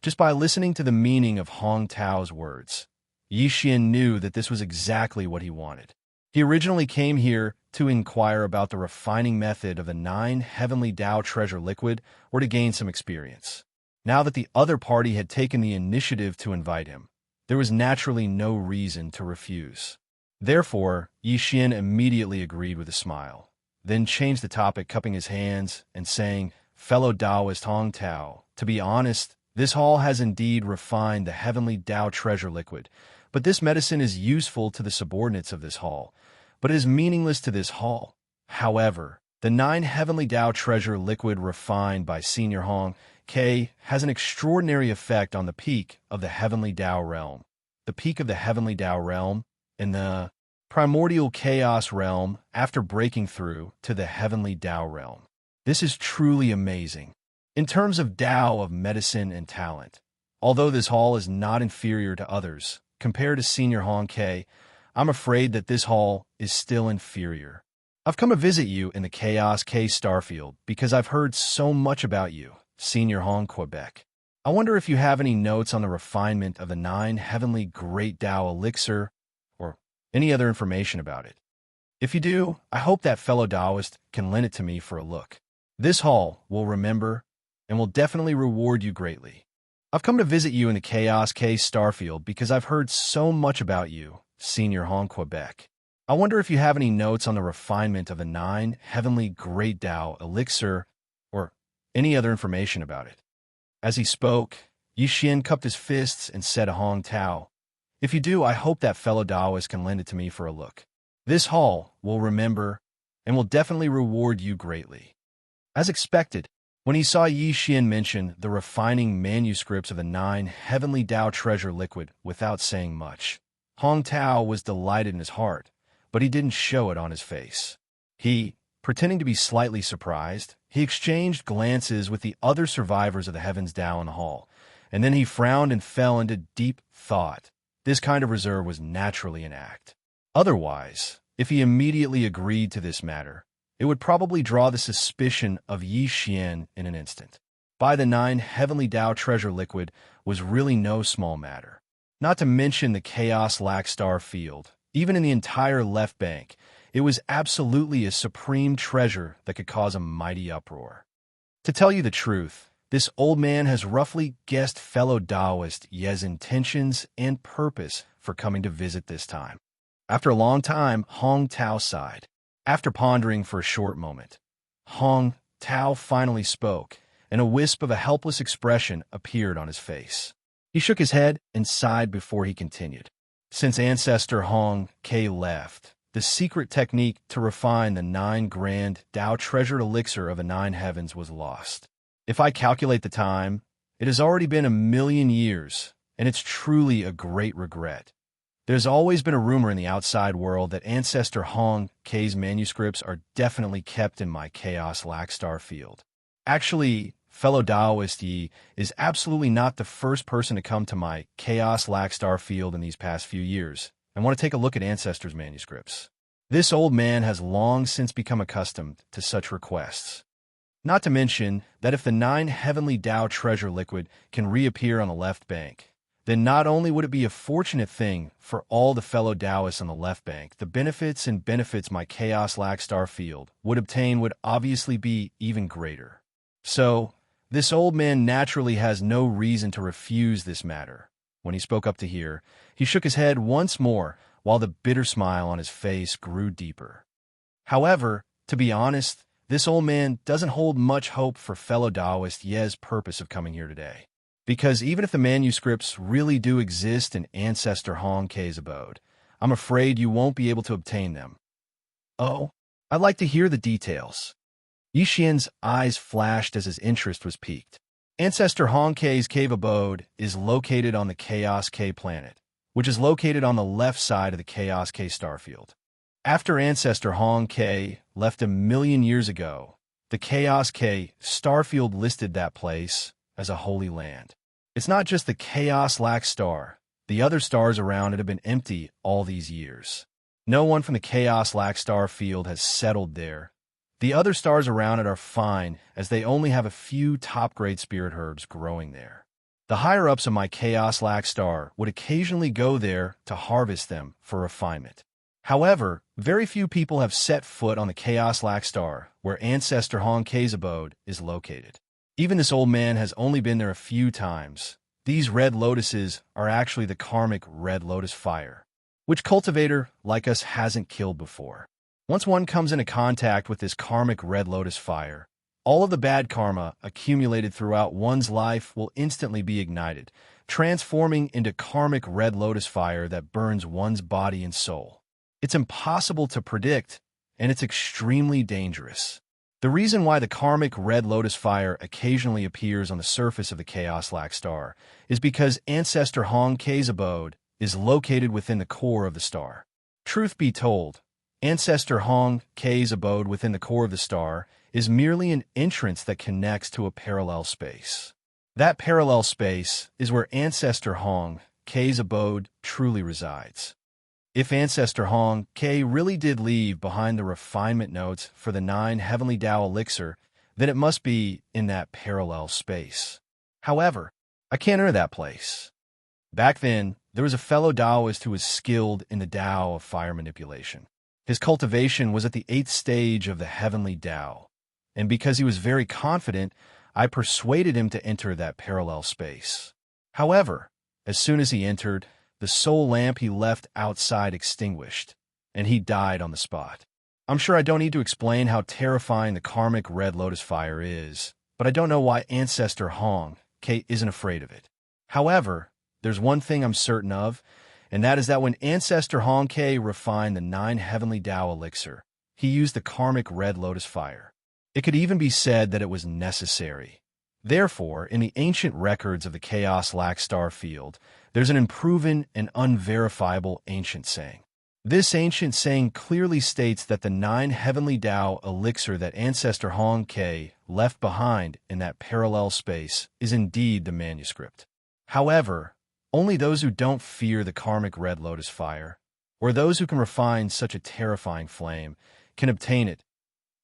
Just by listening to the meaning of Hong Tao's words, Yi Xian knew that this was exactly what he wanted. He originally came here to inquire about the refining method of the 9 heavenly Tao treasure liquid or to gain some experience. Now that the other party had taken the initiative to invite him, there was naturally no reason to refuse. Therefore, Yi Xian immediately agreed with a smile, then changed the topic, cupping his hands and saying, "Fellow Taoist Hong Tao, to be honest, this hall has indeed refined the heavenly Tao treasure liquid, but this medicine is useful to the subordinates of this hall, but it is meaningless to this hall. However, the 9 heavenly Tao treasure liquid refined by Senior Hong K has an extraordinary effect on the peak of the heavenly Tao realm. The peak of the heavenly Tao realm in the primordial chaos realm after breaking through to the heavenly Tao realm. This is truly amazing. In terms of Tao of medicine and talent, although this hall is not inferior to others, compared to Senior Hong K, I'm afraid that this hall is still inferior. I've come to visit you in the Chaos K Starfield because I've heard so much about you, Senior Hong Quebec. I wonder if you have any notes on the refinement of the 9 heavenly great Tao elixir or any other information about it. If you do, I hope that fellow Taoist can lend it to me for a look. This hall will remember and will definitely reward you greatly. I've come to visit you in the Chaos K Starfield because I've heard so much about you, Senior Hong Quebec. I wonder if you have any notes on the refinement of the 9 heavenly great Tao elixir or any other information about it." As he spoke, Yi Xian cupped his fists and said to Hong Tao, "If you do, I hope that fellow Taoist can lend it to me for a look. This hall will remember and will definitely reward you greatly." As expected, when he saw Yi Xian mention the refining manuscripts of the 9 heavenly Tao treasure liquid without saying much, Hong Tao was delighted in his heart, but he didn't show it on his face. Pretending to be slightly surprised, he exchanged glances with the other survivors of the Heavens Tao in the hall, and then he frowned and fell into deep thought. This kind of reserve was naturally an act. Otherwise, if he immediately agreed to this matter, it would probably draw the suspicion of Yi Xian in an instant. Buy the 9 heavenly Tao treasure liquid was really no small matter. Not to mention the Chaos Lac Star field, even in the entire left bank, it was absolutely a supreme treasure that could cause a mighty uproar. To tell you the truth, this old man has roughly guessed fellow Taoist Ye's intentions and purpose for coming to visit this time. After a long time, Hong Tao sighed. After pondering for a short moment, Hong Tao finally spoke, and a wisp of a helpless expression appeared on his face. He shook his head and sighed before he continued. Since Ancestor Hong K left, the secret technique to refine the 9 grand Tao treasured elixir of the 9 heavens was lost. If I calculate the time, it has already been 1,000,000 years, and it's truly a great regret. There's always been a rumor in the outside world that Ancestor Hong K's manuscripts are definitely kept in my Chaos Lac Star field. Actually, fellow Taoist Yi is absolutely not the first person to come to my Chaos Lac Star field in these past few years and want to take a look at Ancestor's manuscripts. This old man has long since become accustomed to such requests. Not to mention that if the 9 heavenly Tao treasure liquid can reappear on the left bank, then not only would it be a fortunate thing for all the fellow Taoists on the left bank, the benefits my Chaos Lac Star field would obtain would obviously be even greater. So, this old man naturally has no reason to refuse this matter. When he spoke up to hear, he shook his head once more, while the bitter smile on his face grew deeper. However, to be honest, this old man doesn't hold much hope for fellow Taoist Ye's purpose of coming here today. Because even if the manuscripts really do exist in Ancestor Hong K's abode, I'm afraid you won't be able to obtain them. Oh, I'd like to hear the details. Yi Xian's eyes flashed as his interest was piqued. Ancestor Hong K's cave abode is located on the Chaos K planet, which is located on the left side of the Chaos K starfield. After Ancestor Hong K left 1,000,000 years ago, the Chaos K starfield listed that place as a holy land. It's not just the Chaos Lac Star. The other stars around it have been empty all these years. No one from the Chaos Lac Star field has settled there, The other stars around it are fine, as they only have a few top-grade spirit herbs growing there. The higher-ups of my Chaos Lac star would occasionally go there to harvest them for refinement. However, very few people have set foot on the Chaos Lac star, where Ancestor Hong Kei's abode is located. Even this old man has only been there a few times. These red lotuses are actually the karmic red lotus fire, which cultivator like us hasn't killed before. Once one comes into contact with this karmic red lotus fire, all of the bad karma accumulated throughout one's life will instantly be ignited, transforming into karmic red lotus fire that burns one's body and soul. It's impossible to predict, and it's extremely dangerous. The reason why the karmic red lotus fire occasionally appears on the surface of the Chaos Lac star is because Ancestor Hong Kei's abode is located within the core of the star. Truth be told, Ancestor Hong Kei's abode within the core of the star is merely an entrance that connects to a parallel space. That parallel space is where Ancestor Hong Kei's abode truly resides. If Ancestor Hong Kei really did leave behind the refinement notes for the 9 Heavenly Tao elixir, then it must be in that parallel space. However, I can't enter that place. Back then, there was a fellow Taoist who was skilled in the Tao of fire manipulation. His cultivation was at the 8th stage of the Heavenly Tao, and because he was very confident, I persuaded him to enter that parallel space. However, as soon as he entered, the soul lamp he left outside extinguished, and he died on the spot. I'm sure I don't need to explain how terrifying the karmic red lotus fire is, but I don't know why Ancestor Hong Kei isn't afraid of it. However, there's one thing I'm certain of, and that is that when Ancestor Hong Kei refined the 9 Heavenly Tao elixir, he used the karmic red lotus fire. It could even be said that it was necessary. Therefore, in the ancient records of the Chaos Lac star field, there's an unproven and unverifiable ancient saying. This ancient saying clearly states that the 9 Heavenly Tao elixir that Ancestor Hong Kei left behind in that parallel space is indeed the manuscript. However, only those who don't fear the karmic red lotus fire, or those who can refine such a terrifying flame, can obtain it.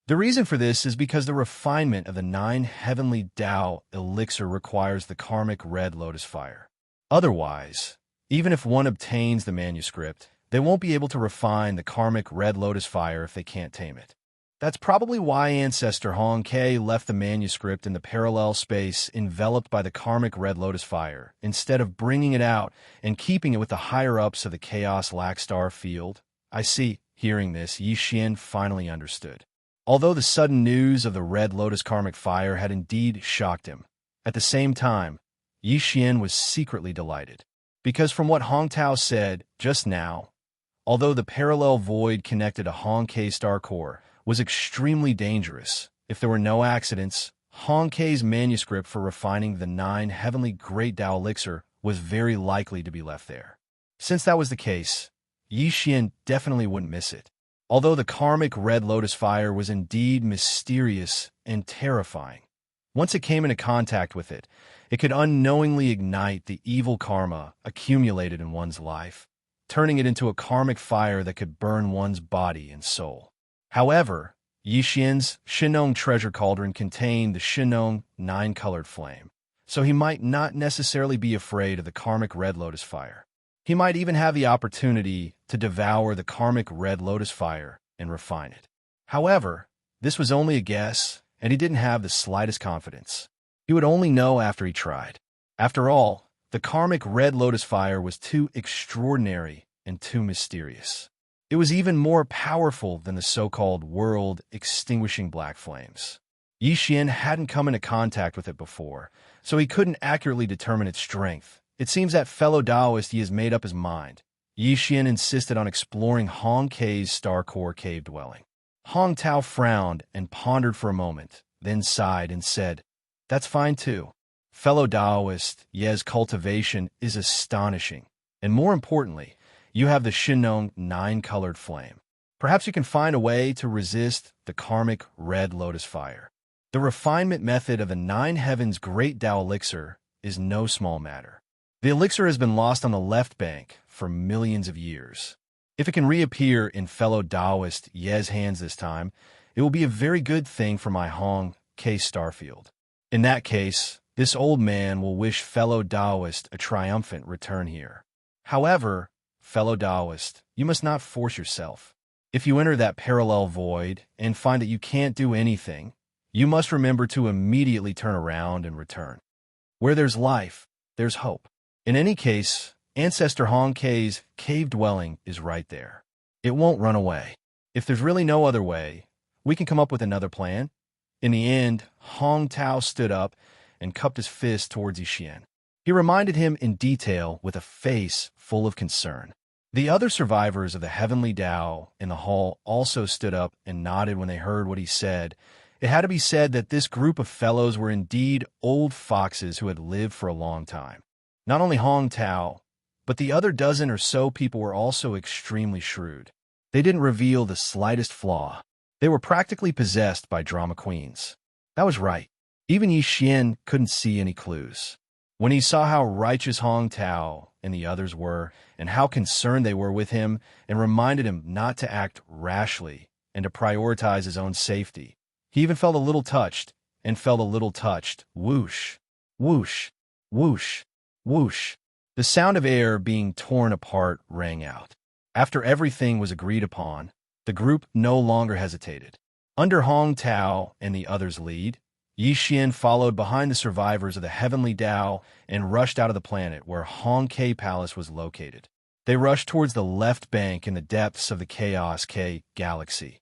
The reason for this is because the refinement of the 9 Heavenly Tao elixir requires the karmic red lotus fire. Otherwise, even if one obtains the manuscript, they won't be able to refine the karmic red lotus fire if they can't tame it. That's probably why Ancestor Hong Kei left the manuscript in the parallel space enveloped by the karmic red lotus fire, instead of bringing it out and keeping it with the higher-ups of the Chaos Lac star field. I see. Hearing this, Yi Xian finally understood. Although the sudden news of the red lotus karmic fire had indeed shocked him, at the same time, Yi Xian was secretly delighted. Because from what Hong Tao said just now, although the parallel void connected to Hong Kei's star core was extremely dangerous, if there were no accidents, Hong Kei's manuscript for refining the 9 Heavenly Great Tao elixir was very likely to be left there. Since that was the case, Yi Xian definitely wouldn't miss it. Although the karmic red lotus fire was indeed mysterious and terrifying, once it came into contact with it, it could unknowingly ignite the evil karma accumulated in one's life, turning it into a karmic fire that could burn one's body and soul. However, Yi Xian's Shinong treasure cauldron contained the Shinong 9-colored flame, so he might not necessarily be afraid of the karmic red lotus fire. He might even have the opportunity to devour the karmic red lotus fire and refine it. However, this was only a guess, and he didn't have the slightest confidence. He would only know after he tried. After all, the karmic red lotus fire was too extraordinary and too mysterious. It was even more powerful than the so-called world-extinguishing black flames. Yi Xian hadn't come into contact with it before, so he couldn't accurately determine its strength. It seems that fellow Taoist he has made up his mind. Yi Xian insisted on exploring Hong Kei's star core cave dwelling. Hong Tao frowned and pondered for a moment, then sighed and said, "That's fine too. Fellow Taoist, Ye's cultivation is astonishing, and more importantly, you have the Shinong 9-colored flame. Perhaps you can find a way to resist the karmic red lotus fire. The refinement method of the 9 Heavens Great Tao elixir is no small matter. The elixir has been lost on the left bank for millions of years. If it can reappear in fellow Taoist Ye's hands this time, it will be a very good thing for my Hong K starfield. In that case, this old man will wish fellow Taoist a triumphant return here. However, fellow Taoist, you must not force yourself. If you enter that parallel void and find that you can't do anything, you must remember to immediately turn around and return. Where there's life, there's hope. In any case, Ancestor Hong K's cave dwelling is right there. It won't run away. If there's really no other way, we can come up with another plan. In the end, Hong Tao stood up and cupped his fist towards Yixian. He reminded him in detail with a face full of concern. The other survivors of the heavenly Tao in the hall also stood up and nodded when they heard what he said. It had to be said that this group of fellows were indeed old foxes who had lived for a long time. Not only Hong Tao, but the other dozen or so people were also extremely shrewd. They didn't reveal the slightest flaw. They were practically possessed by drama queens. That was right. Even Yixian couldn't see any clues. When he saw how righteous Hong Tao and the others were, and how concerned they were with him, and reminded him not to act rashly and to prioritize his own safety, he even felt a little touched, and felt a little touched. Whoosh, whoosh, whoosh, whoosh. The sound of air being torn apart rang out. After everything was agreed upon, the group no longer hesitated. Under Hong Tao and the others' lead, Yixian followed behind the survivors of the heavenly Tao and rushed out of the planet where Hong K Palace was located. They rushed towards the left bank in the depths of the Chaos K galaxy.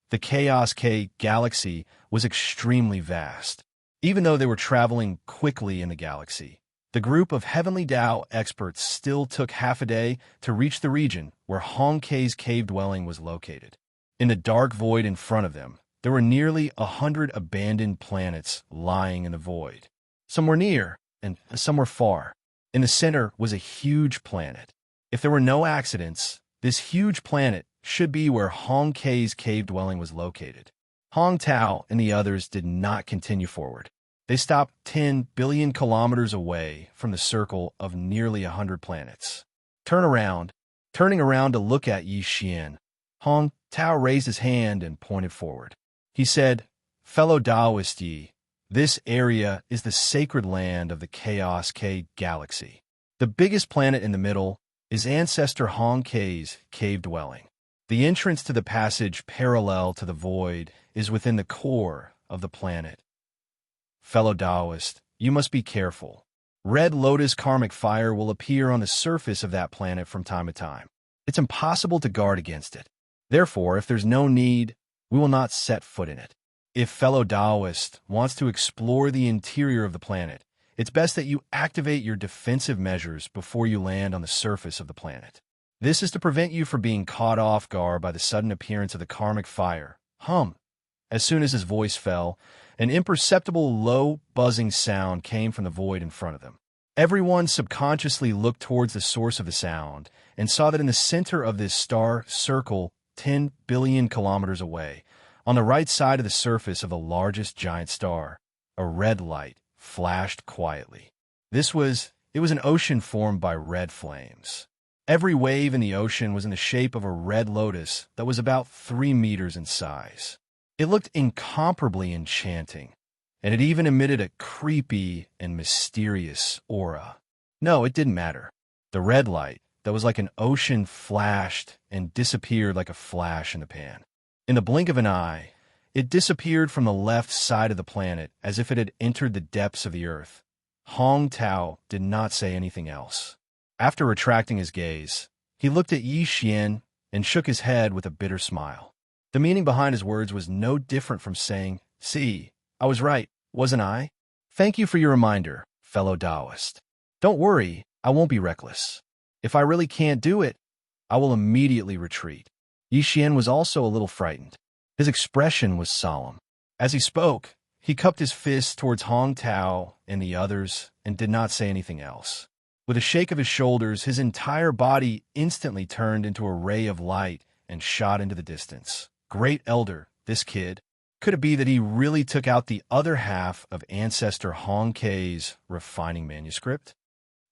The Chaos K galaxy was extremely vast. Even though they were traveling quickly in the galaxy, the group of heavenly Tao experts still took half a day to reach the region where Hong K's cave dwelling was located. In the dark void in front of them, there were nearly 100 abandoned planets lying in the void. Some were near, and some were far. In the center was a huge planet. If there were no accidents, this huge planet should be where Hong K's cave dwelling was located. Hong Tao and the others did not continue forward. They stopped 10 billion kilometers away from the circle of nearly 100 planets. Turning around to look at Yixian, Hong Tao raised his hand and pointed forward. He said, "Fellow Taoist Yi, this area is the sacred land of the Chaos K galaxy. The biggest planet in the middle is Ancestor Hong K's cave dwelling. The entrance to the passage parallel to the void is within the core of the planet. Fellow Taoist, you must be careful. Red lotus karmic fire will appear on the surface of that planet from time to time. It's impossible to guard against it. Therefore, if there's no need, we will not set foot in it. If fellow Taoist wants to explore the interior of the planet, it's best that you activate your defensive measures before you land on the surface of the planet. This is to prevent you from being caught off guard by the sudden appearance of the karmic fire." As soon as his voice fell, an imperceptible low buzzing sound came from the void in front of them. Everyone subconsciously looked towards the source of the sound and saw that in the center of this star circle 10 billion kilometers away, on the right side of the surface of the largest giant star, a red light flashed quietly. It was an ocean formed by red flames. Every wave in the ocean was in the shape of a red lotus that was about 3 meters in size. It looked incomparably enchanting, and it even emitted a creepy and mysterious aura. No, it didn't matter. The red light, that was like an ocean, flashed and disappeared like a flash in the pan. In the blink of an eye, it disappeared from the left side of the planet as if it had entered the depths of the earth. Hong Tao did not say anything else. After retracting his gaze, he looked at Yixian and shook his head with a bitter smile. The meaning behind his words was no different from saying, "See, I was right, wasn't I? Thank you for your reminder, fellow Taoist. Don't worry, I won't be reckless. If I really can't do it, I will immediately retreat." Yixian was also a little frightened. His expression was solemn. As he spoke, he cupped his fist towards Hong Tao and the others and did not say anything else. With a shake of his shoulders, his entire body instantly turned into a ray of light and shot into the distance. Great Elder, this kid. Could it be that he really took out the other half of Ancestor Hong K's refining manuscript?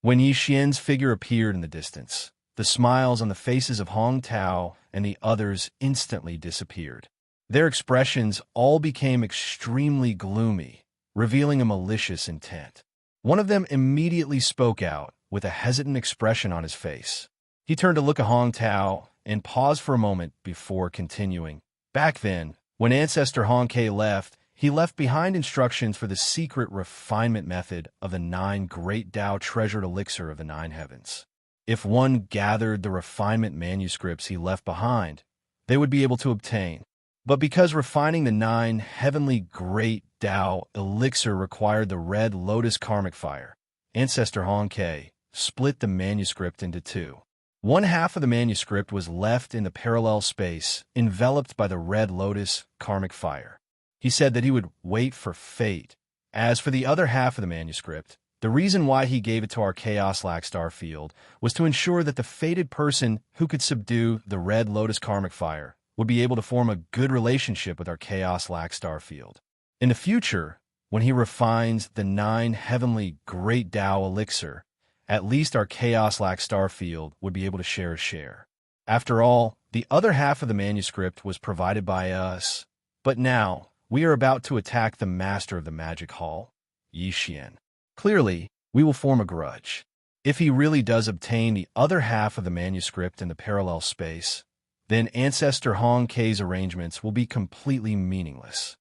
When Yixian's figure appeared in the distance, the smiles on the faces of Hong Tao and the others instantly disappeared. Their expressions all became extremely gloomy, revealing a malicious intent. One of them immediately spoke out, with a hesitant expression on his face. He turned to look at Hong Tao and paused for a moment before continuing. Back then, when Ancestor Hong Ke left, he left behind instructions for the secret refinement method of the 9 great Tao treasured elixir of the 9 heavens. If one gathered the refinement manuscripts he left behind, they would be able to obtain. But because refining the 9 heavenly great Tao elixir required the red lotus karmic fire, Ancestor Hong Ke split the manuscript into 2. One half of the manuscript was left in the parallel space, enveloped by the red lotus karmic fire. He said that he would wait for fate. As for the other half of the manuscript, the reason why he gave it to our Chaos Lack star field was to ensure that the fated person who could subdue the red lotus karmic fire would be able to form a good relationship with our Chaos Lack star field. In the future, when he refines the 9 heavenly great Tao elixir, at least our Chaos Lack star field would be able to share a share. After all, the other half of the manuscript was provided by us. But now, we are about to attack the master of the magic hall, Yi Xian. Clearly, we will form a grudge. If he really does obtain the other half of the manuscript in the parallel space, then Ancestor Hong Ke's arrangements will be completely meaningless.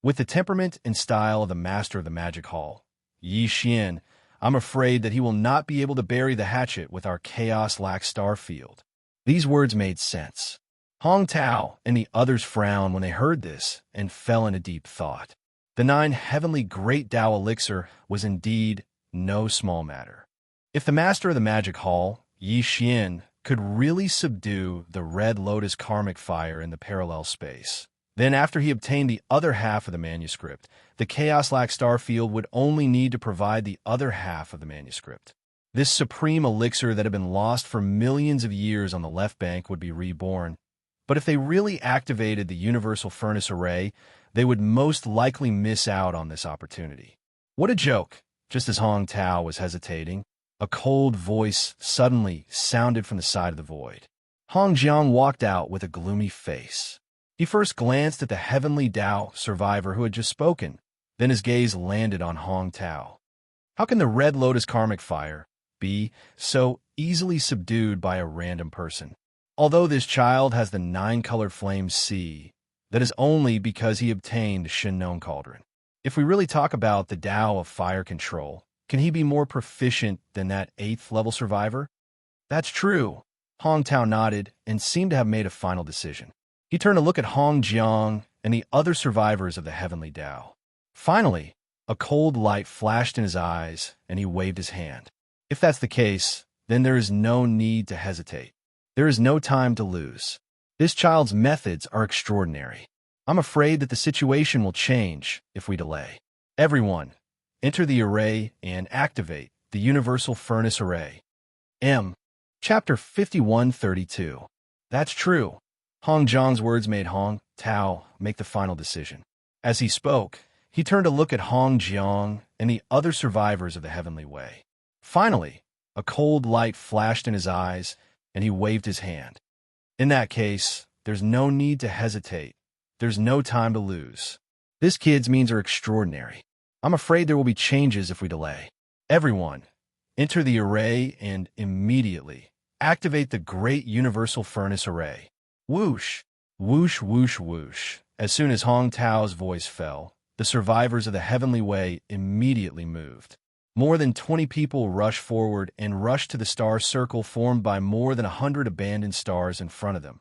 With the temperament and style of the master of the magic hall, Yi Xian, I'm afraid that he will not be able to bury the hatchet with our Chaos Lack star field. These words made sense. Hong Tao and the others frowned when they heard this and fell into deep thought. The 9 heavenly great Tao elixir was indeed no small matter. If the master of the magic hall, Yi Xian, could really subdue the red lotus karmic fire in the parallel space, then after he obtained the other half of the manuscript, the Chaos Lack star field would only need to provide the other half of the manuscript. This supreme elixir that had been lost for millions of years on the left bank would be reborn. But if they really activated the universal furnace array, they would most likely miss out on this opportunity. What a joke! Just as Hong Tao was hesitating, a cold voice suddenly sounded from the side of the void. Hong Jiang walked out with a gloomy face. He first glanced at the heavenly Tao survivor who had just spoken, then his gaze landed on Hong Tao. How can the red lotus karmic fire be so easily subdued by a random person? Although this child has the 9-colored flame C, that is only because he obtained the Shinnon Cauldron. If we really talk about the Tao of fire control, can he be more proficient than that 8th-level survivor? That's true. Hong Tao nodded and seemed to have made a final decision. He turned to look at Hong Jiang and the other survivors of the heavenly Tao. Finally, a cold light flashed in his eyes, and he waved his hand. If that's the case, then there is no need to hesitate. There is no time to lose. This child's methods are extraordinary. I'm afraid that the situation will change if we delay. Everyone, enter the array and activate the Universal Furnace Array. Chapter 5132. That's true. Hong Jiang's words made Hong Tao make the final decision. As he spoke, he turned to look at Hong Jiang and the other survivors of the Heavenly Way. Finally, a cold light flashed in his eyes, and he waved his hand. In that case, there's no need to hesitate. There's no time to lose. This kid's means are extraordinary. I'm afraid there will be changes if we delay. Everyone, enter the array and immediately activate the Great Universal Furnace Array. Whoosh, whoosh, whoosh, whoosh. As soon as Hong Tao's voice fell, the survivors of the Heavenly Way immediately moved. More than 20 people rushed forward and rushed to the star circle formed by more than 100 abandoned stars in front of them.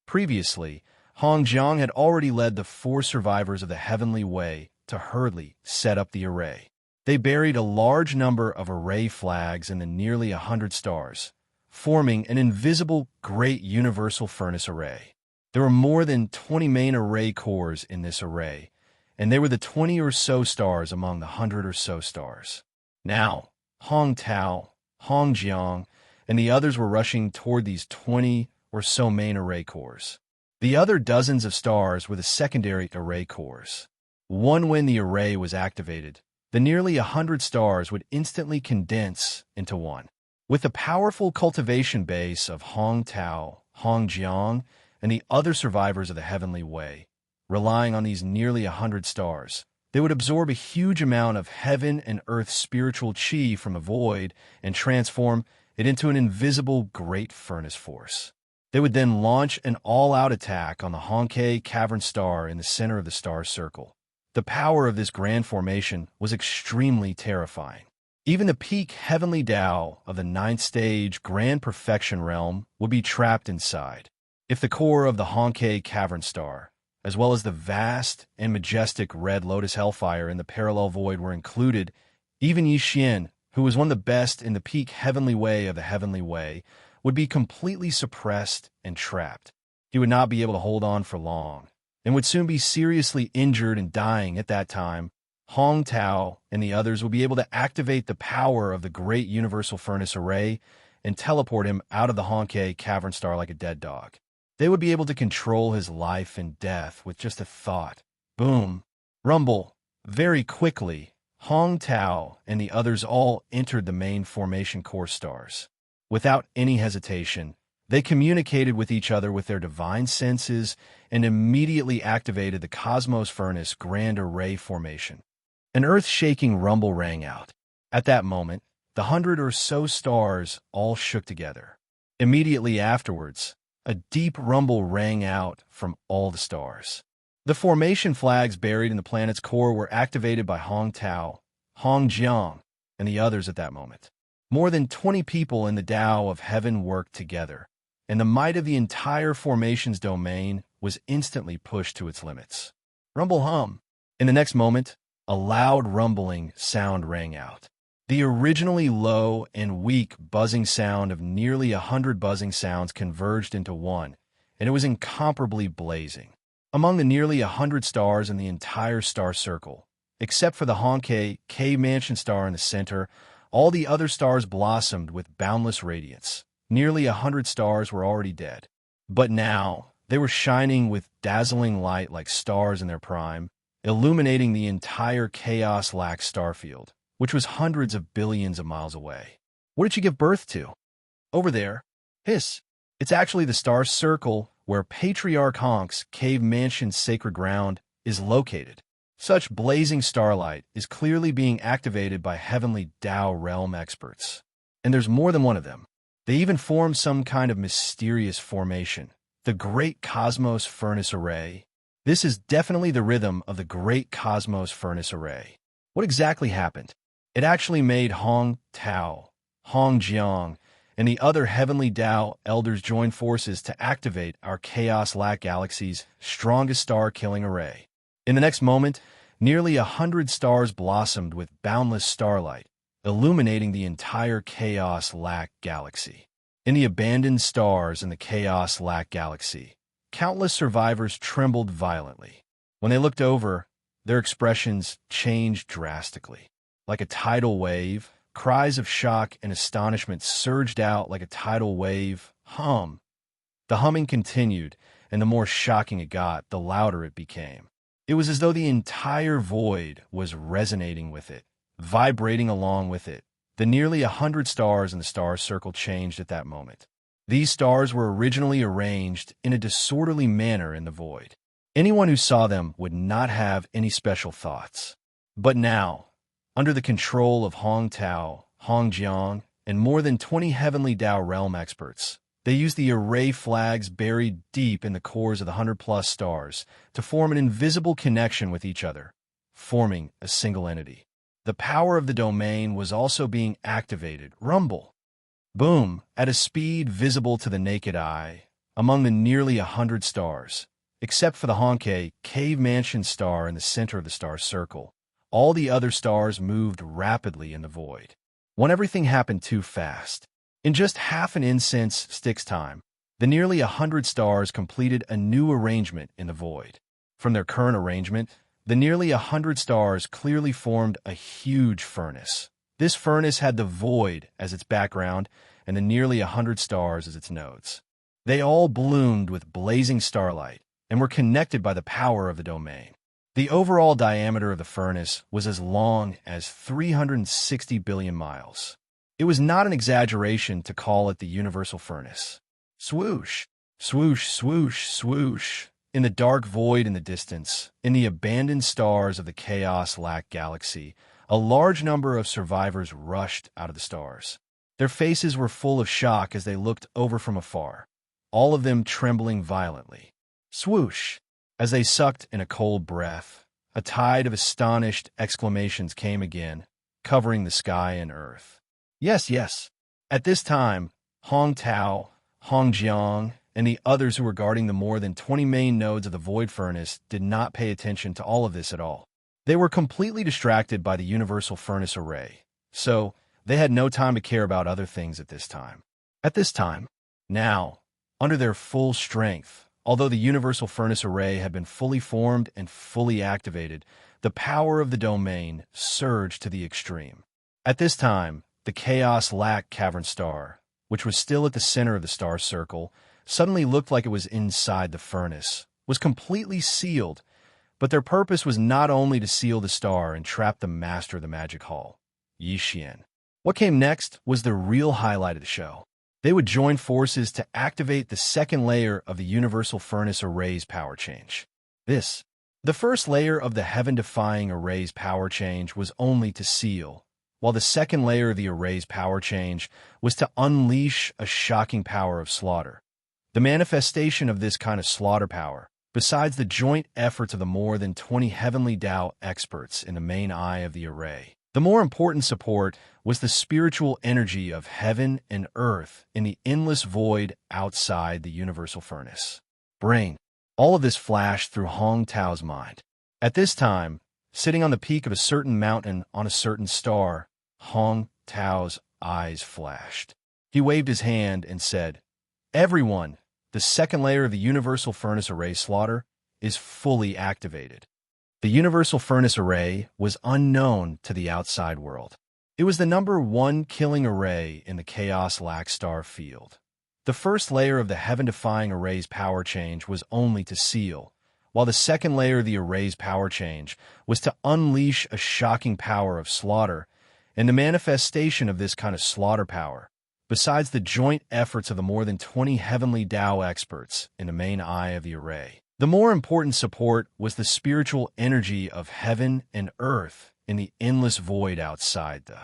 Previously, Hong Jiang had already led the 4 survivors of the Heavenly Way to hurriedly set up the array. They buried a large number of array flags in the nearly 100 stars, forming an invisible Great Universal Furnace Array. There were more than 20 main array cores in this array, and they were the 20 or so stars among the 100 or so stars. Now, Hong Tao, Hong Jiang, and the others were rushing toward these 20 or so main array cores. The other dozens of stars were the secondary array cores. When the array was activated, the nearly 100 stars would instantly condense into one. With the powerful cultivation base of Hong Tao, Hong Jiang, and the other survivors of the Heavenly Way, relying on these nearly 100 stars. They would absorb a huge amount of heaven and earth spiritual chi from the void and transform it into an invisible great furnace force. They would then launch an all-out attack on the Honkai cavern star in the center of the star circle. The power of this grand formation was extremely terrifying. Even the peak heavenly Tao of the ninth stage grand perfection realm would be trapped inside. If the core of the Honkai cavern star, as well as the vast and majestic red lotus hellfire in the parallel void were included, even Yi Xian, who was one of the best in the peak heavenly way of the heavenly way, would be completely suppressed and trapped. He would not be able to hold on for long, and would soon be seriously injured and dying. At that time, Hong Tao and the others would be able to activate the power of the great universal furnace array and teleport him out of the Honkai cavern star like a dead dog. They would be able to control his life and death with just a thought. Boom. Rumble. Very quickly, Hong Tao and the others all entered the main formation core stars. Without any hesitation, they communicated with each other with their divine senses and immediately activated the Cosmos Furnace Grand Array formation. An earth-shaking rumble rang out. At that moment, the 100 or so stars all shook together. Immediately afterwards, a deep rumble rang out from all the stars. The formation flags buried in the planet's core were activated by Hong Tao, Hong Jiang, and the others at that moment. More than 20 people in the Tao of Heaven worked together, and the might of the entire formation's domain was instantly pushed to its limits. Rumble hum. In the next moment, a loud rumbling sound rang out. The originally low and weak buzzing sound of nearly 100 buzzing sounds converged into one, and it was incomparably blazing. Among the nearly 100 stars in the entire star circle, except for the Honkai Cave Mansion star in the center, all the other stars blossomed with boundless radiance. Nearly 100 stars were already dead. But now, they were shining with dazzling light like stars in their prime, illuminating the entire chaos-lack starfield, which was hundreds of billions of miles away. What did she give birth to? Over there. Hiss. It's actually the star circle where Patriarch Honk's Cave Mansion's sacred ground is located. Such blazing starlight is clearly being activated by heavenly Tao realm experts. And there's more than one of them. They even form some kind of mysterious formation, the Great Cosmos Furnace Array. This is definitely the rhythm of the Great Cosmos Furnace Array. What exactly happened? It actually made Hong Tao, Hong Jiang, and the other heavenly Tao elders join forces to activate our Chaos-Lack Galaxy's strongest star-killing array. In the next moment, nearly 100 stars blossomed with boundless starlight, illuminating the entire Chaos-Lack Galaxy. In the abandoned stars in the Chaos-Lack Galaxy, countless survivors trembled violently. When they looked over, their expressions changed drastically. Like a tidal wave, cries of shock and astonishment surged out like a tidal wave. Hum. The humming continued, and the more shocking it got, the louder it became. It was as though the entire void was resonating with it, vibrating along with it. The nearly 100 stars in the star circle changed at that moment. These stars were originally arranged in a disorderly manner in the void. Anyone who saw them would not have any special thoughts. But now, under the control of Hong Tao, Hong Jiang, and more than 20 heavenly Tao realm experts, they used the array flags buried deep in the cores of the 100-plus stars to form an invisible connection with each other, forming a single entity. The power of the domain was also being activated. Rumble. Boom, at a speed visible to the naked eye, among the nearly 100 stars, except for the Honkai Cave Mansion star in the center of the star circle. All the other stars moved rapidly in the void. When everything happened too fast, in just half an incense stick's time, the nearly 100 stars completed a new arrangement in the void. From their current arrangement, the nearly 100 stars clearly formed a huge furnace. This furnace had the void as its background and the nearly 100 stars as its nodes. They all bloomed with blazing starlight and were connected by the power of the domain. The overall diameter of the furnace was as long as 360 billion miles. It was not an exaggeration to call it the universal furnace. Swoosh, swoosh, swoosh, swoosh. In the dark void in the distance, in the abandoned stars of the Chaos-Lac galaxy, a large number of survivors rushed out of the stars. Their faces were full of shock as they looked over from afar, all of them trembling violently. Swoosh! As they sucked in a cold breath, a tide of astonished exclamations came again, covering the sky and earth. Yes, yes. At this time, Hong Tao, Hong Jiang, and the others who were guarding the more than 20 main nodes of the Void Furnace did not pay attention to all of this at all. They were completely distracted by the Universal Furnace Array, so they had no time to care about other things at this time. At this time, now, under their full strength, although the Universal Furnace Array had been fully formed and fully activated, the power of the domain surged to the extreme. At this time, the Chaos-Lac cavern star, which was still at the center of the star circle, suddenly looked like it was inside the furnace, was completely sealed, but their purpose was not only to seal the star and trap the master of the magic hall, Yi Xian. What came next was the real highlight of the show. They would join forces to activate the second layer of the Universal Furnace Array's power change. The first layer of the heaven-defying array's power change was only to seal, while the second layer of the array's power change was to unleash a shocking power of slaughter. The manifestation of this kind of slaughter power, besides the joint efforts of the more than 20 heavenly Tao experts in the main eye of the array, the more important support was the spiritual energy of heaven and earth in the endless void outside the universal furnace. Brain. All of this flashed through Hong Tao's mind. At this time, sitting on the peak of a certain mountain on a certain star, Hong Tao's eyes flashed. He waved his hand and said, "Everyone, the second layer of the Universal Furnace Array slaughter is fully activated." The Universal Furnace Array was unknown to the outside world. It was the number one killing array in the Chaos-Lac star field. The first layer of the heaven-defying array's power change was only to seal, while the second layer of the array's power change was to unleash a shocking power of slaughter, and the manifestation of this kind of slaughter power, besides the joint efforts of the more than 20 heavenly Tao experts in the main eye of the array. The more important support was the spiritual energy of heaven and earth in the endless void outside the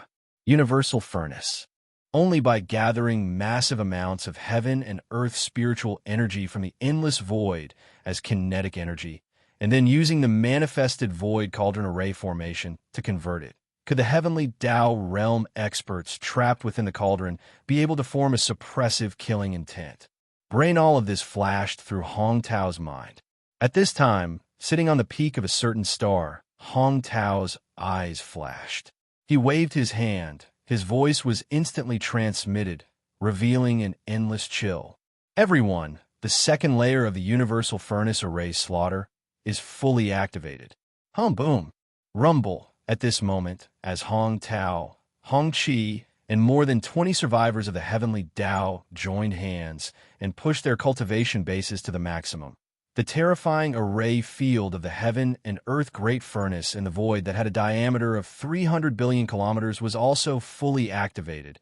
Universal Furnace. Only by gathering massive amounts of heaven and earth spiritual energy from the endless void as kinetic energy, and then using the manifested void cauldron array formation to convert it, could the heavenly Tao realm experts trapped within the cauldron be able to form a suppressive killing intent. Brain. All of this flashed through Hong Tao's mind. At this time, sitting on the peak of a certain star, Hong Tao's eyes flashed. He waved his hand. His voice was instantly transmitted, revealing an endless chill. "Everyone, the second layer of the Universal Furnace Array slaughter is fully activated." Hum boom. Rumble. At this moment, as Hong Tao, Hong Qi, and more than 20 survivors of the heavenly Tao joined hands and pushed their cultivation bases to the maximum. The terrifying array field of the heaven and earth great furnace in the void that had a diameter of 300 billion kilometers was also fully activated.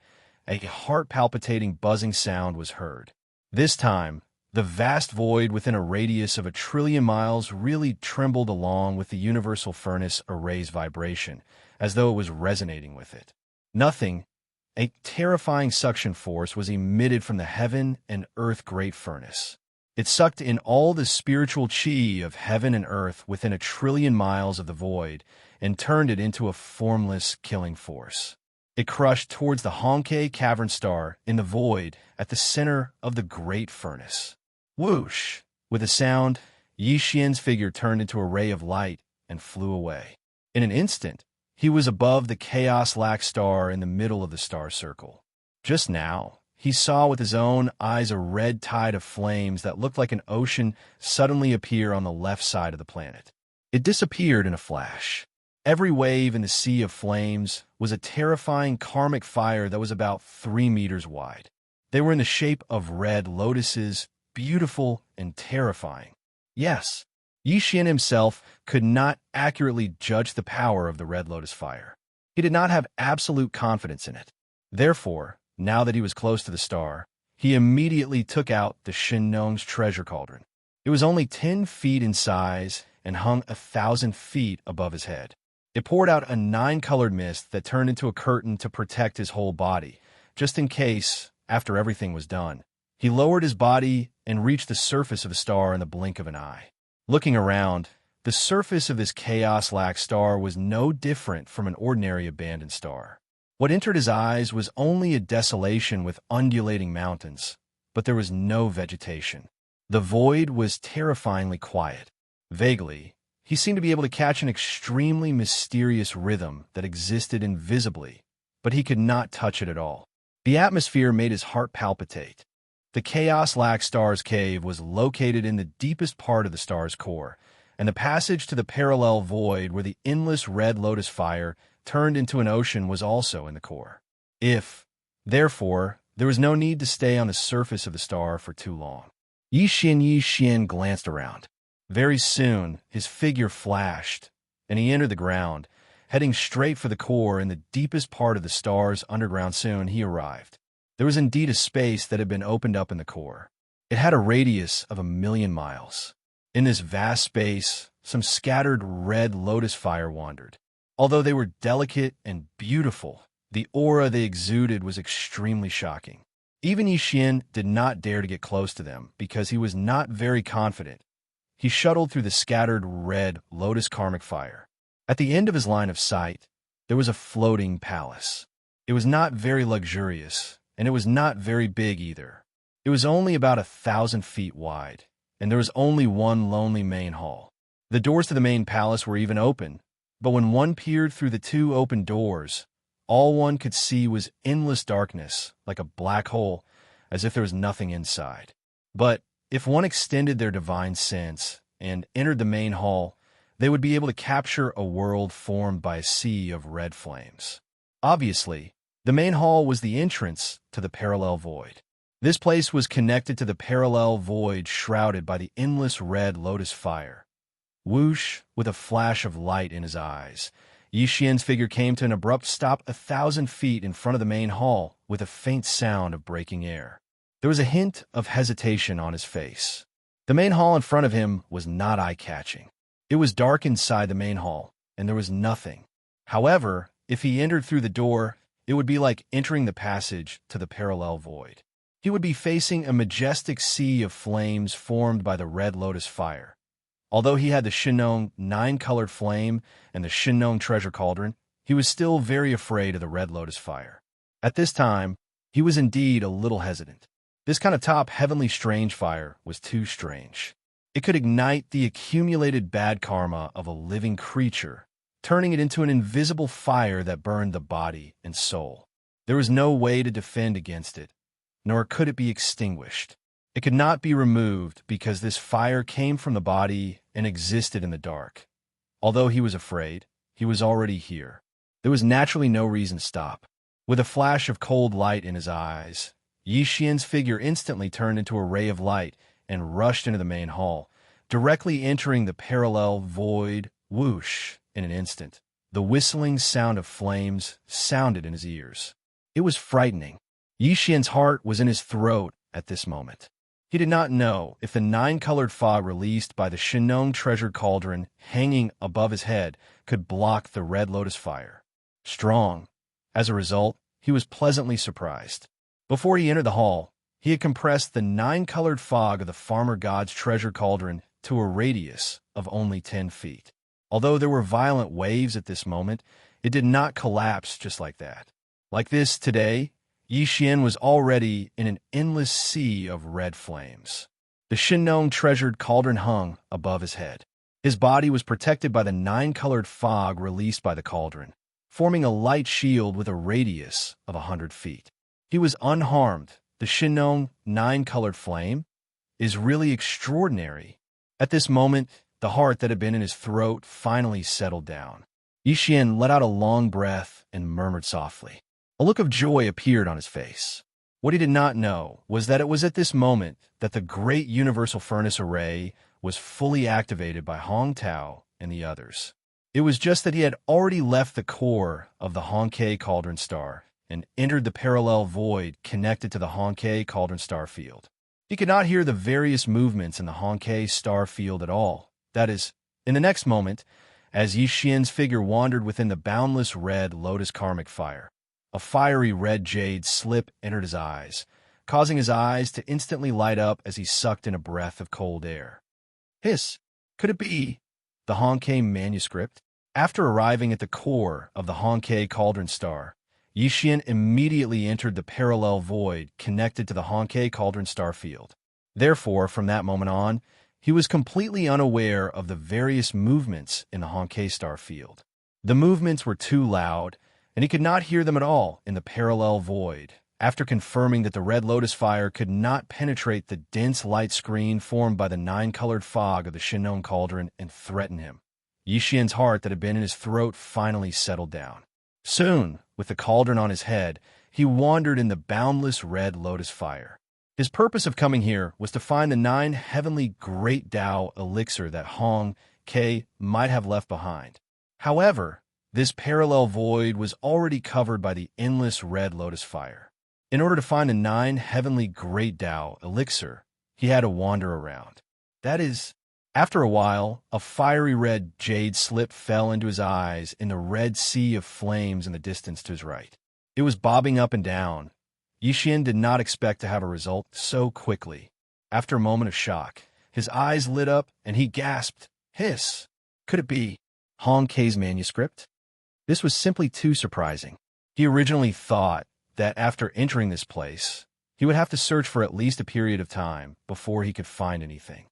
A heart-palpitating buzzing sound was heard. This time, the vast void within a radius of 1 trillion miles really trembled along with the universal furnace array's vibration, as though it was resonating with it. Nothing. A terrifying suction force was emitted from the heaven and earth great furnace. It sucked in all the spiritual chi of heaven and earth within 1 trillion miles of the void and turned it into a formless killing force. It crushed towards the Honkai cavern star in the void at the center of the great furnace. Whoosh! With a sound, Yi Xian's figure turned into a ray of light and flew away. In an instant, he was above the Chaos-Lac star in the middle of the star circle. Just now, he saw with his own eyes a red tide of flames that looked like an ocean suddenly appear on the left side of the planet. It disappeared in a flash. Every wave in the sea of flames was a terrifying karmic fire that was about 3 meters wide. They were in the shape of red lotuses, beautiful and terrifying. Yes, Yi Xian himself could not accurately judge the power of the red lotus fire. He did not have absolute confidence in it. Therefore, now that he was close to the star, he immediately took out the Shinnong's treasure cauldron. It was only 10 feet in size and hung 1,000 feet above his head. It poured out a 9-colored mist that turned into a curtain to protect his whole body, just in case, after everything was done. He lowered his body and reached the surface of the star in the blink of an eye. Looking around, the surface of this chaos-lack star was no different from an ordinary abandoned star. What entered his eyes was only a desolation with undulating mountains, but there was no vegetation. The void was terrifyingly quiet. Vaguely, he seemed to be able to catch an extremely mysterious rhythm that existed invisibly, but he could not touch it at all. The atmosphere made his heart palpitate. The chaos-lack star's cave was located in the deepest part of the star's core, and the passage to the parallel void where the endless red lotus fire turned into an ocean was also in the core. Therefore, there was no need to stay on the surface of the star for too long. Yi Xian glanced around. Very soon, his figure flashed, and he entered the ground, heading straight for the core in the deepest part of the star's underground. Soon he arrived. There was indeed a space that had been opened up in the core. It had a radius of 1,000,000 miles. In this vast space, some scattered red lotus fire wandered. Although they were delicate and beautiful, the aura they exuded was extremely shocking. Even Yi Xian did not dare to get close to them because he was not very confident. He shuttled through the scattered red lotus karmic fire. At the end of his line of sight, there was a floating palace. It was not very luxurious, and it was not very big either. It was only about 1,000 feet wide, and there was only one lonely main hall. The doors to the main palace were even open, but when one peered through the 2 open doors, all one could see was endless darkness, like a black hole, as if there was nothing inside. But if one extended their divine sense and entered the main hall, they would be able to capture a world formed by a sea of red flames. Obviously, the main hall was the entrance to the parallel void. This place was connected to the parallel void shrouded by the endless red lotus fire. Whoosh, with a flash of light in his eyes, Yi Xian's figure came to an abrupt stop 1,000 feet in front of the main hall with a faint sound of breaking air. There was a hint of hesitation on his face. The main hall in front of him was not eye-catching. It was dark inside the main hall, and there was nothing. However, if he entered through the door, it would be like entering the passage to the parallel void. He would be facing a majestic sea of flames formed by the red lotus fire. Although he had the Shinnong 9-colored flame and the Shinnong treasure cauldron, he was still very afraid of the red lotus fire. At this time, he was indeed a little hesitant. This kind of top heavenly strange fire was too strange. It could ignite the accumulated bad karma of a living creature, turning it into an invisible fire that burned the body and soul. There was no way to defend against it, nor could it be extinguished. It could not be removed because this fire came from the body and existed in the dark. Although he was afraid, he was already here. There was naturally no reason to stop. With a flash of cold light in his eyes, Yi Xian's figure instantly turned into a ray of light and rushed into the main hall, directly entering the parallel void. Whoosh! In an instant, the whistling sound of flames sounded in his ears. It was frightening. Yi Xian's heart was in his throat at this moment. He did not know if the 9-colored fog released by the Shinnong treasure cauldron hanging above his head could block the red lotus fire. Strong. As a result, he was pleasantly surprised. Before he entered the hall, he had compressed the 9-colored fog of the farmer god's treasure cauldron to a radius of only 10 feet. Although there were violent waves at this moment, it did not collapse just like that. Like this today, Yi Xian was already in an endless sea of red flames. The Shinnong treasured cauldron hung above his head. His body was protected by the 9-colored fog released by the cauldron, forming a light shield with a radius of 100 feet. He was unharmed. The Shinnong 9-colored flame is really extraordinary. At this moment, the heart that had been in his throat finally settled down. Yi Xian let out a long breath and murmured softly. A look of joy appeared on his face. What he did not know was that it was at this moment that the great universal furnace array was fully activated by Hong Tao and the others. It was just that he had already left the core of the Hongke Cauldron Star and entered the parallel void connected to the Hongke Cauldron Star field. He could not hear the various movements in the Honkai star field at all. That is, in the next moment, as Yi Xian's figure wandered within the boundless red lotus karmic fire, a fiery red jade slip entered his eyes, causing his eyes to instantly light up as he sucked in a breath of cold air. Hiss! Could it be the Honkai manuscript? After arriving at the core of the Honkai cauldron star, Yi Xian immediately entered the parallel void connected to the Honkai cauldron star field. Therefore, from that moment on, he was completely unaware of the various movements in the Honkai star field. The movements were too loud, and he could not hear them at all in the parallel void. After confirming that the red lotus fire could not penetrate the dense light screen formed by the nine-colored fog of the Shinnon cauldron and threaten him, Yi Xian's heart that had been in his throat finally settled down. Soon, with the cauldron on his head, he wandered in the boundless red lotus fire. His purpose of coming here was to find the 9 heavenly great Tao elixir that Hong Kai might have left behind. However, this parallel void was already covered by the endless red lotus fire. In order to find the 9 heavenly great Tao elixir, he had to wander around. That is, after a while, a fiery red jade slip fell into his eyes in the red sea of flames in the distance to his right. It was bobbing up and down. Yi Xian did not expect to have a result so quickly. After a moment of shock, his eyes lit up and he gasped, "Hiss! Could it be Hong Kai's manuscript?" This was simply too surprising. He originally thought that after entering this place, he would have to search for at least a period of time before he could find anything.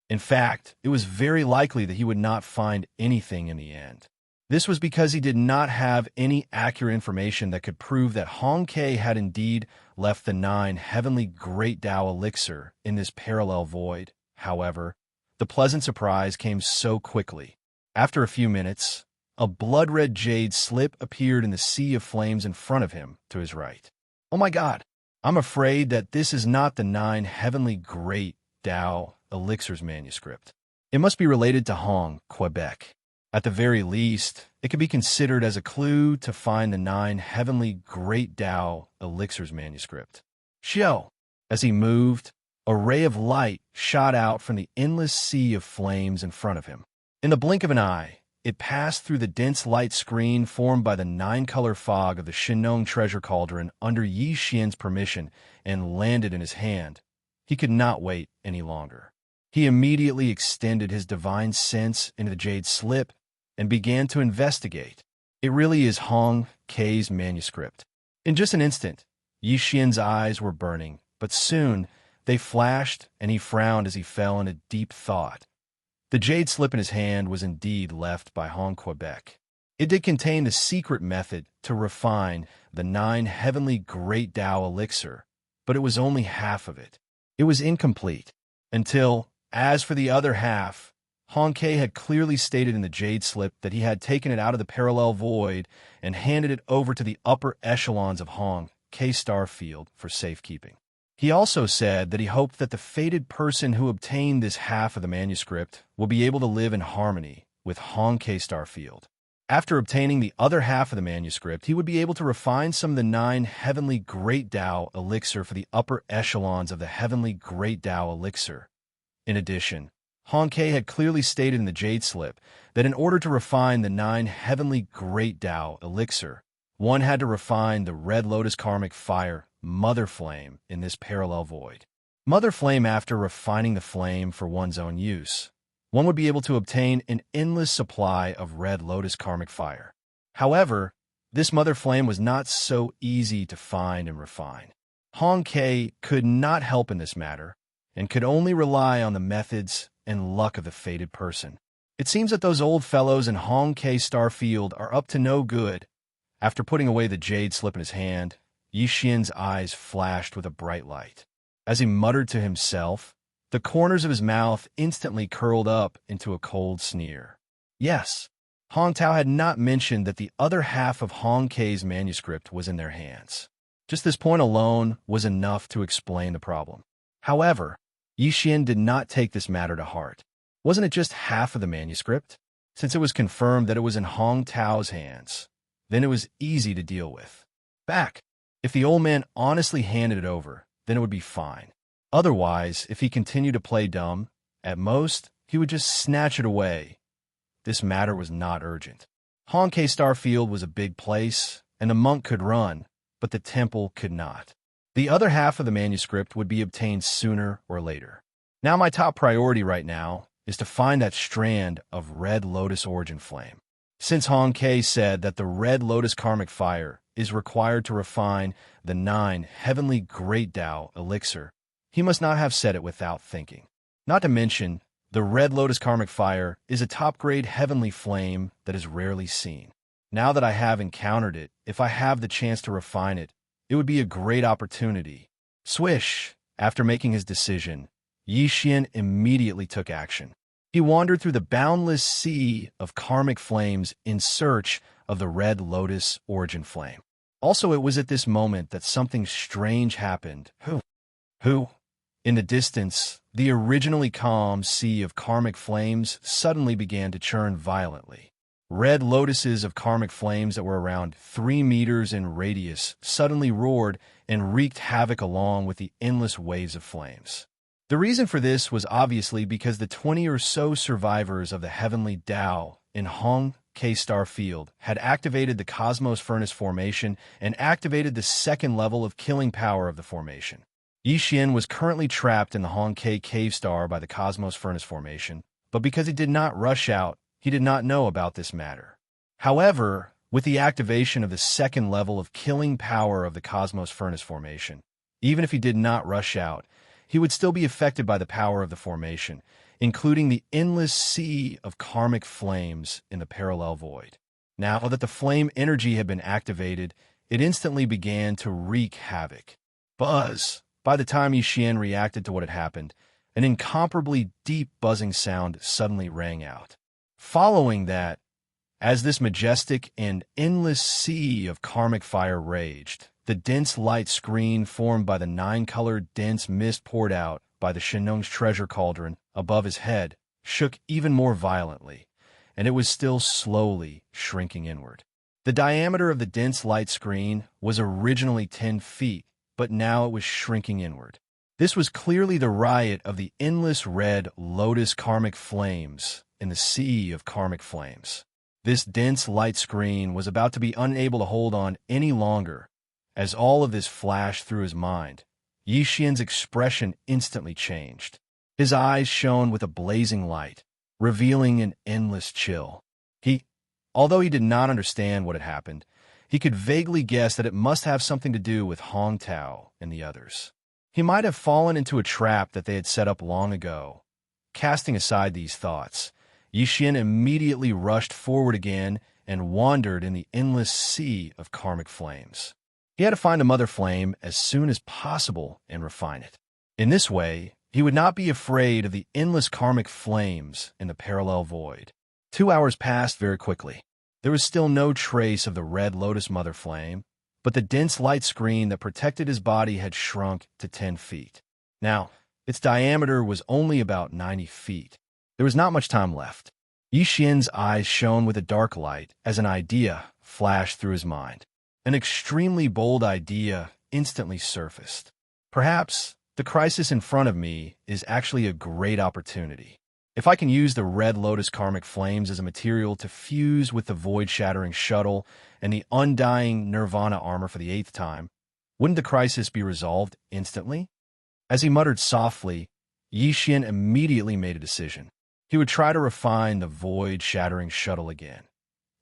In fact, it was very likely that he would not find anything in the end. This was because he did not have any accurate information that could prove that Hong Kai had indeed left the 9 heavenly great Tao elixir in this parallel void. However, the pleasant surprise came so quickly. After a few minutes, a blood-red jade slip appeared in the sea of flames in front of him to his right. "Oh my God! I'm afraid that this is not the 9 heavenly great Tao elixir's manuscript. It must be related to Hong, Quebec. At the very least, it could be considered as a clue to find the 9 heavenly great Tao elixir's manuscript." Xiao! As he moved, a ray of light shot out from the endless sea of flames in front of him. In the blink of an eye, it passed through the dense light screen formed by the 9-color fog of the Shinnon treasure cauldron under Yi Xian's permission and landed in his hand. He could not wait any longer. He immediately extended his divine sense into the jade slip and began to investigate. It really is Hong Kai's manuscript. In just an instant, Yi Xian's eyes were burning, but soon they flashed and he frowned as he fell into deep thought. The jade slip in his hand was indeed left by Hong Quebec. It did contain the secret method to refine the 9 heavenly great Tao elixir, but it was only half of it. It was incomplete, until, as for the other half, Hong Kai had clearly stated in the jade slip that he had taken it out of the parallel void and handed it over to the upper echelons of Hong Kai star field for safekeeping. He also said that he hoped that the fated person who obtained this half of the manuscript will be able to live in harmony with Hong Kai star field. After obtaining the other half of the manuscript, he would be able to refine some of the 9 heavenly great Tao elixir for the upper echelons of the heavenly great Tao elixir. In addition, Hong Kai had clearly stated in the jade slip that in order to refine the 9 heavenly great Tao elixir, one had to refine the red lotus karmic fire, Mother Flame, in this parallel void. Mother Flame, after refining the flame for one's own use, one would be able to obtain an endless supply of red lotus karmic fire. However, this Mother Flame was not so easy to find and refine. Hong Kai could not help in this matter, and could only rely on the methods and luck of the fated person. It seems that those old fellows in Hong Kai star field are up to no good. After putting away the jade slip in his hand, Yi Xian's eyes flashed with a bright light. As he muttered to himself, the corners of his mouth instantly curled up into a cold sneer. Yes, Hong Tao had not mentioned that the other half of Hong Kai's manuscript was in their hands. Just this point alone was enough to explain the problem. However, Yi Xian did not take this matter to heart. Wasn't it just half of the manuscript? Since it was confirmed that it was in Hong Tao's hands, then it was easy to deal with. Back. If the old man honestly handed it over, then it would be fine. Otherwise, if he continued to play dumb, at most, he would just snatch it away. This matter was not urgent. Honkai Starfield was a big place, and the monk could run, but the temple could not. The other half of the manuscript would be obtained sooner or later. Now my top priority right now is to find that strand of Red Lotus origin flame. Since Honkai said that the Red Lotus karmic fire is required to refine the 9 heavenly great Tao elixir, he must not have said it without thinking. Not to mention, the Red Lotus karmic fire is a top-grade heavenly flame that is rarely seen. Now that I have encountered it, if I have the chance to refine it, it would be a great opportunity. Swish! After making his decision, Yi Xian immediately took action. He wandered through the boundless sea of karmic flames in search of the Red Lotus origin flame. Also, it was at this moment that something strange happened. Who? In the distance, the originally calm sea of karmic flames suddenly began to churn violently. Red lotuses of karmic flames that were around 3 meters in radius suddenly roared and wreaked havoc along with the endless waves of flames. The reason for this was obviously because the 20 or so survivors of the heavenly Tao in Honkai Starfield had activated the Cosmos Furnace formation and activated the second level of killing power of the formation. Yi Xian was currently trapped in the Honkai Cave Star by the Cosmos Furnace formation, but because he did not rush out, he did not know about this matter. However, with the activation of the second level of killing power of the Cosmos Furnace formation, even if he did not rush out, he would still be affected by the power of the formation, including the endless sea of karmic flames in the parallel void. Now that the flame energy had been activated, it instantly began to wreak havoc. Buzz! By the time Yi Xian reacted to what had happened, an incomparably deep buzzing sound suddenly rang out. Following that, as this majestic and endless sea of karmic fire raged, the dense light screen formed by the 9-colored dense mist poured out by the Shenong's treasure cauldron above his head shook even more violently, and it was still slowly shrinking inward. The diameter of the dense light screen was originally 10 feet, but now it was shrinking inward. This was clearly the riot of the endless red lotus karmic flames in the sea of karmic flames. This dense light screen was about to be unable to hold on any longer. As all of this flashed through his mind, Yi Xian's expression instantly changed. His eyes shone with a blazing light, revealing an endless chill. Although he did not understand what had happened, he could vaguely guess that it must have something to do with Hong Tao and the others. He might have fallen into a trap that they had set up long ago. Casting aside these thoughts, Yi Xian immediately rushed forward again and wandered in the endless sea of karmic flames. He had to find a mother flame as soon as possible and refine it. In this way, he would not be afraid of the endless karmic flames in the parallel void. 2 hours passed very quickly. There was still no trace of the Red Lotus mother flame, but the dense light screen that protected his body had shrunk to 10 feet. Now, its diameter was only about 90 feet. There was not much time left. Yi Xian's eyes shone with a dark light as an idea flashed through his mind. An extremely bold idea instantly surfaced. Perhaps the crisis in front of me is actually a great opportunity. If I can use the Red Lotus karmic flames as a material to fuse with the void-shattering shuttle and the undying nirvana armor for the 8th time, wouldn't the crisis be resolved instantly? As he muttered softly, Yi Xian immediately made a decision. He would try to refine the void-shattering shuttle again.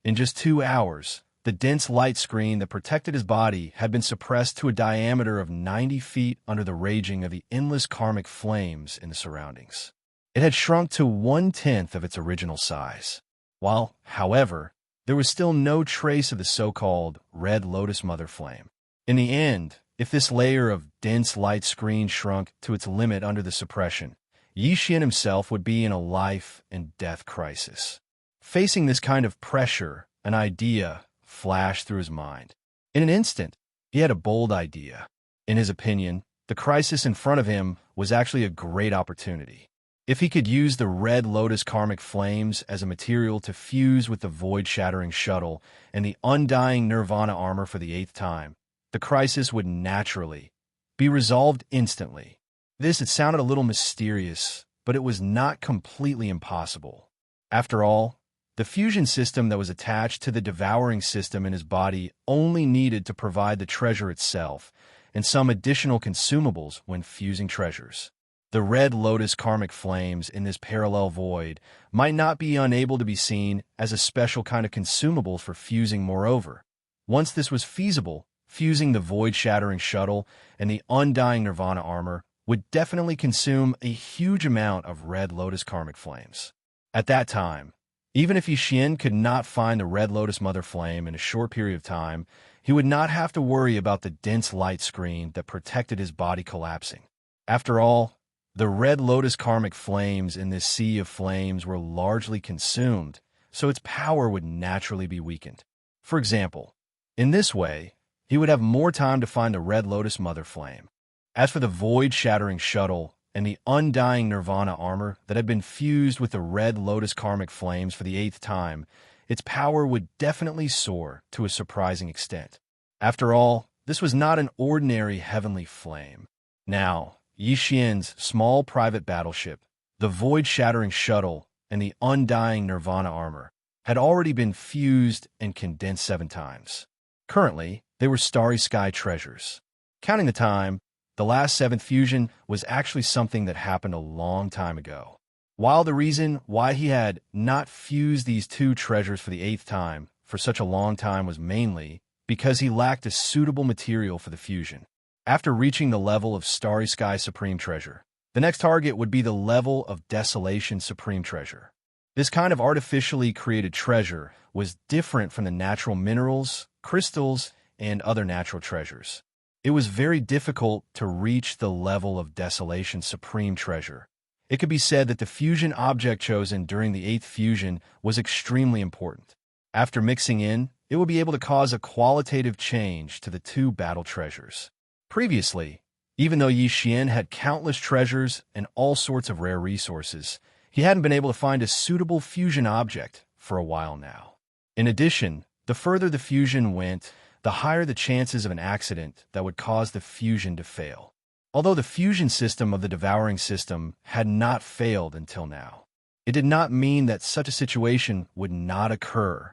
In just 2 hours, the dense light screen that protected his body had been suppressed to a diameter of 90 feet under the raging of the endless karmic flames in the surroundings. It had shrunk to 1/10 of its original size. While, however, there was still no trace of the so-called Red Lotus mother flame. In the end, if this layer of dense light screen shrunk to its limit under the suppression, Yi Xian himself would be in a life and death crisis. Facing this kind of pressure, an idea flashed through his mind. In an instant, he had a bold idea. In his opinion, the crisis in front of him was actually a great opportunity. If he could use the Red Lotus karmic flames as a material to fuse with the void-shattering shuttle and the undying nirvana armor for the 8th time, the crisis would naturally be resolved instantly. It sounded a little mysterious, but it was not completely impossible. After all, the fusion system that was attached to the devouring system in his body only needed to provide the treasure itself and some additional consumables when fusing treasures. The red lotus karmic flames in this parallel void might not be unable to be seen as a special kind of consumable for fusing. Moreover, once this was feasible, fusing the void-shattering shuttle and the undying nirvana armor would definitely consume a huge amount of red lotus karmic flames. At that time, even if Yixin could not find the red lotus mother flame in a short period of time, he would not have to worry about the dense light screen that protected his body collapsing. After all, the red lotus karmic flames in this sea of flames were largely consumed, so its power would naturally be weakened. For example, in this way, he would have more time to find the red lotus mother flame. As for the void-shattering shuttle and the undying nirvana armor that had been fused with the red lotus karmic flames for the 8th time, its power would definitely soar to a surprising extent. After all, this was not an ordinary heavenly flame. Now, Yixin's small private battleship, the void-shattering shuttle, and the undying nirvana armor had already been fused and condensed 7 times. Currently, they were starry sky treasures. Counting the time, the last 7th fusion was actually something that happened a long time ago. While the reason why he had not fused these 2 treasures for the 8th time for such a long time was mainly because he lacked a suitable material for the fusion. After reaching the level of Starry Sky Supreme Treasure, the next target would be the level of Desolation Supreme Treasure. This kind of artificially created treasure was different from the natural minerals, crystals, and other natural treasures. It was very difficult to reach the level of Desolation Supreme Treasure. It could be said that the fusion object chosen during the 8th fusion was extremely important. After mixing in, it would be able to cause a qualitative change to the 2 battle treasures. Previously, even though Yixin had countless treasures and all sorts of rare resources, he hadn't been able to find a suitable fusion object for a while now. In addition, the further the fusion went, the higher the chances of an accident that would cause the fusion to fail. Although the fusion system of the devouring system had not failed until now, it did not mean that such a situation would not occur.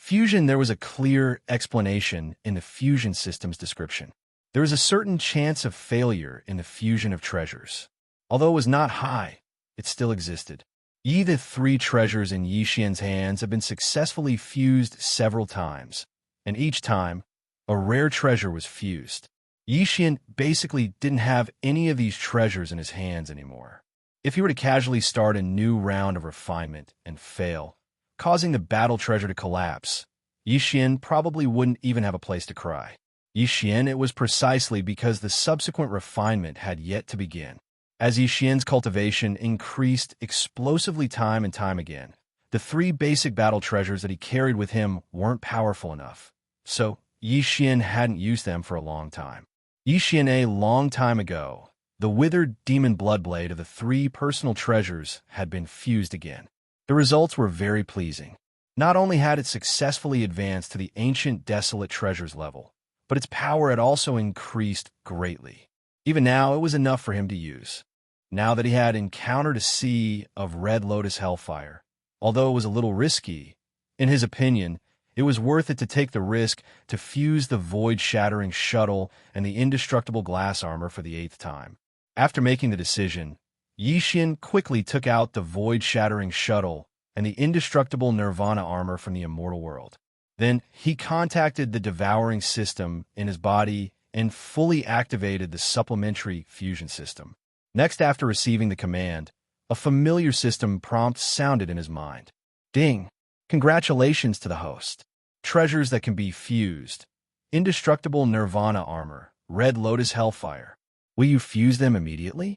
There was a clear explanation in the fusion system's description. There is a certain chance of failure in the fusion of treasures. Although it was not high, it still existed. The 3 treasures in Yixin's hands have been successfully fused several times, and each time, a rare treasure was fused. Yixin basically didn't have any of these treasures in his hands anymore. If he were to casually start a new round of refinement and fail, causing the battle treasure to collapse, Yixin probably wouldn't even have a place to cry. Yixin, it was precisely because the subsequent refinement had yet to begin. As Yixin's cultivation increased explosively time and time again, the 3 basic battle treasures that he carried with him weren't powerful enough, so Yixin hadn't used them for a long time. Yixin, a long time ago, the withered demon bloodblade of the 3 personal treasures had been fused again. The results were very pleasing. Not only had it successfully advanced to the ancient desolate treasures level, but its power had also increased greatly. Even now, it was enough for him to use. Now that he had encountered a sea of red lotus hellfire, although it was a little risky, in his opinion, it was worth it to take the risk to fuse the void-shattering shuttle and the indestructible glass armor for the 8th time. After making the decision, Yixin quickly took out the void-shattering shuttle and the indestructible nirvana armor from the immortal world. Then he contacted the devouring system in his body and fully activated the supplementary fusion system. Next, after receiving the command, a familiar system prompt sounded in his mind. Ding! Congratulations to the host. Treasures that can be fused. Indestructible nirvana armor. Red lotus hellfire. Will you fuse them immediately?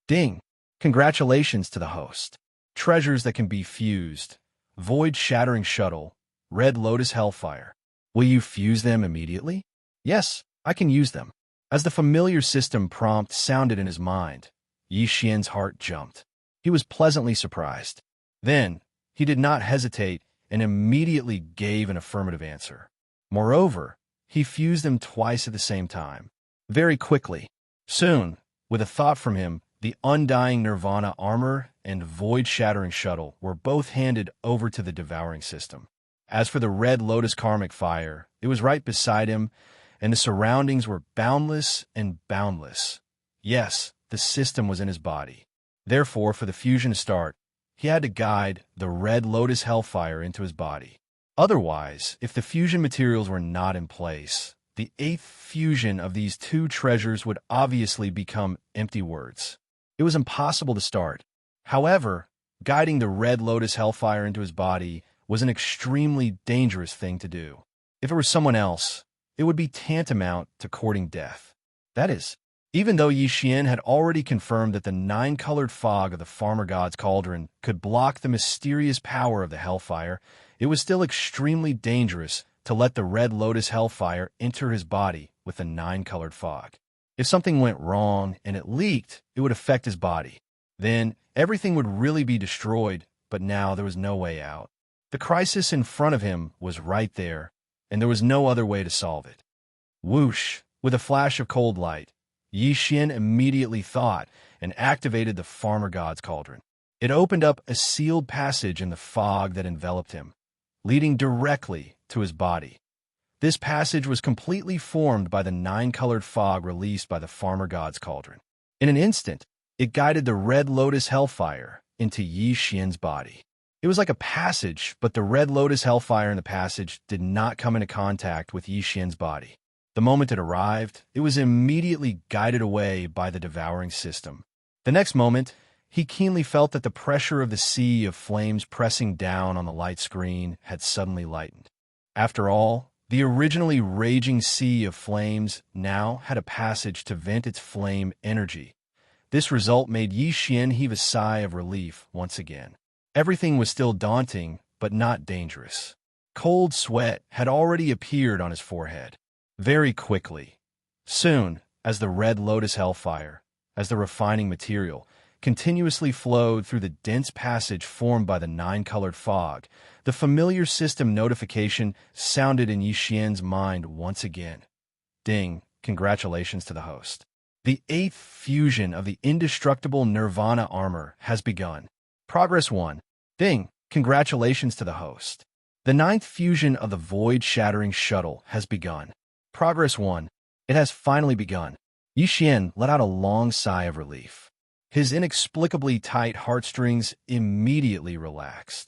Ding! Congratulations to the host. Treasures that can be fused. Void-shattering shuttle. Red lotus hellfire. Will you fuse them immediately? Yes, I can use them. As the familiar system prompt sounded in his mind, Yixin's heart jumped. He was pleasantly surprised. Then, he did not hesitate and immediately gave an affirmative answer. Moreover, he fused them twice at the same time, very quickly. Soon, with a thought from him, The undying Nirvana armor and void-shattering shuttle were both handed over to the devouring system. As for the Red Lotus karmic fire, it was right beside him, and the surroundings were boundless and boundless. Yes, the system was in his body. Therefore, for the fusion to start, he had to guide the Red Lotus hellfire into his body. Otherwise, if the fusion materials were not in place, the eighth fusion of these two treasures would obviously become empty words. It was impossible to start. However, guiding the Red Lotus hellfire into his body was an extremely dangerous thing to do. If it were someone else, it would be tantamount to courting death. That is, even though Yi Xian had already confirmed that the nine-colored fog of the Farmer God's Cauldron could block the mysterious power of the hellfire, it was still extremely dangerous to let the Red Lotus hellfire enter his body with the nine-colored fog. If something went wrong and it leaked, it would affect his body. Then everything would really be destroyed, but now there was no way out. The crisis in front of him was right there, and there was no other way to solve it. Whoosh! With a flash of cold light, Yi Xian immediately thought and activated the Farmer God's Cauldron. It opened up a sealed passage in the fog that enveloped him, leading directly to his body. This passage was completely formed by the nine-colored fog released by the Farmer God's Cauldron. In an instant, it guided the Red Lotus hellfire into Yi Xian's body. It was like a passage, but the Red Lotus hellfire in the passage did not come into contact with Yi Xian's body. The moment it arrived, it was immediately guided away by the devouring system. The next moment, he keenly felt that the pressure of the sea of flames pressing down on the light screen had suddenly lightened. After all, the originally raging sea of flames now had a passage to vent its flame energy. This result made Yi Xian heave a sigh of relief once again. Everything was still daunting, but not dangerous. Cold sweat had already appeared on his forehead. Very quickly. Soon, as the Red Lotus hellfire, as the refining material, continuously flowed through the dense passage formed by the nine-colored fog, the familiar system notification sounded in Yi Xian's mind once again. Ding, congratulations to the host. The eighth fusion of the indestructible Nirvana armor has begun. Progress 1. Ding, congratulations to the host. The ninth fusion of the void-shattering shuttle has begun. Progress 1. It has finally begun. Yi Xian let out a long sigh of relief. His inexplicably tight heartstrings immediately relaxed.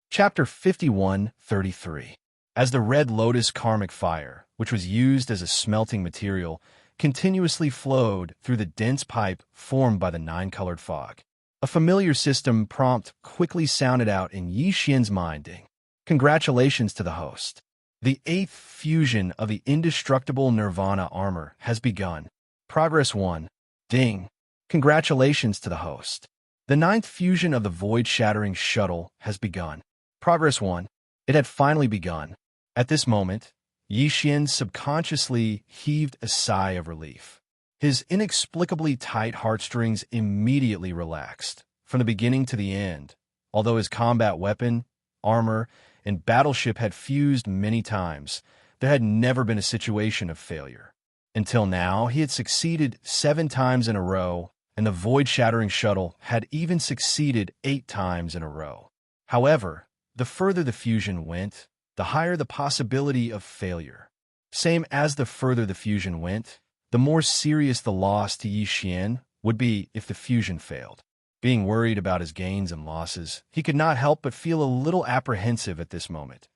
Chapter 51:33. As the Red Lotus karmic fire, which was used as a smelting material, continuously flowed through the dense pipe formed by the nine-colored fog, a familiar system prompt quickly sounded out in Yi Xian's mind. Ding. Congratulations to the host. The eighth fusion of the indestructible Nirvana armor has begun. Progress 1. Ding. Congratulations to the host. The ninth fusion of the void-shattering shuttle has begun. Progress 1. It had finally begun. At this moment, Yi Xian subconsciously heaved a sigh of relief. His inexplicably tight heartstrings immediately relaxed, from the beginning to the end. Although his combat weapon, armor, and battleship had fused many times, there had never been a situation of failure. Until now, he had succeeded 7 times in a row, and the void-shattering shuttle had even succeeded 8 times in a row. However, the further the fusion went, the higher the possibility of failure. Same as the further the fusion went, the more serious the loss to Yi Xian would be if the fusion failed. Being worried about his gains and losses, he could not help but feel a little apprehensive at this moment.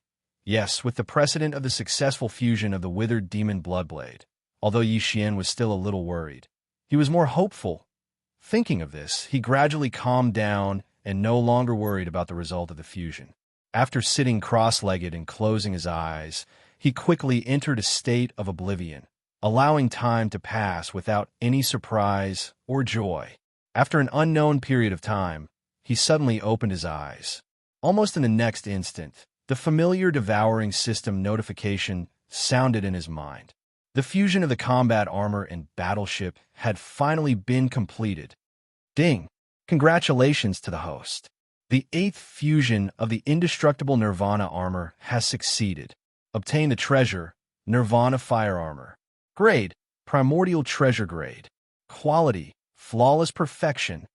Yes, with the precedent of the successful fusion of the withered demon Bloodblade, although Yi Xian was still a little worried, he was more hopeful. Thinking of this, he gradually calmed down and no longer worried about the result of the fusion. After sitting cross-legged and closing his eyes, he quickly entered a state of oblivion, allowing time to pass without any surprise or joy. After an unknown period of time, he suddenly opened his eyes. Almost in the next instant, the familiar devouring system notification sounded in his mind. The fusion of the combat armor and battleship had finally been completed. Ding! Congratulations to the host. The eighth fusion of the indestructible Nirvana armor has succeeded. Obtain the treasure, Nirvana Fire Armor. Grade, Primordial Treasure Grade. Quality, flawless perfection.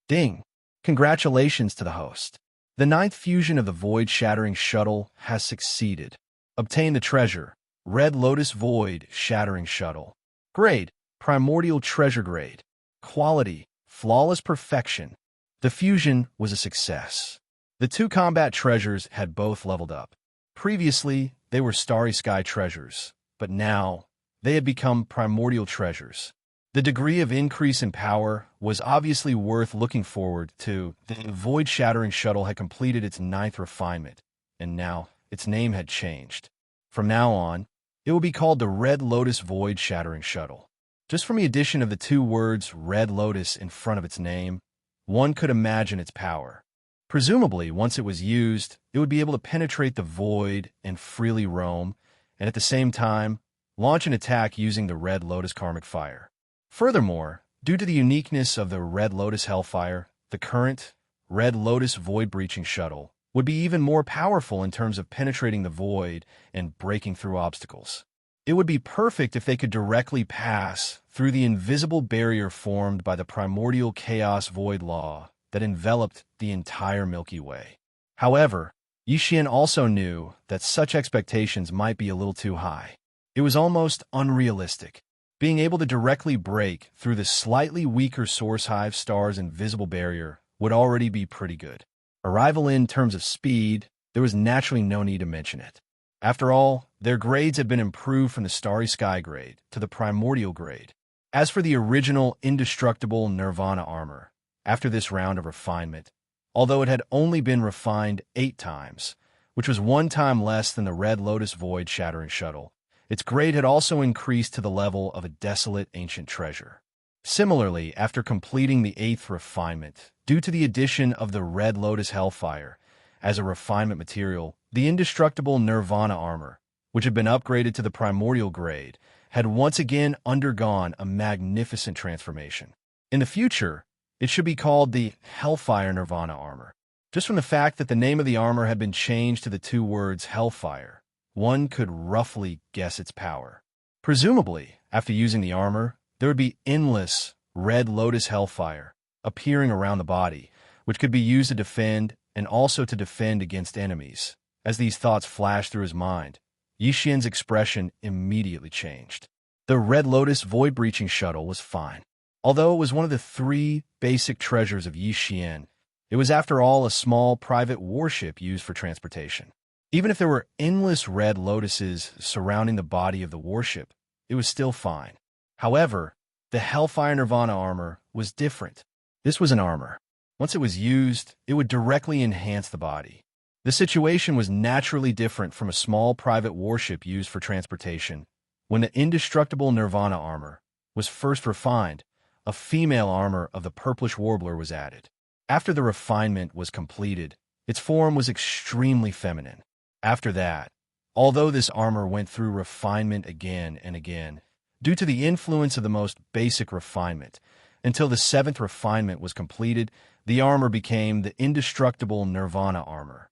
Ding! Congratulations to the host. The ninth fusion of the Void-Shattering Shuttle has succeeded. Obtain the treasure, Red Lotus Void-Shattering Shuttle. Grade, Primordial Treasure Grade. Quality, Flawless Perfection. The fusion was a success. The two combat treasures had both leveled up. Previously, they were Starry Sky treasures, but now they had become primordial treasures. The degree of increase in power was obviously worth looking forward to. The Void-Shattering Shuttle had completed its ninth refinement, and now its name had changed. From now on, it will be called the Red Lotus Void-Shattering Shuttle. Just from the addition of the two words Red Lotus in front of its name, one could imagine its power. Presumably, once it was used, it would be able to penetrate the void and freely roam, and at the same time, launch an attack using the Red Lotus Karmic Fire. Furthermore, due to the uniqueness of the Red Lotus Hellfire, the current Red Lotus Void Breaching Shuttle would be even more powerful in terms of penetrating the void and breaking through obstacles. It would be perfect if they could directly pass through the invisible barrier formed by the primordial chaos void law that enveloped the entire Milky Way. However, Yixian also knew that such expectations might be a little too high. It was almost unrealistic. Being able to directly break through the slightly weaker Source Hive star's invisible barrier would already be pretty good. Arrival in terms of speed, there was naturally no need to mention it. After all, their grades had been improved from the Starry Sky grade to the Primordial grade. As for the original indestructible Nirvana armor, after this round of refinement, although it had only been refined 8 times, which was 1 time less than the Red Lotus Void-Shattering Shuttle, its grade had also increased to the level of a desolate ancient treasure. Similarly, after completing the 8th refinement, due to the addition of the Red Lotus Hellfire as a refinement material, the indestructible Nirvana armor, which had been upgraded to the Primordial grade, had once again undergone a magnificent transformation. In the future, it should be called the Hellfire Nirvana armor. Just from the fact that the name of the armor had been changed to the two words Hellfire, one could roughly guess its power. Presumably, after using the armor, there would be endless Red Lotus Hellfire appearing around the body, which could be used to defend and also to defend against enemies. As these thoughts flashed through his mind, Yixian's expression immediately changed. The Red Lotus Void Breaching Shuttle was fine. Although it was one of the 3 basic treasures of Yixian, it was after all a small private warship used for transportation. Even if there were endless red lotuses surrounding the body of the warship, it was still fine. However, the Hellfire Nirvana armor was different. This was an armor. Once it was used, it would directly enhance the body. The situation was naturally different from a small private warship used for transportation. When the indestructible Nirvana armor was first refined, a female armor of the purplish warbler was added. After the refinement was completed, its form was extremely feminine. After that, although this armor went through refinement again and again, due to the influence of the most basic refinement, until the 7th refinement was completed, the armor became the indestructible Nirvana armor.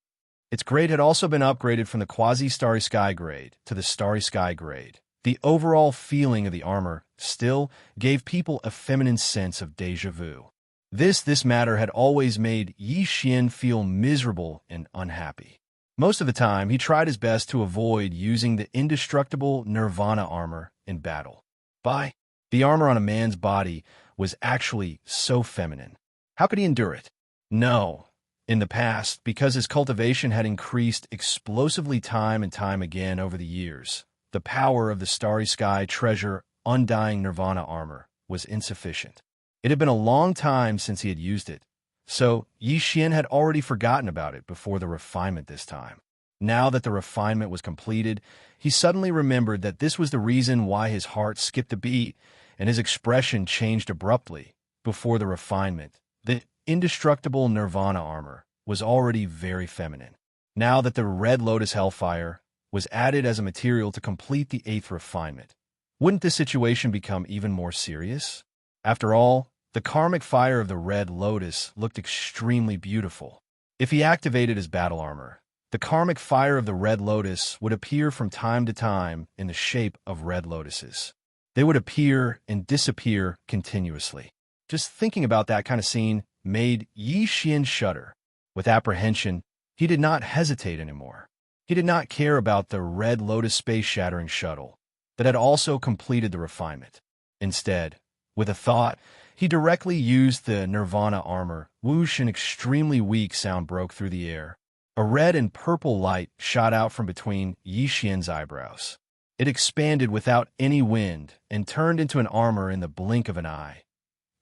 Its grade had also been upgraded from the Quasi-Starry Sky grade to the Starry Sky grade. The overall feeling of the armor still gave people a feminine sense of déjà vu. This matter had always made Yixian feel miserable and unhappy. Most of the time, he tried his best to avoid using the indestructible Nirvana armor in battle. The armor on a man's body was actually so feminine. How could he endure it? No. In the past, because his cultivation had increased explosively time and time again over the years, the power of the Starry Sky treasure Undying Nirvana armor was insufficient. It had been a long time since he had used it, so Yixian had already forgotten about it before the refinement this time. Now that the refinement was completed, he suddenly remembered that this was the reason why his heart skipped a beat and his expression changed abruptly. Before the refinement, the indestructible Nirvana armor was already very feminine. Now that the Red Lotus Hellfire was added as a material to complete the 8th refinement, wouldn't this situation become even more serious? After all, the karmic fire of the Red Lotus looked extremely beautiful. If he activated his battle armor, the karmic fire of the Red Lotus would appear from time to time in the shape of red lotuses. They would appear and disappear continuously. Just thinking about that kind of scene made Yi Xian shudder. With apprehension, he did not hesitate anymore. He did not care about the Red Lotus space-shattering shuttle that had also completed the refinement. Instead, with a thought, he directly used the Nirvana armor. Whoosh, an extremely weak sound broke through the air. A red and purple light shot out from between Yi Xian's eyebrows. It expanded without any wind and turned into an armor in the blink of an eye.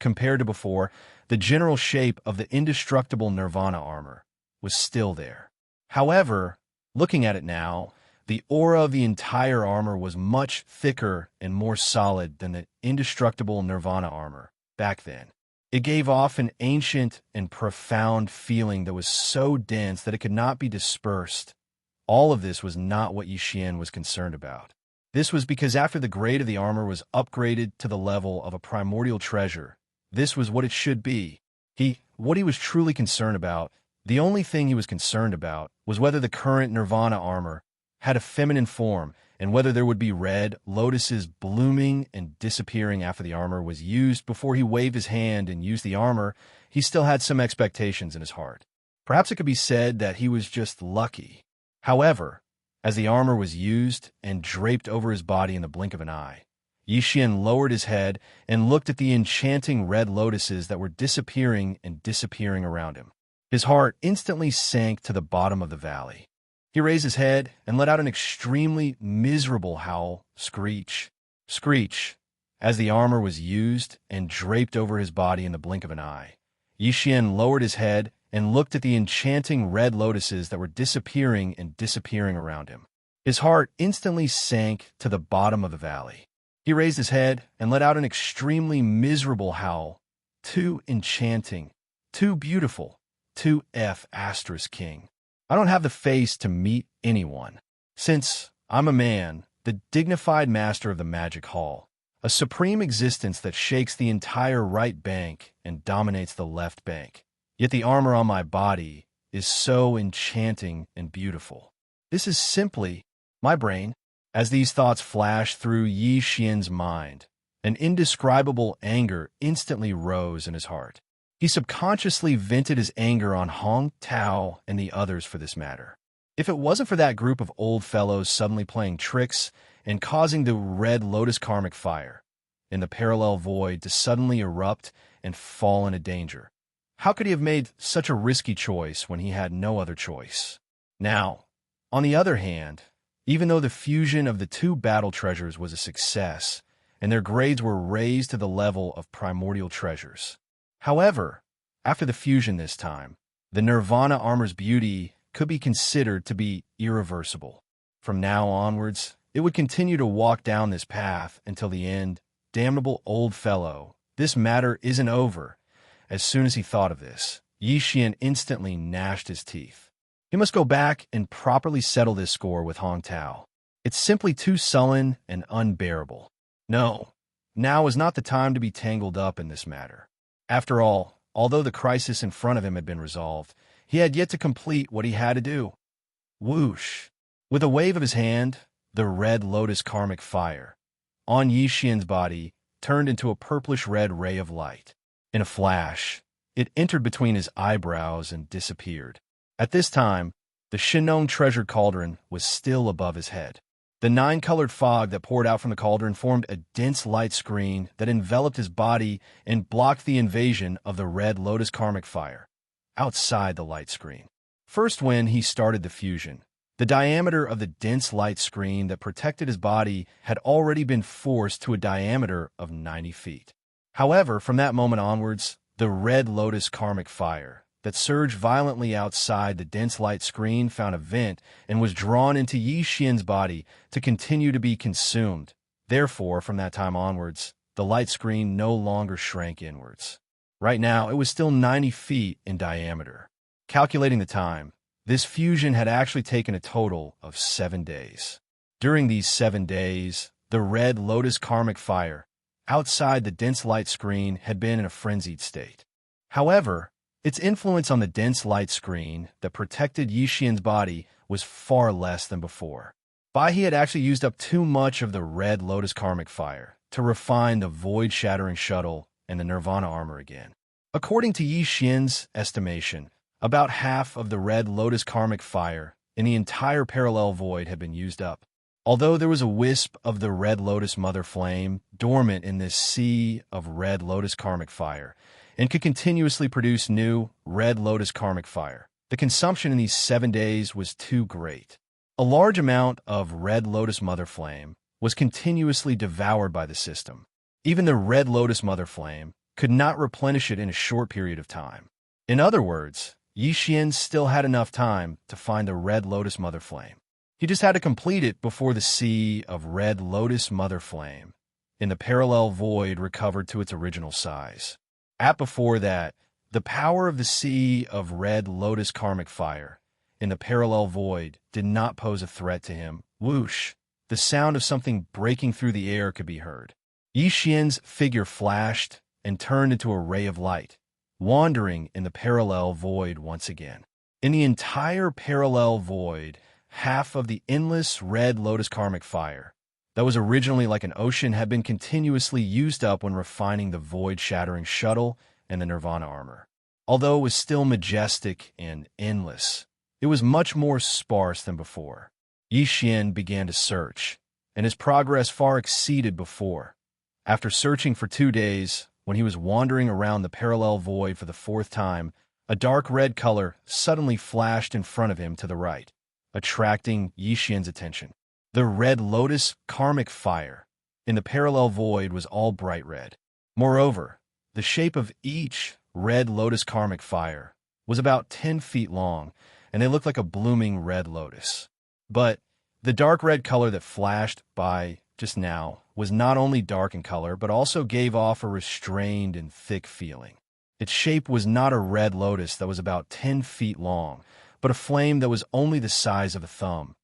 Compared to before, the general shape of the indestructible Nirvana armor was still there. However, looking at it now, the aura of the entire armor was much thicker and more solid than the indestructible Nirvana armor back then. It gave off an ancient and profound feeling that was so dense that it could not be dispersed. All of this was not what Yi Xian was concerned about. This was because after the grade of the armor was upgraded to the level of a primordial treasure, this was what it should be. What he was truly concerned about, the only thing he was concerned about, was whether the current Nirvana armor had a feminine form and whether there would be red lotuses blooming and disappearing after the armor was used. Before he waved his hand and used the armor, he still had some expectations in his heart. Perhaps it could be said that he was just lucky. However, as the armor was used and draped over his body in the blink of an eye, Yi Xian lowered his head and looked at the enchanting red lotuses that were disappearing and disappearing around him. His heart instantly sank to the bottom of the valley. He raised his head and let out an extremely miserable howl, screech, screech, as the armor was used and draped over his body in the blink of an eye. Yi Xian lowered his head and looked at the enchanting red lotuses that were disappearing and disappearing around him. His heart instantly sank to the bottom of the valley. He raised his head and let out an extremely miserable howl. Too enchanting, too beautiful, too *king. I don't have the face to meet anyone. Since I'm a man, the dignified master of the magic hall, a supreme existence that shakes the entire right bank and dominates the left bank. Yet the armor on my body is so enchanting and beautiful. This is simply my brain. As these thoughts flashed through Yi Xian's mind, an indescribable anger instantly rose in his heart. He subconsciously vented his anger on Hong Tao and the others for this matter. If it wasn't for that group of old fellows suddenly playing tricks and causing the Red Lotus karmic fire in the parallel void to suddenly erupt and fall into danger, how could he have made such a risky choice when he had no other choice? Now, on the other hand, even though the fusion of the two battle treasures was a success, and their grades were raised to the level of primordial treasures. However, after the fusion this time, the Nirvana armor's beauty could be considered to be irreversible. From now onwards, it would continue to walk down this path until the end. Damnable old fellow, this matter isn't over. As soon as he thought of this, Yi Xian instantly gnashed his teeth. He must go back and properly settle this score with Hong Tao. It's simply too sullen and unbearable. No, now is not the time to be tangled up in this matter. After all, although the crisis in front of him had been resolved, he had yet to complete what he had to do. Whoosh! With a wave of his hand, the Red Lotus karmic fire on Yi Xian's body turned into a purplish-red ray of light. In a flash, it entered between his eyebrows and disappeared. At this time, the Shinong treasure cauldron was still above his head. The 9-colored fog that poured out from the cauldron formed a dense light screen that enveloped his body and blocked the invasion of the Red Lotus karmic fire outside the light screen. First, when he started the fusion, the diameter of the dense light screen that protected his body had already been forced to a diameter of 90 feet. However, from that moment onwards, the Red Lotus karmic fire that surged violently outside the dense light screen found a vent and was drawn into Yi Xian's body to continue to be consumed. Therefore, from that time onwards, the light screen no longer shrank inwards. Right now, it was still 90 feet in diameter. Calculating the time, this fusion had actually taken a total of 7 days. During these 7 days, the Red Lotus karmic fire outside the dense light screen had been in a frenzied state. However, its influence on the dense light screen that protected Yi Xian's body was far less than before. He had actually used up too much of the Red Lotus karmic fire to refine the void-shattering shuttle and the Nirvana armor again. According to Yi Xian's estimation, about half of the Red Lotus karmic fire in the entire parallel void had been used up. Although there was a wisp of the Red Lotus Mother Flame dormant in this sea of Red Lotus karmic fire and could continuously produce new Red Lotus karmic fire, the consumption in these 7 days was too great. A large amount of Red Lotus Mother Flame was continuously devoured by the system. Even the Red Lotus Mother Flame could not replenish it in a short period of time. In other words, Yi Xian still had enough time to find the Red Lotus Mother Flame. He just had to complete it before the sea of Red Lotus Mother Flame in the parallel void recovered to its original size. Before that, the power of the sea of Red Lotus karmic fire in the parallel void did not pose a threat to him. Whoosh! The sound of something breaking through the air could be heard. Yi Xian's figure flashed and turned into a ray of light, wandering in the parallel void once again. In the entire parallel void, half of the endless Red Lotus karmic fire that was originally like an ocean had been continuously used up when refining the void-shattering shuttle and the Nirvana armor. Although it was still majestic and endless, it was much more sparse than before. Yi Xian began to search, and his progress far exceeded before. After searching for 2 days, when he was wandering around the parallel void for the 4th time, a dark red color suddenly flashed in front of him to the right, attracting Yi Xian's attention. The Red Lotus karmic fire in the parallel void was all bright red. Moreover, the shape of each Red Lotus karmic fire was about 10 feet long, and they looked like a blooming red lotus. But the dark red color that flashed by just now was not only dark in color, but also gave off a restrained and thick feeling. Its shape was not a red lotus that was about 10 feet long, but a flame that was only the size of a thumb.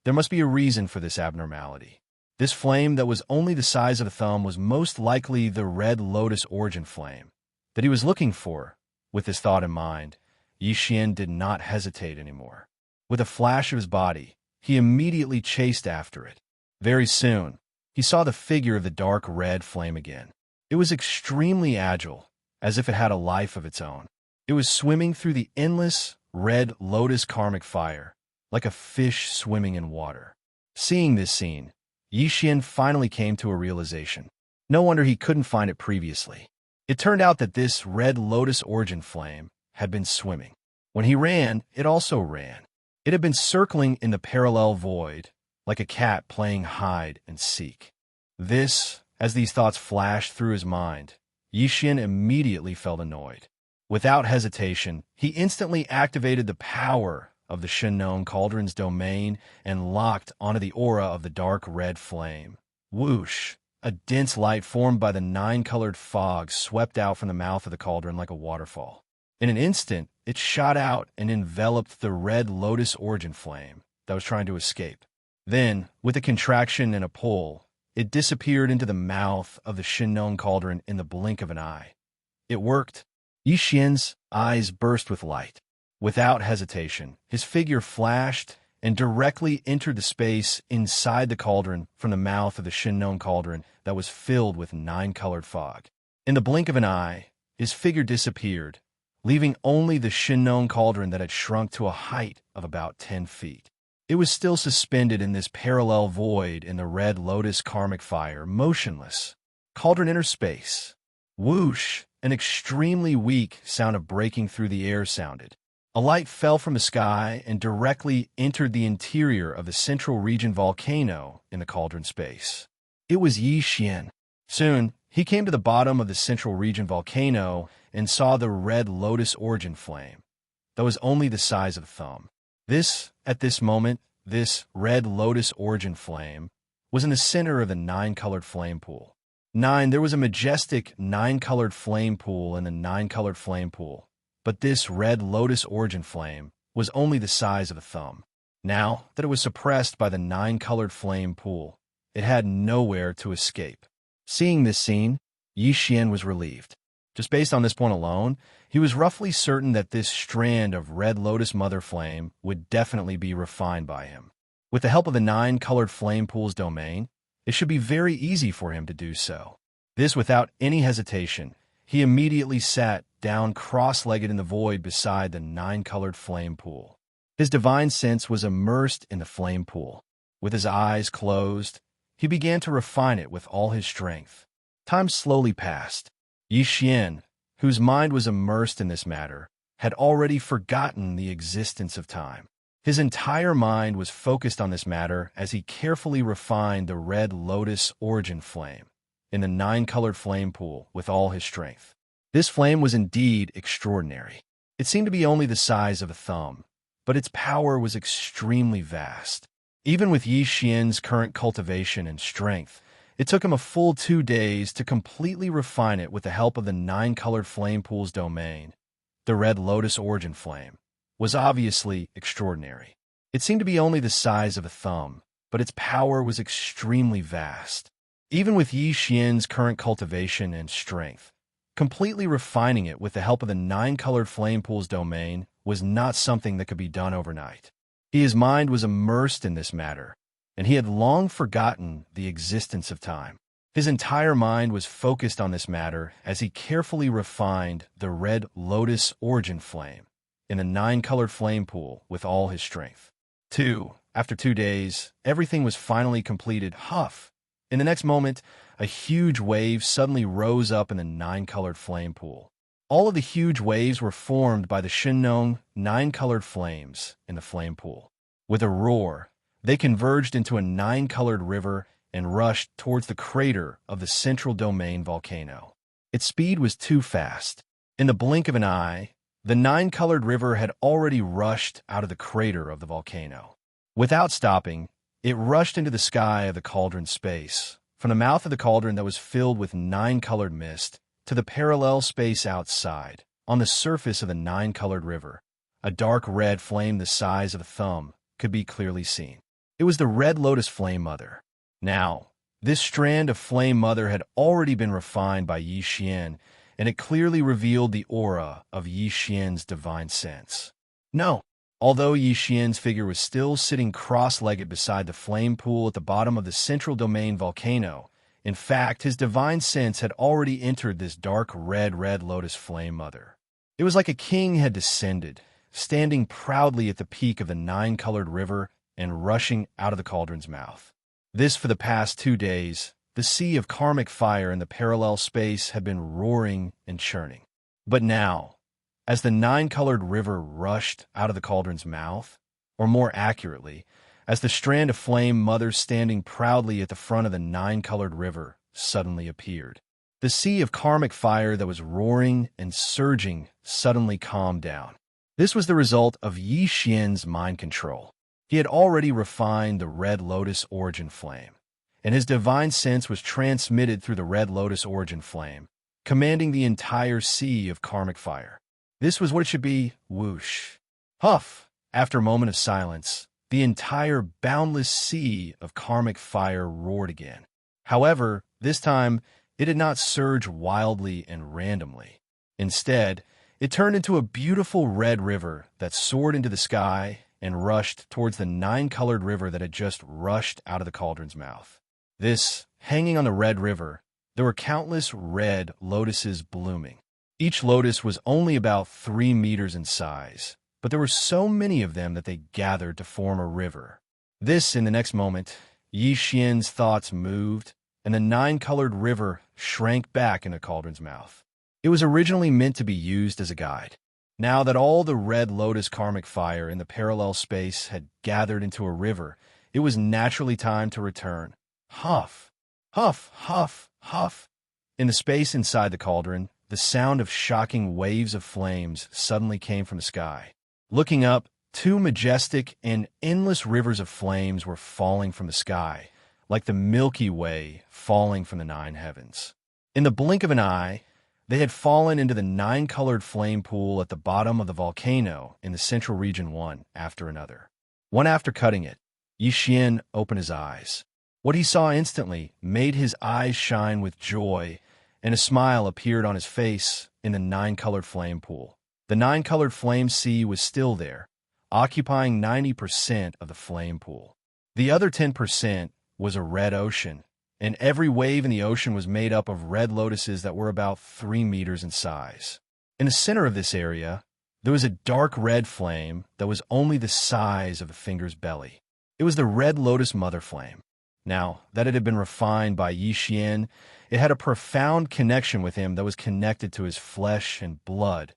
There must be a reason for this abnormality. This flame that was only the size of a thumb was most likely the Red Lotus origin flame that he was looking for. With this thought in mind, Yi Xian did not hesitate anymore. With a flash of his body, he immediately chased after it. Very soon, he saw the figure of the dark red flame again. It was extremely agile, as if it had a life of its own. It was swimming through the endless Red Lotus karmic fire, like a fish swimming in water. Seeing this scene, Yi Xian finally came to a realization. No wonder he couldn't find it previously. It turned out that this Red Lotus origin flame had been swimming. When he ran, it also ran. It had been circling in the parallel void, like a cat playing hide and seek. As these thoughts flashed through his mind, Yi Xian immediately felt annoyed. Without hesitation, he instantly activated the power of the Shennon Cauldron's domain and locked onto the aura of the dark red flame. Whoosh! A dense light formed by the 9-colored fog swept out from the mouth of the cauldron like a waterfall. In an instant, it shot out and enveloped the Red Lotus origin flame that was trying to escape. Then, with a contraction and a pull, it disappeared into the mouth of the Shennon Cauldron in the blink of an eye. It worked. Yi Xian's eyes burst with light. Without hesitation, his figure flashed and directly entered the space inside the cauldron from the mouth of the Shennon Cauldron that was filled with 9-colored fog. In the blink of an eye, his figure disappeared, leaving only the Shennon Cauldron that had shrunk to a height of about 10 feet. It was still suspended in this parallel void in the Red Lotus karmic fire, motionless. Cauldron inner space. Whoosh! An extremely weak sound of breaking through the air sounded. A light fell from the sky and directly entered the interior of the central region volcano in the cauldron space. It was Yi Xian. Soon, he came to the bottom of the central region volcano and saw the Red Lotus origin flame that was only the size of a thumb. At this moment, this Red Lotus origin flame was in the center of the 9-colored flame pool. There was a majestic 9-colored flame pool in the 9-colored flame pool, but this Red Lotus origin flame was only the size of a thumb. Now that it was suppressed by the 9-colored flame pool, it had nowhere to escape. Seeing this scene, Yi Xian was relieved. Just based on this point alone, he was roughly certain that this strand of Red Lotus Mother Flame would definitely be refined by him. With the help of the 9-colored flame pool's domain, it should be very easy for him to do so. Without any hesitation, he immediately sat down cross-legged in the void beside the nine-colored flame pool. His divine sense was immersed in the flame pool. With his eyes closed, he began to refine it with all his strength. Time slowly passed. Yi Xian, whose mind was immersed in this matter, had already forgotten the existence of time. His entire mind was focused on this matter as he carefully refined the red lotus origin flame in the nine-colored flame pool with all his strength. This flame was indeed extraordinary. It seemed to be only the size of a thumb, but its power was extremely vast. Even with Yi Xian's current cultivation and strength, it took him a full 2 days to completely refine it with the help of the nine-colored flame pool's domain. The red lotus origin flame was obviously extraordinary. It seemed to be only the size of a thumb, but its power was extremely vast. Even with Yi Xian's current cultivation and strength, completely refining it with the help of the nine-colored flame pool's domain was not something that could be done overnight. His mind was immersed in this matter, and he had long forgotten the existence of time. His entire mind was focused on this matter as he carefully refined the red lotus origin flame in the nine-colored flame pool with all his strength. After 2 days, everything was finally completed. Huff! In the next moment, a huge wave suddenly rose up in the nine-colored flame pool. All of the huge waves were formed by the Shinong nine-colored flames in the flame pool. With a roar, they converged into a nine-colored river and rushed towards the crater of the central domain volcano. Its speed was too fast. In the blink of an eye, the nine-colored river had already rushed out of the crater of the volcano. Without stopping, it rushed into the sky of the cauldron space, from the mouth of the cauldron that was filled with nine-colored mist, to the parallel space outside. On the surface of the nine-colored river, a dark red flame the size of a thumb could be clearly seen. It was the red lotus flame mother. Now, this strand of flame mother had already been refined by Yi Xian, and it clearly revealed the aura of Yi Xian's divine sense. No, although Yi Xian's figure was still sitting cross-legged beside the flame pool at the bottom of the central domain volcano, in fact, his divine sense had already entered this dark red lotus flame mother. It was like a king had descended, standing proudly at the peak of the nine-colored river and rushing out of the cauldron's mouth. This, for the past 2 days, the sea of karmic fire in the parallel space had been roaring and churning. But now, as the nine-colored river rushed out of the cauldron's mouth, or more accurately, as the strand of flame mother standing proudly at the front of the nine-colored river suddenly appeared, the sea of karmic fire that was roaring and surging suddenly calmed down. This was the result of Yi Xian's mind control. He had already refined the red lotus origin flame, and his divine sense was transmitted through the red lotus origin flame, commanding the entire sea of karmic fire. This was what it should be. Whoosh! Huff! After a moment of silence, the entire boundless sea of karmic fire roared again. However, this time, it did not surge wildly and randomly. Instead, it turned into a beautiful red river that soared into the sky and rushed towards the nine-colored river that had just rushed out of the cauldron's mouth. Hanging on the red river, there were countless red lotuses blooming. Each lotus was only about 3 meters in size, but there were so many of them that they gathered to form a river. In the next moment, Yi Xian's thoughts moved, and the nine-colored river shrank back in the cauldron's mouth. It was originally meant to be used as a guide. Now that all the red lotus karmic fire in the parallel space had gathered into a river, it was naturally time to return. Huff! Huff! Huff! Huff! In the space inside the cauldron, the sound of shocking waves of flames suddenly came from the sky. Looking up, 2 majestic and endless rivers of flames were falling from the sky, like the Milky Way falling from the 9 heavens. In the blink of an eye, they had fallen into the nine-colored flame pool at the bottom of the volcano in the central region, one after another. One after cutting it, Yi Xian opened his eyes. What he saw instantly made his eyes shine with joy, and a smile appeared on his face in the nine-colored flame pool. The nine-colored flame sea was still there, occupying 90% of the flame pool. The other 10% was a red ocean, and every wave in the ocean was made up of red lotuses that were about 3 meters in size. In the center of this area, there was a dark red flame that was only the size of a finger's belly. It was the red lotus mother flame. Now, that it had been refined by Yi Xian, it had a profound connection with him that was connected to his flesh and blood.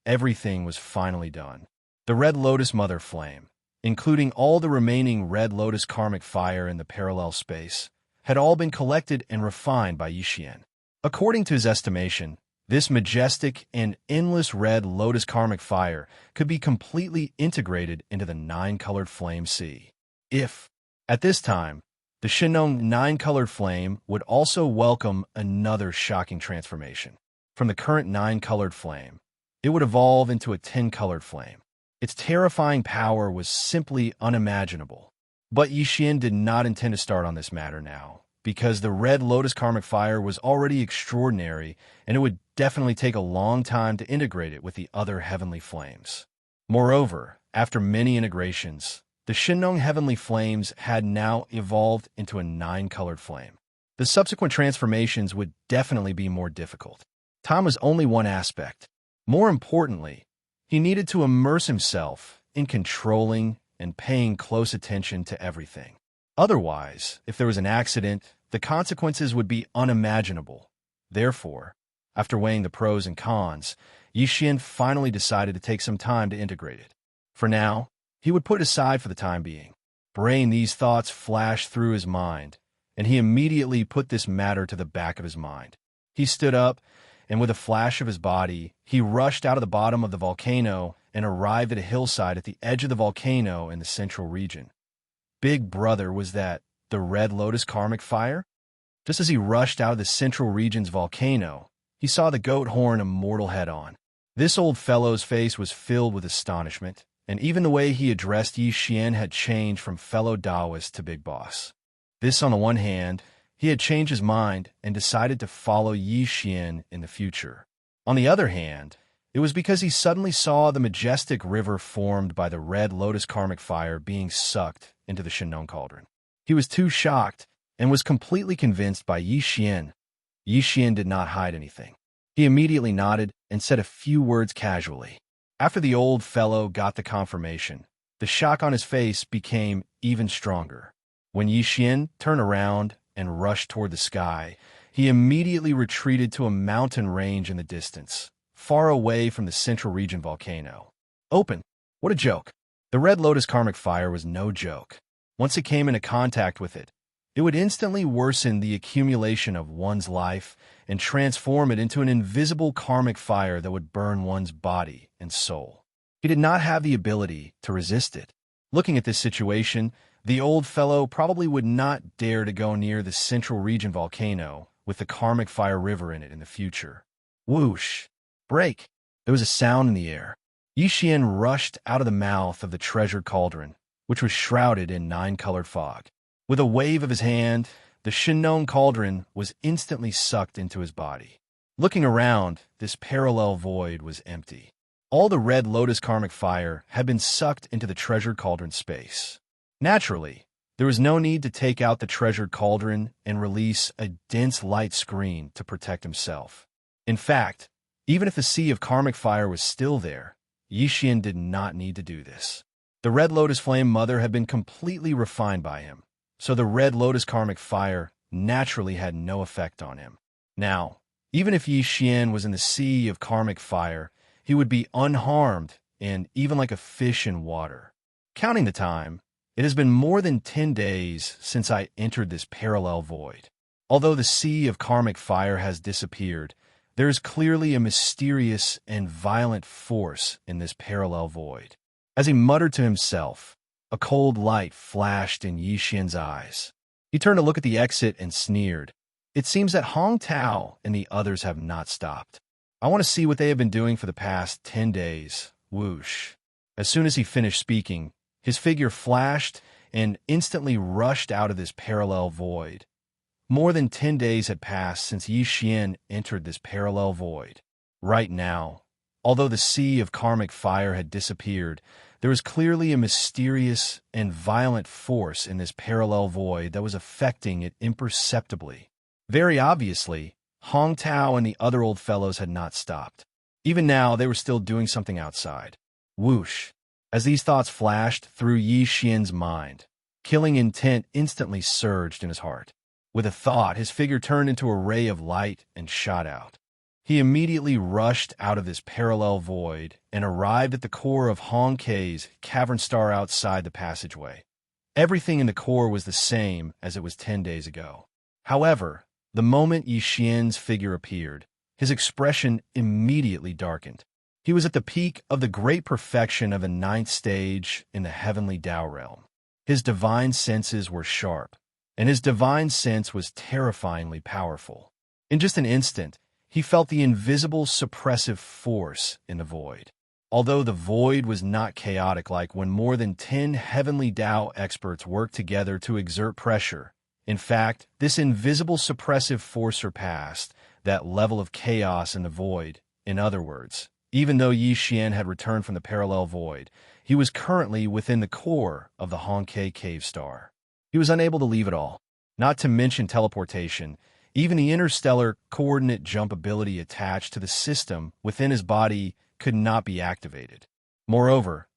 Everything was finally done. The red lotus mother flame, including all the remaining red lotus karmic fire in the parallel space, had all been collected and refined by Yi Xian. According to his estimation, this majestic and endless red lotus karmic fire could be completely integrated into the 9-colored flame sea. If, at this time, the Shinong 9-colored flame would also welcome another shocking transformation. From the current 9-colored flame, it would evolve into a 10-colored flame. Its terrifying power was simply unimaginable. But Yi Xian did not intend to start on this matter now, because the red lotus karmic fire was already extraordinary, and it would definitely take a long time to integrate it with the other heavenly flames. Moreover, after many integrations, the Shinong heavenly flames had now evolved into a 9-colored flame. The subsequent transformations would definitely be more difficult. Time was only one aspect. More importantly, he needed to immerse himself in controlling and paying close attention to everything. Otherwise, if there was an accident, the consequences would be unimaginable. Therefore, after weighing the pros and cons, Yi Xian finally decided to take some time to integrate it. For now, he would put it aside for the time being. These thoughts flashed through his mind, and he immediately put this matter to the back of his mind. He stood up, and with a flash of his body, he rushed out of the bottom of the volcano and arrived at a hillside at the edge of the volcano in the central region. Big Brother, was that the red lotus karmic fire? Just as he rushed out of the central region's volcano, he saw the goat horn immortal head-on. This old fellow's face was filled with astonishment, and even the way he addressed Yi Xian had changed from fellow Taoist to Big Boss. This, on the one hand, he had changed his mind and decided to follow Yi Xian in the future. On the other hand, it was because he suddenly saw the majestic river formed by the red lotus karmic fire being sucked into the Shinong cauldron. He was too shocked and was completely convinced by Yi Xian. Yi Xian did not hide anything. He immediately nodded and said a few words casually. After the old fellow got the confirmation, the shock on his face became even stronger. When Yi Xian turned around and rushed toward the sky, he immediately retreated to a mountain range in the distance, far away from the central region volcano. Open. What a joke. The red lotus karmic fire was no joke. Once it came into contact with it, it would instantly worsen the accumulation of one's life and transform it into an invisible karmic fire that would burn one's body and soul. He did not have the ability to resist it. Looking at this situation, the old fellow probably would not dare to go near the central region volcano with the karmic fire river in it in the future. Whoosh! Break! There was a sound in the air. Yi Xian rushed out of the mouth of the treasured cauldron, which was shrouded in 9-colored fog. With a wave of his hand, the Shinong cauldron was instantly sucked into his body. Looking around, this parallel void was empty. All the red lotus karmic fire had been sucked into the treasured cauldron space. Naturally, there was no need to take out the treasured cauldron and release a dense light screen to protect himself. In fact, even if the sea of karmic fire was still there, Yi Xian did not need to do this. The red lotus flame mother had been completely refined by him, so the red lotus karmic fire naturally had no effect on him. Now, even if Yi Xian was in the sea of karmic fire, he would be unharmed and even like a fish in water. Counting the time, it has been more than 10 days since I entered this parallel void. Although the sea of karmic fire has disappeared, there is clearly a mysterious and violent force in this parallel void. As he muttered to himself, a cold light flashed in Yi Xian's eyes. He turned to look at the exit and sneered. It seems that Hong Tao and the others have not stopped. I want to see what they have been doing for the past 10 days. Whoosh. As soon as he finished speaking, his figure flashed and instantly rushed out of this parallel void. More than 10 days had passed since Yi Xian entered this parallel void. Right now, Although the sea of karmic fire had disappeared, there was clearly a mysterious and violent force in this parallel void that was affecting it imperceptibly. Very obviously, Hong Tao and the other old fellows had not stopped. Even now, they were still doing something outside. Whoosh! As these thoughts flashed through Yi Xian's mind, killing intent instantly surged in his heart. With a thought, his figure turned into a ray of light and shot out. He immediately rushed out of this parallel void and arrived at the core of Hong Kei's cavern star outside the passageway. Everything in the core was the same as it was 10 days ago. However, the moment Yi Xian's figure appeared, his expression immediately darkened. He was at the peak of the great perfection of the 9th stage in the heavenly Tao realm. His divine senses were sharp, and his divine sense was terrifyingly powerful. In just an instant, he felt the invisible suppressive force in the void. Although the void was not chaotic like when more than 10 heavenly Tao experts worked together to exert pressure, in fact, this invisible suppressive force surpassed that level of chaos in the void. In other words, even though Yi Xian had returned from the parallel void, he was currently within the core of the Hong Kei cave star. He was unable to leave at all. Not to mention teleportation, even the interstellar coordinate jump ability attached to the system within his body could not be activated. Moreover,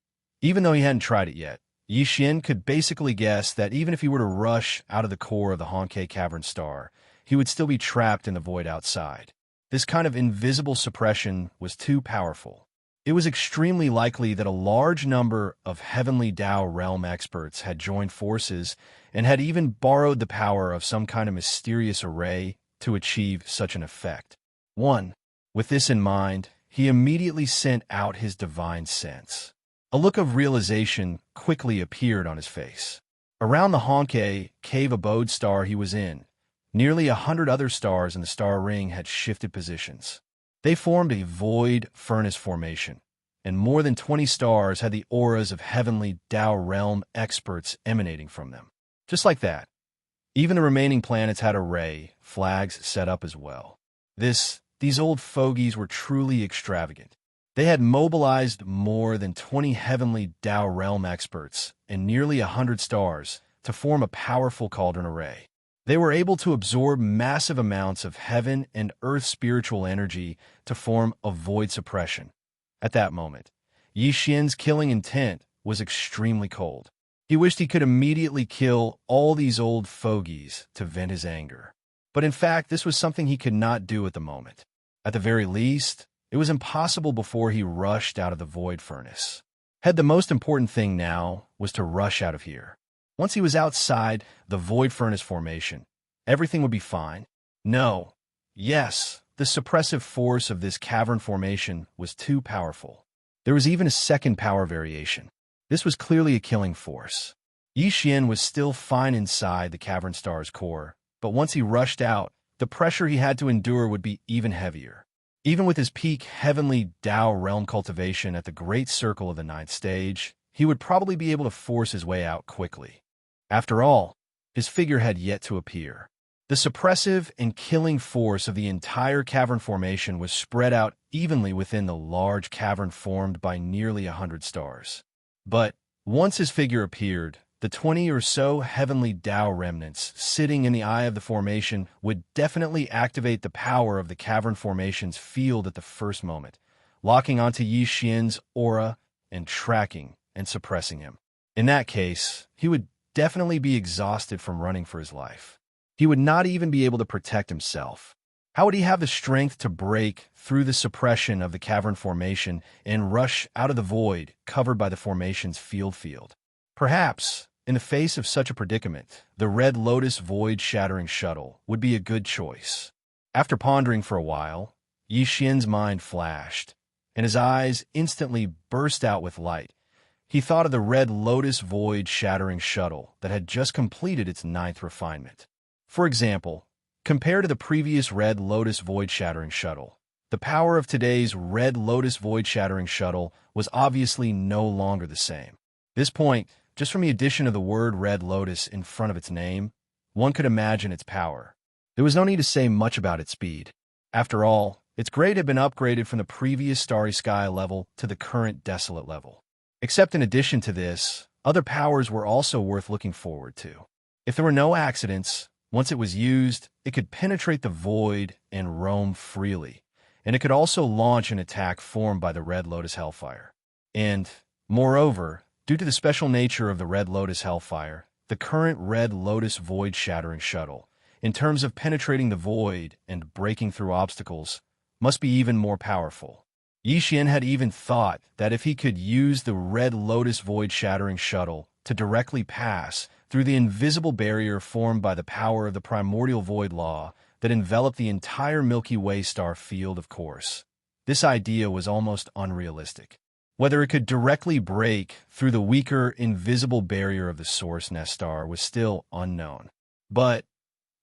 even though he hadn't tried it yet, Yi Xian could basically guess that even if he were to rush out of the core of the Hong Kei cavern star, he would still be trapped in the void outside. This kind of invisible suppression was too powerful. It was extremely likely that a large number of heavenly Tao realm experts had joined forces and had even borrowed the power of some kind of mysterious array to achieve such an effect. 1. With this in mind, he immediately sent out his divine sense. A look of realization quickly appeared on his face. Around the Hong Kei cave abode star he was in, nearly 100 other stars in the star ring had shifted positions. They formed a void furnace formation, and more than 20 stars had the auras of heavenly Tao realm experts emanating from them. Just like that, even the remaining planets had array flags set up as well. These old fogies were truly extravagant. They had mobilized more than 20 heavenly Tao realm experts and nearly 100 stars to form a powerful cauldron array. They were able to absorb massive amounts of heaven and earth spiritual energy to form a void suppression. At that moment, Yi Xian's killing intent was extremely cold. He wished he could immediately kill all these old fogies to vent his anger. But in fact, this was something he could not do at the moment. At the very least, it was impossible before he rushed out of the void furnace. The most important thing now was to rush out of here. Once he was outside the void furnace formation, everything would be fine. No. Yes, the suppressive force of this cavern formation was too powerful. There was even a second power variation. This was clearly a killing force. Yi Xian was still fine inside the cavern star's core, but once he rushed out, the pressure he had to endure would be even heavier. Even with his peak heavenly Tao realm cultivation at the great circle of the 9th stage, he would probably be able to force his way out quickly. After all, his figure had yet to appear. The suppressive and killing force of the entire cavern formation was spread out evenly within the large cavern formed by nearly 100 stars. But once his figure appeared, the 20 or so heavenly Tao remnants sitting in the eye of the formation would definitely activate the power of the cavern formation's field at the first moment, locking onto Yi Xian's aura and tracking and suppressing him. In that case, he would definitely be exhausted from running for his life. He would not even be able to protect himself. How would he have the strength to break through the suppression of the cavern formation and rush out of the void covered by the formation's field? Perhaps, in the face of such a predicament, the Red Lotus void-shattering shuttle would be a good choice. After pondering for a while, Yi Xian's mind flashed, and his eyes instantly burst out with light. He thought of the Red Lotus void-shattering shuttle that had just completed its 9th refinement. For example, compared to the previous Red Lotus void-shattering shuttle, the power of today's Red Lotus void-shattering shuttle was obviously no longer the same. At this point, just from the addition of the word Red Lotus in front of its name, one could imagine its power. There was no need to say much about its speed. After all, its grade had been upgraded from the previous starry sky level to the current desolate level. Except in addition to this, other powers were also worth looking forward to. If there were no accidents, once it was used, it could penetrate the void and roam freely, and it could also launch an attack formed by the Red Lotus Hellfire. And, moreover, due to the special nature of the Red Lotus Hellfire, the current Red Lotus Void Shattering Shuttle, in terms of penetrating the void and breaking through obstacles, must be even more powerful. Yi Xian had even thought that if he could use the Red Lotus Void Shattering Shuttle to directly pass through the invisible barrier formed by the power of the primordial void law that enveloped the entire Milky Way star field, of course, this idea was almost unrealistic. Whether it could directly break through the weaker, invisible barrier of the source nest star was still unknown. But,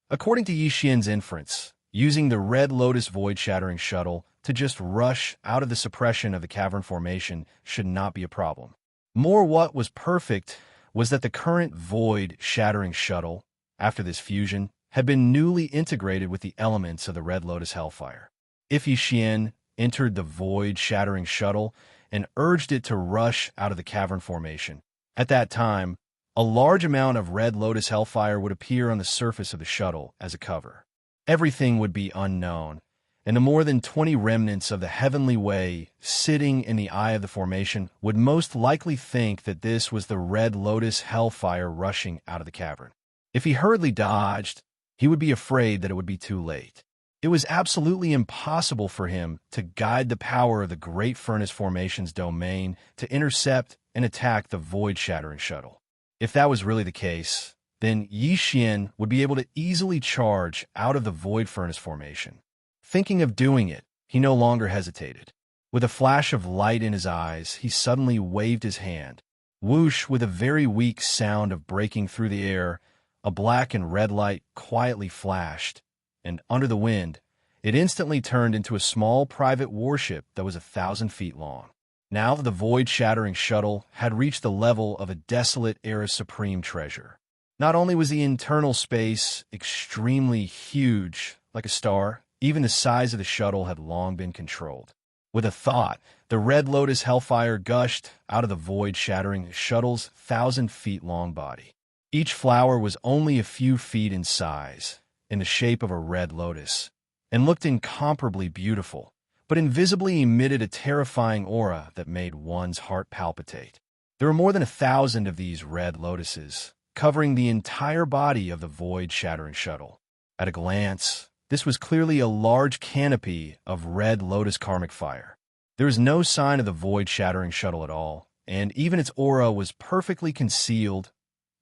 according to Yi Xian's inference, using the Red Lotus Void Shattering Shuttle to just rush out of the suppression of the cavern formation should not be a problem. What was perfect was that the current Void Shattering Shuttle, after this fusion, had been newly integrated with the elements of the Red Lotus Hellfire. If Yi Xian entered the Void Shattering Shuttle and urged it to rush out of the cavern formation, at that time, a large amount of Red Lotus Hellfire would appear on the surface of the shuttle as a cover. Everything would be unknown, and the more than 20 remnants of the heavenly way sitting in the eye of the formation would most likely think that this was the Red Lotus Hellfire rushing out of the cavern. If he hurriedly dodged, he would be afraid that it would be too late. It was absolutely impossible for him to guide the power of the Great Furnace Formation's domain to intercept and attack the Void Shattering Shuttle. If that was really the case, then Yi Xian would be able to easily charge out of the Void Furnace Formation. Thinking of doing it, he no longer hesitated. With a flash of light in his eyes, he suddenly waved his hand. Whoosh, with a very weak sound of breaking through the air, a black and red light quietly flashed, and under the wind, it instantly turned into a small private warship that was 1,000 feet long. Now the void-shattering shuttle had reached the level of a desolate Era Supreme treasure. Not only was the internal space extremely huge, like a star, even the size of the shuttle had long been controlled. With a thought, the Red Lotus Hellfire gushed out of the void-shattering shuttle's 1,000 feet long body. Each flower was only a few feet in size, in the shape of a red lotus, and looked incomparably beautiful, but invisibly emitted a terrifying aura that made one's heart palpitate. There were more than 1,000 of these red lotuses, covering the entire body of the void-shattering shuttle. At a glance, this was clearly a large canopy of red lotus karmic fire. There was no sign of the void-shattering shuttle at all, and even its aura was perfectly concealed.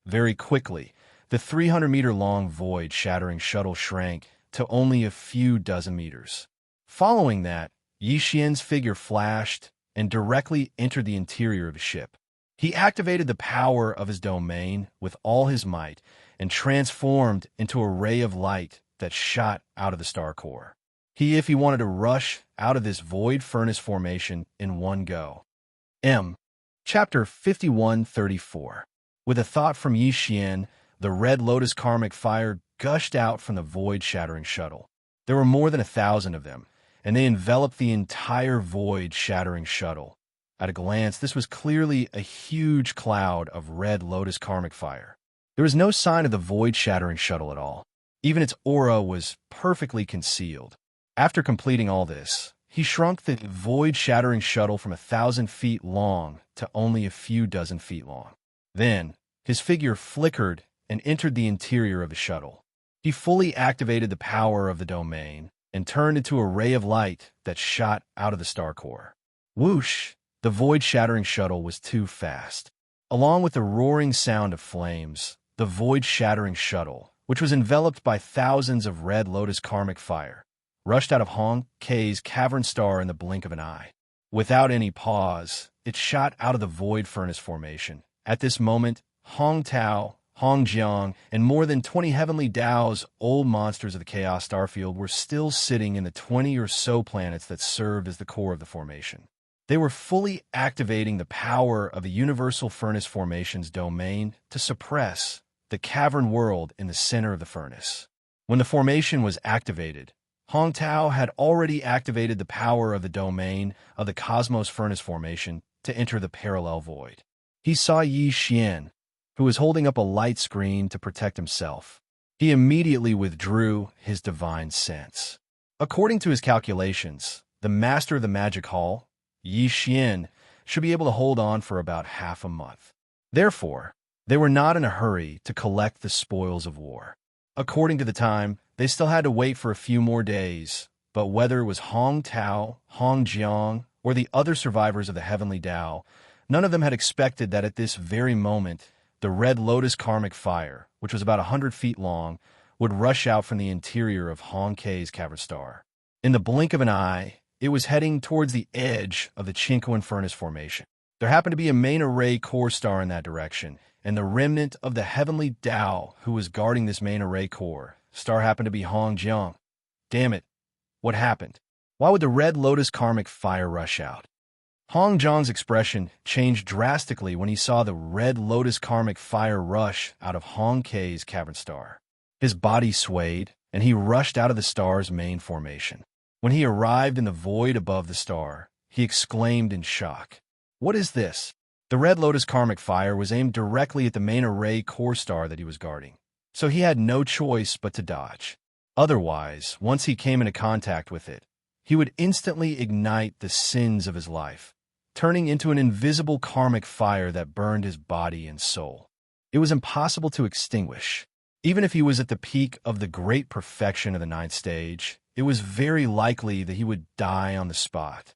Very quickly, the 300-meter-long void-shattering shuttle shrank to only a few dozen meters. Following that, Yi Xian's figure flashed and directly entered the interior of the ship. He activated the power of his domain with all his might and transformed into a ray of light that shot out of the star core. If he wanted to rush out of this void furnace formation in one go. Chapter 5134. With a thought from Yi Xian, the Red Lotus karmic fire gushed out from the void-shattering shuttle. There were more than 1,000 of them, and they enveloped the entire void-shattering shuttle. At a glance, this was clearly a huge cloud of Red Lotus karmic fire. There was no sign of the void-shattering shuttle at all. Even its aura was perfectly concealed. After completing all this, he shrunk the void-shattering shuttle from 1,000 feet long to only a few dozen feet long. Then, his figure flickered and entered the interior of the shuttle. He fully activated the power of the domain and turned into a ray of light that shot out of the star core. Whoosh! The void-shattering shuttle was too fast. Along with the roaring sound of flames, the void-shattering shuttle, which was enveloped by thousands of red lotus karmic fire, rushed out of Hong Kei's cavern star in the blink of an eye. Without any pause, it shot out of the void furnace formation. At this moment, Hong Tao, Hong Jiang, and more than 20 heavenly Daos, old monsters of the Chaos Starfield, were still sitting in the 20 or so planets that served as the core of the formation. They were fully activating the power of the Universal Furnace Formation's domain to suppress the cavern world in the center of the furnace. When the formation was activated, Hong Tao had already activated the power of the domain of the Cosmos Furnace Formation to enter the parallel void. He saw Yi Xian, who was holding up a light screen to protect himself. He immediately withdrew his divine sense. According to his calculations, the master of the magic hall, Yi Xian, should be able to hold on for about half a month. Therefore, they were not in a hurry to collect the spoils of war. According to the time, they still had to wait for a few more days, but whether it was Hong Tao, Hong Jiang, or the other survivors of the Heavenly Tao, none of them had expected that at this very moment, the Red Lotus karmic fire, which was about 100 feet long, would rush out from the interior of Hong Kei's cavern star. In the blink of an eye, it was heading towards the edge of the Chinkoan Furnace Formation. There happened to be a main array core star in that direction, and the remnant of the Heavenly Tao who was guarding this main array core star happened to be Hong Jiang. Damn it. What happened? Why would the Red Lotus karmic fire rush out? Hong Jiang's expression changed drastically when he saw the Red Lotus karmic fire rush out of Hong Kei's cavern star. His body swayed, and he rushed out of the star's main formation. When he arrived in the void above the star, he exclaimed in shock, "What is this?" The Red Lotus karmic fire was aimed directly at the main array core star that he was guarding, so he had no choice but to dodge. Otherwise, once he came into contact with it, he would instantly ignite the sins of his life, turning into an invisible karmic fire that burned his body and soul. It was impossible to extinguish. Even if he was at the peak of the great perfection of the 9th stage, it was very likely that he would die on the spot.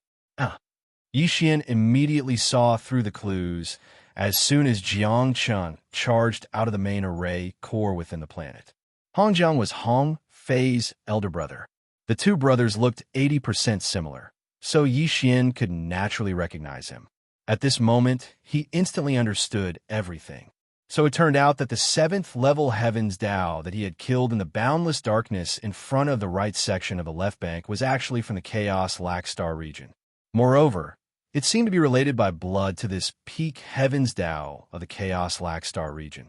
Yi Xian immediately saw through the clues as soon as Jiang Chun charged out of the main array core within the planet. Hong Jiang was Hong Fei's elder brother. The two brothers looked 80% similar, so Yi Xian could naturally recognize him. At this moment, he instantly understood everything. So it turned out that the 7th level Heaven's Tao that he had killed in the boundless darkness in front of the right section of the left bank was actually from the Chaos Lac Star region. Moreover, it seemed to be related by blood to this peak Heaven's Tao of the Chaos Lac Star region.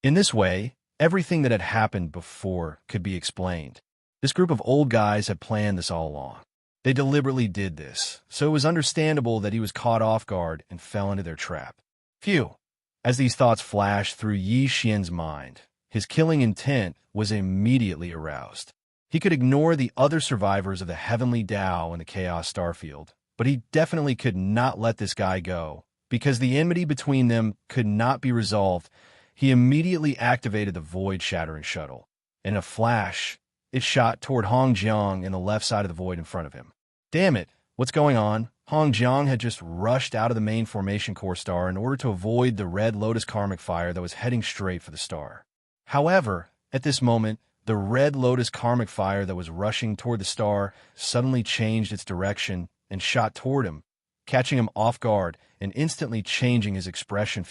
In this way, everything that had happened before could be explained. This group of old guys had planned this all along. They deliberately did this, so it was understandable that he was caught off guard and fell into their trap. Phew! As these thoughts flashed through Yi Xian's mind, his killing intent was immediately aroused. He could ignore the other survivors of the Heavenly Tao in the Chaos Starfield, but he definitely could not let this guy go. Because the enmity between them could not be resolved, he immediately activated the void-shattering shuttle. In a flash, it shot toward Hong Jiang in the left side of the void in front of him. Damn it, what's going on? Hong Jiang had just rushed out of the main formation core star in order to avoid the Red Lotus karmic fire that was heading straight for the star. However, at this moment, the Red Lotus karmic fire that was rushing toward the star suddenly changed its direction and shot toward him, catching him off guard and instantly changing his expression.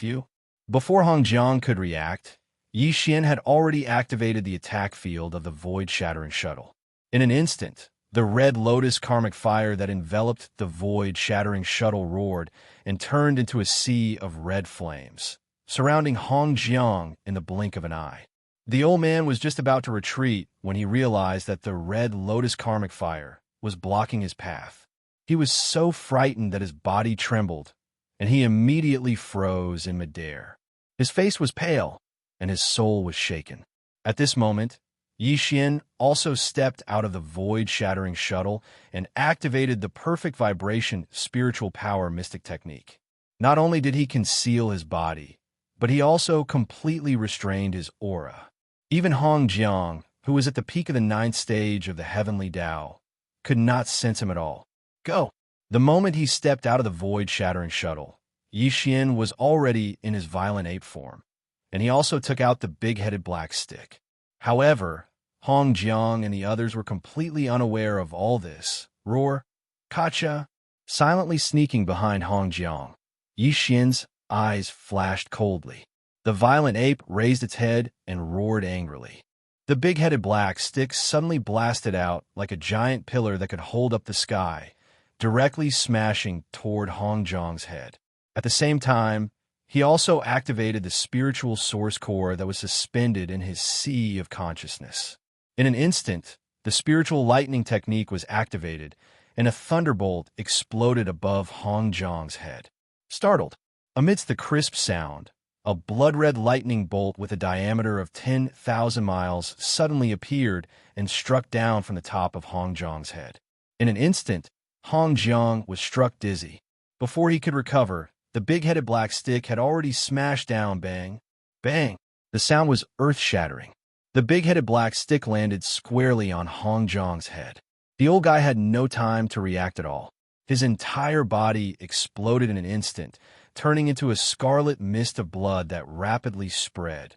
Before Hong Jiang could react, Yi Xian had already activated the attack field of the void-shattering shuttle. In an instant, the Red Lotus karmic fire that enveloped the void-shattering shuttle roared and turned into a sea of red flames, surrounding Hong Jiang in the blink of an eye. The old man was just about to retreat when he realized that the Red Lotus karmic fire was blocking his path. He was so frightened that his body trembled, and he immediately froze in midair. His face was pale, and his soul was shaken. At this moment, Yi Xian also stepped out of the void-shattering shuttle and activated the perfect vibration spiritual power mystic technique. Not only did he conceal his body, but he also completely restrained his aura. Even Hong Jiang, who was at the peak of the 9th stage of the Heavenly Tao, could not sense him at all. Go! The moment he stepped out of the void-shattering shuttle, Yi Xian was already in his violent ape form, and he also took out the big-headed black stick. However, Hong Jiang and the others were completely unaware of all this. Roar, Kacha, silently sneaking behind Hong Jiang. Yi Xian's eyes flashed coldly. The violent ape raised its head and roared angrily. The big-headed black stick suddenly blasted out like a giant pillar that could hold up the sky, directly smashing toward Hong Jiang's head. At the same time, he also activated the spiritual source core that was suspended in his sea of consciousness. In an instant, the spiritual lightning technique was activated, and a thunderbolt exploded above Hong Zhang's head. Startled, amidst the crisp sound, a blood-red lightning bolt with a diameter of 10,000 miles suddenly appeared and struck down from the top of Hong Zhang's head. In an instant, Hong Zhang was struck dizzy. Before he could recover, the big-headed black stick had already smashed down. Bang! Bang! The sound was earth-shattering. The big-headed black stick landed squarely on Hong Zhang's head. The old guy had no time to react at all. His entire body exploded in an instant, turning into a scarlet mist of blood that rapidly spread.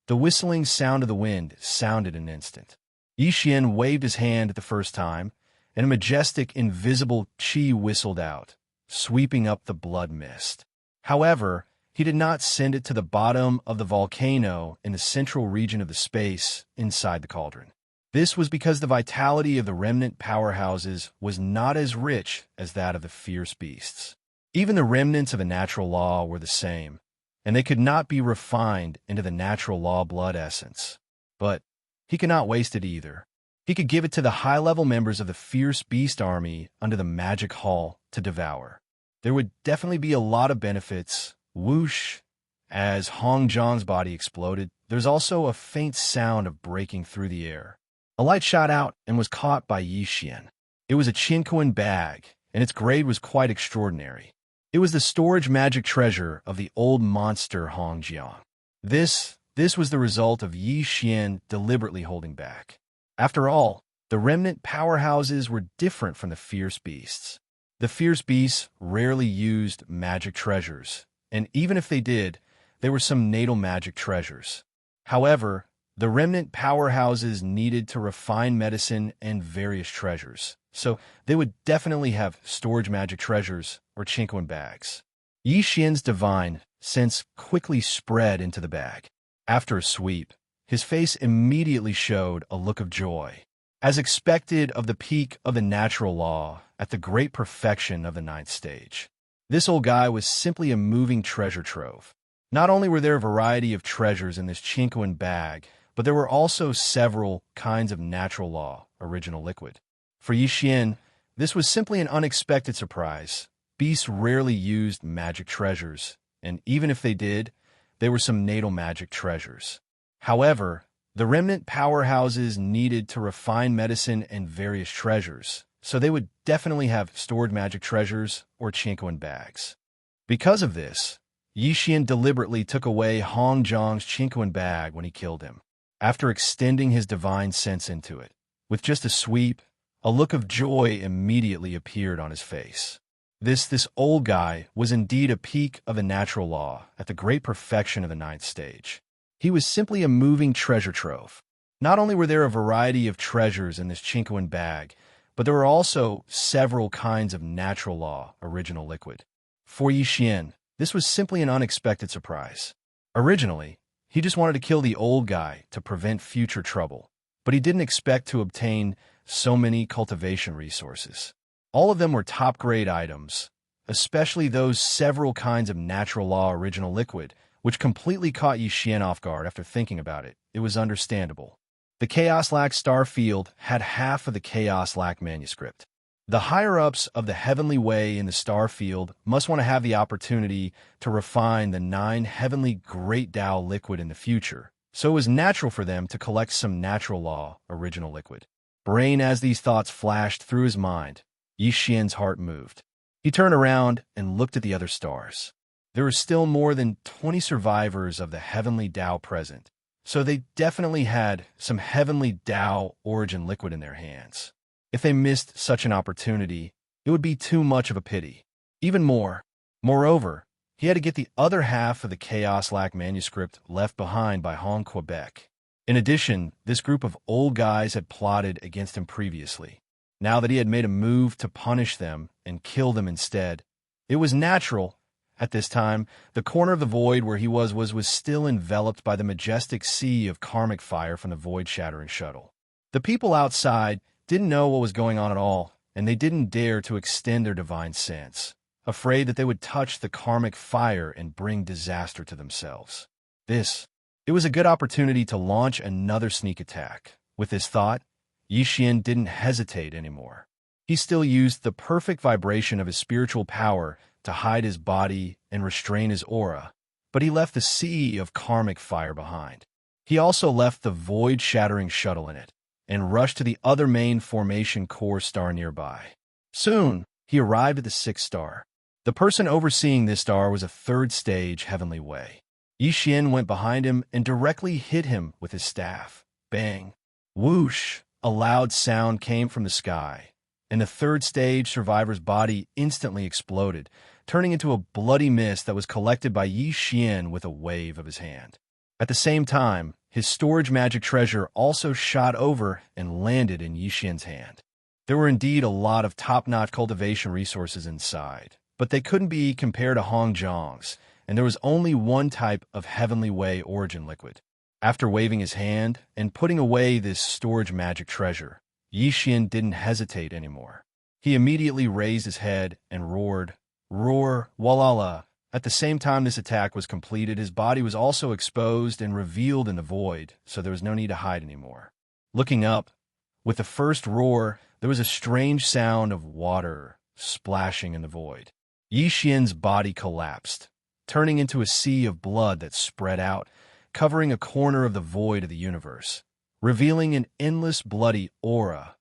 The whistling sound of the wind sounded an instant. Yi Xian waved his hand at the first time, and a majestic, invisible qi whistled out, sweeping up the blood mist. However, he did not send it to the bottom of the volcano in the central region of the space inside the cauldron. This was because the vitality of the remnant powerhouses was not as rich as that of the fierce beasts. Even the remnants of the natural law were the same, and they could not be refined into the natural law blood essence. But he could not waste it either. He could give it to the high-level members of the fierce beast army under the magic hall to devour. There would definitely be a lot of benefits. Whoosh! As Hong Zhang's body exploded, there's also a faint sound of breaking through the air. A light shot out and was caught by Yi Xian. It was a Qinquan bag, and its grade was quite extraordinary. It was the storage magic treasure of the old monster Hong Jiang. This was the result of Yi Xian deliberately holding back. After all, the remnant powerhouses were different from the fierce beasts. The fierce beasts rarely used magic treasures, and even if they did, they were some natal magic treasures. However, the remnant powerhouses needed to refine medicine and various treasures, so they would definitely have storage magic treasures or Qinquan bags. Yi Xian's divine sense quickly spread into the bag. After a sweep, his face immediately showed a look of joy. As expected of the peak of the natural law at the great perfection of the 9th stage, this old guy was simply a moving treasure trove. Not only were there a variety of treasures in this Qinquan bag, but there were also several kinds of natural law original liquid. For Yi Xian, this was simply an unexpected surprise. Beasts rarely used magic treasures, and even if they did, they were some natal magic treasures. However, the remnant powerhouses needed to refine medicine and various treasures, so they would definitely have stored magic treasures or Qinquan bags. Because of this, Yi Xian deliberately took away Hong Zhang's Qinquan bag when he killed him, after extending his divine sense into it. With just a sweep, a look of joy immediately appeared on his face. This old guy was indeed a peak of the natural law at the great perfection of the 9th stage. He was simply a moving treasure trove. Not only were there a variety of treasures in this Qinquan bag, but there were also several kinds of natural law original liquid. For Yi Xian, this was simply an unexpected surprise. Originally, he just wanted to kill the old guy to prevent future trouble, but he didn't expect to obtain so many cultivation resources. All of them were top-grade items, especially those several kinds of natural law original liquid, which completely caught Yi Xian off guard after thinking about it. It was understandable. The Chaos Lac Star Field had half of the Chaos Lac manuscript. The higher-ups of the Heavenly Way in the Star Field must want to have the opportunity to refine the 9 Heavenly Great Tao liquid in the future, so it was natural for them to collect some natural law original liquid. Brain as these thoughts flashed through his mind, Yi Xian's heart moved. He turned around and looked at the other stars. There were still more than 20 survivors of the Heavenly Tao present, so they definitely had some Heavenly Tao origin liquid in their hands. If they missed such an opportunity, it would be too much of a pity. Moreover, he had to get the other half of the Chaos Lac manuscript left behind by Hong Quebec. In addition, this group of old guys had plotted against him previously. Now that he had made a move to punish them and kill them instead, it was natural. At this time, the corner of the void where he was still enveloped by the majestic sea of karmic fire from the void-shattering shuttle. The people outside didn't know what was going on at all, and they didn't dare to extend their divine sense, afraid that they would touch the karmic fire and bring disaster to themselves. It was a good opportunity to launch another sneak attack. With this thought, Xian didn't hesitate anymore. He still used the perfect vibration of his spiritual power to hide his body and restrain his aura, but he left the sea of karmic fire behind. He also left the void-shattering shuttle in it, and rushed to the other main formation core star nearby. Soon, he arrived at the sixth star. The person overseeing this star was a third-stage heavenly way. Xian went behind him and directly hit him with his staff. Bang! Whoosh! A loud sound came from the sky, and the third-stage survivor's body instantly exploded, turning into a bloody mist that was collected by Xian with a wave of his hand. At the same time, his storage magic treasure also shot over and landed in Xian's hand. There were indeed a lot of top-notch cultivation resources inside, but they couldn't be compared to Hong Zhong's, and there was only one type of Heavenly Way origin liquid. After waving his hand and putting away this storage magic treasure, Xian didn't hesitate anymore. He immediately raised his head and roared, "Roar, Walala!" At the same time this attack was completed, his body was also exposed and revealed in the void, so there was no need to hide anymore. Looking up, with the first roar, there was a strange sound of water splashing in the void. Xian's body collapsed, turning into a sea of blood that spread out, covering a corner of the void of the universe, revealing an endless bloody aura.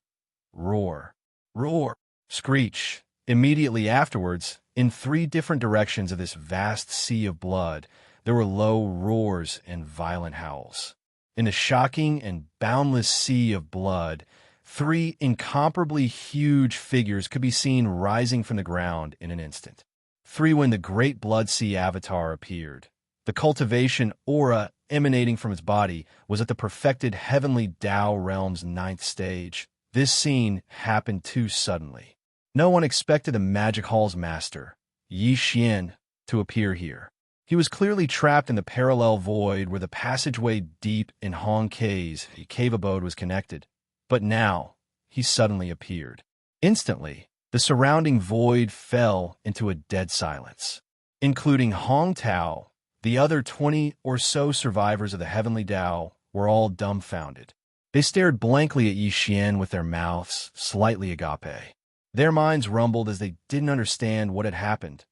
Roar, roar, screech. Immediately afterwards, in 3 different directions of this vast sea of blood, there were low roars and violent howls. In the shocking and boundless sea of blood, 3 incomparably huge figures could be seen rising from the ground in an instant. 3 when the great Blood Sea Avatar appeared. The cultivation aura emanating from its body was at the perfected heavenly Tao realm's 9th stage. This scene happened too suddenly. No one expected the Magic Hall's master, Xian, to appear here. He was clearly trapped in the parallel void where the passageway deep in Hong Kei's cave abode was connected. But now, he suddenly appeared. Instantly, the surrounding void fell into a dead silence, including Hong Tao. The other 20 or so survivors of the Heavenly Tao were all dumbfounded. They stared blankly at Xian with their mouths slightly agape. Their minds rumbled as they didn't understand what had happened.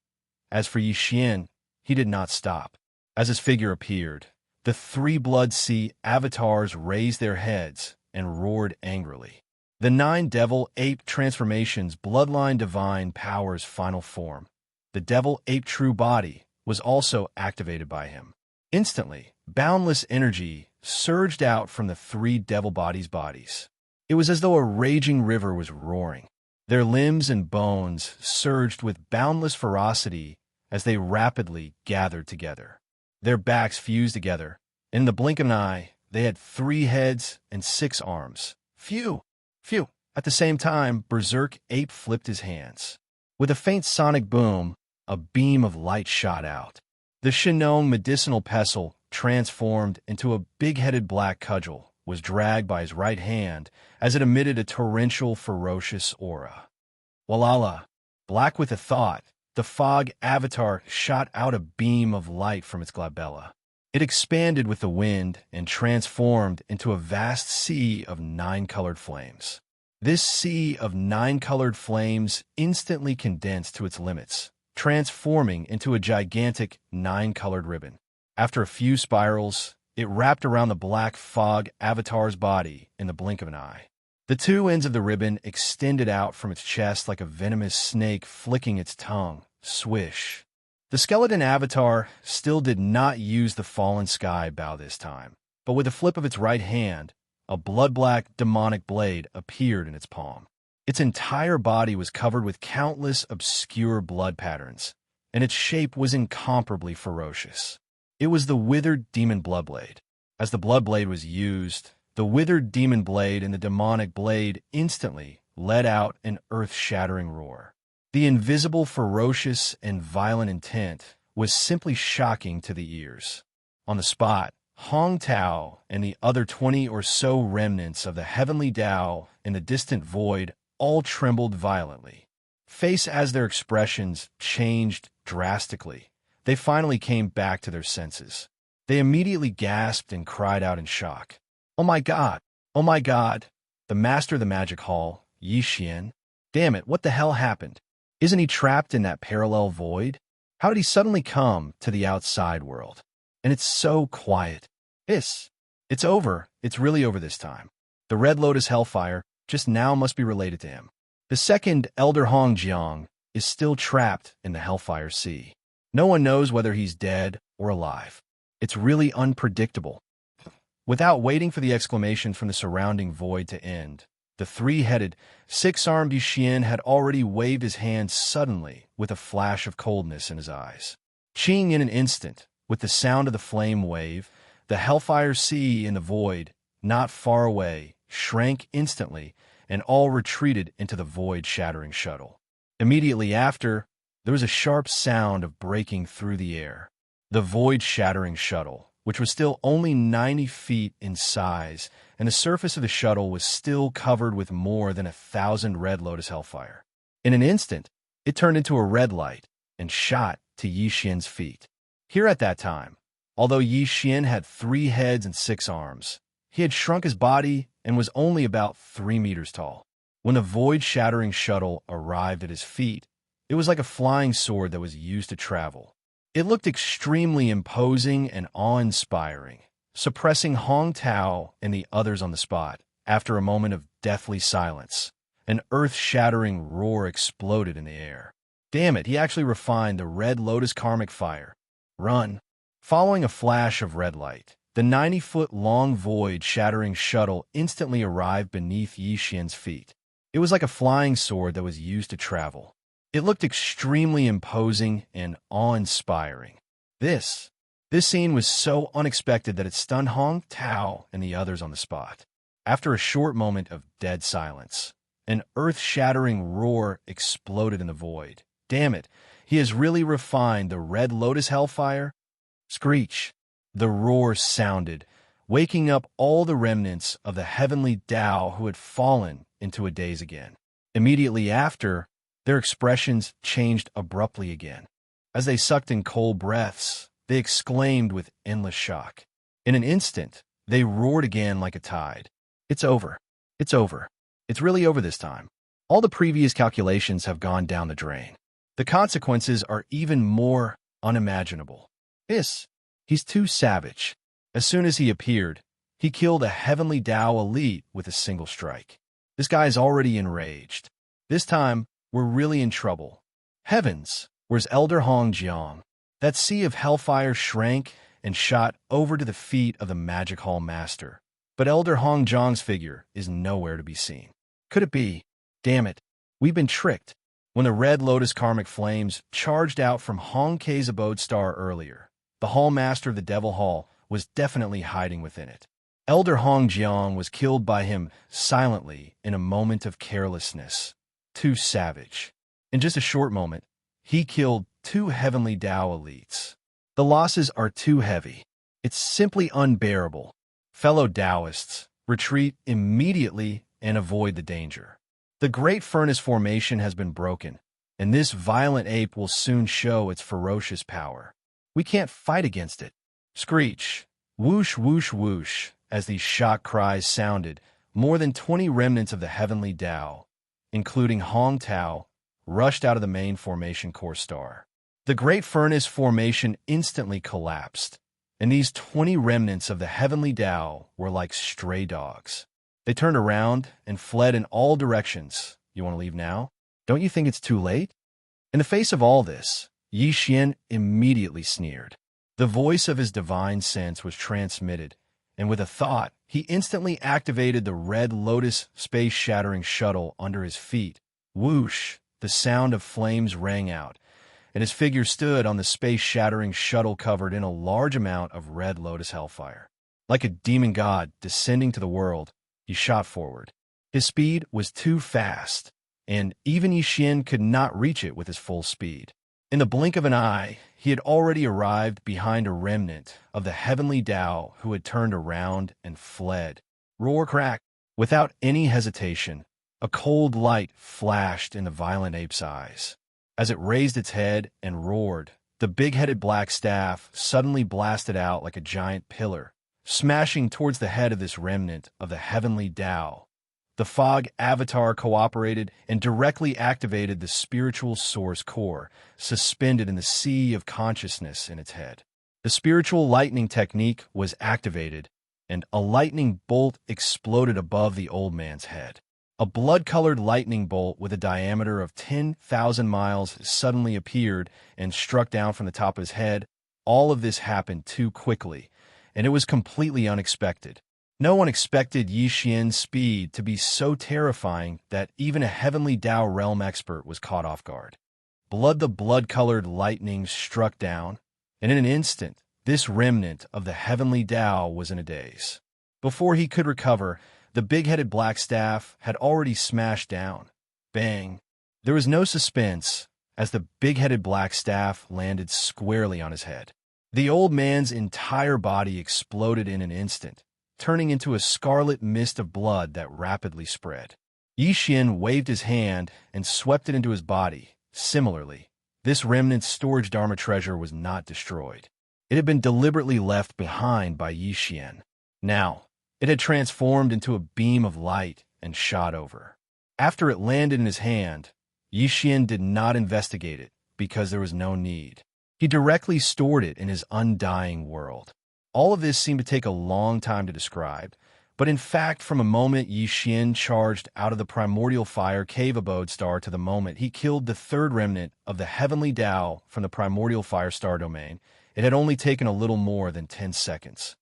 As for Xian, he did not stop. As his figure appeared, the 3 Blood Sea avatars raised their heads and roared angrily. The 9 Devil Ape transformations Bloodline Divine Power's final form, the Devil Ape True Body, was also activated by him. Instantly, boundless energy surged out from the 3 devil bodies. It was as though a raging river was roaring. Their limbs and bones surged with boundless ferocity as they rapidly gathered together. Their backs fused together, and in the blink of an eye, they had 3 heads and 6 arms. Phew! Phew! At the same time, Berserk Ape flipped his hands. With a faint sonic boom, a beam of light shot out. The Shinon medicinal pestle, transformed into a big-headed black cudgel, was dragged by his right hand as it emitted a torrential, ferocious aura. Walala! Black with a thought, the fog avatar shot out a beam of light from its glabella. It expanded with the wind and transformed into a vast sea of 9-colored flames. This sea of 9-colored flames instantly condensed to its limits, transforming into a gigantic 9-colored ribbon. After a few spirals, it wrapped around the black fog avatar's body in the blink of an eye. The 2 ends of the ribbon extended out from its chest like a venomous snake flicking its tongue. Swish. The skeleton avatar still did not use the fallen sky bow this time, but with a flip of its right hand, a blood-black demonic blade appeared in its palm. Its entire body was covered with countless obscure blood patterns, and its shape was incomparably ferocious. It was the withered demon bloodblade. As the bloodblade was used, the withered demon blade and the demonic blade instantly let out an earth-shattering roar. The invisible, ferocious, and violent intent was simply shocking to the ears. On the spot, Hong Tao and the other 20 or so remnants of the heavenly Tao in the distant void all trembled violently. Faced as their expressions changed drastically, they finally came back to their senses. They immediately gasped and cried out in shock. "Oh my God! Oh my God! the master of the magic hall, Yi Xian. Damn it, what the hell happened? Isn't he trapped in that parallel void? How did he suddenly come to the outside world? And it's so quiet. It's over. It's really over this time. The Red Lotus Hellfire just now must be related to him. The second Elder Hongjiang is still trapped in the Hellfire Sea. No one knows whether he's dead or alive. It's really unpredictable. Without waiting for the exclamation from the surrounding void to end, the three-headed, six-armed Yi Xian had already waved his hand suddenly with a flash of coldness in his eyes. Ching in an instant, with the sound of the flame wave, the Hellfire Sea in the void, not far away, shrank instantly, and all retreated into the void-shattering shuttle. Immediately after, there was a sharp sound of breaking through the air. The void-shattering shuttle, which was still only 90 feet in size, and the surface of the shuttle was still covered with more than 1,000 Red Lotus Hellfire. In an instant, it turned into a red light and shot to Yi Xian's feet. Here at that time, although Yi Xian had 3 heads and 6 arms, he had shrunk his body and was only about 3 meters tall. When the void-shattering shuttle arrived at his feet, it was like a flying sword that was used to travel. It looked extremely imposing and awe-inspiring, suppressing Hong Tao and the others on the spot. After a moment of deathly silence, an earth-shattering roar exploded in the air. Damn it, he actually refined the Red Lotus Karmic Fire. Run! Following a flash of red light, the 90-foot-long void-shattering shuttle instantly arrived beneath Yi Xian's feet. It was like a flying sword that was used to travel. It looked extremely imposing and awe-inspiring. This scene was so unexpected that it stunned Hong Tao and the others on the spot. After a short moment of dead silence, an earth-shattering roar exploded in the void. Damn it, he has really refined the Red Lotus Hellfire? Screech! The roar sounded, waking up all the remnants of the heavenly Tao who had fallen into a daze again. Immediately after, their expressions changed abruptly again. As they sucked in cold breaths, they exclaimed with endless shock. In an instant, they roared again like a tide. It's over. It's over. It's really over this time. All the previous calculations have gone down the drain. The consequences are even more unimaginable. He's too savage. As soon as he appeared, he killed a heavenly Tao elite with a single strike. This guy's already enraged. This time, we're really in trouble. Heavens, where's Elder Hongjiang? That sea of hellfire shrank and shot over to the feet of the Magic Hall Master. But Elder Hongjiang's figure is nowhere to be seen. Could it be? Damn it, we've been tricked. When the Red Lotus Karmic Flames charged out from Hong Kei's abode star earlier, the Hall Master of the Devil Hall was definitely hiding within it. Elder Hongjiang was killed by him silently in a moment of carelessness. Too savage. In just a short moment, he killed 2 heavenly Tao elites. The losses are too heavy. It's simply unbearable. Fellow Taoists, retreat immediately and avoid the danger. The Great Furnace Formation has been broken, and this violent ape will soon show its ferocious power. We can't fight against it. Screech, whoosh, whoosh, whoosh, as these shock cries sounded, more than 20 remnants of the heavenly Tao, including Hong Tao, rushed out of the main formation core star. The Great Furnace Formation instantly collapsed, and these 20 remnants of the heavenly Tao were like stray dogs. They turned around and fled in all directions. You want to leave now? Don't you think it's too late? In the face of all this, Yi Xian immediately sneered. The voice of his divine sense was transmitted, and with a thought, he instantly activated the Red Lotus space-shattering shuttle under his feet. Whoosh! The sound of flames rang out, and his figure stood on the space-shattering shuttle covered in a large amount of Red Lotus hellfire. Like a demon god descending to the world, he shot forward. His speed was too fast, and even Yi Xian could not reach it with his full speed. In the blink of an eye, he had already arrived behind a remnant of the heavenly Tao who had turned around and fled. Roar crack! Without any hesitation, a cold light flashed in the violent ape's eyes. As it raised its head and roared, the big-headed black staff suddenly blasted out like a giant pillar, smashing towards the head of this remnant of the heavenly Tao. The fog avatar cooperated and directly activated the spiritual source core, suspended in the sea of consciousness in its head. The spiritual lightning technique was activated, and a lightning bolt exploded above the old man's head. A blood-colored lightning bolt with a diameter of 10,000 miles suddenly appeared and struck down from the top of his head. All of this happened too quickly, and it was completely unexpected. No one expected Yi Xian's speed to be so terrifying that even a Heavenly Tao realm expert was caught off guard. The blood-colored lightning struck down, and in an instant, this remnant of the Heavenly Tao was in a daze. Before he could recover, the big-headed black staff had already smashed down. Bang! There was no suspense as the big-headed black staff landed squarely on his head. The old man's entire body exploded in an instant, turning into a scarlet mist of blood that rapidly spread. Yi Xian waved his hand and swept it into his body. Similarly, this remnant's storage Dharma treasure was not destroyed. It had been deliberately left behind by Yi Xian. Now, it had transformed into a beam of light and shot over. After it landed in his hand, Yi Xian did not investigate it because there was no need. He directly stored it in his undying world. All of this seemed to take a long time to describe, but in fact, from a moment Yi Xian charged out of the primordial fire cave abode star to the moment he killed the third remnant of the Heavenly Tao from the primordial fire star domain, it had only taken a little more than 10 seconds.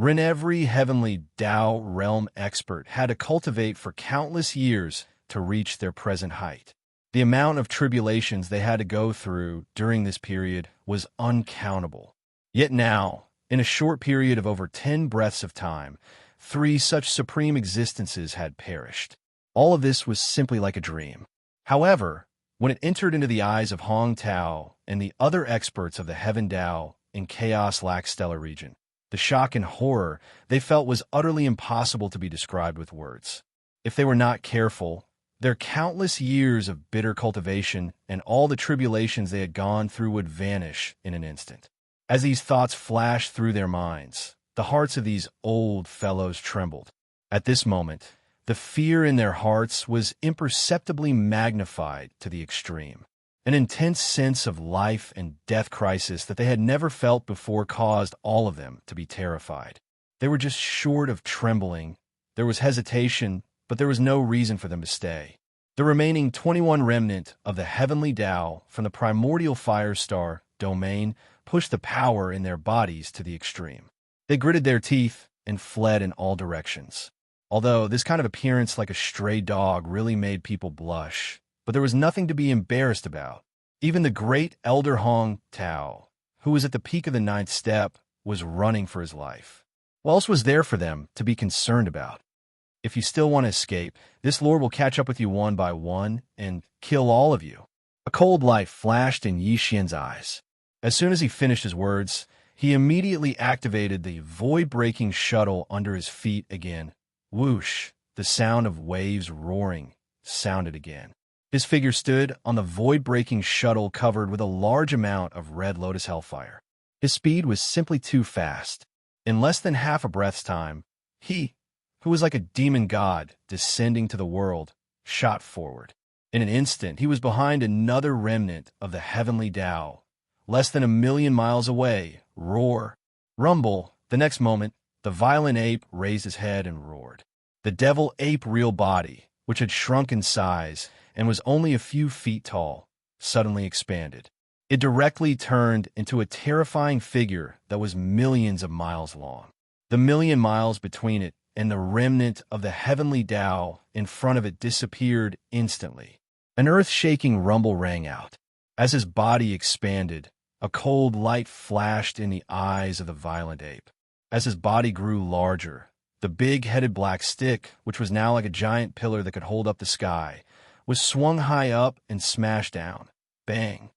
Every Heavenly Tao realm expert had to cultivate for countless years to reach their present height. The amount of tribulations they had to go through during this period was uncountable. Yet now, in a short period of over 10 breaths of time, 3 such supreme existences had perished. All of this was simply like a dream. However, when it entered into the eyes of Hong Tao and the other experts of the Heaven Tao in Chaos-Lax Stellar region, the shock and horror they felt was utterly impossible to be described with words. If they were not careful, their countless years of bitter cultivation and all the tribulations they had gone through would vanish in an instant. As these thoughts flashed through their minds, the hearts of these old fellows trembled. At this moment, the fear in their hearts was imperceptibly magnified to the extreme. An intense sense of life and death crisis that they had never felt before caused all of them to be terrified. They were just short of trembling. There was hesitation, but there was no reason for them to stay. The remaining 21 remnant of the Heavenly Tao from the primordial fire star domain pushed the power in their bodies to the extreme. They gritted their teeth and fled in all directions. Although this kind of appearance like a stray dog really made people blush, but there was nothing to be embarrassed about. Even the great Elder Hong Tao, who was at the peak of the 9th step, was running for his life. What else was there for them to be concerned about? If you still want to escape, this lord will catch up with you one by one and kill all of you. A cold light flashed in Yi Xian's eyes. As soon as he finished his words, he immediately activated the void-breaking shuttle under his feet again. Whoosh! The sound of waves roaring sounded again. His figure stood on the void-breaking shuttle covered with a large amount of red lotus hellfire. His speed was simply too fast. In less than half a breath's time, he, who was like a demon god descending to the world, shot forward. In an instant, he was behind another remnant of the Heavenly Tao. Less than 1,000,000 miles away, roar, rumble. The next moment, the violent ape raised his head and roared. The devil ape real body, which had shrunk in size and was only a few feet tall, suddenly expanded. It directly turned into a terrifying figure that was millions of miles long. The 1,000,000 miles between it and the remnant of the Heavenly Tao in front of it disappeared instantly. An earth-shaking rumble rang out. As his body expanded, a cold light flashed in the eyes of the violent ape. As his body grew larger, the big-headed black stick, which was now like a giant pillar that could hold up the sky, was swung high up and smashed down. Bang!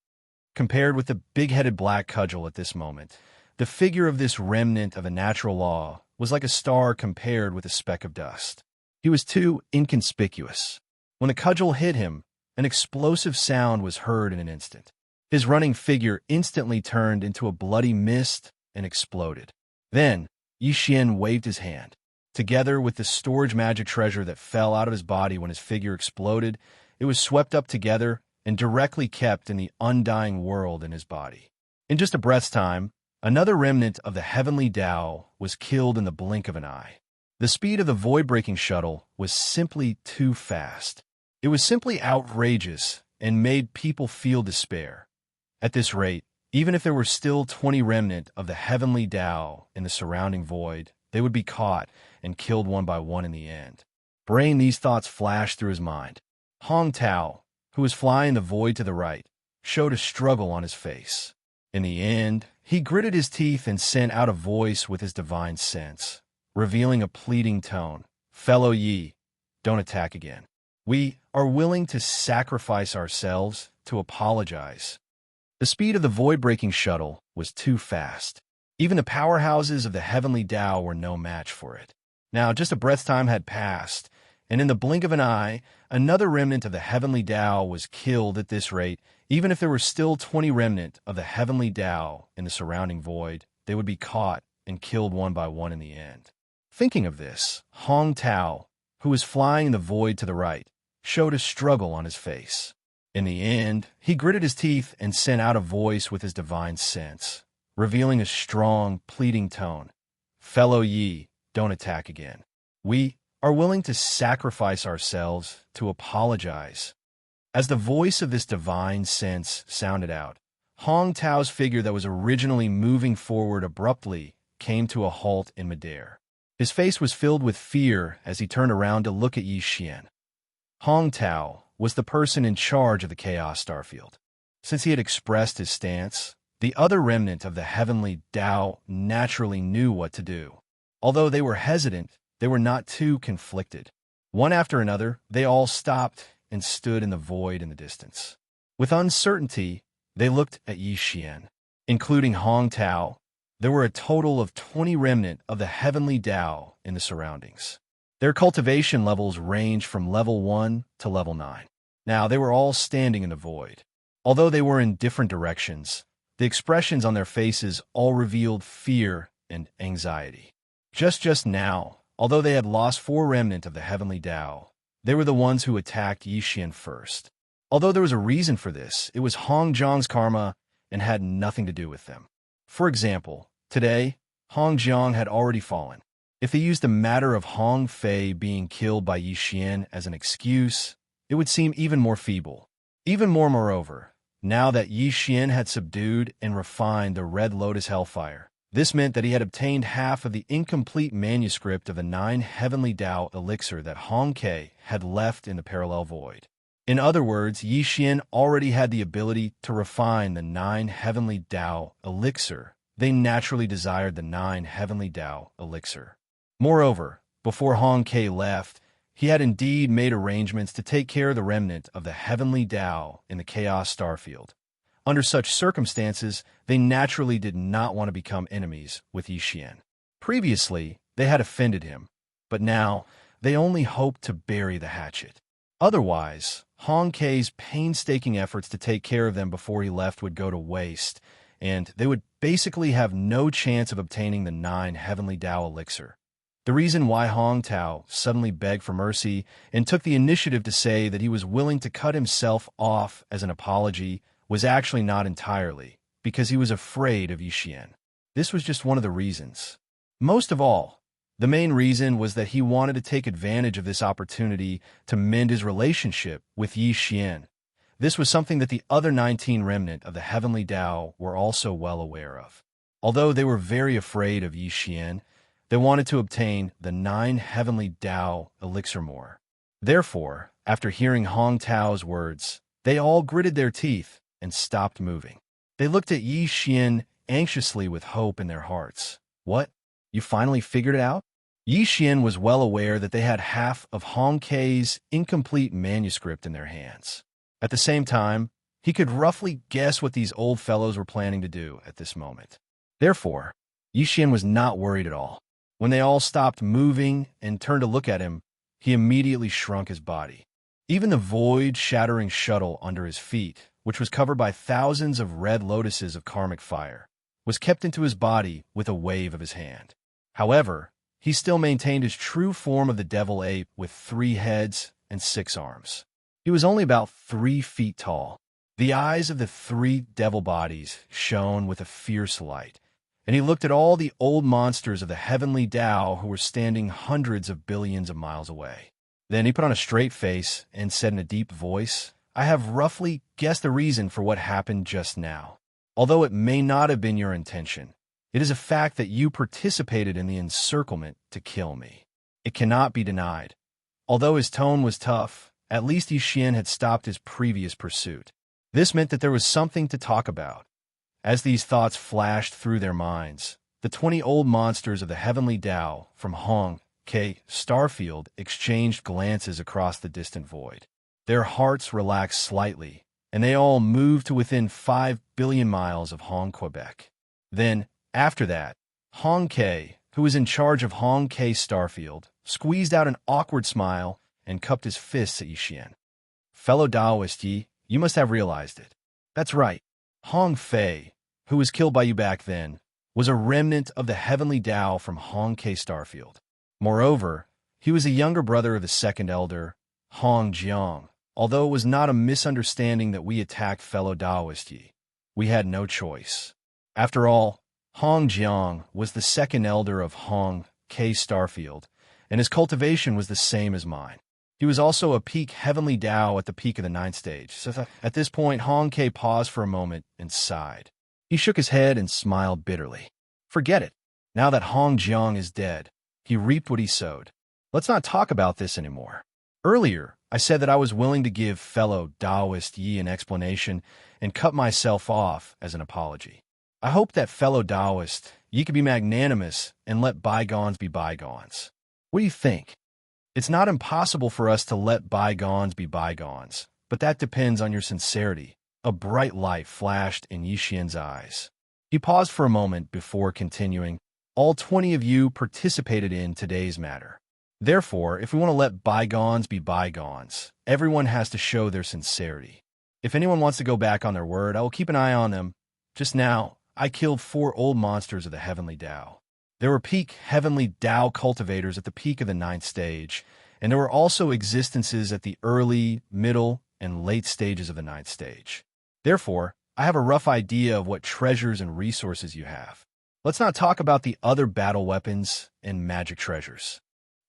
Compared with the big-headed black cudgel at this moment, the figure of this remnant of a natural law was like a star compared with a speck of dust. He was too inconspicuous. When the cudgel hit him, an explosive sound was heard in an instant. His running figure instantly turned into a bloody mist and exploded. Then, Yi Xian waved his hand. Together with the storage magic treasure that fell out of his body when his figure exploded, it was swept up together and directly kept in the undying world in his body. In just a breath's time, another remnant of the heavenly Tao was killed in the blink of an eye. The speed of the void-breaking shuttle was simply too fast. It was simply outrageous and made people feel despair. At this rate, even if there were still 20 remnant of the heavenly Tao in the surrounding void, they would be caught and killed one by one in the end. Brain, these thoughts flashed through his mind. Hong Tao, who was flying the void to the right, showed a struggle on his face. In the end, he gritted his teeth and sent out a voice with his divine sense, revealing a pleading tone. Fellow Yi, don't attack again. We are willing to sacrifice ourselves to apologize. The speed of the void-breaking shuttle was too fast. Even the powerhouses of the heavenly Tao were no match for it. Now, just a breath's time had passed, and in the blink of an eye, another remnant of the heavenly Tao was killed. At this rate, even if there were still 20 remnant of the heavenly Tao in the surrounding void, they would be caught and killed one by one in the end. Thinking of this, Hong Tao, who was flying in the void to the right, showed a struggle on his face. In the end, he gritted his teeth and sent out a voice with his divine sense, revealing a strong, pleading tone. Fellow Yi, don't attack again. We are willing to sacrifice ourselves to apologize. As the voice of this divine sense sounded out, Hong Tao's figure that was originally moving forward abruptly came to a halt in midair. His face was filled with fear as he turned around to look at Yi Xian. Hong Tao was the person in charge of the Chaos Starfield. Since he had expressed his stance, the other remnant of the heavenly Tao naturally knew what to do. Although they were hesitant, they were not too conflicted. One after another, they all stopped and stood in the void in the distance. With uncertainty, they looked at Yi Xian. Including Hong Tao, there were a total of 20 remnant of the heavenly Tao in the surroundings. Their cultivation levels ranged from level 1 to level 9. Now, they were all standing in the void. Although they were in different directions, the expressions on their faces all revealed fear and anxiety. Just now, although they had lost 4 remnant of the heavenly Tao, they were the ones who attacked Yi Xian first. Although there was a reason for this, it was Hong Jiang's karma and had nothing to do with them. For example, today, Hong Jiang had already fallen. If they used the matter of Hong Fei being killed by Yi Xian as an excuse, it would seem even more feeble. Even more moreover, now that Yi Xian had subdued and refined the Red Lotus Hellfire, this meant that he had obtained half of the incomplete manuscript of the 9 Heavenly Tao elixir that Hong Kei had left in the parallel void. In other words, Yi Xian already had the ability to refine the 9 Heavenly Tao elixir. They naturally desired the 9 Heavenly Tao elixir. Moreover, before Hong Kei left, he had indeed made arrangements to take care of the remnant of the heavenly Tao in the Chaos Starfield. Under such circumstances, they naturally did not want to become enemies with Yi Xian. Previously, they had offended him, but now they only hoped to bury the hatchet. Otherwise, Hong Kei's painstaking efforts to take care of them before he left would go to waste, and they would basically have no chance of obtaining the 9 Heavenly Tao elixir. The reason why Hong Tao suddenly begged for mercy and took the initiative to say that he was willing to cut himself off as an apology was actually not entirely because he was afraid of Yi Xian. This was just one of the reasons. Most of all, the main reason was that he wanted to take advantage of this opportunity to mend his relationship with Yi Xian. This was something that the other 19 remnant of the Heavenly Tao were also well aware of. Although they were very afraid of Yi Xian, they wanted to obtain the 9 Heavenly Tao elixir more. Therefore, after hearing Hong Tao's words, they all gritted their teeth and stopped moving. They looked at Yi Xian anxiously with hope in their hearts. What? You finally figured it out? Yi Xian was well aware that they had half of Hong Kei's incomplete manuscript in their hands. At the same time, he could roughly guess what these old fellows were planning to do at this moment. Therefore, Yi Xian was not worried at all. When they all stopped moving and turned to look at him, he immediately shrunk his body. Even the void-shattering shuttle under his feet, which was covered by thousands of red lotuses of karmic fire, was kept into his body with a wave of his hand. However, he still maintained his true form of the devil ape with 3 heads and 6 arms. He was only about 3 feet tall. The eyes of the 3 devil bodies shone with a fierce light, and he looked at all the old monsters of the heavenly Tao who were standing hundreds of billions of miles away. Then he put on a straight face and said in a deep voice, "I have roughly guessed the reason for what happened just now. Although it may not have been your intention, it is a fact that you participated in the encirclement to kill me. It cannot be denied." Although his tone was tough, at least Yi Xian had stopped his previous pursuit. This meant that there was something to talk about. As these thoughts flashed through their minds, the 20 old monsters of the heavenly Tao from Hong K. Starfield exchanged glances across the distant void. Their hearts relaxed slightly, and they all moved to within 5 billion miles of Hong, Quebec. Then, after that, Hong K., who was in charge of Hong K. Starfield, squeezed out an awkward smile and cupped his fists at Yi Xian. "Fellow Taoist Yi, you must have realized it. That's right. Hong Fei, who was killed by you back then, was a remnant of the heavenly Tao from Hong K. Starfield. Moreover, he was a younger brother of the second elder, Hong Jiang. Although it was not a misunderstanding that we attacked fellow Taoist Yi, we had no choice. After all, Hong Jiang was the second elder of Hong K. Starfield, and his cultivation was the same as mine. He was also a peak heavenly Tao at the peak of the 9th stage." So at this point, Hong K paused for a moment and sighed. He shook his head and smiled bitterly. "Forget it. Now that Hong Jiang is dead, he reaped what he sowed. Let's not talk about this anymore. Earlier, I said that I was willing to give fellow Taoist Yi an explanation and cut myself off as an apology. I hope that fellow Taoist Yi could be magnanimous and let bygones be bygones. What do you think? It's not impossible for us to let bygones be bygones, but that depends on your sincerity." A bright light flashed in Yi Xian's eyes. He paused for a moment before continuing, "All 20 of you participated in today's matter. Therefore, if we want to let bygones be bygones, everyone has to show their sincerity. If anyone wants to go back on their word, I will keep an eye on them. Just now, I killed 4 old monsters of the heavenly Tao. There were peak heavenly Tao cultivators at the peak of the 9th stage, and there were also existences at the early, middle, and late stages of the 9th stage. Therefore, I have a rough idea of what treasures and resources you have. Let's not talk about the other battle weapons and magic treasures.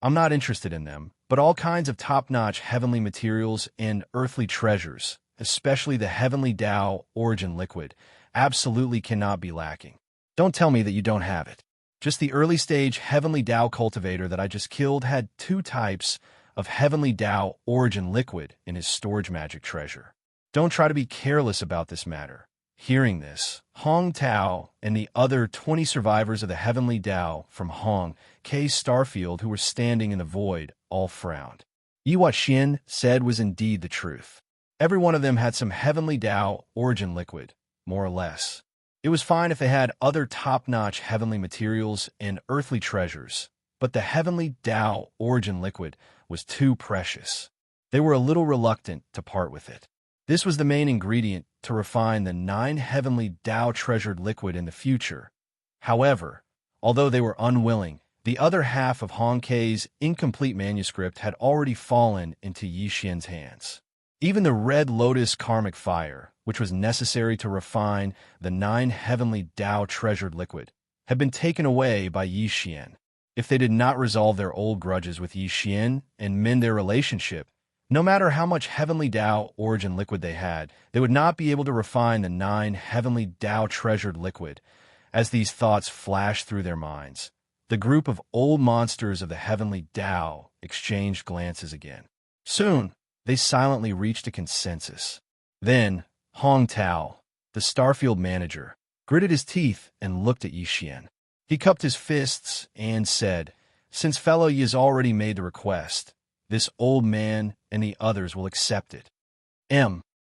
I'm not interested in them, but all kinds of top-notch heavenly materials and earthly treasures, especially the heavenly Tao origin liquid, absolutely cannot be lacking. Don't tell me that you don't have it. Just the early-stage heavenly Tao cultivator that I just killed had 2 types of heavenly Tao origin liquid in his storage magic treasure. Don't try to be careless about this matter." Hearing this, Hong Tao and the other 20 survivors of the heavenly Tao from Hong K. Starfield who were standing in the void all frowned. Yi Xian said was indeed the truth. Every one of them had some heavenly Tao origin liquid, more or less. It was fine if they had other top-notch heavenly materials and earthly treasures, but the heavenly Tao origin liquid was too precious. They were a little reluctant to part with it. This was the main ingredient to refine the 9 heavenly Tao treasured liquid in the future. However, although they were unwilling, the other half of Hong K's incomplete manuscript had already fallen into Yi Xian's hands. Even the red lotus karmic fire, which was necessary to refine the 9 heavenly Tao treasured liquid, had been taken away by Yi Xian. If they did not resolve their old grudges with Yi Xian and mend their relationship, no matter how much heavenly Tao origin liquid they had, they would not be able to refine the 9 heavenly Tao treasured liquid. As these thoughts flashed through their minds, the group of old monsters of the heavenly Tao exchanged glances again. Soon, they silently reached a consensus. Then, Hong Tao, the Starfield manager, gritted his teeth and looked at Yi Xian. He cupped his fists and said, "Since fellow Yi has already made the request, this old man and the others will accept it."